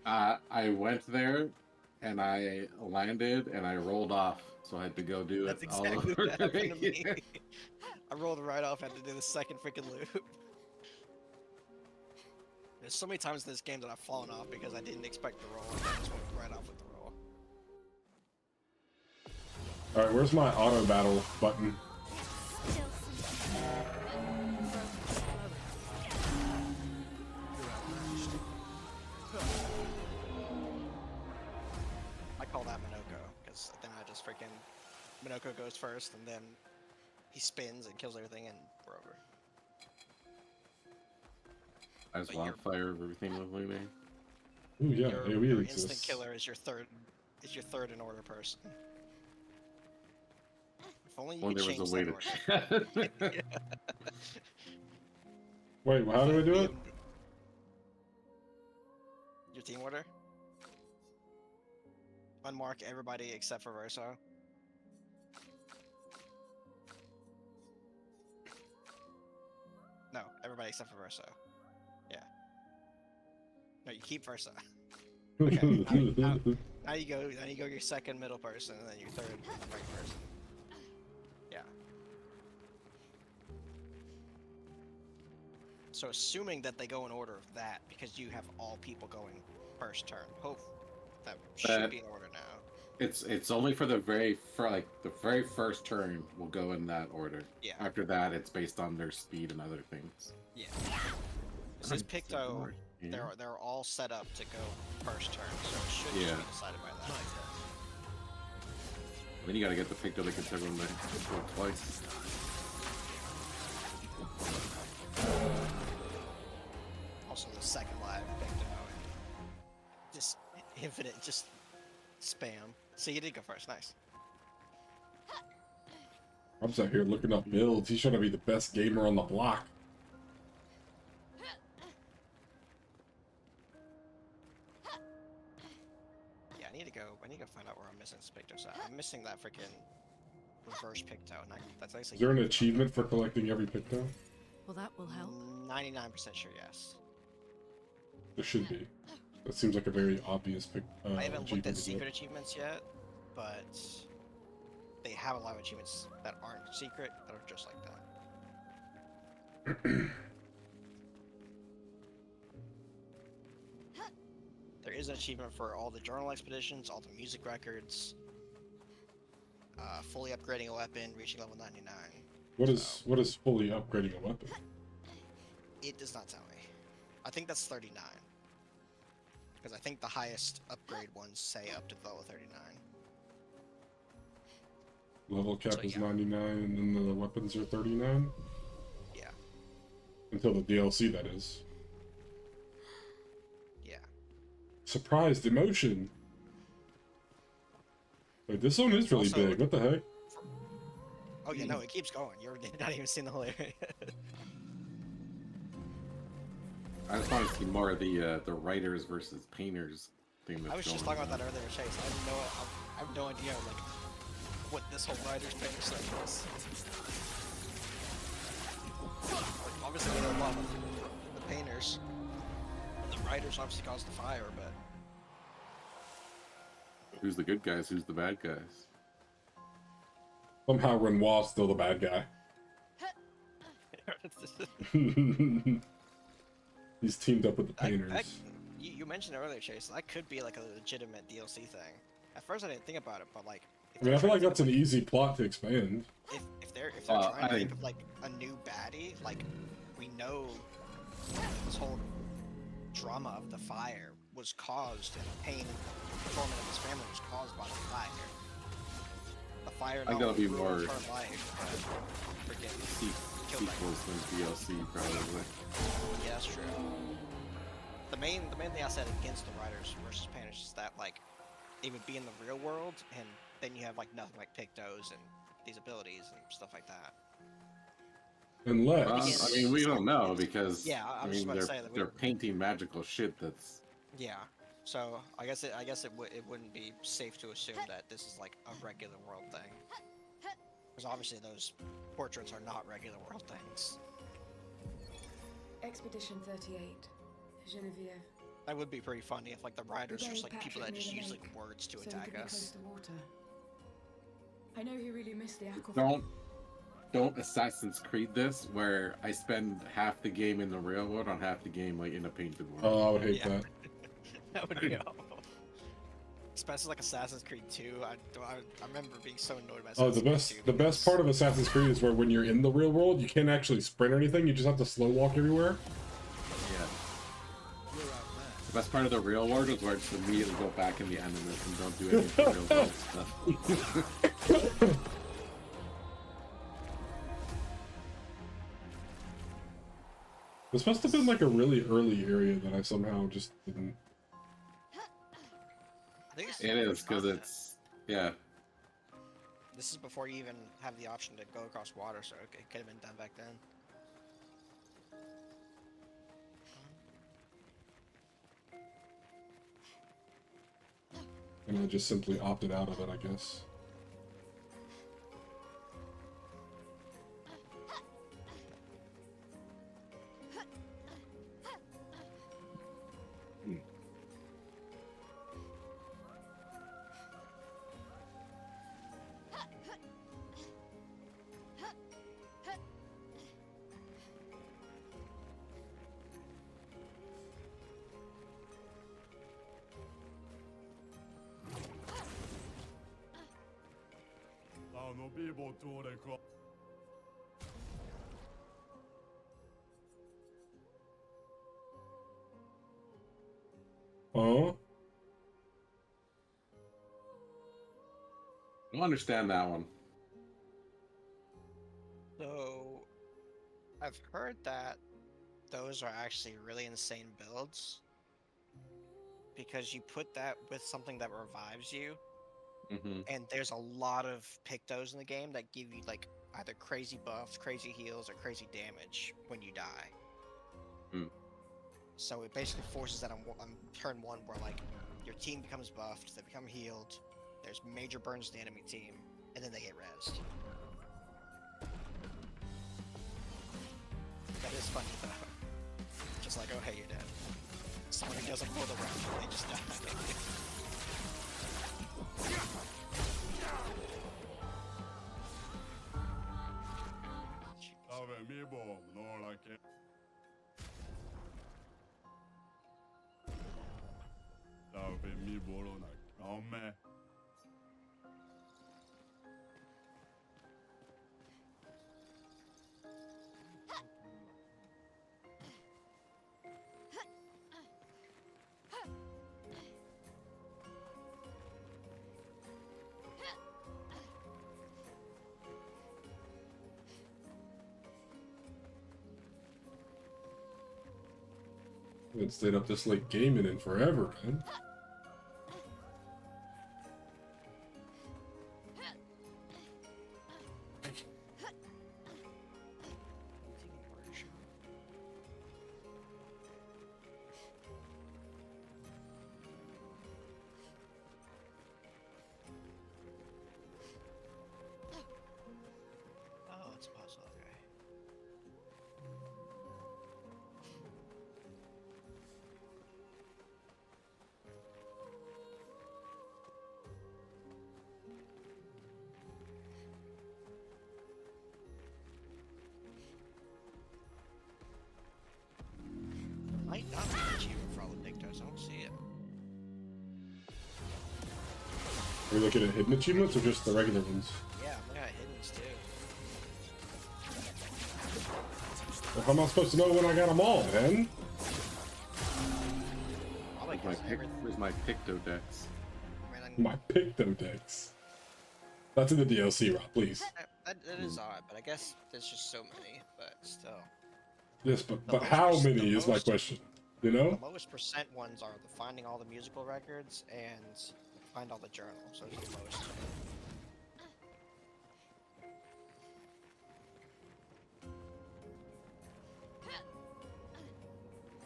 I went there, and I landed, and I rolled off, so I had to go do That's it all exactly over what happened to me. again. I rolled right off, had to do the second freaking loop. There's so many times in this game that I've fallen off because I didn't expect the roll, and I just went right off with the roll. Alright, where's my auto battle button? I call that Minoko, because then I just freaking... Minoko goes first, and then he spins and kills everything, and we're over. I just But want you're- fire of everything with Lune. Ooh, yeah, Your AoE instant exists. killer is your third in order person. If only you Well, could there change was a way that to. order. Wait, how do I do it? Your team order? Unmark everybody except for Verso. No, everybody except for Verso. Yeah. No, you keep Verso. Okay. Now you go your second middle person, and then your third right person. Yeah. So assuming that they go in order of that, because you have all people going first turn. Hope that should be in order now. It's only for the very first turn will go in that order. Yeah. After that, it's based on their speed and other things. Yeah. Since Picto, they're all set up to go first turn, so it should just be decided by that. Then you gotta get the Picto that gets everyone to go twice. Also, the second live Picto, just infinite, just spam. So you did go first, nice. I'm just out here looking up builds. He's trying to be the best gamer on the block. Yeah, I need to go find out where I'm missing Picto. So I'm missing that freaking reverse Picto, and that's actually. Is there an achievement for collecting every Picto? Well, that will help. 99% sure, yes. There should be. That seems like a very obvious I haven't looked achievement at to secret get. achievements yet, but they have a lot of achievements that aren't secret that are just like that. There is an achievement for all the journal expeditions, all the music records. fully upgrading a weapon, reaching level 99. What is fully upgrading a weapon? It does not tell me. I think that's 39. Because I think the highest upgrade ones say up to level 39. Level cap So, is yeah. 99 and then the weapons are 39? Yeah. Until the DLC, that is. Yeah. Surprised emotion! Wait, this one is really Also- big, what the heck? Oh yeah, no, it keeps going. You're not even seeing the whole area. I just want to see more of the writers versus painters thing that's I was just going talking on. about that earlier, Chase. I have no idea, like, what this whole writer's painter stuff is. Like, obviously, we know a lot of the painters. And the writers obviously caused the fire, but... Who's the good guys? Who's the bad guys? Somehow Renoir's still the bad guy. He's teamed up with the painters. You mentioned earlier, Chase, that could be like a legitimate DLC thing. At first I didn't think about it, but like... I mean, I feel like that's an easy plot to expand. If they're trying to think of like a new baddie, like, we know this whole drama of the fire was caused, and the pain and torment of his family was caused by the fire. The fire I think not that'll be only ruined more her life, but freaking killed her. sequels than DLC, probably. Yeah, that's true. The main thing I said against the writers versus painters is that, like, it would be in the real world, and then you have like nothing like Pictos and these abilities and stuff like that. Unless... I mean, we don't know because Yeah, I I was just mean about to say that they're painting magical shit that's. Yeah, so I guess it wouldn't be safe to assume that this is like a regular world thing, because obviously those portraits are not regular world things. Expedition 38, Genevieve. That would be pretty funny if like the writers are just like Buried people that Patrick just near use the like lake, words to so we attack could be close us. to water. I know he really missed the aquifer. Don't Assassin's Creed this where I spend half the game in the real world on half the game like in a painted world. Oh, I would hate that. That would be awful. Especially like Assassin's Creed 2. I remember being so annoyed by Oh, Assassin's Creed 2. the best part of Assassin's Creed is where when you're in the real world, you can't actually sprint or anything. You just have to slow walk everywhere. Yeah. The best part of the real world is where it's immediately go back in the Animus and don't do any of the real world stuff. This must have been like a really early area that I somehow just didn't. I think It is because it's yeah. This is before you even have the option to go across water, so it could have been done back then. And I just simply opted out of it, I guess. Oh? I don't understand that one. So, I've heard that those are actually really insane builds, because you put that with something that revives you, and there's a lot of Pictos in the game that give you like either crazy buffs, crazy heals, or crazy damage when you die. So it basically forces that on turn 1 where like your team becomes buffed, they become healed, there's major burns to the enemy team, and then they get rezzed. That is funny though. Just like, oh hey, you're dead. Somebody doesn't pull the round, they just die. Been stayed up this late gaming in forever, man. Oh, it's a puzzle. Okay. Might not be an achievement for all the Dictos. I don't see it. Are we looking at hidden achievements or just the regular ones? Yeah, I'm looking at hiddens too. Well, how am I supposed to know when I got them all, man? Where's my Pictodex? My Pictodex. That's in the DLC, Rob, please. That is odd, but I guess there's just so many, but still. Yes, but how many is my question? You know? The lowest percent ones are the finding all the musical records and find all the journals. Those are the most.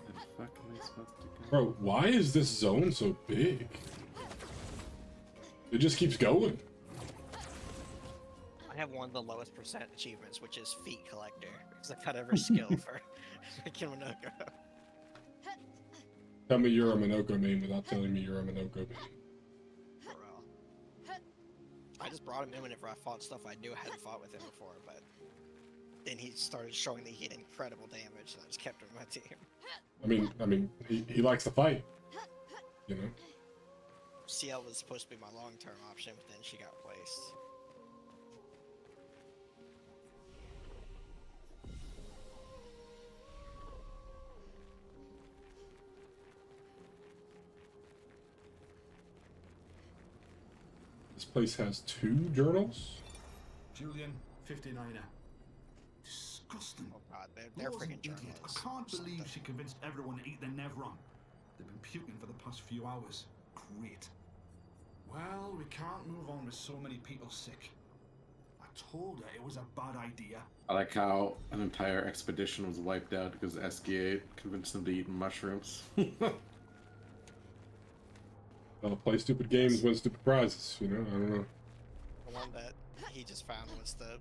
The fuck am I supposed to go? Bro, why is this zone so big? It just keeps going. I have one of the lowest percent achievements, which is Feet Collector, because I got every skill for Kimonoko. Tell me you're a Minoko name without telling me you're a Minoko name. For real. I just brought him in whenever I fought stuff I knew I hadn't fought with him before, but then he started showing that he had incredible damage, and I just kept him on my team. I mean, he likes to fight. You know? CL was supposed to be my long-term option, but then she got placed. This place has 2 journals? Julian, 59er. Disgusting. Oh god, they're Laws freaking an idiot. journalists. I can't believe she convinced everyone to eat the Nevron. They've been puking for the past few hours. Great. Well, we can't move on with so many people sick. I told her it was a bad idea. I like how an entire expedition was wiped out because SGA convinced them to eat mushrooms. Well, play stupid games, win stupid prizes, you know? I don't know. The one that he just found was the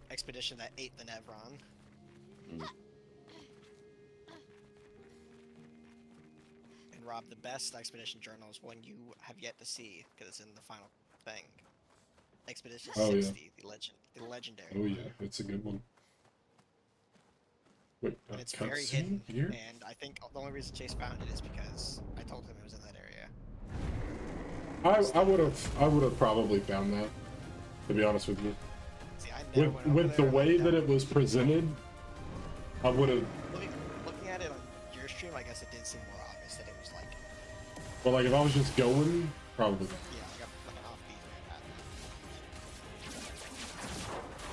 expedition that ate the Nevron. Mm. And Rob, the best expedition journal is one you have yet to see, because it's in the final thing. Expedition Oh, 60, the legendary. Oh yeah, it's a good one. Wait, And it's very hidden, and I think the only reason Chase found it is because I told him it was in that area. I would have probably found that, to be honest with you. See, I never went over With the there way like that it was presented, I would have. Looking at it on your stream, I guess it did seem more obvious that it was like, Well, like if I was just going, probably. yeah, like an offbeat path.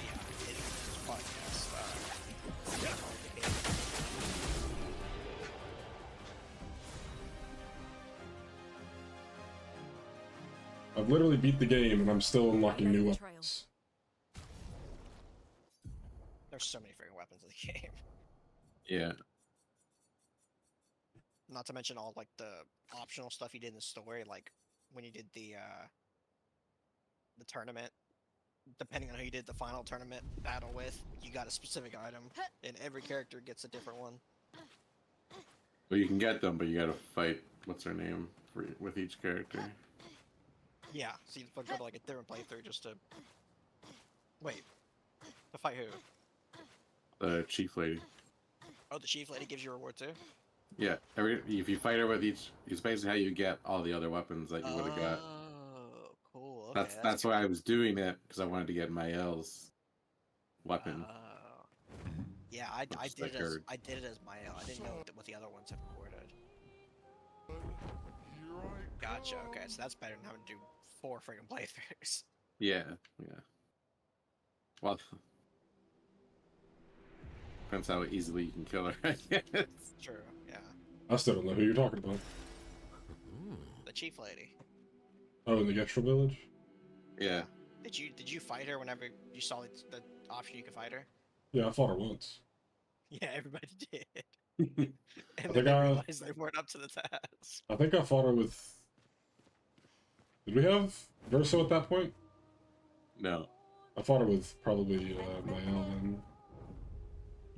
Yeah, it was podcast. I've literally beat the game and I'm still unlocking new weapons. There's so many freaking weapons in the game. Yeah. Not to mention all like the optional stuff you did in the story, like when you did the tournament. Depending on who you did the final tournament battle with, you got a specific item, and every character gets a different one. Well, you can get them, but you gotta fight, what's her name, with each character. Yeah, so you go to like a different playthrough just to... Wait. To fight who? The chief lady. Oh, the chief lady gives you a reward too? Yeah, if you fight her with each, it's basically how you get all the other weapons that you would have got. Oh, cool. Okay, That's why I was doing it, because I wanted to get Mael's weapon. Yeah, I did it as my I didn't know what the other ones had recorded. Gotcha. Okay, so that's better than having to do 4 freaking playthroughs. Yeah, yeah. Well, depends how easily you can kill her, I guess. True. Yeah. I still don't know who you're talking about. The chief lady. Oh, in the extra village? Yeah. Did you fight her whenever you saw the option you could fight her? Yeah, I fought her once. Yeah, everybody did. I And then think they realized they weren't up to the task. I think I fought her with... Did we have Verso at that point? No. I fought her with probably Mael then.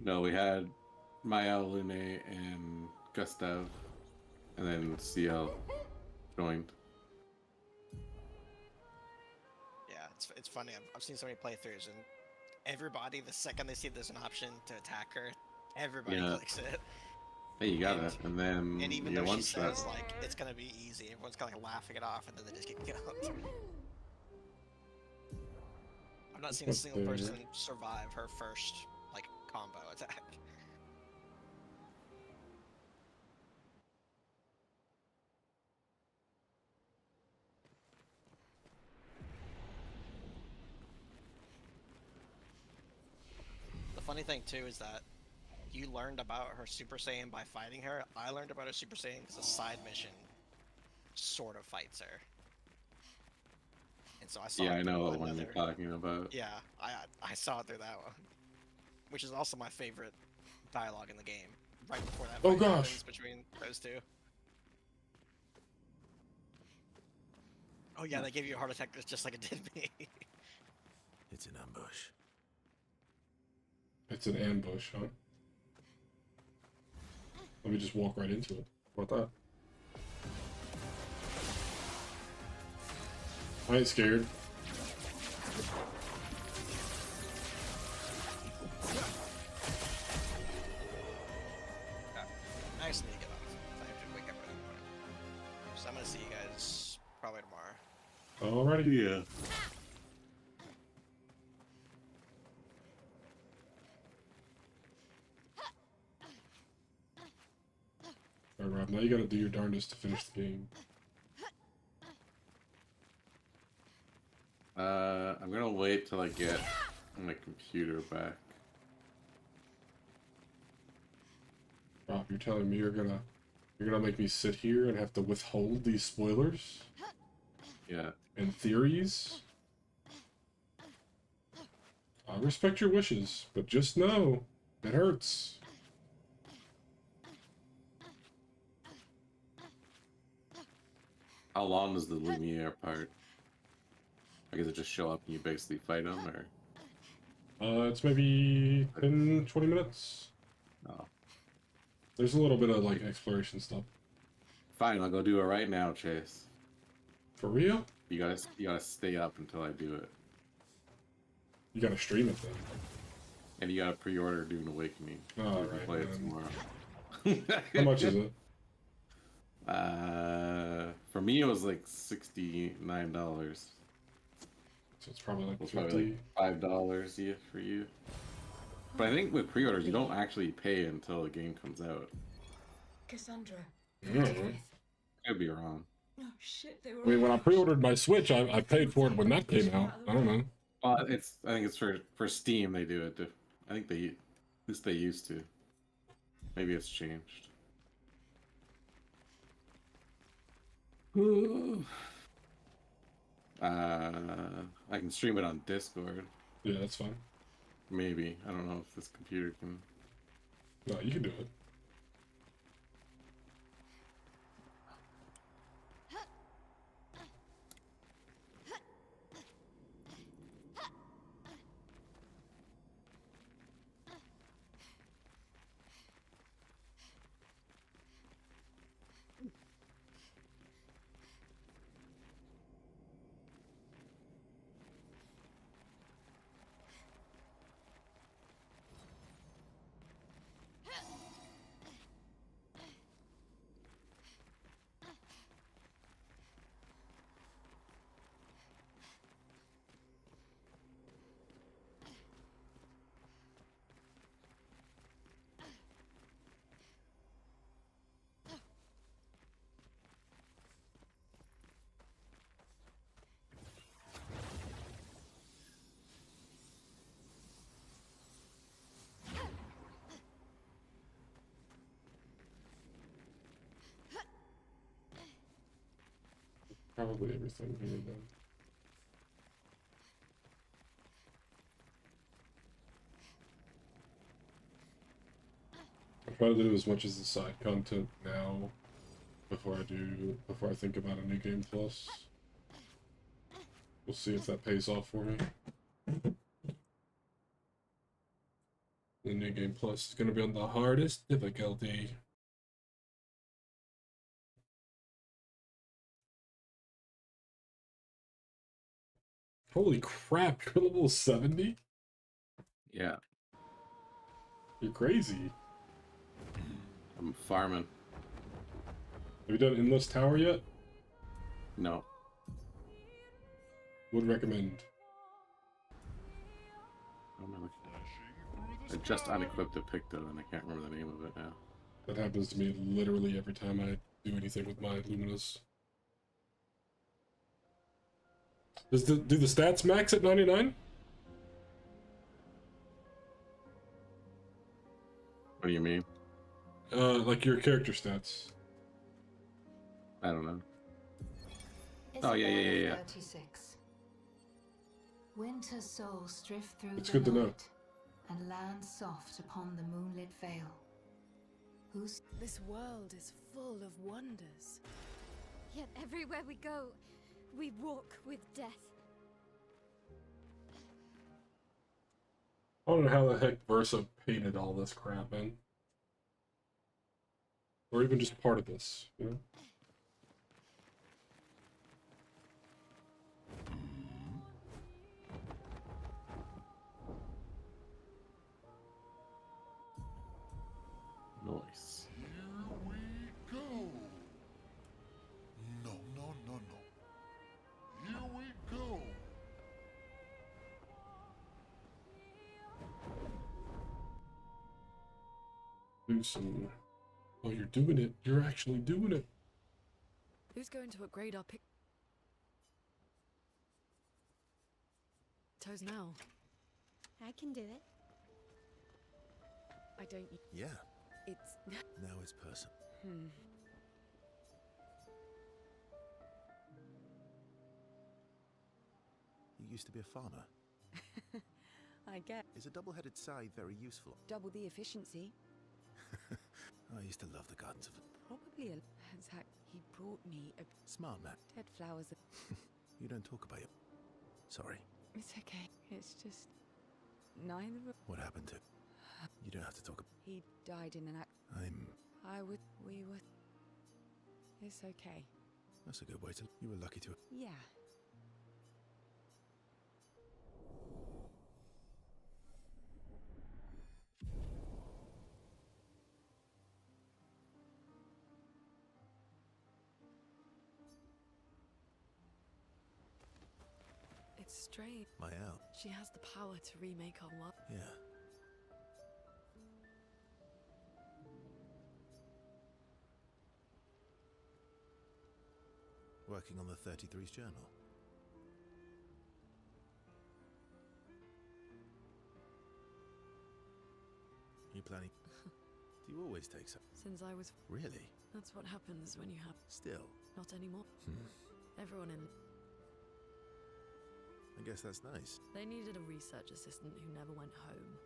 No, we had Mael, Lune, and Gustav, and then CL joined. Yeah, it's funny. I've seen so many playthroughs, and everybody, the second they see there's an option to attack her, everybody clicks it. Hey, you got it. And then And even you though she once that. says like it's gonna be easy, everyone's kind of like laughing it off, and then they just get killed. I've not seen a single person survive her first like combo attack. The funny thing too is that you learned about her Super Saiyan by fighting her. I learned about her Super Saiyan because a side mission sort of fights her. And so I saw Yeah, it I know through what one you're talking about. Yeah, I saw it through that one. Which is also my favorite dialogue in the game. Right before that fight happens between those two. Oh yeah, they gave you a heart attack just like it did me. It's an ambush. It's an ambush, huh? Let me just walk right into it. How about that? I ain't scared. I just need to get off. I have to wake up in the morning. So I'm gonna see you guys probably tomorrow. Alrighty. Yeah. Alright, Rob, now you gotta do your darndest to finish the game. I'm gonna wait till I get my computer back. Rob, you're telling me you're gonna make me sit here and have to withhold these spoilers? Yeah. And theories? I respect your wishes, but just know, it hurts. How long is the Lumiere part? Like, does it just show up and you basically fight them, or? It's maybe 10, 20 minutes. Oh. There's a little bit of, like, exploration stuff. Fine, I'll go do it right now, Chase. For real? You gotta stay up until I do it. You gotta stream it then. And you gotta pre-order Dune Awakening. Oh, You can right, play it man. tomorrow. How much is it? For me it was like $69. So it's probably like Probably like $5, yeah, for you. But I think with pre-orders you don't actually pay until the game comes out. Cassandra. Could be wrong. Oh shit, they were. I mean, when I pre-ordered my Switch, I paid for it when that came out. I don't know. Well, I think it's for Steam they do it. I think at least they used to. Maybe it's changed. I can stream it on Discord. Yeah, that's fine. Maybe. I don't know if this computer can. No, you can do it. Probably everything here then. I'll try to do as much as the side content now before I think about a new game plus. We'll see if that pays off for me. The new game plus is going to be on the hardest difficulty. Holy crap, you're level 70? Yeah. You're crazy. I'm farming. Have you done Endless Tower yet? No. Would recommend. I just unequipped a Picto and I can't remember the name of it now. That happens to me literally every time I do anything with my Luminous. Do the stats max at 99? What do you mean? Like your character stats. I don't know. Oh, yeah. 36. Winter souls drift through It's the good to know. night and land soft upon the moonlit vale. This world is full of wonders. Yet everywhere we go, we walk with death. I don't know how the heck Versa painted all this crap in. Or even just part of this, you know? Nice. Here we go. No. Here we go. Do some... Oh, you're doing it. You're actually doing it. Who's going to upgrade our Pictos now? I can do it. I don't... Yeah. It's... Now it's person. You used to be a farmer. I get Is a double-headed scythe very useful? double the efficiency. I used to love the gardens of Probably a... Zach, he brought me a smart man. dead flowers. You don't talk about it. Sorry. It's okay. It's just... Neither of... What happened to? You don't have to talk. He died in an act... We were... It's okay. That's a good way to. You were lucky to. Yeah. It's strange. Mael. She has the power to remake our world. Yeah. Working on the 33's journal. You planning? Do you always take some? Since I was... Really? That's what happens when you have... Still? Not anymore. Everyone in... I guess that's nice. They needed a research assistant who never went home.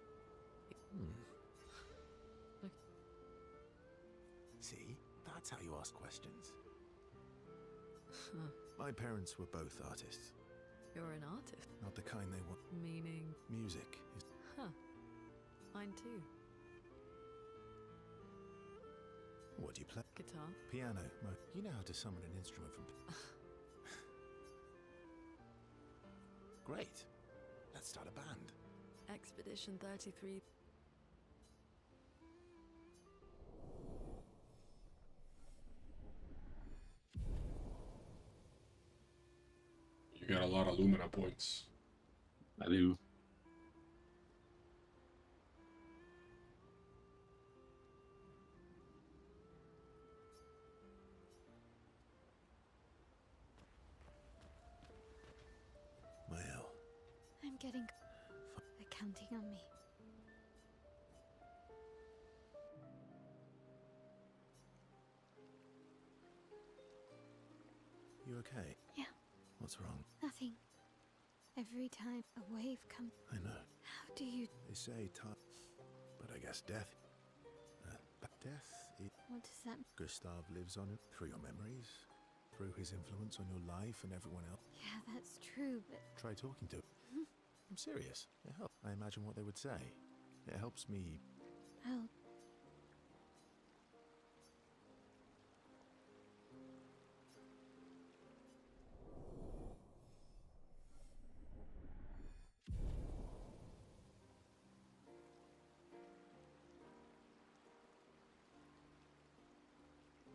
See? That's how you ask questions. My parents were both artists. You're an artist? Not the kind they want. Meaning... Music is... Huh. Mine too. What do you play? Guitar. Piano. You know how to summon an instrument from... Great. Let's start a band. Expedition 33. You got a lot of Lumina points. I do. Mael. I'm getting... They're counting on me. You okay? Yeah. What's wrong? Nothing. Every time a wave comes. I know. How do you. They say time, but I guess death. Death is. What does that mean? Gustav lives on it through your memories, through his influence on your life and everyone else. Yeah, that's true, but. Try talking to him. I'm serious. It helps. I imagine what they would say. It helps me. Well.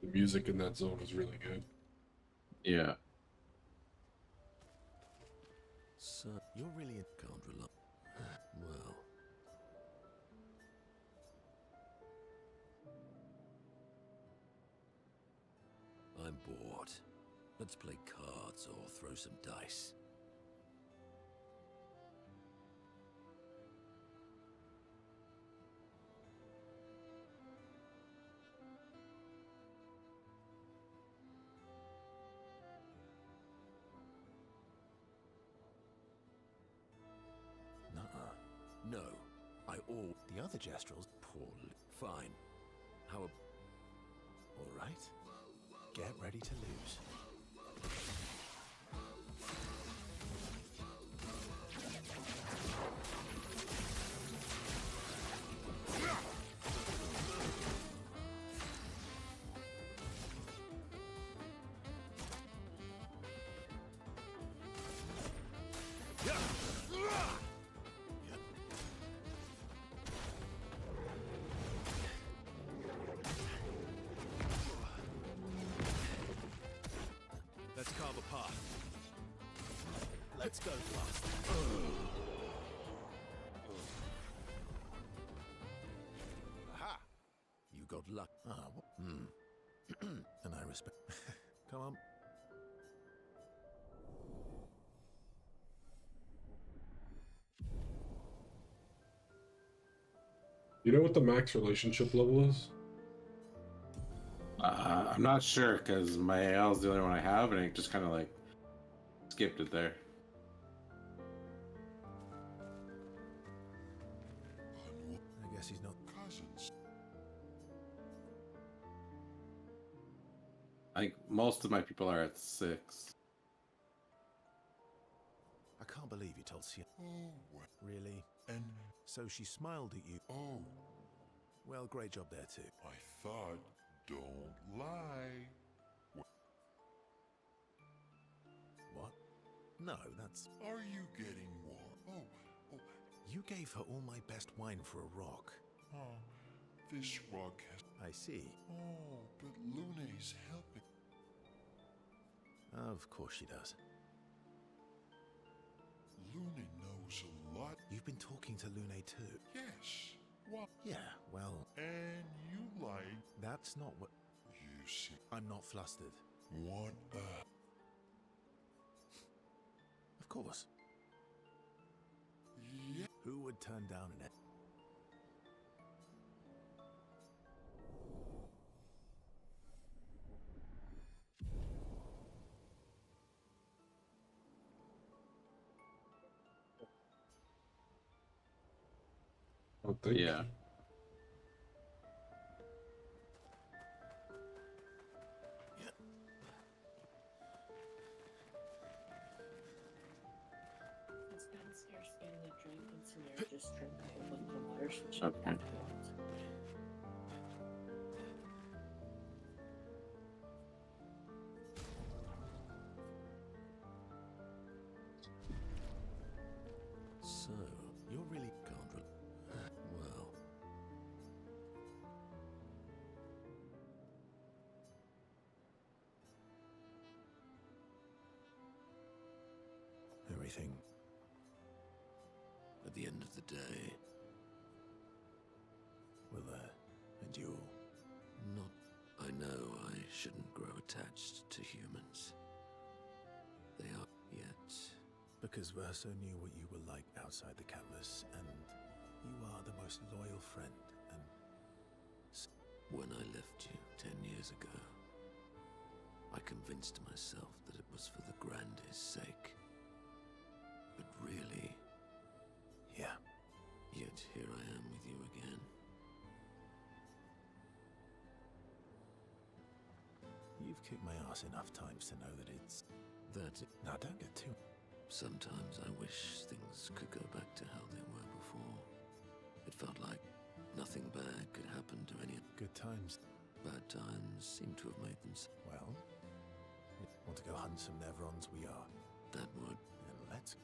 The music in that zone is really good. Yeah. So, you're really a can't rely. Well. I'm bored. Let's play cards or throw some dice. Nuh-uh. No, I all. The other Jestrels. Poorly. Fine. How about. All right. Get ready to lose. Let's carve a path. Let's go fast. Aha! You got luck. Ah, and I respect. Come on. You know what the max relationship level is? I'm not sure because my L is the only one I have, and it just kind of like skipped it there. I guess he's not. Cousins. I think most of my people are at 6. I can't believe you told Sia. Oh, well. Really? And. So she smiled at you. Oh. Well, great job there too. I thought. Don't lie. What? No, that's. Are you getting warm? Oh. You gave her all my best wine for a rock. Oh. This rock has. I see. Oh, but Lune's helping. Of course she does. Lune knows a lot. You've been talking to Lune too. Yes. What? Yeah, well. And you like. That's not what. You see. I'm not flustered. What Of course. Yeah. Who would turn down an. I think. Yeah. Since downstairs getting a drink and Samir just drank a whole bunch of water, so she Okay. afterwards. So, you're really can't. Well. Everything. At the end of the day, Will endure. not. I know I shouldn't grow attached to humans. They are yet. Because Verso knew what you were like outside the canvas, and you are the most loyal friend, and... When I left you 10 years ago, I convinced myself that it was for the grandest sake. But really... Yeah. Yet here I am with you again. You've kicked my ass enough times to know that it's... Now, don't get too... Sometimes I wish things could go back to how they were before. It felt like nothing bad could happen to any... Good times. Bad times seem to have made them... Well, want to go hunt some Nevrons? We are. That would. Then let's...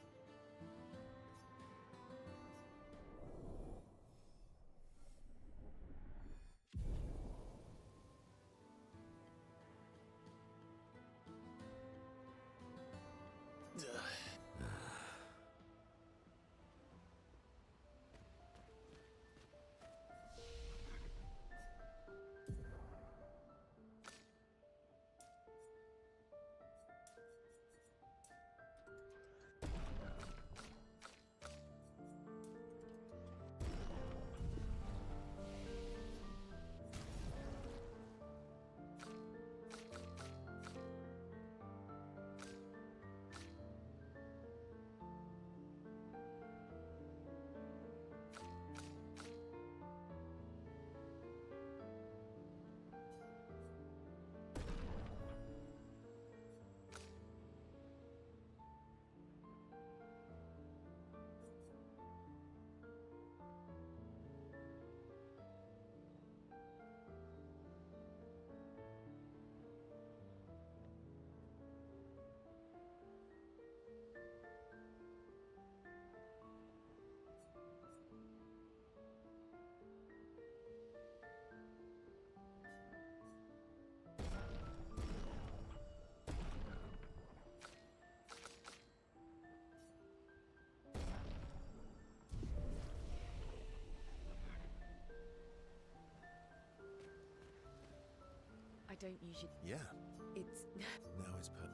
I don't usually... Yeah. It's... Now is per...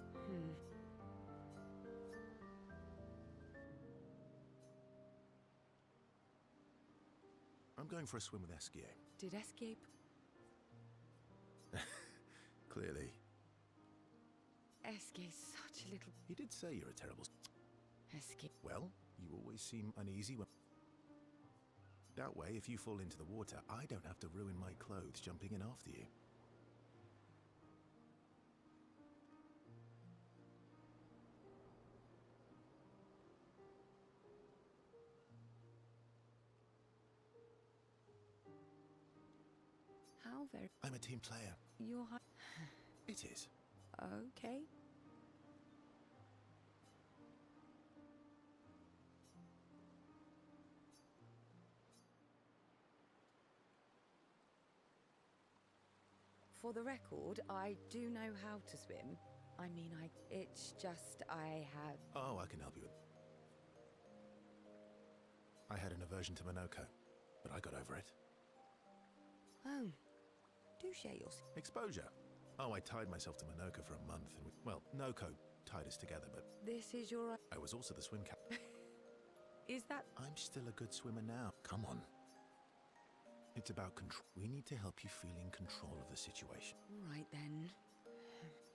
I'm going for a swim with Esquier. Did Escape... Clearly. Escape's such a little... He did say you're a terrible... Escape... Well, you always seem uneasy when... That way, if you fall into the water, I don't have to ruin my clothes jumping in after you. How very... I'm a team player. You're... It is. Okay. For the record, I do know how to swim. I mean, it's just I have... Oh, I can help you with... I had an aversion to Minoko, but I got over it. Oh. Do share your... Exposure. Oh, I tied myself to Minoko for a month, and well, Noko tied us together, but... This is your... I was also the swim captain. Is that... I'm still a good swimmer now. Come on. It's about control. We need to help you feel in control of the situation. All right, then.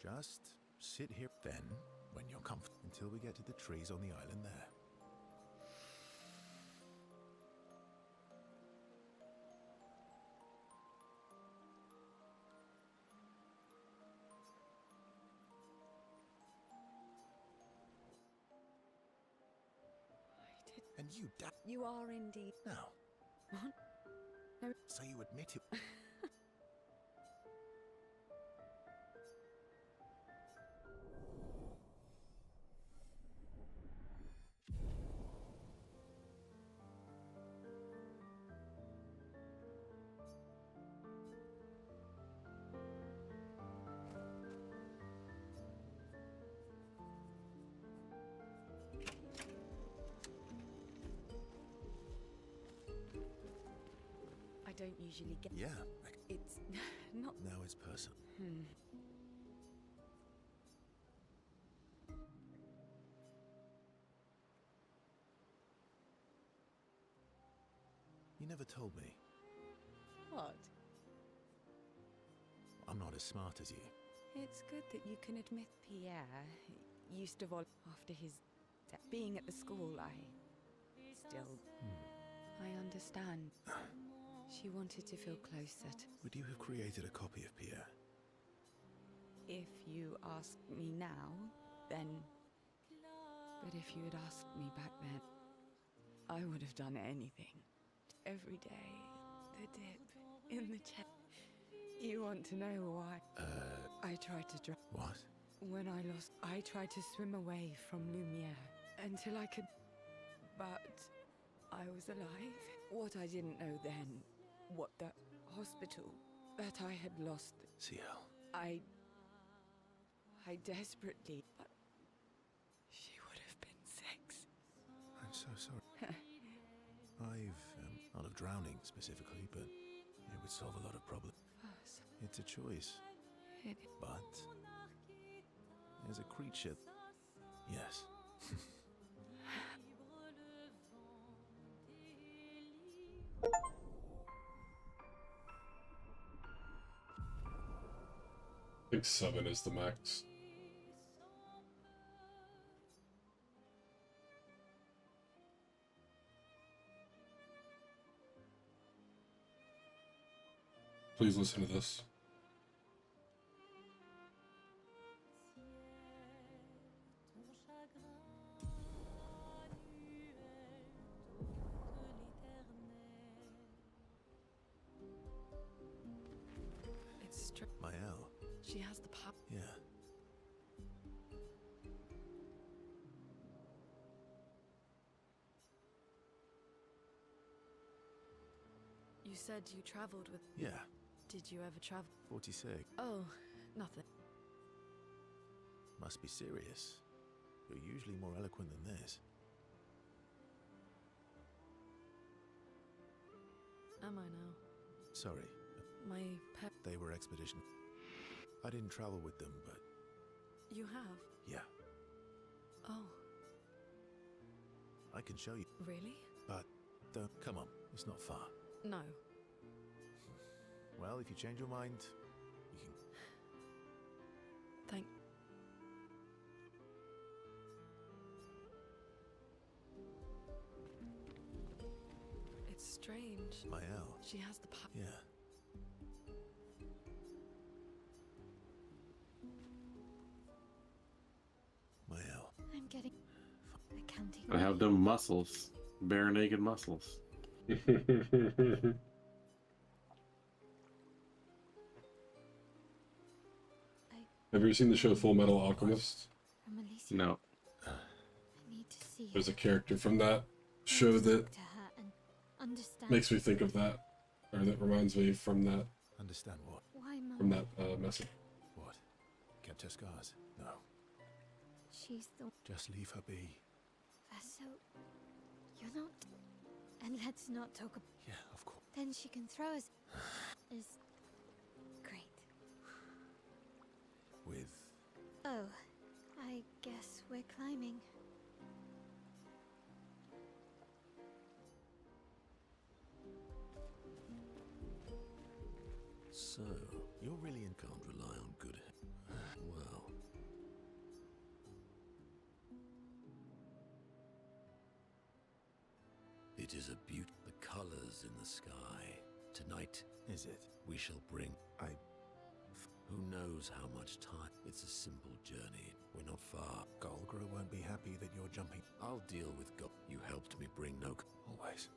Just sit here. Then, when you're comfortable, until we get to the trees on the island there. And you You are indeed. Now. What? No. So you admit it. I don't usually get... Yeah. It's not... Now it's personal. You never told me. What? I'm not as smart as you. It's good that you can admit Pierre used to after his death. Being at the school, I still... I understand. She wanted to feel closer to... Would you have created a copy of Pierre? If you ask me now, then... But if you had asked me back then, I would have done anything. Every day, the dip in the chest. You want to know why? I tried to drown. What? When I lost, I tried to swim away from Lumiere until I could... But I was alive. What I didn't know then, what the hospital, that I had lost... CL. I desperately... But she would have been 6. I'm so sorry. Not of drowning specifically, but it would solve a lot of problems. It's a choice. But as a creature, yes. I think 7 is the max. Please listen to this. It's Mael. She has the power. Yeah. You said you traveled with... Yeah. Did you ever travel? 46. Oh, nothing. Must be serious. You're usually more eloquent than this. Am I now? Sorry. My pet... They were expedition. I didn't travel with them, but... You have? Yeah. Oh. I can show you. Really? But don't... Come on. It's not far. No. Well, if you change your mind, you can... Thank... It's strange. Mael. She has the power. Yeah. Mael. I'm getting accounting. I have them muscles. Bare naked muscles. Have you ever seen the show Full Metal Alchemist? No. I need to see There's a character from that show that to her and understand. makes me think of that, or that reminds me from that. Understand what? Why, Mum? From that message. What? Kept her scars? No. She's the... Just leave her be. So, you're not... And let's not talk about... Yeah, of course. Then she can throw us... is... great. With... Oh, I guess we're climbing. So, you're really and can't rely on good... Well... It is a beaut. The colors in the sky. Tonight, is it? We shall bring... Who knows how much time? It's a simple journey. We're not far. Golgra won't be happy that you're jumping. I'll deal with Gol. You helped me bring no... Always.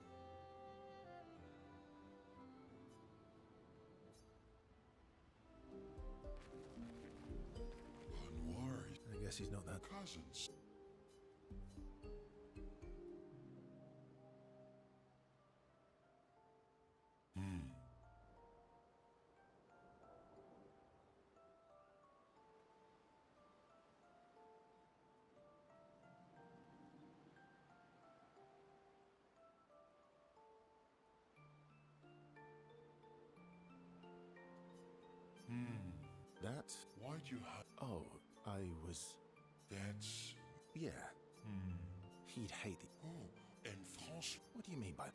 Unworried. I guess he's not that... Cousins. That? Why'd you have... Oh, I was... That's... Yeah. He'd hate it. Oh, and France... What do you mean by...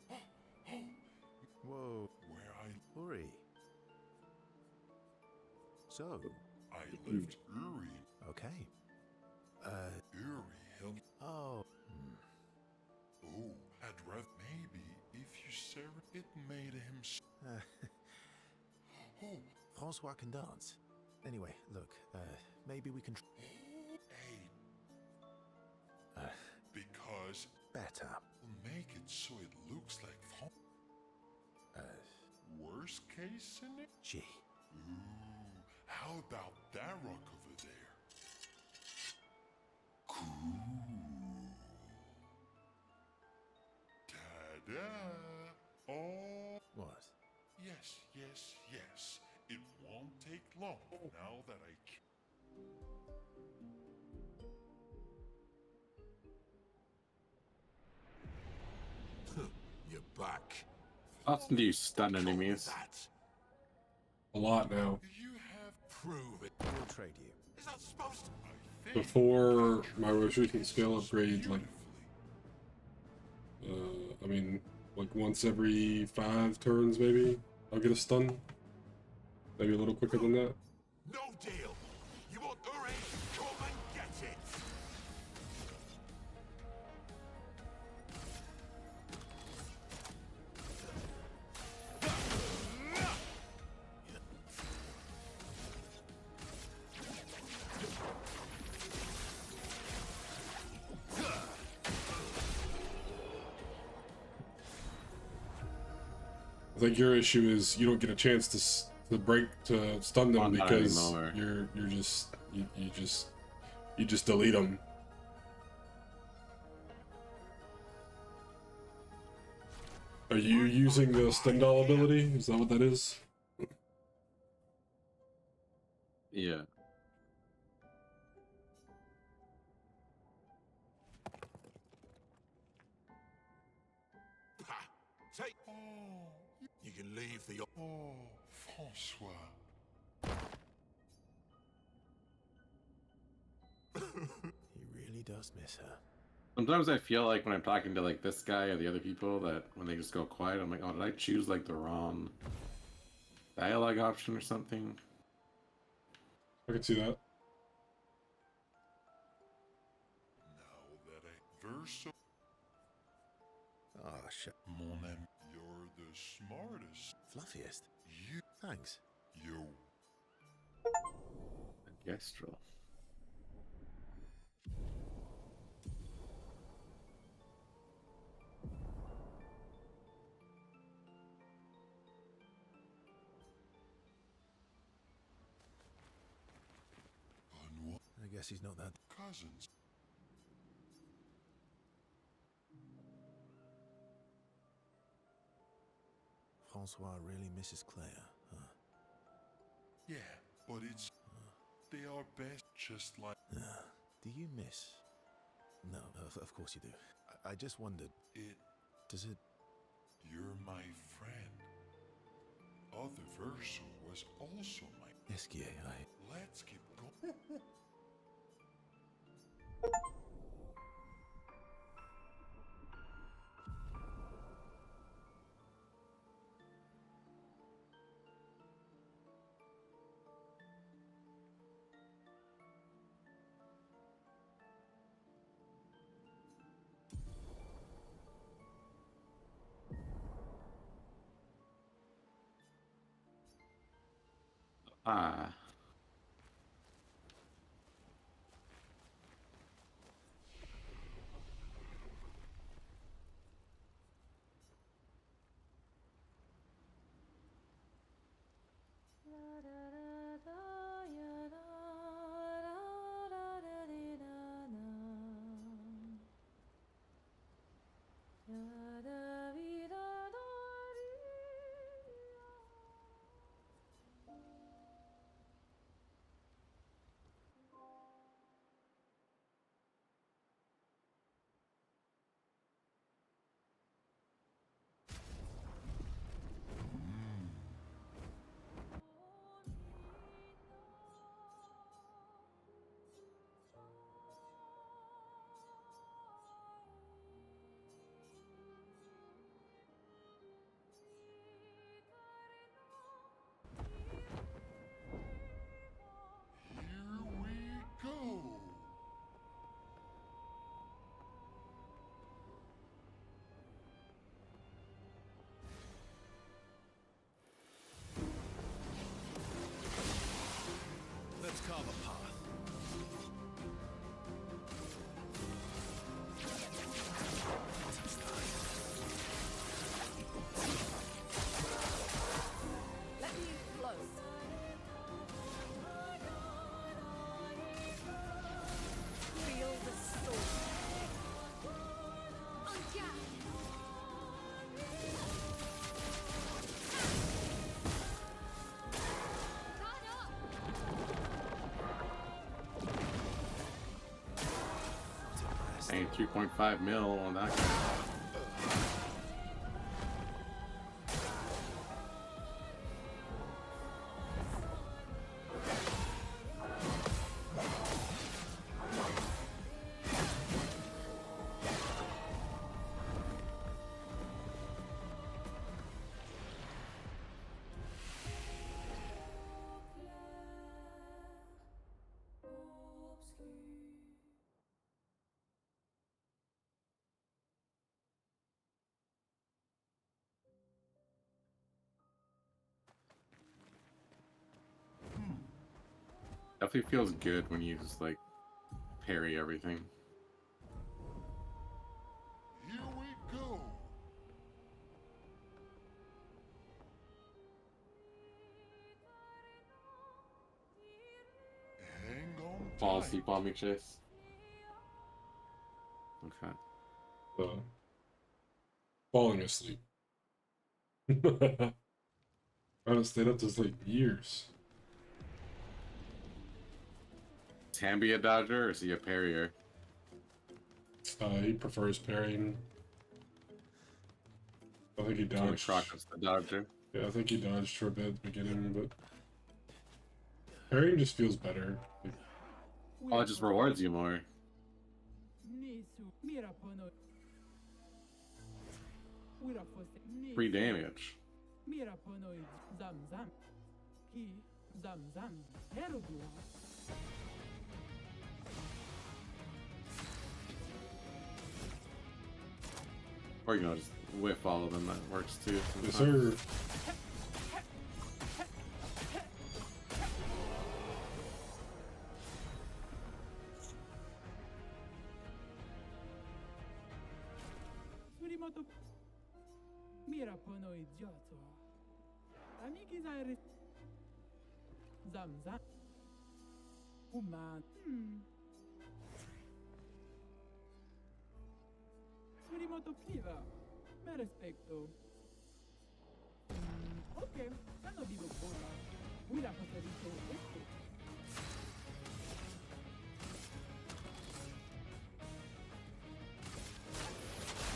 Whoa. Where I... Uri. So, I left Uri. Okay. Uri helped. Oh. Oh, I'd rather maybe if you said it made him. Oh, Francois can dance. Anyway, look, maybe we can. Hey. Because better. We'll make it so it looks like fun. Worst case scenario? Gee. Ooh, how about that rock over there? Cool. Ta-da! Oh. What? Yes, yes, yes. It won't take long now that I can. You're back. How often do you stun enemies? A lot now. You have prove it. We'll trade you. Is that supposed to? Before my most recent skill upgrade, like, I mean, like once every 5 turns maybe, I'll get a stun. Maybe a little quicker than that. No deal. You want Uri? Come and get it. I think your issue is you don't get a chance to stun them Not because anymore. you just delete them. Are you using the Stendhal ability? Is that what that is? Yeah. Take. You can leave the. Oh, Francois. He really does miss her. Sometimes I feel like when I'm talking to like this guy or the other people that when they just go quiet, I'm like, oh, did I choose like the wrong dialogue option or something? I can see that. Now that I verso. Oh, shit. Mon ami, you're the smartest. Fluffiest. You. Thanks. Yo. Gestrel. I guess he's not that. Cousins. Francois really misses Claire, huh? Yeah, but it's. They are best just like. Do you miss? No, of course you do. I just wondered. It. Does it? You're my friend. Other Verso was also my. Esquier, Let's keep going. Ah. carve a path. Let me flow. Feel the sword. On guard. Guard up. Paying 2.5 mil on that guy. Definitely feels good when you just like parry everything. Here we go. Hang on. Fall tight. asleep on me, Chase. Okay. Falling asleep. I haven't stayed up this like years. Can be a dodger or is he a parrier? He prefers parrying. I think he King dodged. Crocus the dodger. Yeah, I think he dodged for a bit at the beginning, but parrying just feels better. Like, Oh, it just rewards you more. Free damage. Or you know, just whiff all of them. That works too. yes, sometimes. sir.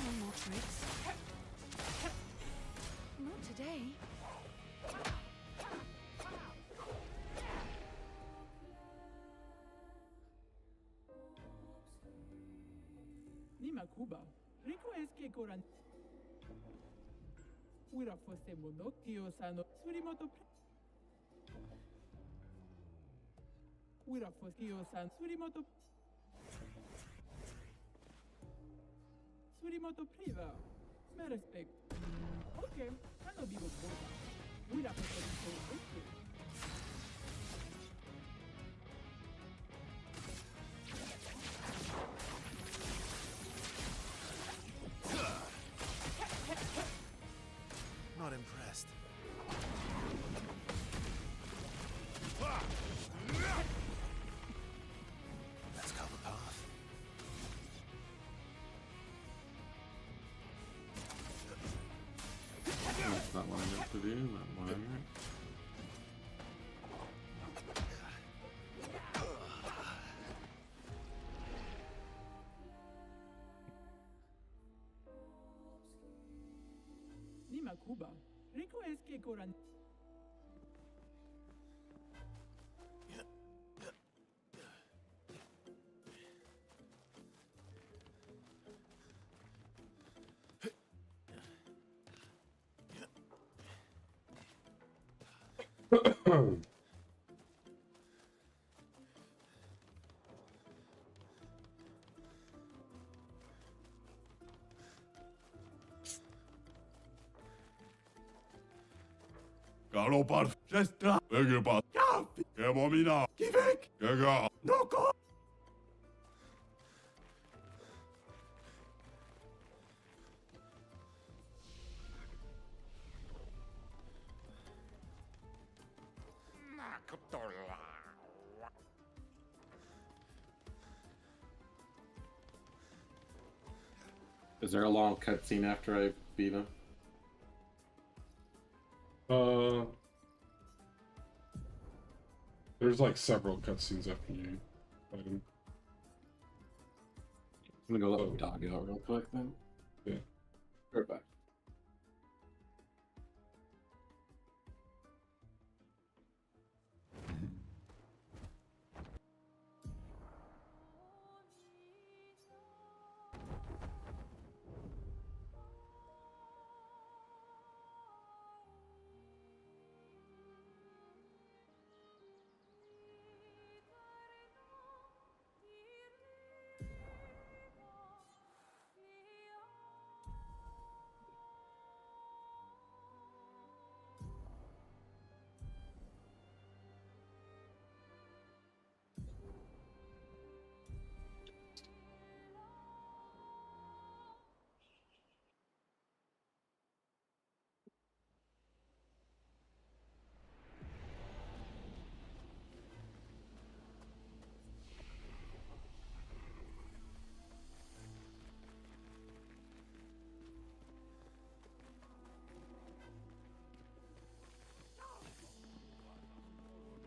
No more tricks. Not today. Not impressed. Let's carve a path. That's not what I meant to do, but whatever. Galopar, just begge 개몸이나 기백 개가 너거 Is there a long cutscene after I beat him? There's like several cutscenes after you fight him. I'm gonna go let the dog out real quick then. Yeah. Right back.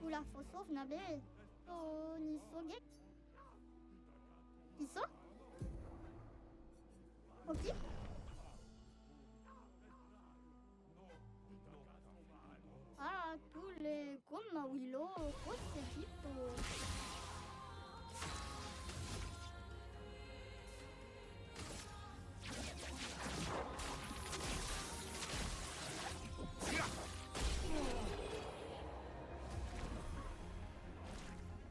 Ula fosof nabe to ni soge. Iso? Ok. Ah, tous les comme Willow, c'est tipo.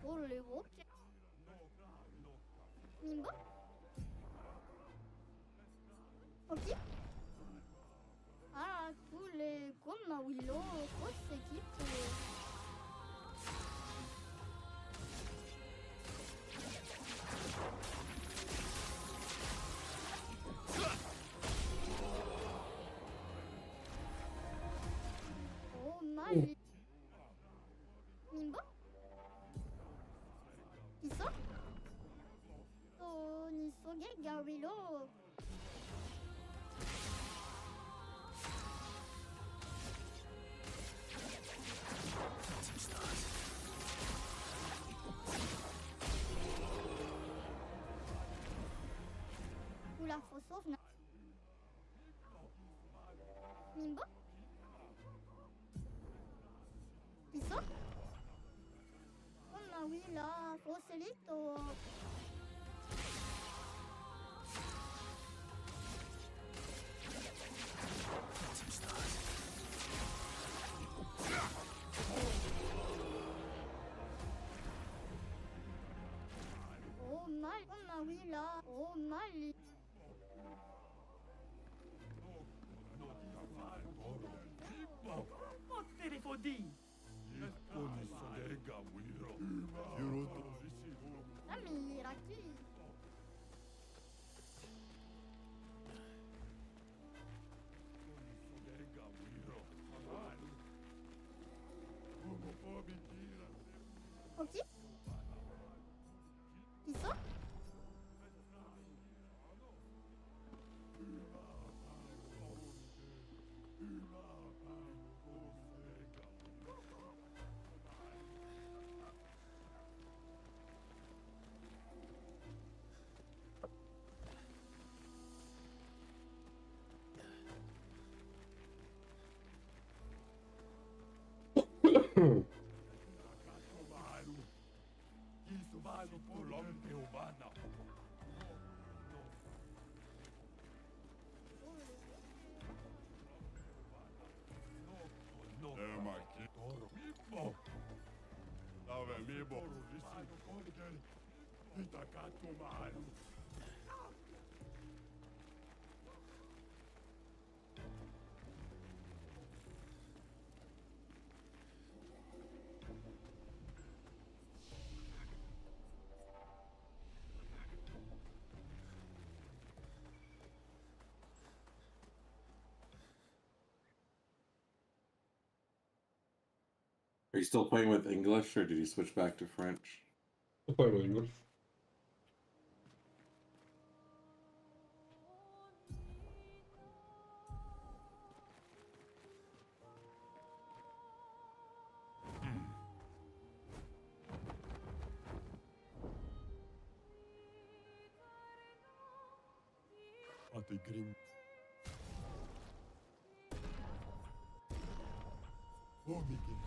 Oh les roquets. Nimbo? Ok. Ah, tous les comme Willow, c'est tipo. Oh my. Nimbo? Iso? To ni soge Garilo. Ula fosof na. Nimbo? Iso? Come Willa, foselito. Oh mal, come Willa, oh mal. Ami, Raki. Ok. Iso? Are you still playing with English, or did you switch back to French? I'll play with English. Intégré. Oh, Miguel.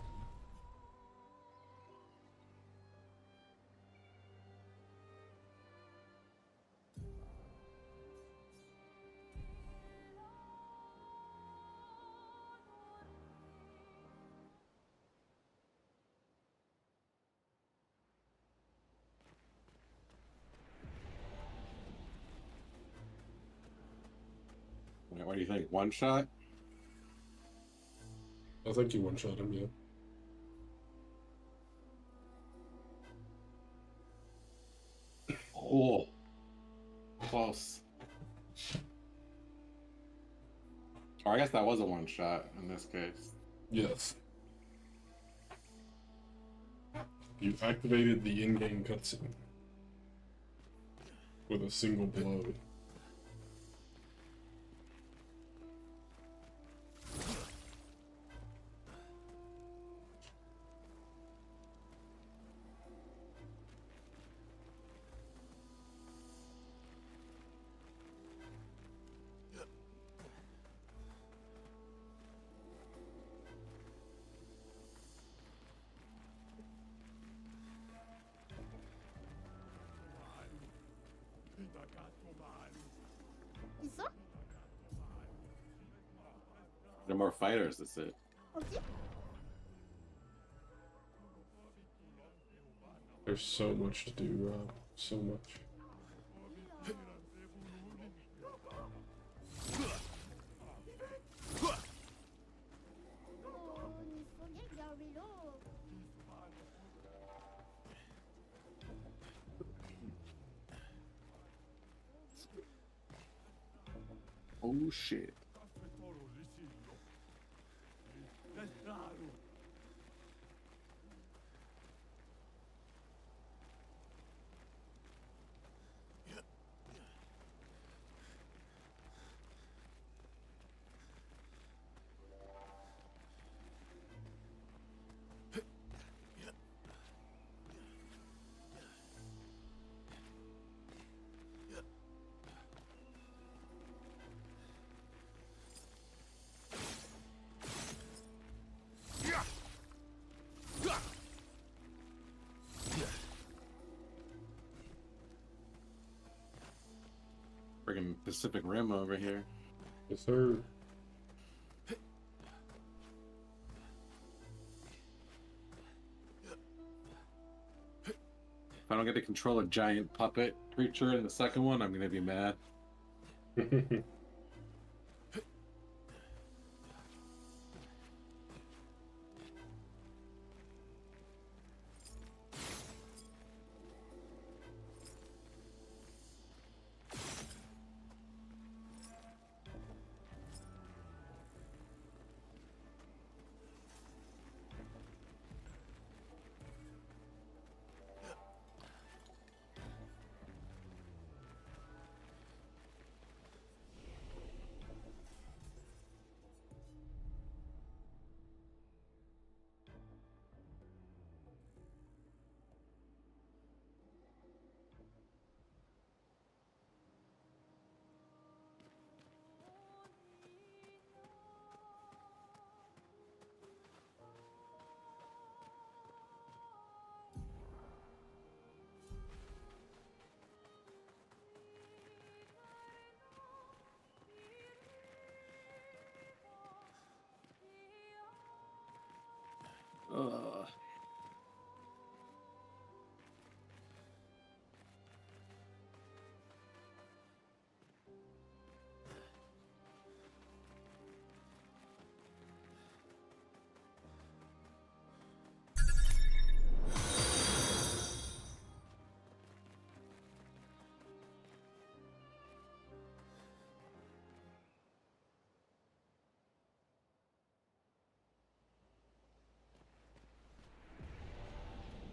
What do you think? One shot? I think you one-shot him, yeah. Oh, close. Or I guess that was a one shot in this case. Yes. You activated the in-game cutscene with a single blow. Ils sont? There are more fighters, that's it. Ok. There's so much to do, Rob. So much. Oh shit. Friggin' Pacific Rim over here. Yes, sir. If I don't get to control a giant puppet creature in the second one, I'm gonna be mad.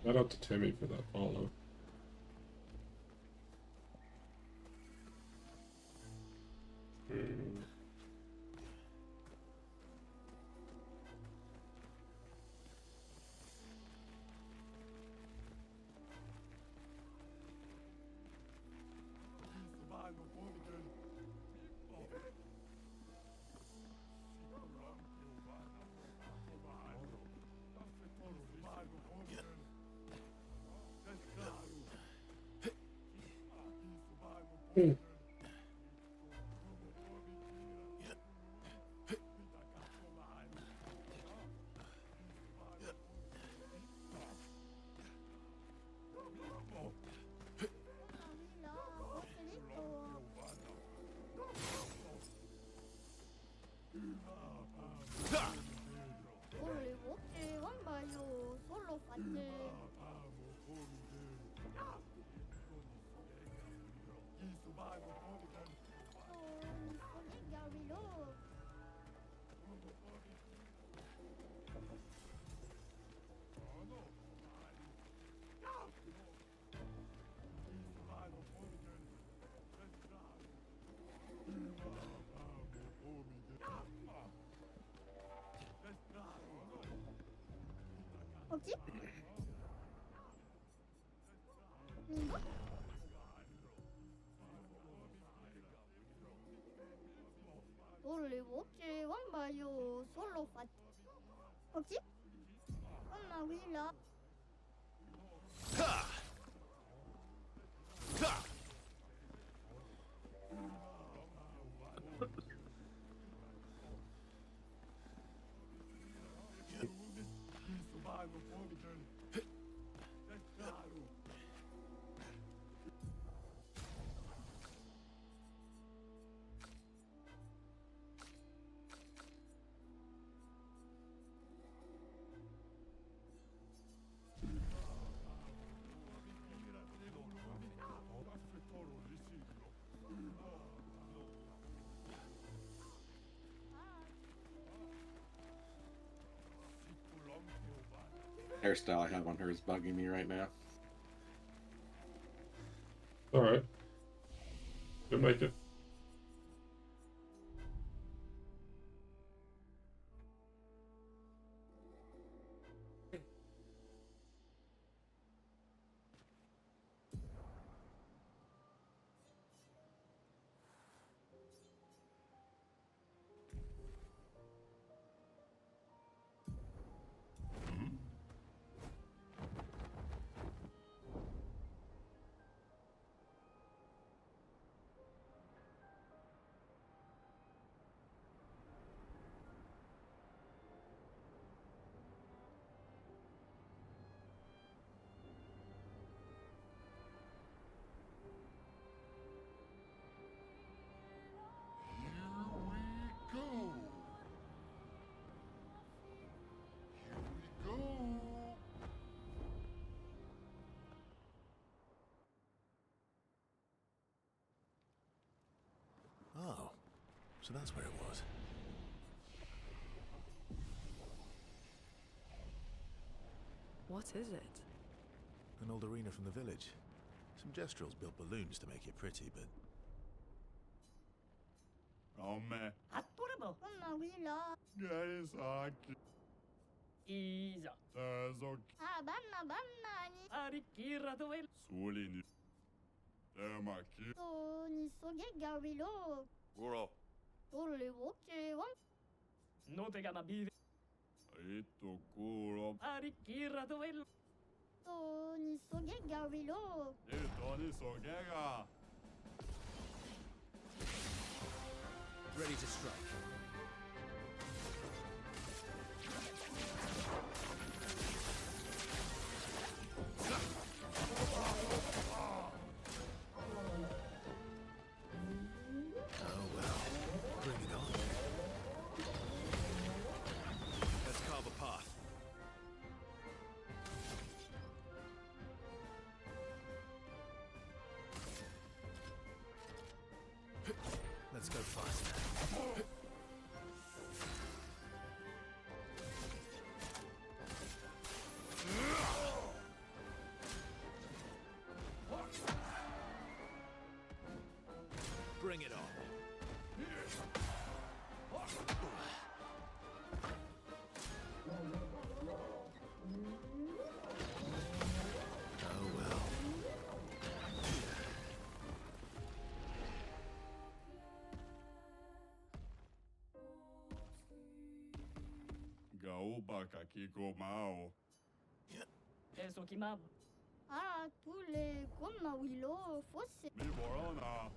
Shout out to Timmy for that follow. Ok. Mingo. Volevoce wambayo solo fat. Ok. Mamma wila. Hairstyle I have on her is bugging me right now. Alright. You'll make it. Oh, so that's where it was. What is it? An old arena from the village. Some Jestrels built balloons to make it pretty, but... Mamma wila. Isa. Ah, banna ni. Suolini. Tämäkin. Ni sogega wilo. Guro. Volevoce wam. No te gana bivi. Ittu kuulo. Arikirra tuvel. Ni sogega wilo. Nyt on iso kega. Ready to strike. Oh well, bring it on. Let's carve a path. Let's go faster. Ubaka Kiko Mao. Eso Kimab. Ah, tous les comme Willow, fosse. Mi Borona.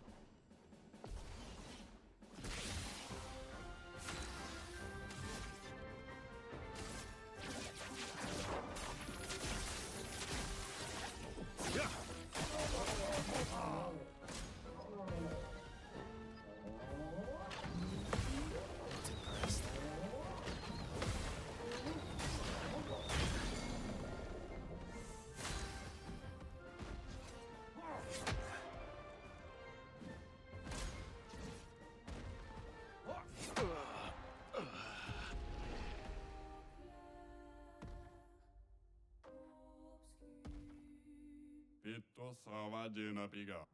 Pitto Savagina Piga.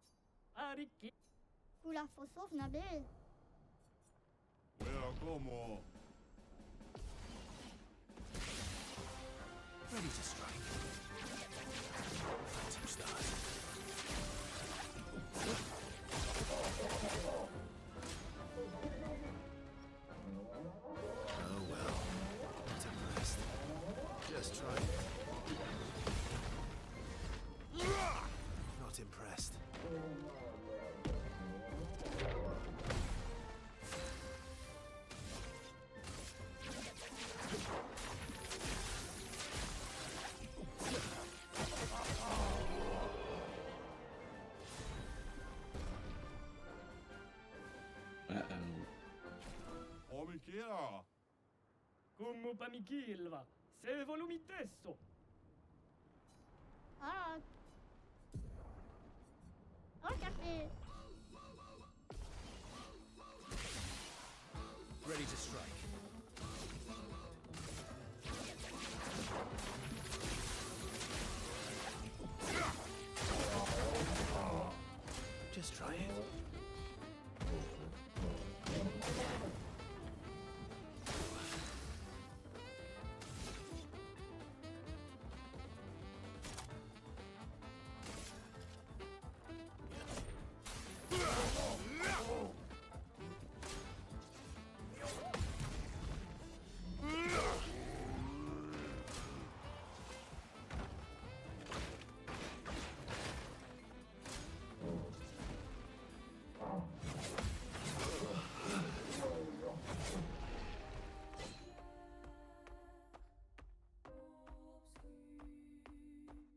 Ariki. Kula fosof nabe. Where como? Ready to strike. Phantom stars. Oh well. Not impressed. Just try it. Not impressed. Omikira. Come pamikilva. Se volumitesso. Ah. Oh, café. Ready to strike. Just try it.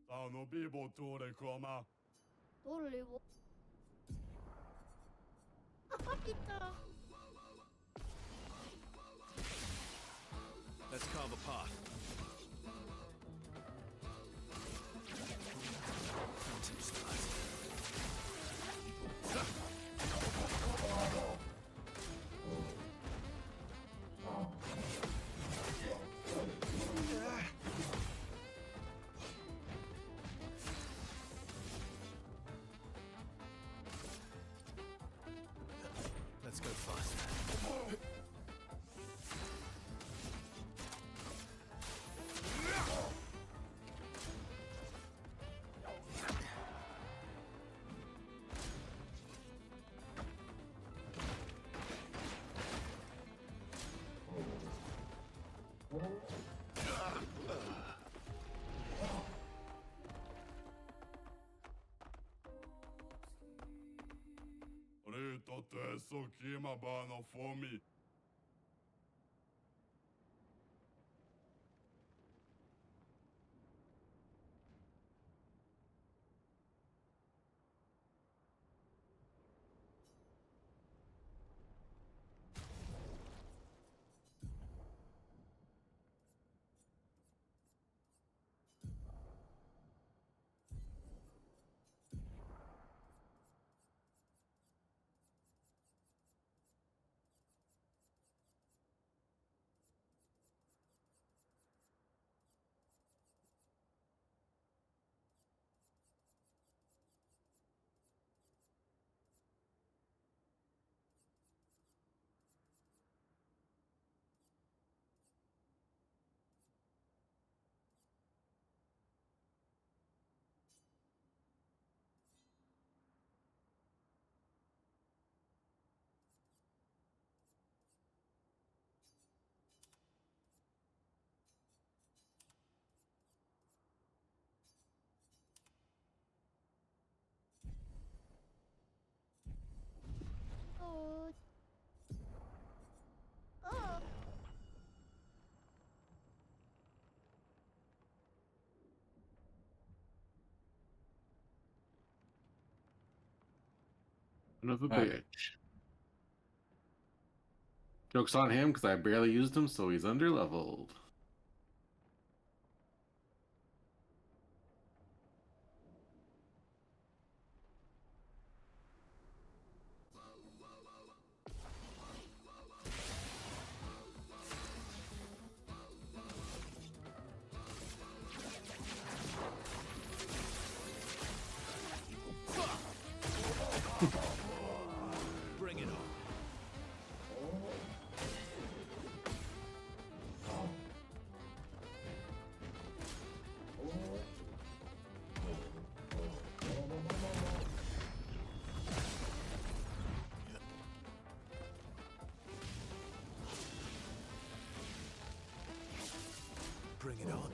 Sono bibo tore coma. Volevo. Ah, putain. Let's carve a path. Phantom stars. Let's go faster. Rito teso kima bano for me. Son of a Alright. bitch. Joke's on him because I barely used him, so he's underleveled. Bring it on. Bring it on.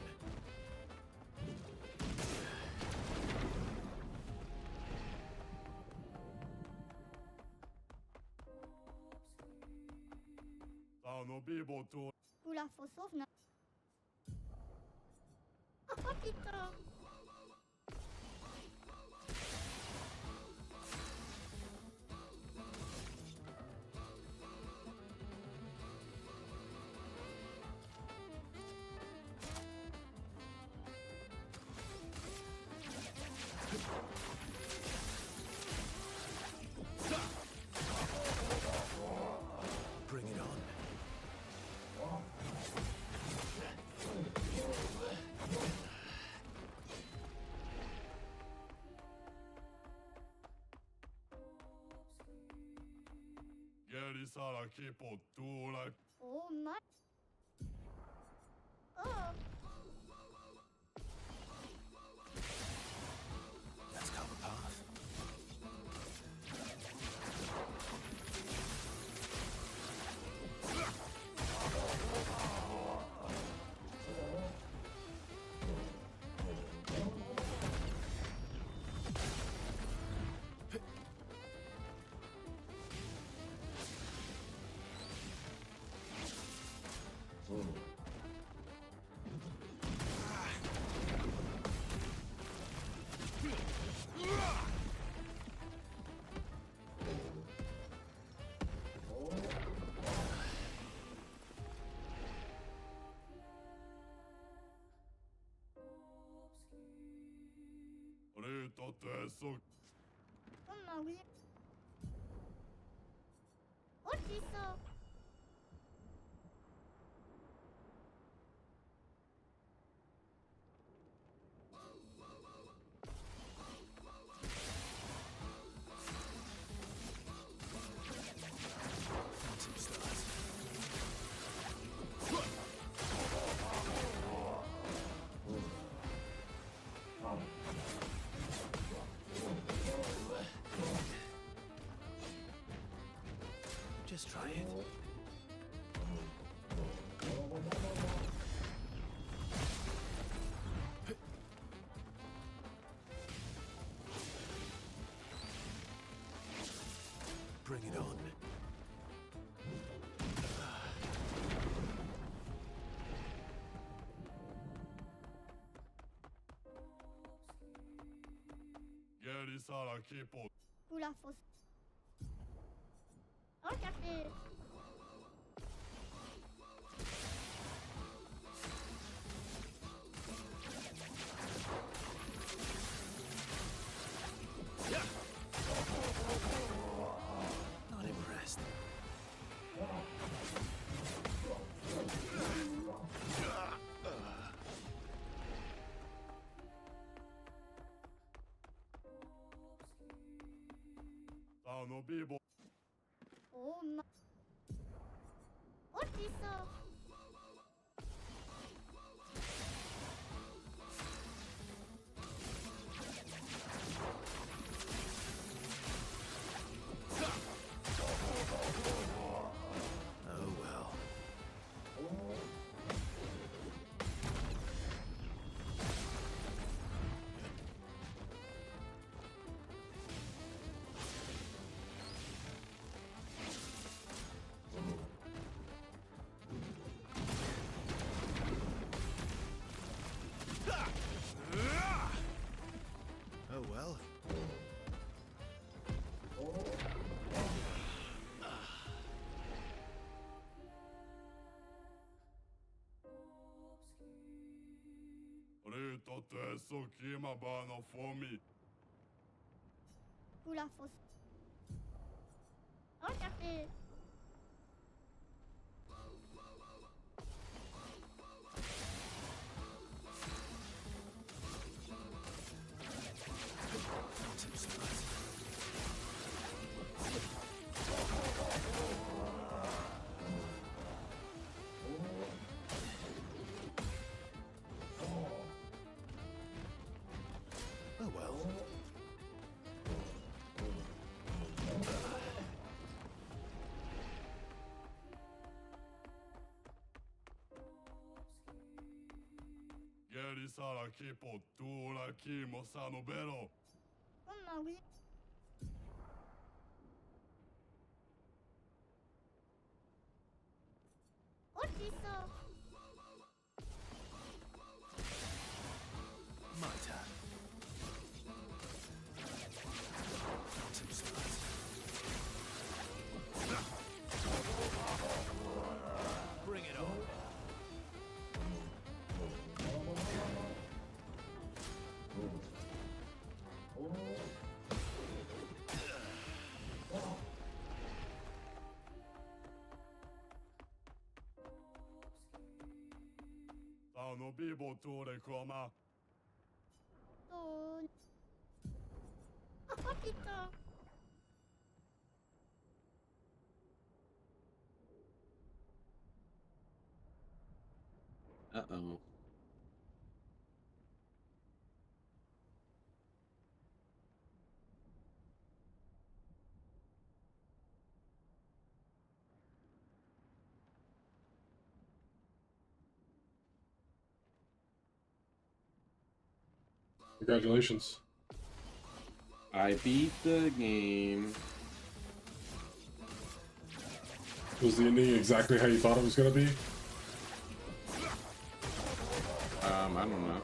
Pour la fausse sauvegarde. Oh putain. Bring it on. Oh my. Oh. Let's carve a path. Oh oui. Oh c'est ça. Phantom stars. Just try it. Bring it on. Pour la fausse. Oh café. Not impressed. Oh my. Oh c'est ça. Oh well. Oh well. Eso kima bano for me. Pour la fausse. Oh, café. Oh well. Geri sara kipo tula kimo sano bero. Comment oui? Oh, c'est ça. My turn. Bring it on. Sano bibo tule koma. Oh. Oh, putain. Uh-oh. Congratulations. I beat the game. Was the ending exactly how you thought it was gonna be? I don't know.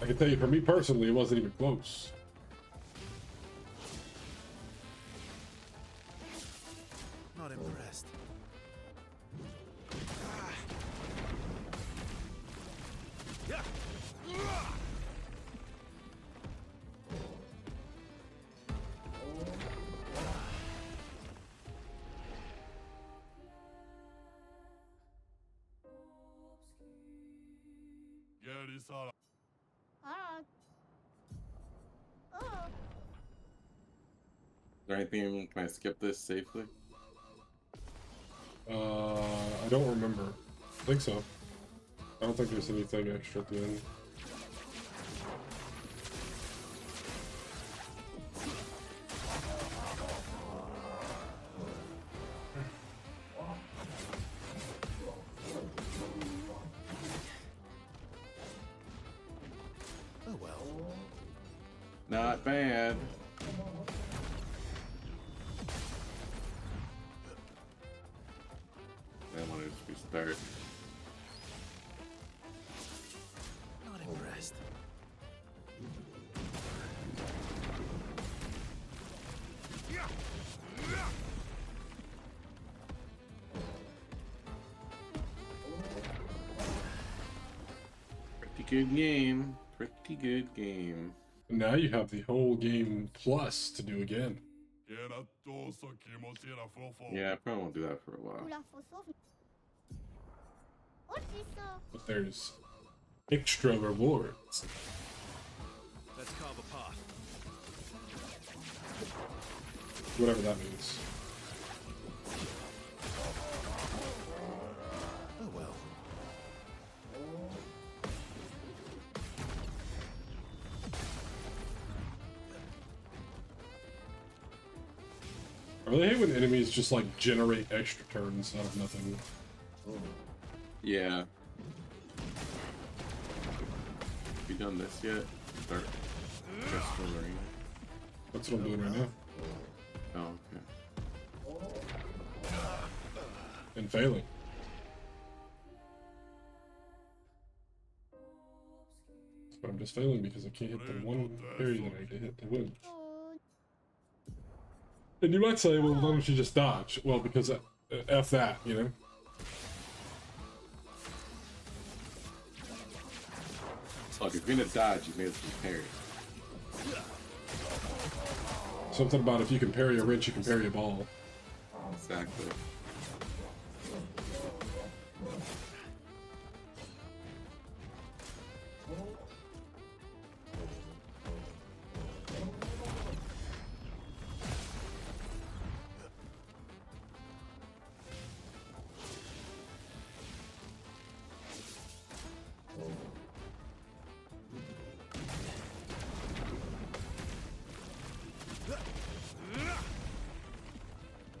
I can tell you, for me personally, it wasn't even close. Not impressed. Geri sara. Ah. Oh. Is there anything, can I skip this safely? I don't remember. I think so. I don't think there's anything extra at the end. Oh well. Not bad. I want to just restart. Not impressed. Pretty good game. Pretty good game. And now you have the whole game plus to do again. Gera toso kimochi ra fofo. Yeah, I probably won't do that for a while. Pour la fausse. Oh, c'est ça. But there's extra rewards. Let's carve a path. Whatever that means. Oh well. I really hate when enemies just like generate extra turns out of nothing. Yeah. Have you done this yet? Start restoring. That's what I'm doing right now. Oh, okay. And failing. But I'm just failing because I can't hit the one parry that I need to hit to win. And you might say, well, why don't you just dodge? Well, because F that, you know? Look, if you're gonna dodge, you may as well parry. Something about if you can parry a wrench, you can parry a ball. Exactly.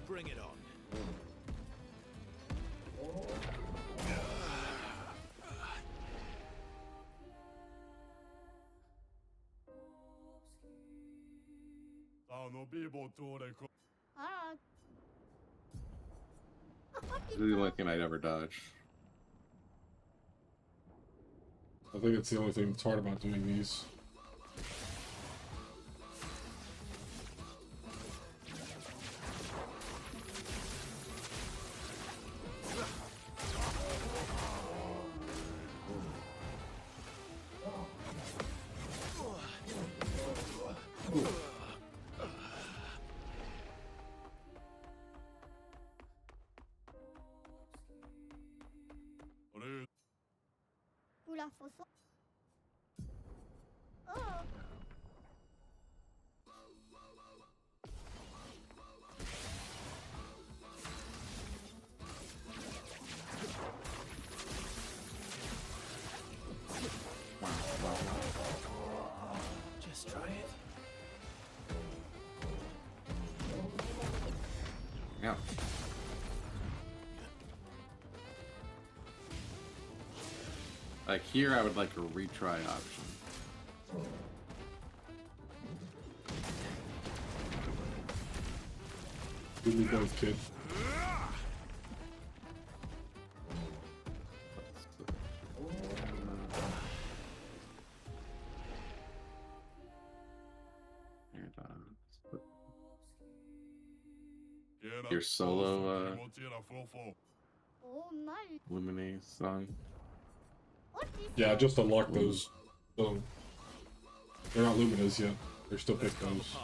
Bring it on. This is the only thing I'd ever dodge. I think it's the only thing that's hard about doing these. Oula, faut ça. Oh. Just try it. Yeah. Like here, I would like a retry option. Do me both, kid. Your solo Oh my. Lumine song. Yeah, just unlock those. They're not Luminas yet. They're still pick those.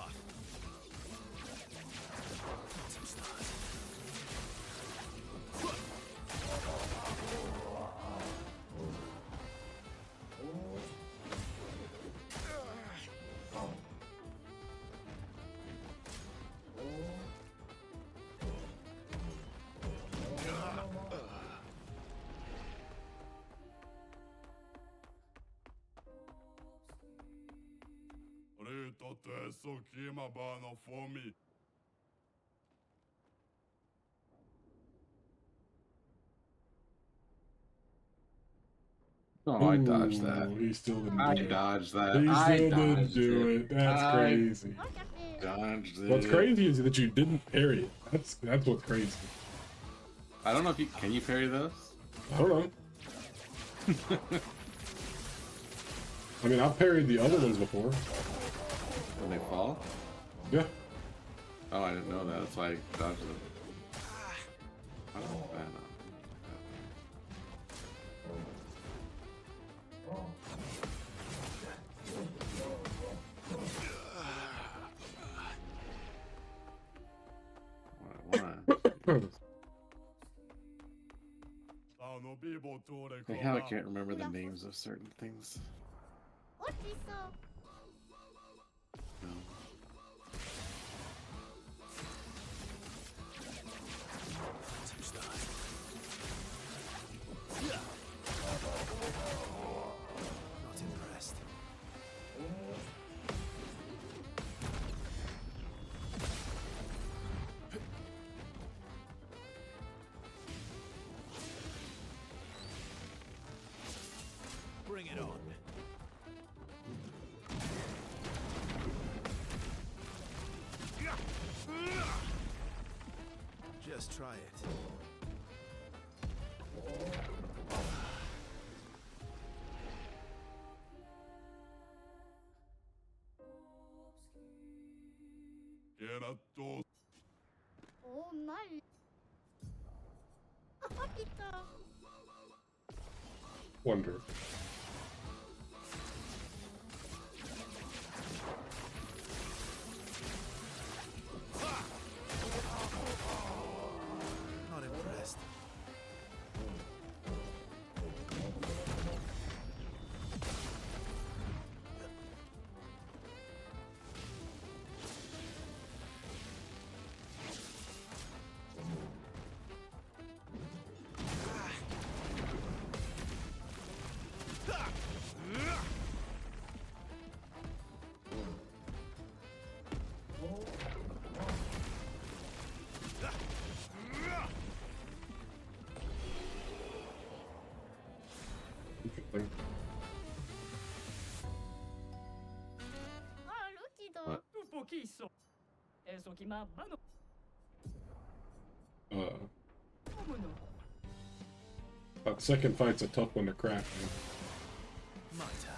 Oh, I dodged that. Ooh, he still didn't I do it. dodged that. He I still didn't dodged do it. That's crazy. Dodged it. What's crazy is that you didn't parry it. That's what's crazy. I don't know if you can you parry those? I don't know. I mean, I've parried the other ones before. When they fall? Yeah. Oh, I didn't know that. That's why I dodged them. I don't know that. The hell, I can't remember the names of certain things. What is so? No. Not impressed. Bring it on. Just try it. Oh mal. Ah putain. Wonder. Not impressed. Interesting. Ah, l'autre What? Tu pochissimo. Eso chi ma vano. That second fight's a tough one to crack, man. My turn.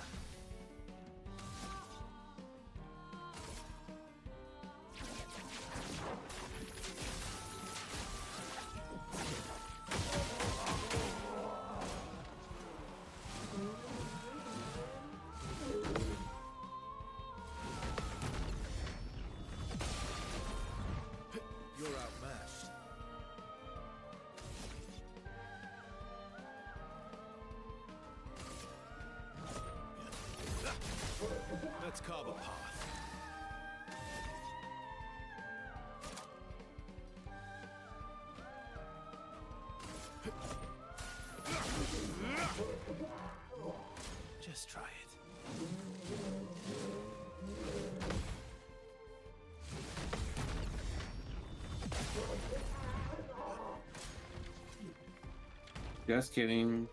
You're outmatched. Let's carve a path. Just try it. Just kidding.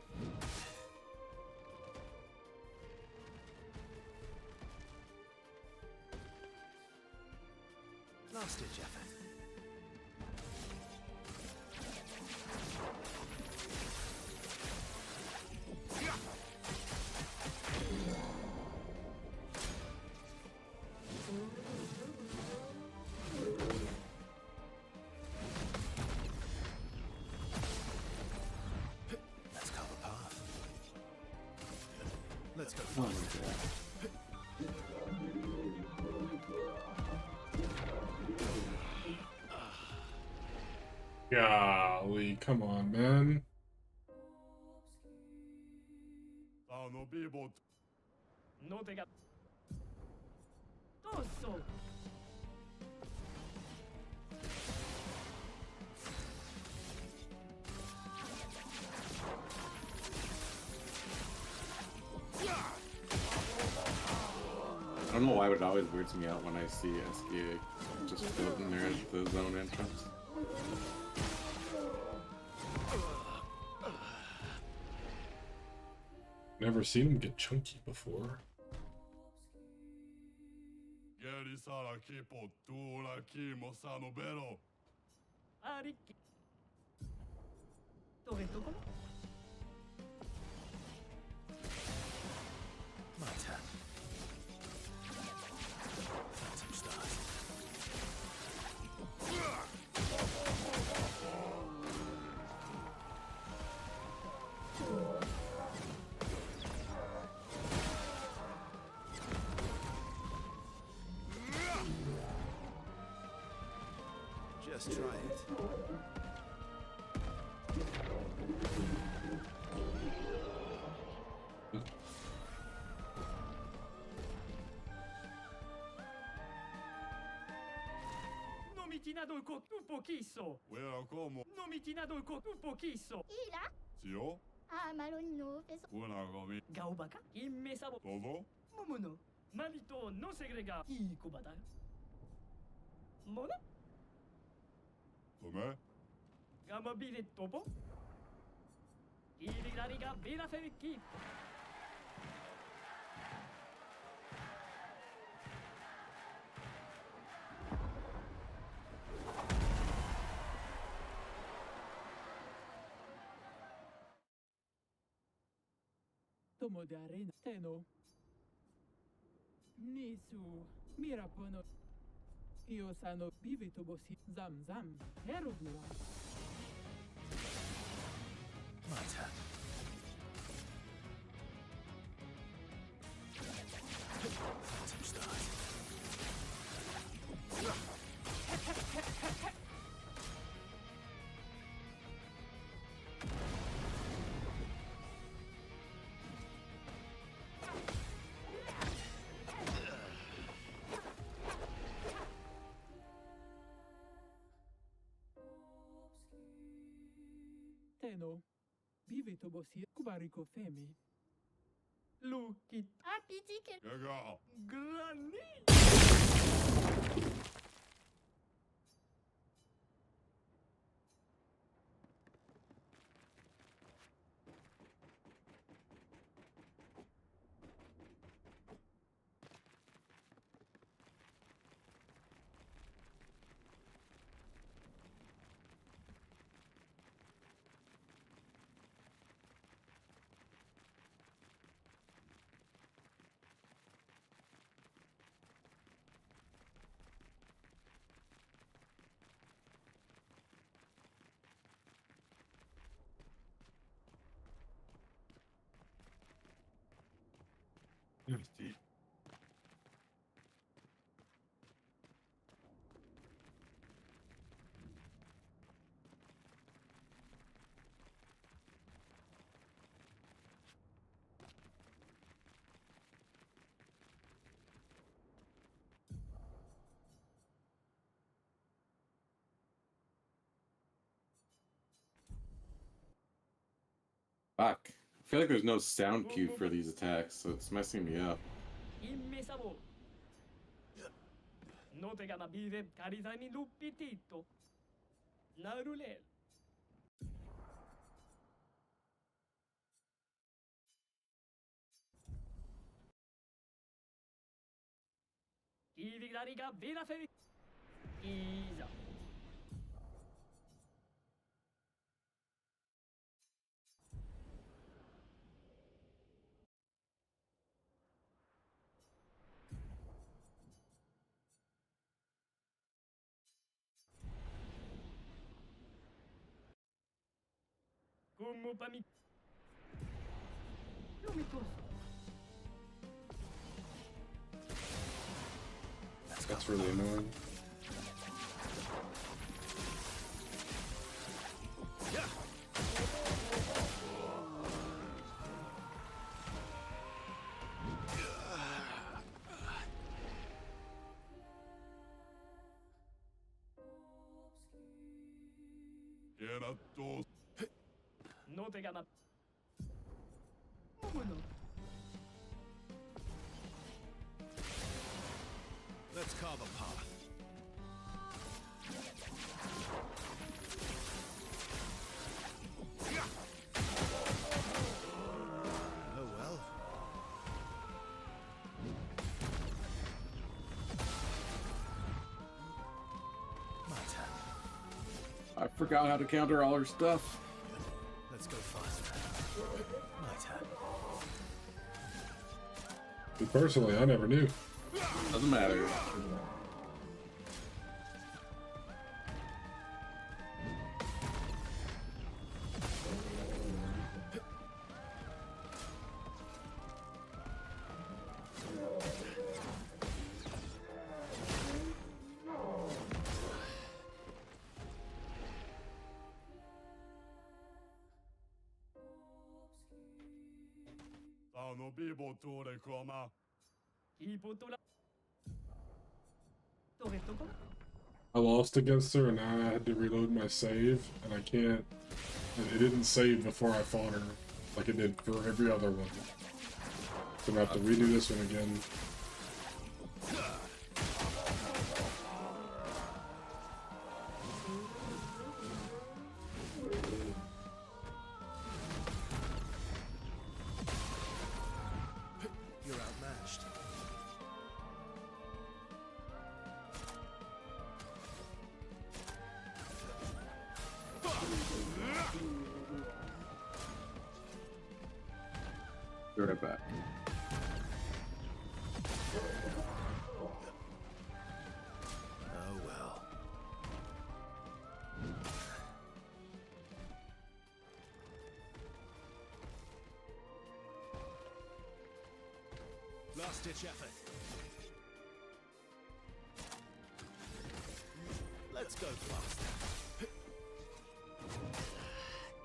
Last ditch effort. Let's carve a path. Let's go Oh my fast. God. Golly, come on, man. No te ga. Tosso. I don't know why, but it always weirds me out when I see SKA just floating there at the zone entrance. Never seen him get chunky before. Ariki. Dove tocco? My turn. Phantom start. Just try it. No mi tinado il co tu pochisso. No mi tinado il co tu pochisso. Il a Ah, Malonino, fais ça. Gaubaka. Immesabo. Momono. Malito no segrega. I kubata. Mono. Gamabile topo. Iligrariga vira feriki. Tomo de arena. Teno. Nisu. Mira pono. Io sano bivito bosi zam zam. Erudura. My turn. Phantom start. Teno. Bivito bosi kubariko femi. Lukit. Apiti che Granny. Empty. Fuck. I feel like there's no sound cue for these attacks, so it's messing me up. Immesavo. Note gama bive caritami lupitito. Narulel. Iviglariga vira feri. Isa. Como pa mi. That's really annoying. Era dos. Note gama. Vámonos. Let's carve a path. Oh well. My turn. I forgot how to counter all her stuff. Let's go faster. My turn. Me personally, I never knew. Doesn't matter. Sono vivo tu reclama. I lost against her, and now I had to reload my save, and I can't. It didn't save before I fought her, like it did for every other one. So I'm gonna have to redo this one again. You're outmatched. Be right back. last-ditch effort. Let's go faster.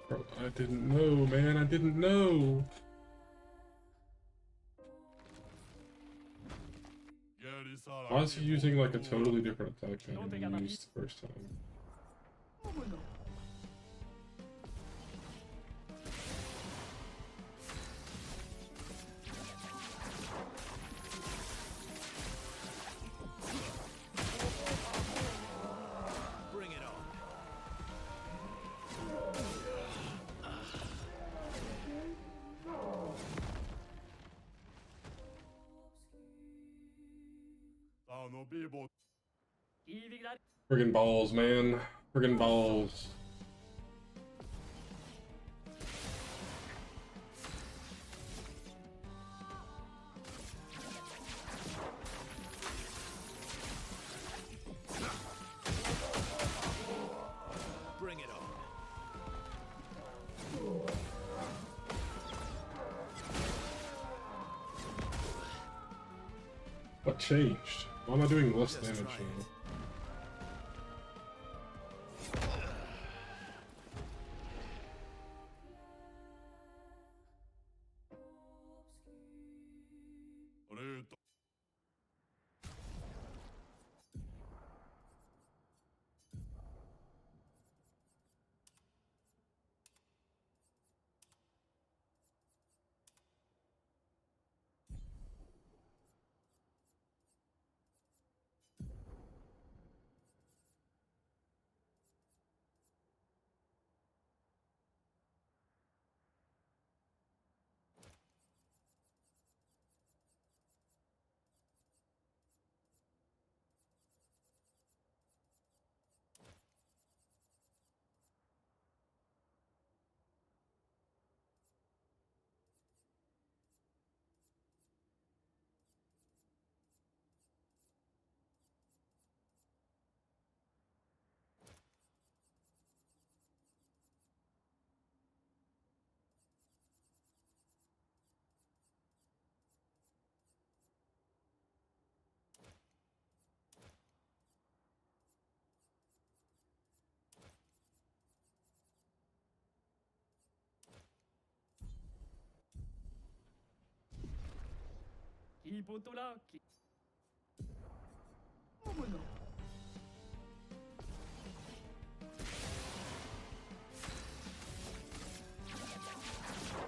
Bro, I didn't know, man. I didn't know. Why is he using like a totally different attack than he used the first time? Bring it on. Friggin' balls, man. Friggin' balls. Bring it on. What changed? Why am I doing less damage now?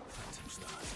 Phantom stars.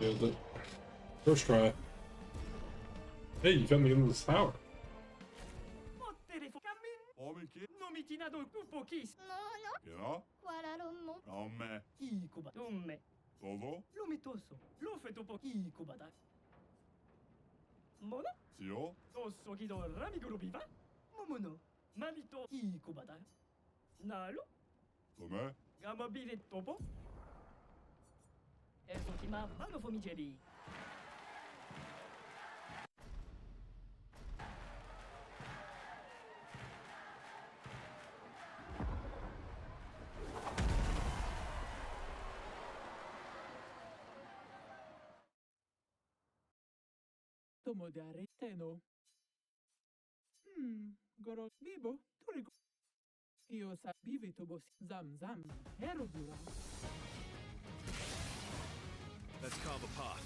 Nailed it. First try. Hey, you got me into this tower. No. Voilà le mot. Tomodare teno. Goro bibo turiko. Io sa bivi tobos zam zam. Hero dura. Let's carve a path.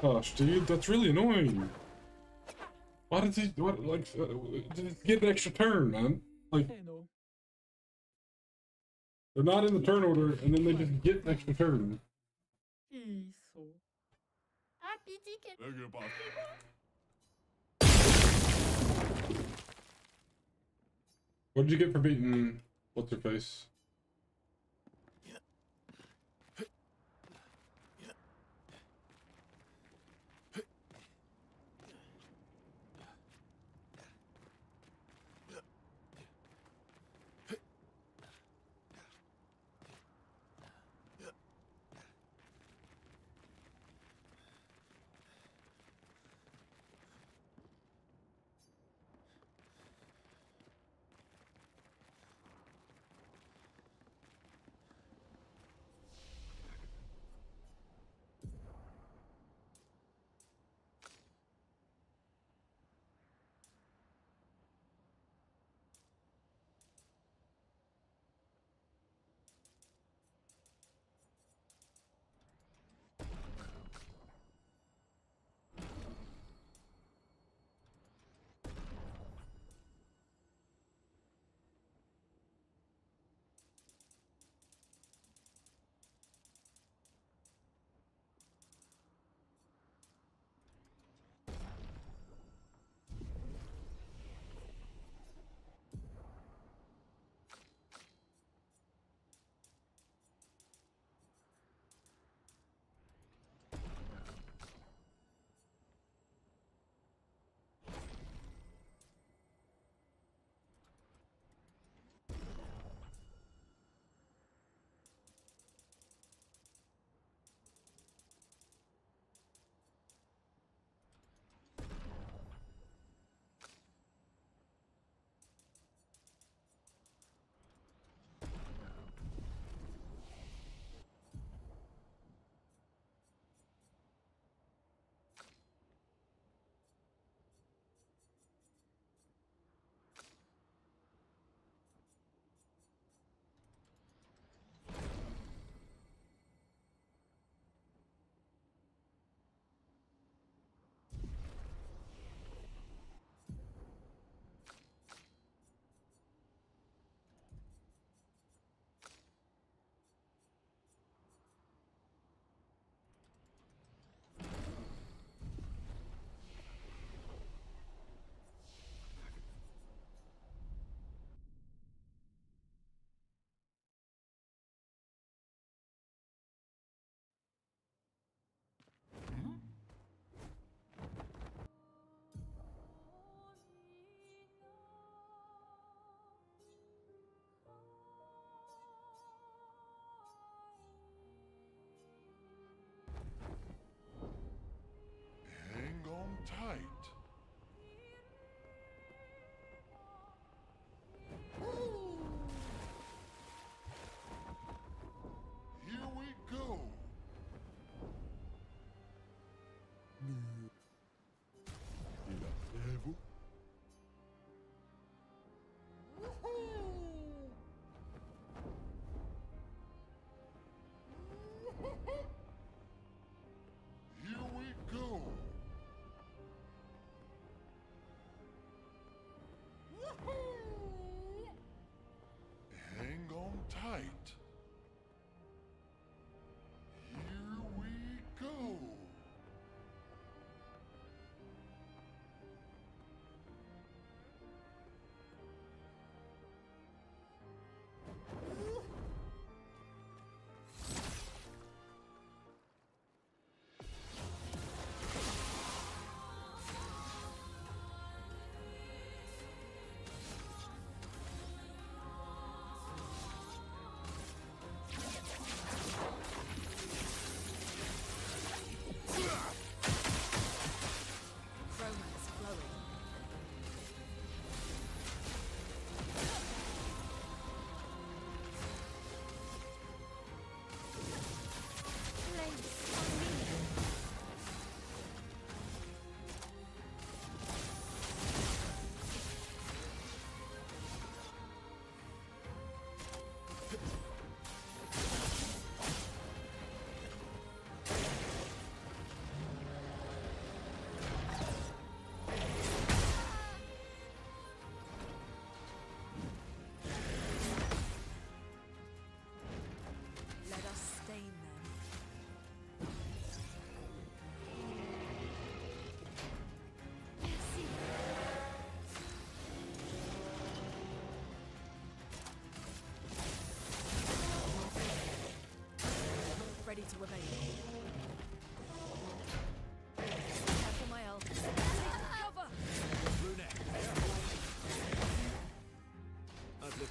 Gosh, dude, that's really annoying. Why did he, what, like, did he get an extra turn, man? Like, they're not in the turn order, and then they just get an extra turn. Isso. Ah, piti che... What did you get for beating what's her face?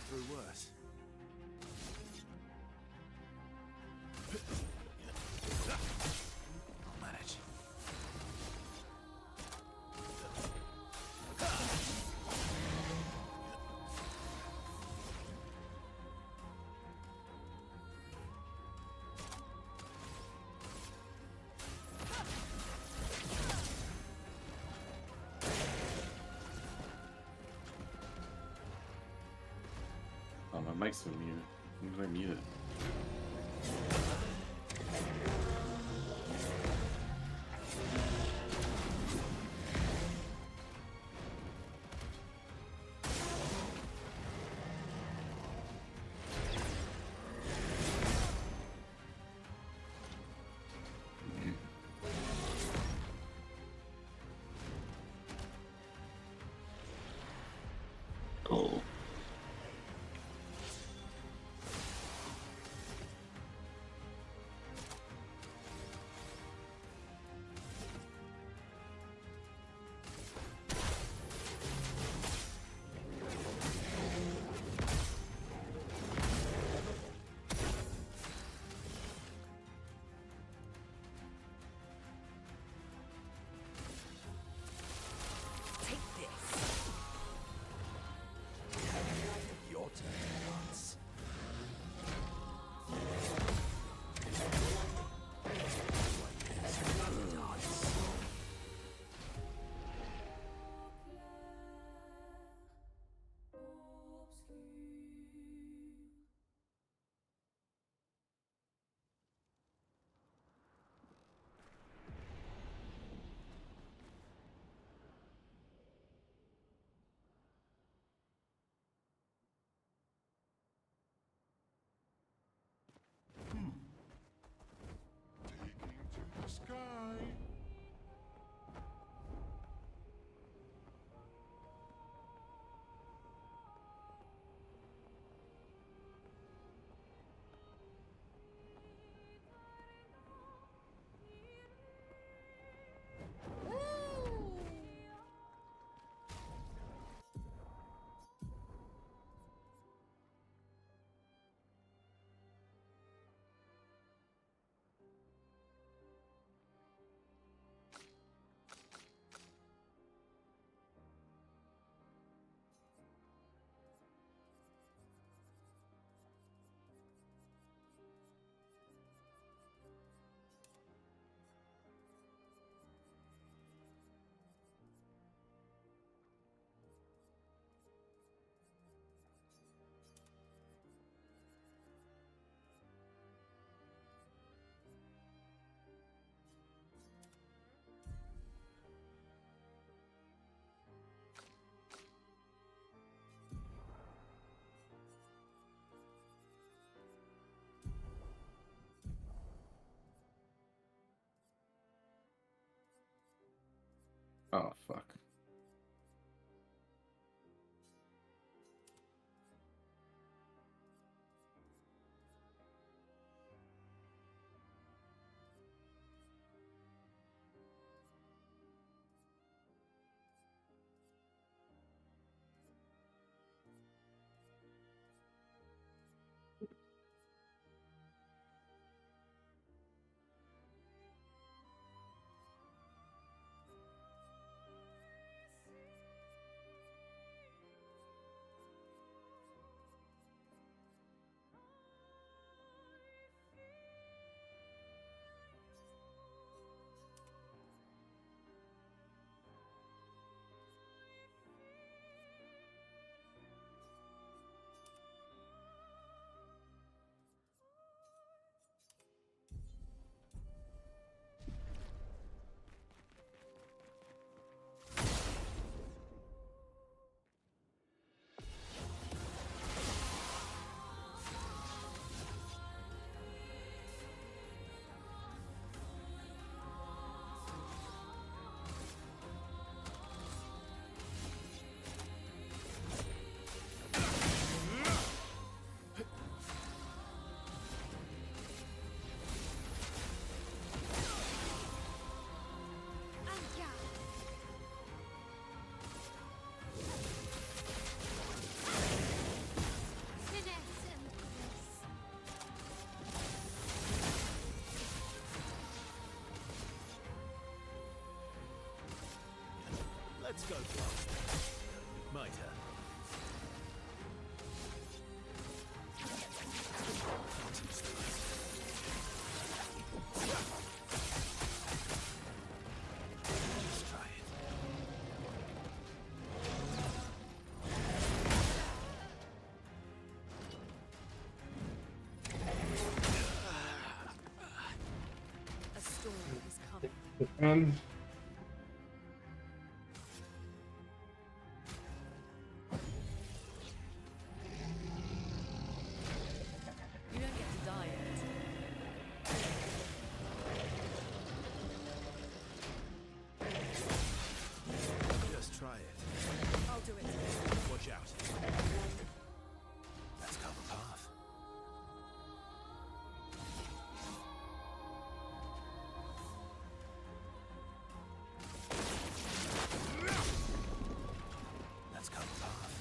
through worse. I'll manage. Oh, my mic's been muted. I'm gonna mute it. Oh. Take this. Your turn to dance. To the sky. Oh, fuck. Go fast. My turn. Let's try it. A storm is coming. You don't get to die yet. Just try it. I'll do it. Watch out. Let's cover path. Let's cover path.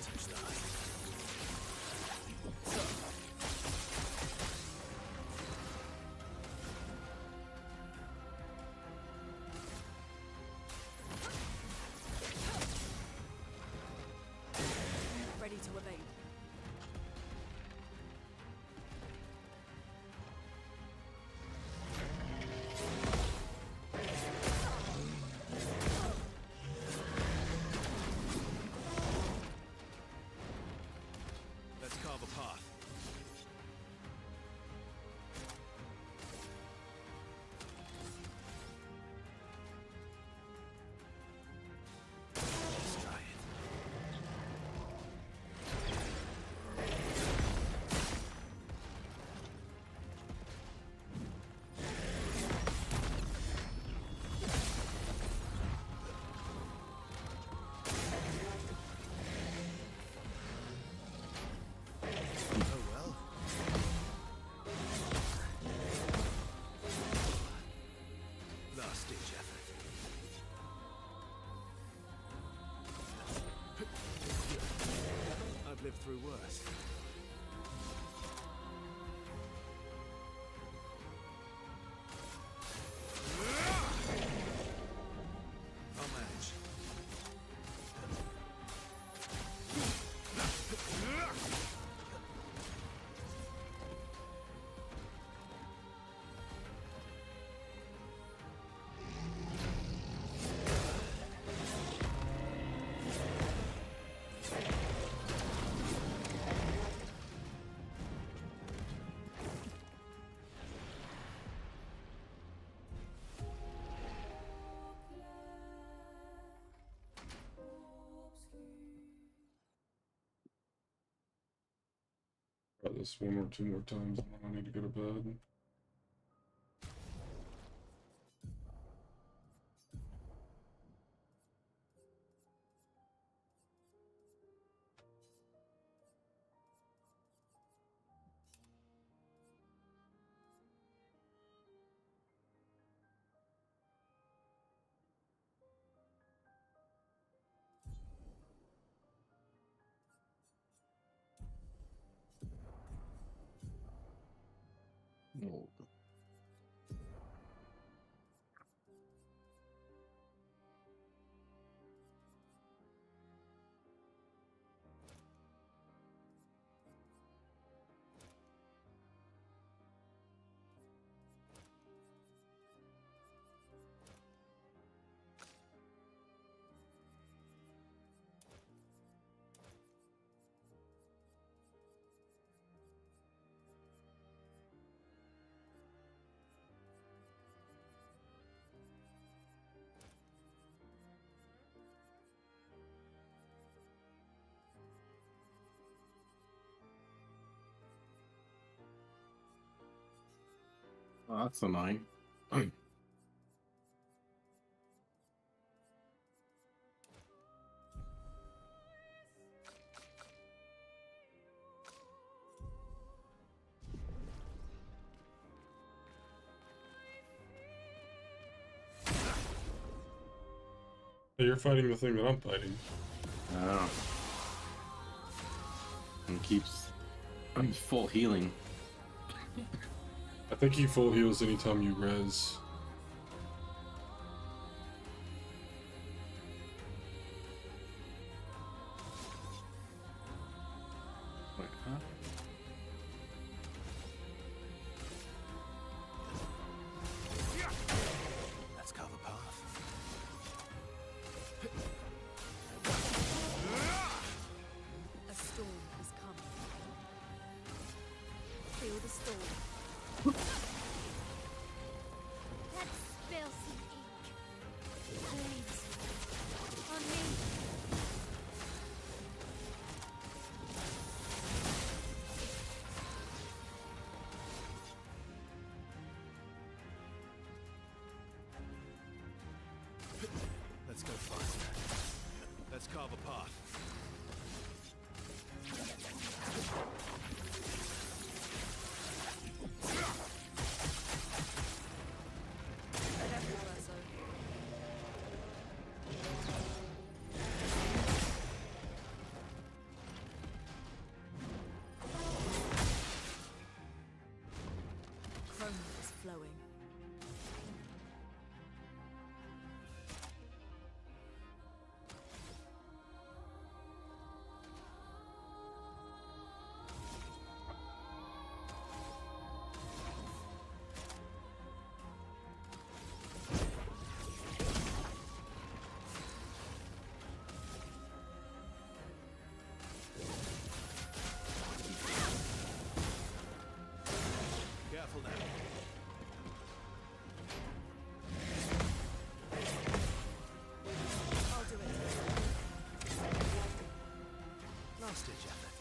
Touch that. Ready to evade. Let's carve a path. Let's try it. Oh well. Last ditch effort. I've lived through worse. I'll manage. Try this one or two more times, and then I need to go to bed. No. Oh, that's annoying. You're fighting the thing that I'm fighting. Oh. And keeps full healing. I think he full heals anytime you res. Wait, huh? Let's cover path. A storm is coming. Feel the storm. Let's spill some ink. Please. On me. Let's go faster. Let's carve a path. Chrome is flowing. Careful now. I'll do it. Last ditch effort.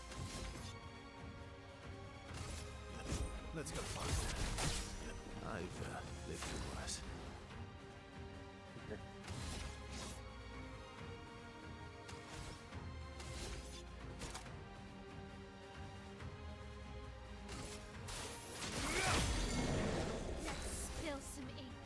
Let's go faster. I've lived through worse. Let's spill some ink.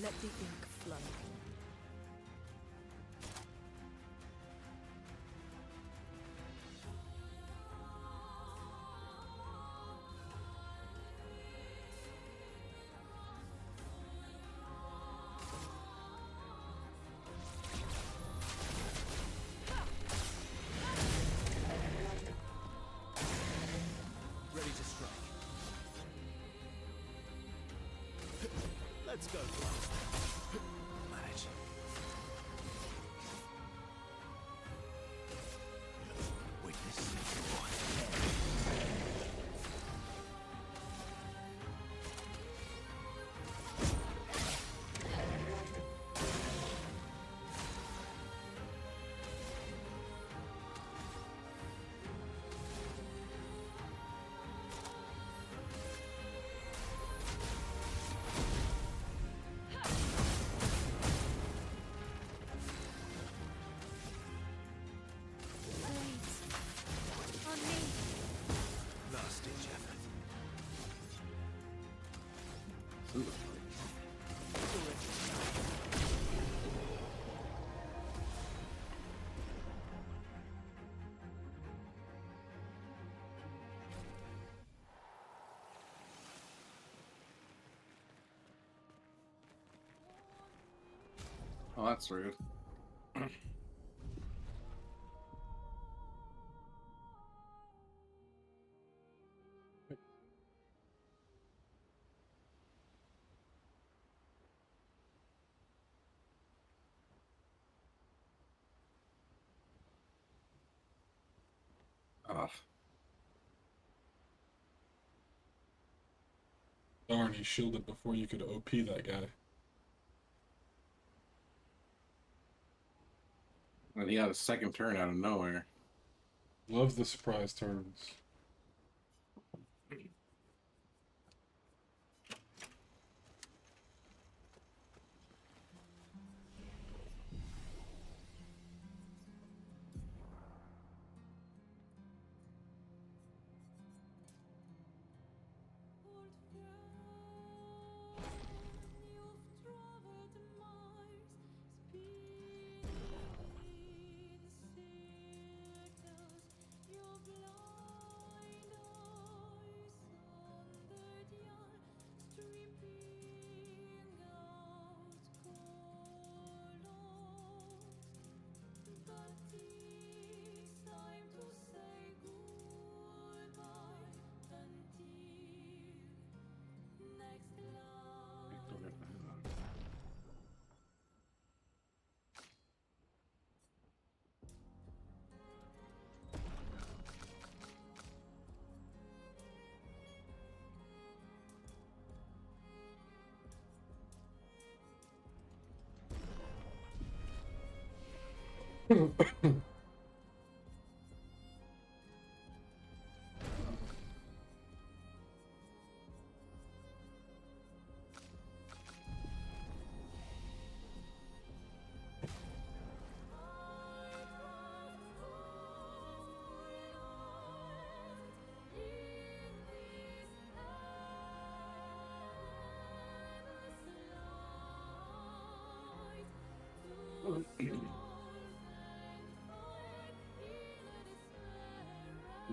Let the ink flow. Ready to strike. Let's go faster. Manage. Witness what? Please. On me. Last ditch effort. Oh, that's rude. Ugh. Darn, he shielded before you could OP that guy. And he had a second turn out of nowhere. Love the surprise turns.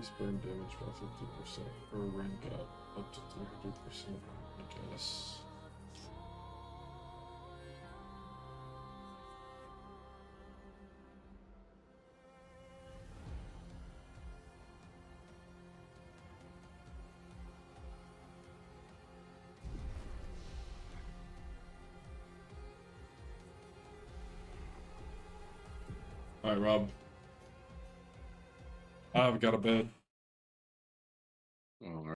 He's burn damage by 50%, or rank up to 300%, I guess. Alright, Rob. I've got a bed.